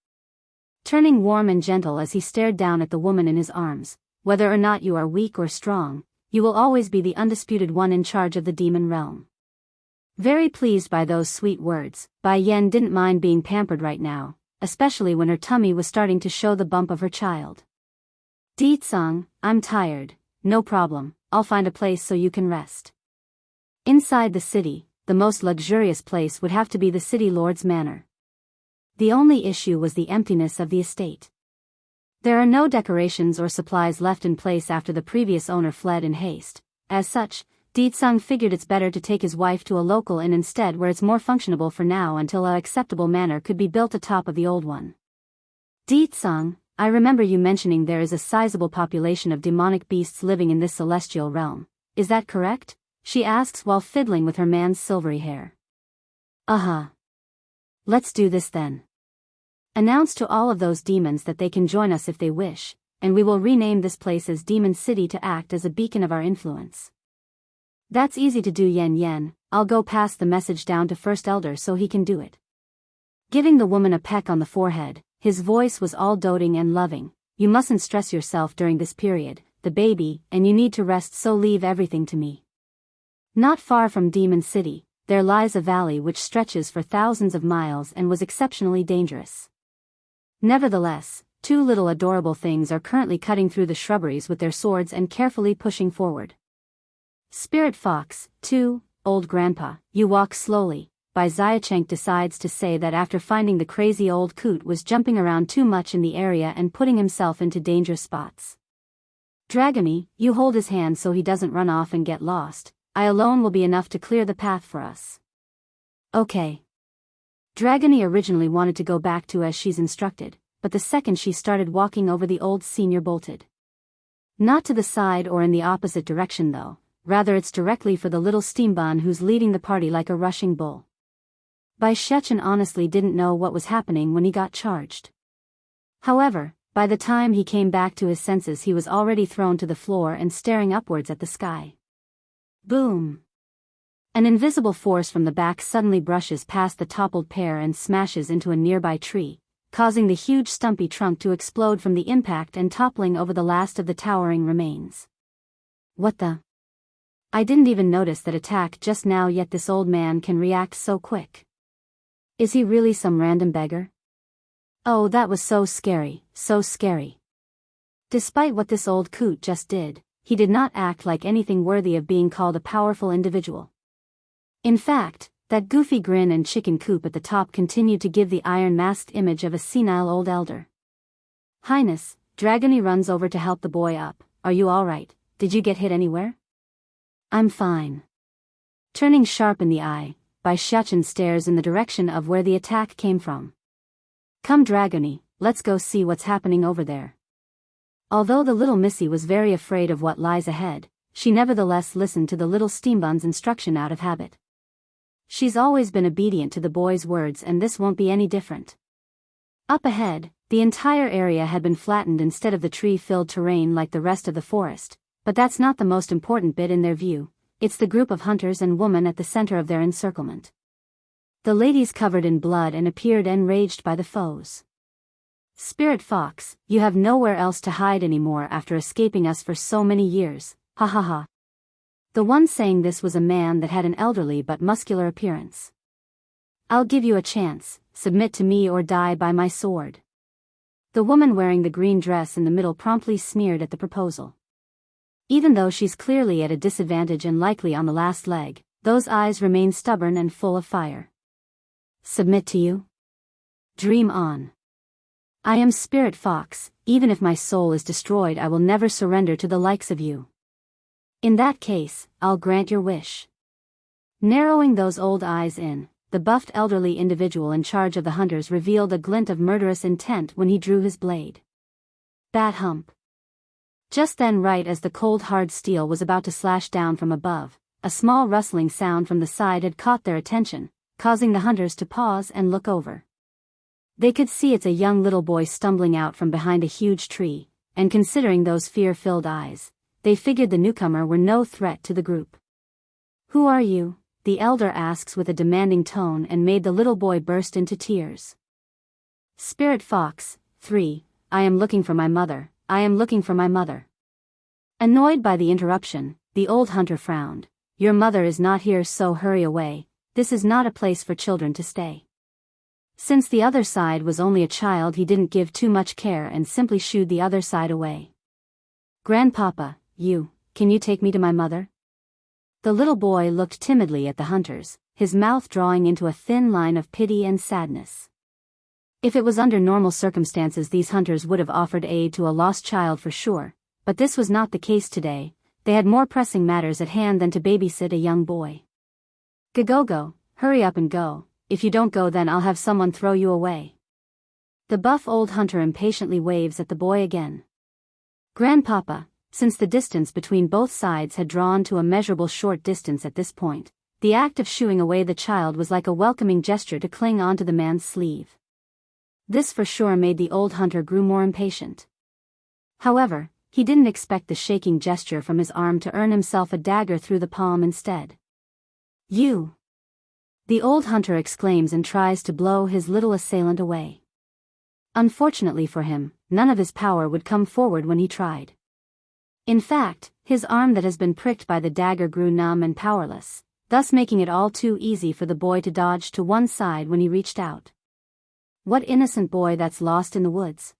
turning warm and gentle as he stared down at the woman in his arms, whether or not you are weak or strong, you will always be the undisputed one in charge of the demon realm. Very pleased by those sweet words, Bai Yan didn't mind being pampered right now, especially when her tummy was starting to show the bump of her child. Di Tsang, I'm tired, no problem, I'll find a place so you can rest. Inside the city, the most luxurious place would have to be the city lord's manor. The only issue was the emptiness of the estate. There are no decorations or supplies left in place after the previous owner fled in haste. As such, Di Tsang figured it's better to take his wife to a local inn instead where it's more functionable for now until an acceptable manor could be built atop of the old one. Di Tsang, I remember you mentioning there is a sizable population of demonic beasts living in this celestial realm. Is that correct? She asks while fiddling with her man's silvery hair. Uh-huh. Let's do this then. Announce to all of those demons that they can join us if they wish, and we will rename this place as Demon City to act as a beacon of our influence. That's easy to do, Yen. I'll go pass the message down to First Elder so he can do it. Giving the woman a peck on the forehead, his voice was all doting and loving. You mustn't stress yourself during this period, the baby, and you need to rest, so leave everything to me. Not far from Demon City, there lies a valley which stretches for thousands of miles and was exceptionally dangerous. Nevertheless, two little adorable things are currently cutting through the shrubberies with their swords and carefully pushing forward. Spirit Fox, 2, Old Grandpa, you walk slowly. Bai Xiaocheng decides to say that after finding the crazy old coot was jumping around too much in the area and putting himself into dangerous spots. Dragony, you hold his hand so he doesn't run off and get lost. I alone will be enough to clear the path for us. Okay. Dragony originally wanted to go back to as she's instructed, but the second she started walking over, the old senior bolted. Not to the side or in the opposite direction though, rather it's directly for the little steamban who's leading the party like a rushing bull. Bai Shechen honestly didn't know what was happening when he got charged. However, by the time he came back to his senses he was already thrown to the floor and staring upwards at the sky. Boom! An invisible force from the back suddenly brushes past the toppled pair and smashes into a nearby tree, causing the huge stumpy trunk to explode from the impact and toppling over the last of the towering remains. What the? I didn't even notice that attack just now, yet this old man can react so quick. Is he really some random beggar? Oh, that was so scary, so scary. Despite what this old coot just did, he did not act like anything worthy of being called a powerful individual. In fact, that goofy grin and chicken coop at the top continued to give the iron-masked image of a senile old elder. Highness, Dragony runs over to help the boy up. Are you alright? Did you get hit anywhere? I'm fine. Turning sharp in the eye, Biyao stares in the direction of where the attack came from. Come Dragony, let's go see what's happening over there. Although the little missy was very afraid of what lies ahead, she nevertheless listened to the little steambun's instruction out of habit. She's always been obedient to the boy's words, and this won't be any different. Up ahead, the entire area had been flattened instead of the tree-filled terrain like the rest of the forest, but that's not the most important bit in their view. It's the group of hunters and women at the center of their encirclement. The ladies covered in blood and appeared enraged by the foes. Spirit Fox, you have nowhere else to hide anymore after escaping us for so many years, ha ha ha. The one saying this was a man that had an elderly but muscular appearance. I'll give you a chance, submit to me or die by my sword. The woman wearing the green dress in the middle promptly sneered at the proposal. Even though she's clearly at a disadvantage and likely on the last leg, those eyes remain stubborn and full of fire. Submit to you? Dream on. I am Spirit Fox, even if my soul is destroyed I will never surrender to the likes of you. In that case, I'll grant your wish. Narrowing those old eyes in, the buffed elderly individual in charge of the hunters revealed a glint of murderous intent when he drew his blade. Bat hump. Just then, right as the cold hard steel was about to slash down from above, a small rustling sound from the side had caught their attention, causing the hunters to pause and look over. They could see it's a young little boy stumbling out from behind a huge tree, and considering those fear-filled eyes, they figured the newcomer were no threat to the group. Who are you? The elder asks with a demanding tone and made the little boy burst into tears. Spirit Fox, 3, I am looking for my mother, I am looking for my mother. Annoyed by the interruption, the old hunter frowned. Your mother is not here, so hurry away, this is not a place for children to stay. Since the other side was only a child, he didn't give too much care and simply shooed the other side away. Grandpapa, can you take me to my mother? The little boy looked timidly at the hunters, his mouth drawing into a thin line of pity and sadness. If it was under normal circumstances, these hunters would have offered aid to a lost child for sure, but this was not the case today. They had more pressing matters at hand than to babysit a young boy. Go, hurry up and go, if you don't go then I'll have someone throw you away. The buff old hunter impatiently waves at the boy again. Grandpapa, since the distance between both sides had drawn to a measurable short distance at this point, the act of shooing away the child was like a welcoming gesture to cling onto the man's sleeve. This for sure made the old hunter grow more impatient. However, he didn't expect the shaking gesture from his arm to earn himself a dagger through the palm instead. You! The old hunter exclaims and tries to blow his little assailant away. Unfortunately for him, none of his power would come forward when he tried. In fact, his arm that has been pricked by the dagger grew numb and powerless, thus making it all too easy for the boy to dodge to one side when he reached out. What innocent boy that's lost in the woods?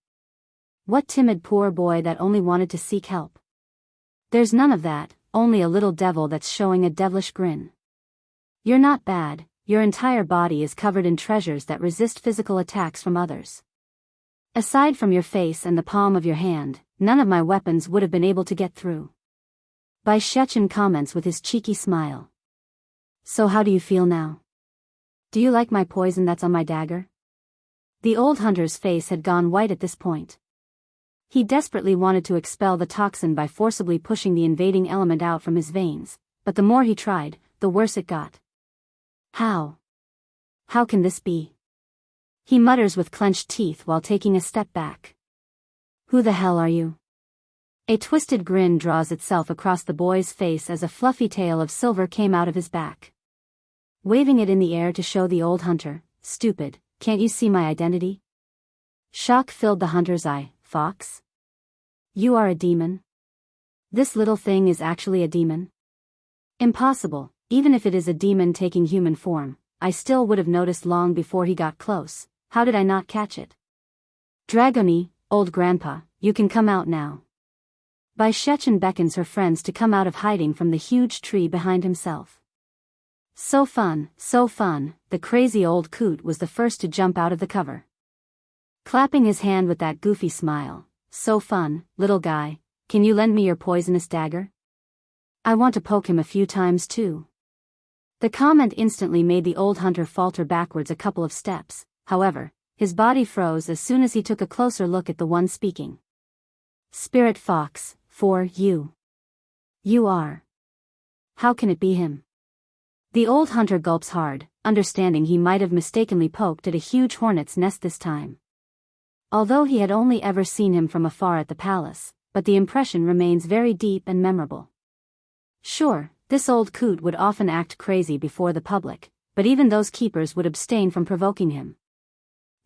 What timid poor boy that only wanted to seek help? There's none of that, only a little devil that's showing a devilish grin. You're not bad, your entire body is covered in treasures that resist physical attacks from others. Aside from your face and the palm of your hand, none of my weapons would have been able to get through. Biyao comments with his cheeky smile. So how do you feel now? Do you like my poison that's on my dagger? The old hunter's face had gone white at this point. He desperately wanted to expel the toxin by forcibly pushing the invading element out from his veins, but the more he tried, the worse it got. How? How can this be? He mutters with clenched teeth while taking a step back. Who the hell are you? A twisted grin draws itself across the boy's face as a fluffy tail of silver came out of his back. Waving it in the air to show the old hunter, stupid, can't you see my identity? Shock filled the hunter's eye. Fox? You are a demon? This little thing is actually a demon? Impossible. Even if it is a demon taking human form, I still would have noticed long before he got close. How did I not catch it? Dragoni, old grandpa, you can come out now. Biyao beckons her friends to come out of hiding from the huge tree behind himself. So fun, the crazy old coot was the first to jump out of the cover. Clapping his hand with that goofy smile. So fun, little guy, can you lend me your poisonous dagger? I want to poke him a few times too. The comment instantly made the old hunter falter backwards a couple of steps. However, his body froze as soon as he took a closer look at the one speaking. Spirit Fox, for you. You are. How can it be him? The old hunter gulps hard, understanding he might have mistakenly poked at a huge hornet's nest this time. Although he had only ever seen him from afar at the palace, but the impression remains very deep and memorable. Sure, this old coot would often act crazy before the public, but even those keepers would abstain from provoking him.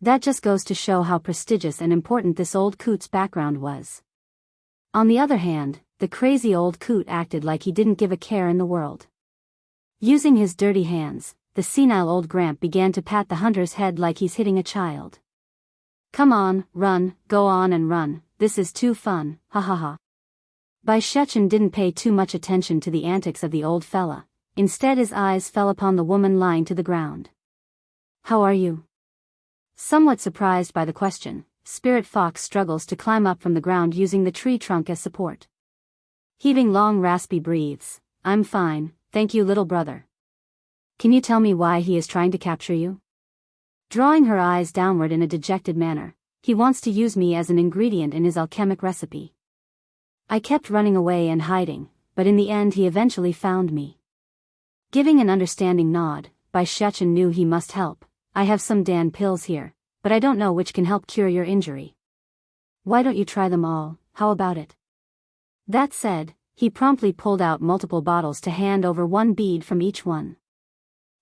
That just goes to show how prestigious and important this old coot's background was. On the other hand, the crazy old coot acted like he didn't give a care in the world. Using his dirty hands, the senile old gramp began to pat the hunter's head like he's hitting a child. Come on, run, go on and run, this is too fun, ha ha ha. Biyao didn't pay too much attention to the antics of the old fella, instead his eyes fell upon the woman lying to the ground. How are you? Somewhat surprised by the question, Spirit Fox struggles to climb up from the ground using the tree trunk as support. Heaving long raspy breaths, I'm fine, thank you little brother. Can you tell me why he is trying to capture you? Drawing her eyes downward in a dejected manner, he wants to use me as an ingredient in his alchemic recipe. I kept running away and hiding, but in the end he eventually found me. Giving an understanding nod, Biyao knew he must help. I have some Dan pills here, but I don't know which can help cure your injury. Why don't you try them all, how about it? That said, he promptly pulled out multiple bottles to hand over one bead from each one.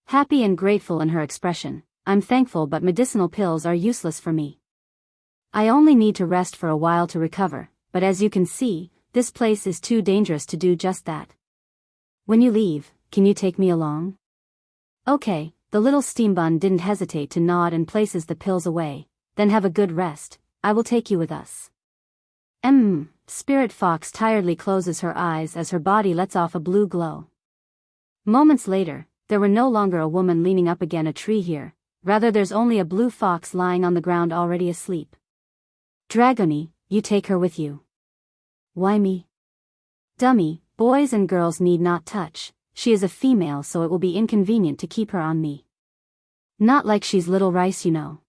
Happy and grateful in her expression, I'm thankful but medicinal pills are useless for me. I only need to rest for a while to recover, but as you can see, this place is too dangerous to do just that. When you leave, can you take me along? Okay, the little steam bun didn't hesitate to nod and places the pills away. Then have a good rest, I will take you with us. Spirit Fox tiredly closes her eyes as her body lets off a blue glow. Moments later, there were no longer a woman leaning up against a tree here, rather there's only a blue fox lying on the ground already asleep. Dragoni, you take her with you. Why me? Dummy, boys and girls need not touch, she is a female so it will be inconvenient to keep her on me. Not like she's little rice you know.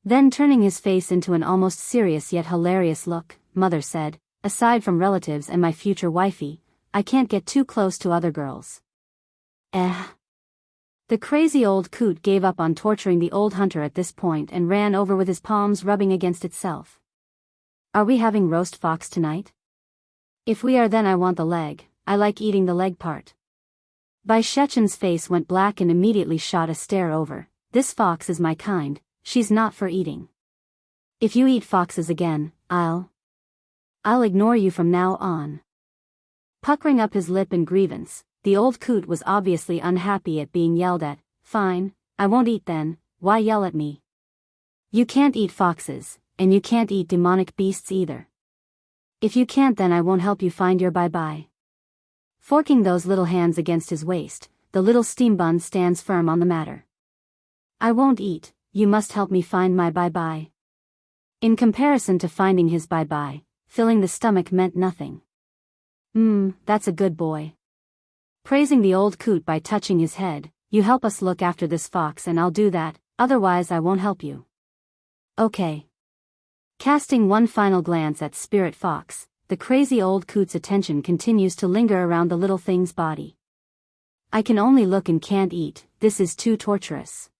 Then turning his face into an almost serious yet hilarious look, Mother said, aside from relatives and my future wifey, I can't get too close to other girls. The crazy old coot gave up on torturing the old hunter at this point and ran over with his palms rubbing against itself. Are we having roast fox tonight? If we are then I want the leg, I like eating the leg part. Biyao's face went black and immediately shot a stare over, this fox is my kind, she's not for eating. If you eat foxes again, I'll ignore you from now on. Puckering up his lip in grievance, the old coot was obviously unhappy at being yelled at. Fine, I won't eat then, why yell at me? You can't eat foxes, and you can't eat demonic beasts either. If you can't then I won't help you find your bye-bye. Forking those little hands against his waist, the little steam bun stands firm on the matter. I won't eat, you must help me find my bye-bye. In comparison to finding his bye-bye, filling the stomach meant nothing. That's a good boy. Praising the old coot by touching his head, you help us look after this fox and I'll do that, otherwise I won't help you. Okay. Casting one final glance at Spirit Fox, the crazy old coot's attention continues to linger around the little thing's body. I can only look and can't eat, this is too torturous.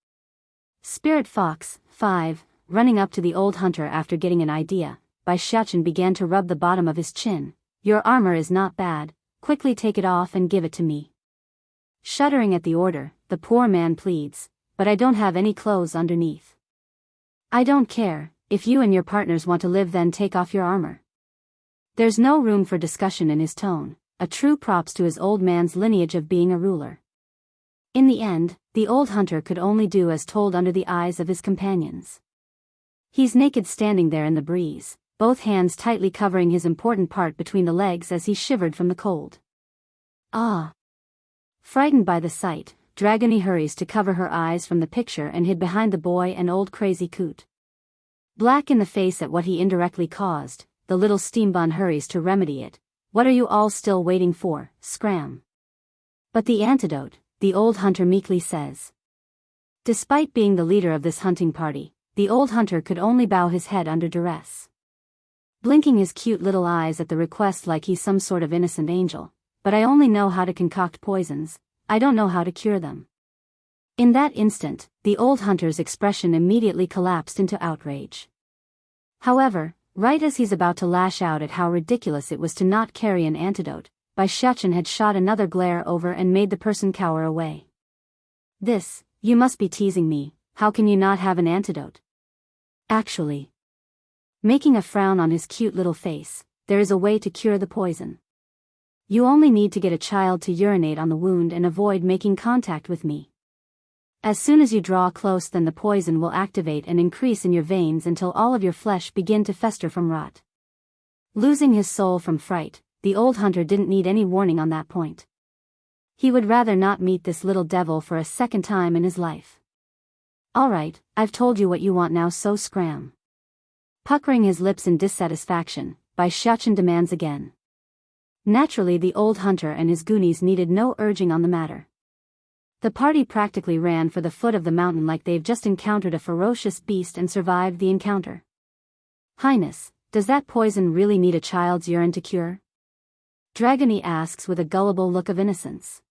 Spirit Fox, 5, running up to the old hunter after getting an idea, Biyao began to rub the bottom of his chin. Your armor is not bad, quickly take it off and give it to me. Shuddering at the order, the poor man pleads, but I don't have any clothes underneath. I don't care, if you and your partners want to live, then take off your armor. There's no room for discussion in his tone, a true props to his old man's lineage of being a ruler. In the end, the old hunter could only do as told under the eyes of his companions. He's naked, standing there in the breeze, both hands tightly covering his important part between the legs as he shivered from the cold. Ah! Frightened by the sight, Dragony hurries to cover her eyes from the picture and hid behind the boy and old crazy coot. Black in the face at what he indirectly caused, the little steambun hurries to remedy it. What are you all still waiting for, scram? But the antidote, the old hunter meekly says. Despite being the leader of this hunting party, the old hunter could only bow his head under duress. Blinking his cute little eyes at the request like he's some sort of innocent angel. But I only know how to concoct poisons, I don't know how to cure them. In that instant, the old hunter's expression immediately collapsed into outrage. However, right as he's about to lash out at how ridiculous it was to not carry an antidote, Biyao had shot another glare over and made the person cower away. This, you must be teasing me, how can you not have an antidote? Actually, making a frown on his cute little face, there is a way to cure the poison. You only need to get a child to urinate on the wound and avoid making contact with me. As soon as you draw close, then the poison will activate and increase in your veins until all of your flesh begin to fester from rot. Losing his soul from fright, the old hunter didn't need any warning on that point. He would rather not meet this little devil for a second time in his life. Alright, I've told you what you want now, so scram. Puckering his lips in dissatisfaction, Biyao demands again. Naturally, the old hunter and his goonies needed no urging on the matter. The party practically ran for the foot of the mountain like they've just encountered a ferocious beast and survived the encounter. Highness, does that poison really need a child's urine to cure? Dragony asks with a gullible look of innocence.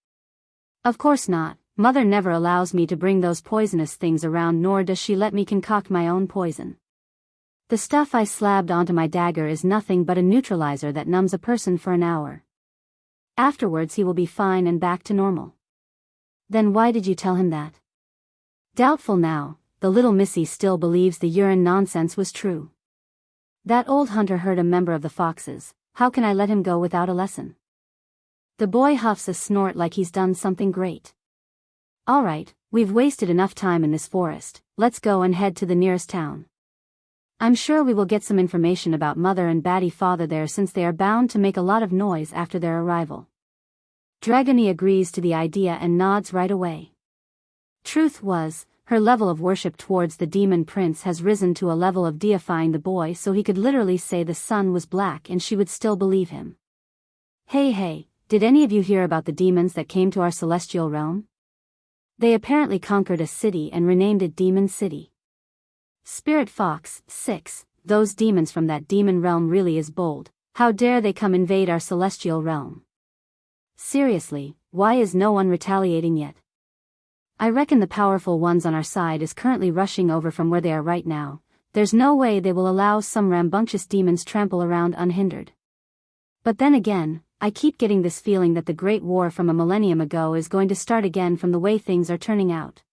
Of course not, mother never allows me to bring those poisonous things around, nor does she let me concoct my own poison. The stuff I slabbed onto my dagger is nothing but a neutralizer that numbs a person for an hour. Afterwards he will be fine and back to normal. Then why did you tell him that? Doubtful now, the little missy still believes the urine nonsense was true. That old hunter hurt a member of the foxes, how can I let him go without a lesson? The boy huffs a snort like he's done something great. Alright, we've wasted enough time in this forest, let's go and head to the nearest town. I'm sure we will get some information about mother and batty father there, since they are bound to make a lot of noise after their arrival. Dragony agrees to the idea and nods right away. Truth was, her level of worship towards the demon prince has risen to a level of deifying the boy, so he could literally say the sun was black and she would still believe him. Hey, did any of you hear about the demons that came to our celestial realm? They apparently conquered a city and renamed it Demon City. Spirit Fox, 6, those demons from that demon realm really is bold, how dare they come invade our celestial realm? Seriously, why is no one retaliating yet? I reckon the powerful ones on our side is currently rushing over from where they are right now. There's no way they will allow some rambunctious demons trample around unhindered. But then again, I keep getting this feeling that the Great War from a millennium ago is going to start again from the way things are turning out.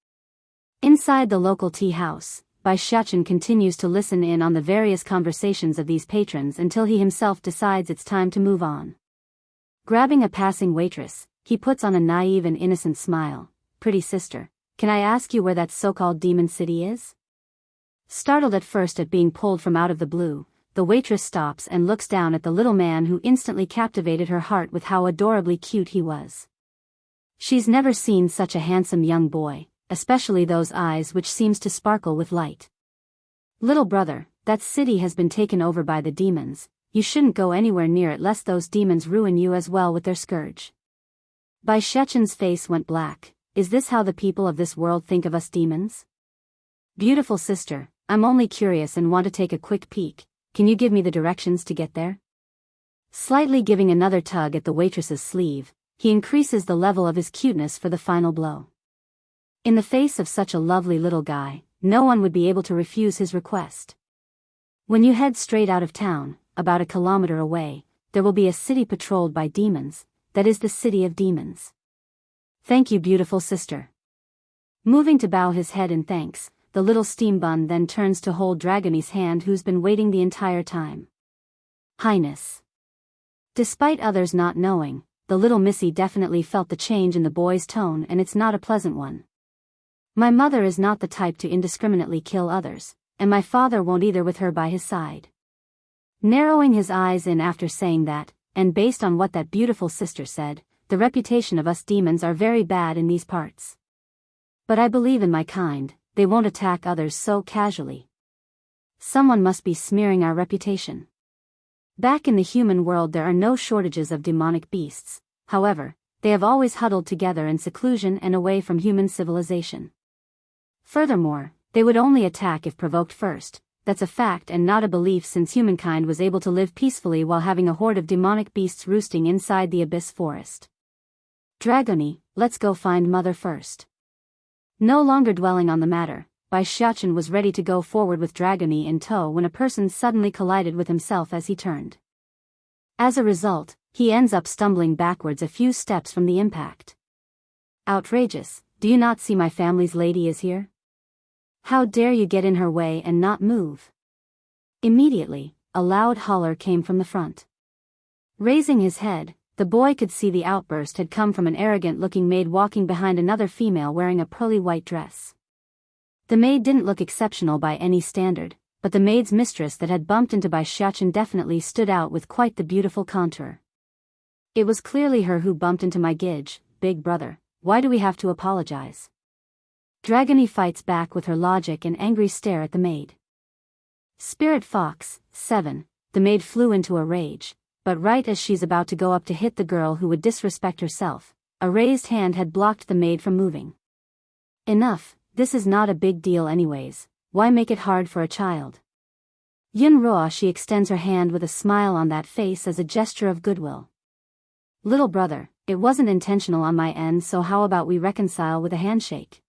Inside the local tea house, Biyao continues to listen in on the various conversations of these patrons until he himself decides it's time to move on. Grabbing a passing waitress, he puts on a naive and innocent smile. Pretty sister, can I ask you where that so-called demon city is? Startled at first at being pulled from out of the blue, the waitress stops and looks down at the little man who instantly captivated her heart with how adorably cute he was. She's never seen such a handsome young boy, especially those eyes which seems to sparkle with light. Little brother, that city has been taken over by the demons. You shouldn't go anywhere near it lest those demons ruin you as well with their scourge. Biyao's face went black. Is this how the people of this world think of us demons? Beautiful sister, I'm only curious and want to take a quick peek. Can you give me the directions to get there? Slightly giving another tug at the waitress's sleeve, he increases the level of his cuteness for the final blow. In the face of such a lovely little guy, no one would be able to refuse his request. When you head straight out of town, about a kilometer away, there will be a city patrolled by demons, that is the city of demons. Thank you, beautiful sister. Moving to bow his head in thanks, the little steam bun then turns to hold Dragony's hand, who's been waiting the entire time. Highness. Despite others not knowing, the little missy definitely felt the change in the boy's tone, and it's not a pleasant one. My mother is not the type to indiscriminately kill others, and my father won't either with her by his side. Narrowing his eyes in after saying that, and based on what that beautiful sister said, the reputation of us demons are very bad in these parts. But I believe in my kind, they won't attack others so casually. Someone must be smearing our reputation. Back in the human world there are no shortages of demonic beasts, however, they have always huddled together in seclusion and away from human civilization. Furthermore, they would only attack if provoked first. That's a fact and not a belief, since humankind was able to live peacefully while having a horde of demonic beasts roosting inside the abyss forest. Dragony, let's go find mother first. No longer dwelling on the matter, Biyao was ready to go forward with Dragony in tow when a person suddenly collided with himself as he turned. As a result, he ends up stumbling backwards a few steps from the impact. Outrageous, do you not see my family's lady is here? How dare you get in her way and not move? Immediately, a loud holler came from the front. Raising his head, the boy could see the outburst had come from an arrogant-looking maid walking behind another female wearing a pearly white dress. The maid didn't look exceptional by any standard, but the maid's mistress that had bumped into Biyao definitely stood out with quite the beautiful contour. It was clearly her who bumped into my gidge, big brother. Why do we have to apologize? Dragony fights back with her logic and angry stare at the maid. Spirit Fox, 7, the maid flew into a rage, but right as she's about to go up to hit the girl who would disrespect herself, a raised hand had blocked the maid from moving. Enough, this is not a big deal anyways, why make it hard for a child? She extends her hand with a smile on that face as a gesture of goodwill. Little brother, it wasn't intentional on my end, so how about we reconcile with a handshake?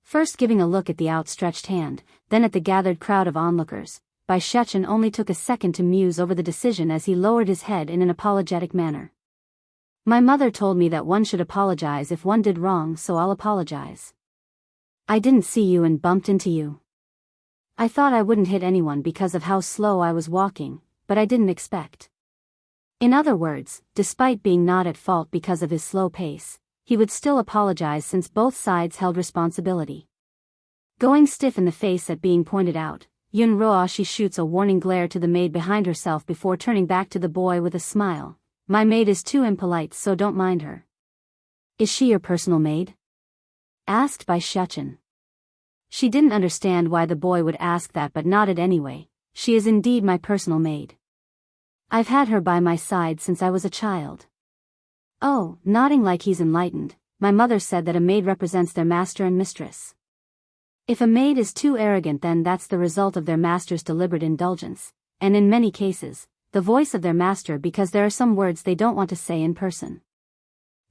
First giving a look at the outstretched hand, then at the gathered crowd of onlookers, Biyao only took a second to muse over the decision as he lowered his head in an apologetic manner. My mother told me that one should apologize if one did wrong, so I'll apologize. I didn't see you and bumped into you. I thought I wouldn't hit anyone because of how slow I was walking, but I didn't expect. In other words, despite being not at fault because of his slow pace, he would still apologize since both sides held responsibility. Going stiff in the face at being pointed out, she shoots a warning glare to the maid behind herself before turning back to the boy with a smile. My maid is too impolite, so don't mind her. Is she your personal maid? Asked Biyao. She didn't understand why the boy would ask that but nodded anyway. She is indeed my personal maid. I've had her by my side since I was a child. Oh, nodding like he's enlightened, my mother said that a maid represents their master and mistress. If a maid is too arrogant, then that's the result of their master's deliberate indulgence, and in many cases, the voice of their master, because there are some words they don't want to say in person.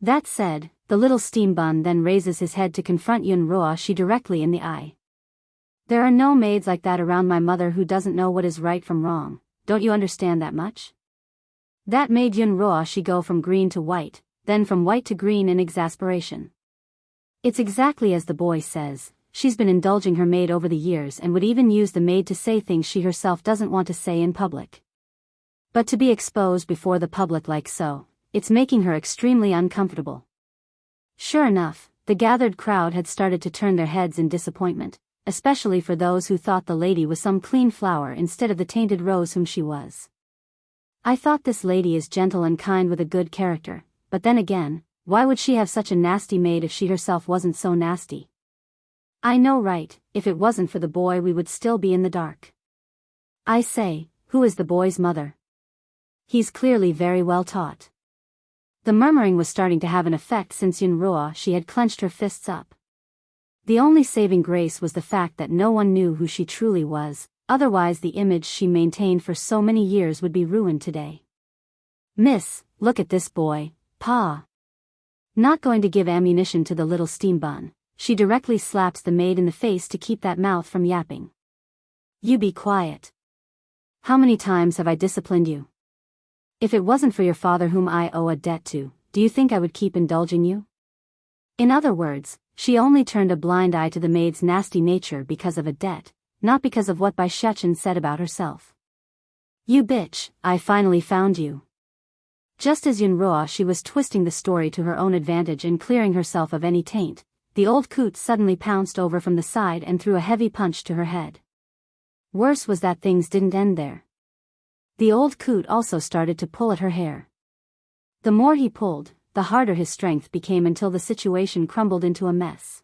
That said, the little steam bun then raises his head to confront she directly in the eye. There are no maids like that around my mother who doesn't know what is right from wrong, don't you understand that much? That made she go from green to white, then from white to green in exasperation. It's exactly as the boy says, she's been indulging her maid over the years and would even use the maid to say things she herself doesn't want to say in public. But to be exposed before the public like so, it's making her extremely uncomfortable. Sure enough, the gathered crowd had started to turn their heads in disappointment, especially for those who thought the lady was some clean flower instead of the tainted rose whom she was. I thought this lady is gentle and kind with a good character, but then again, why would she have such a nasty maid if she herself wasn't so nasty? I know, right? If it wasn't for the boy we would still be in the dark. I say, who is the boy's mother? He's clearly very well taught. The murmuring was starting to have an effect since she had clenched her fists up. The only saving grace was the fact that no one knew who she truly was, otherwise the image she maintained for so many years would be ruined today. Miss, look at this boy, Pa. Not going to give ammunition to the little steam bun, she directly slaps the maid in the face to keep that mouth from yapping. You be quiet. How many times have I disciplined you? If it wasn't for your father whom I owe a debt to, do you think I would keep indulging you? In other words, She only turned a blind eye to the maid's nasty nature because of a debt, not because of what Bai Shechen said about herself. You bitch, I finally found you. Just as Yunruo she was twisting the story to her own advantage and clearing herself of any taint, the old coot suddenly pounced over from the side and threw a heavy punch to her head. Worse was that things didn't end there. The old coot also started to pull at her hair. The more he pulled, the harder his strength became until the situation crumbled into a mess.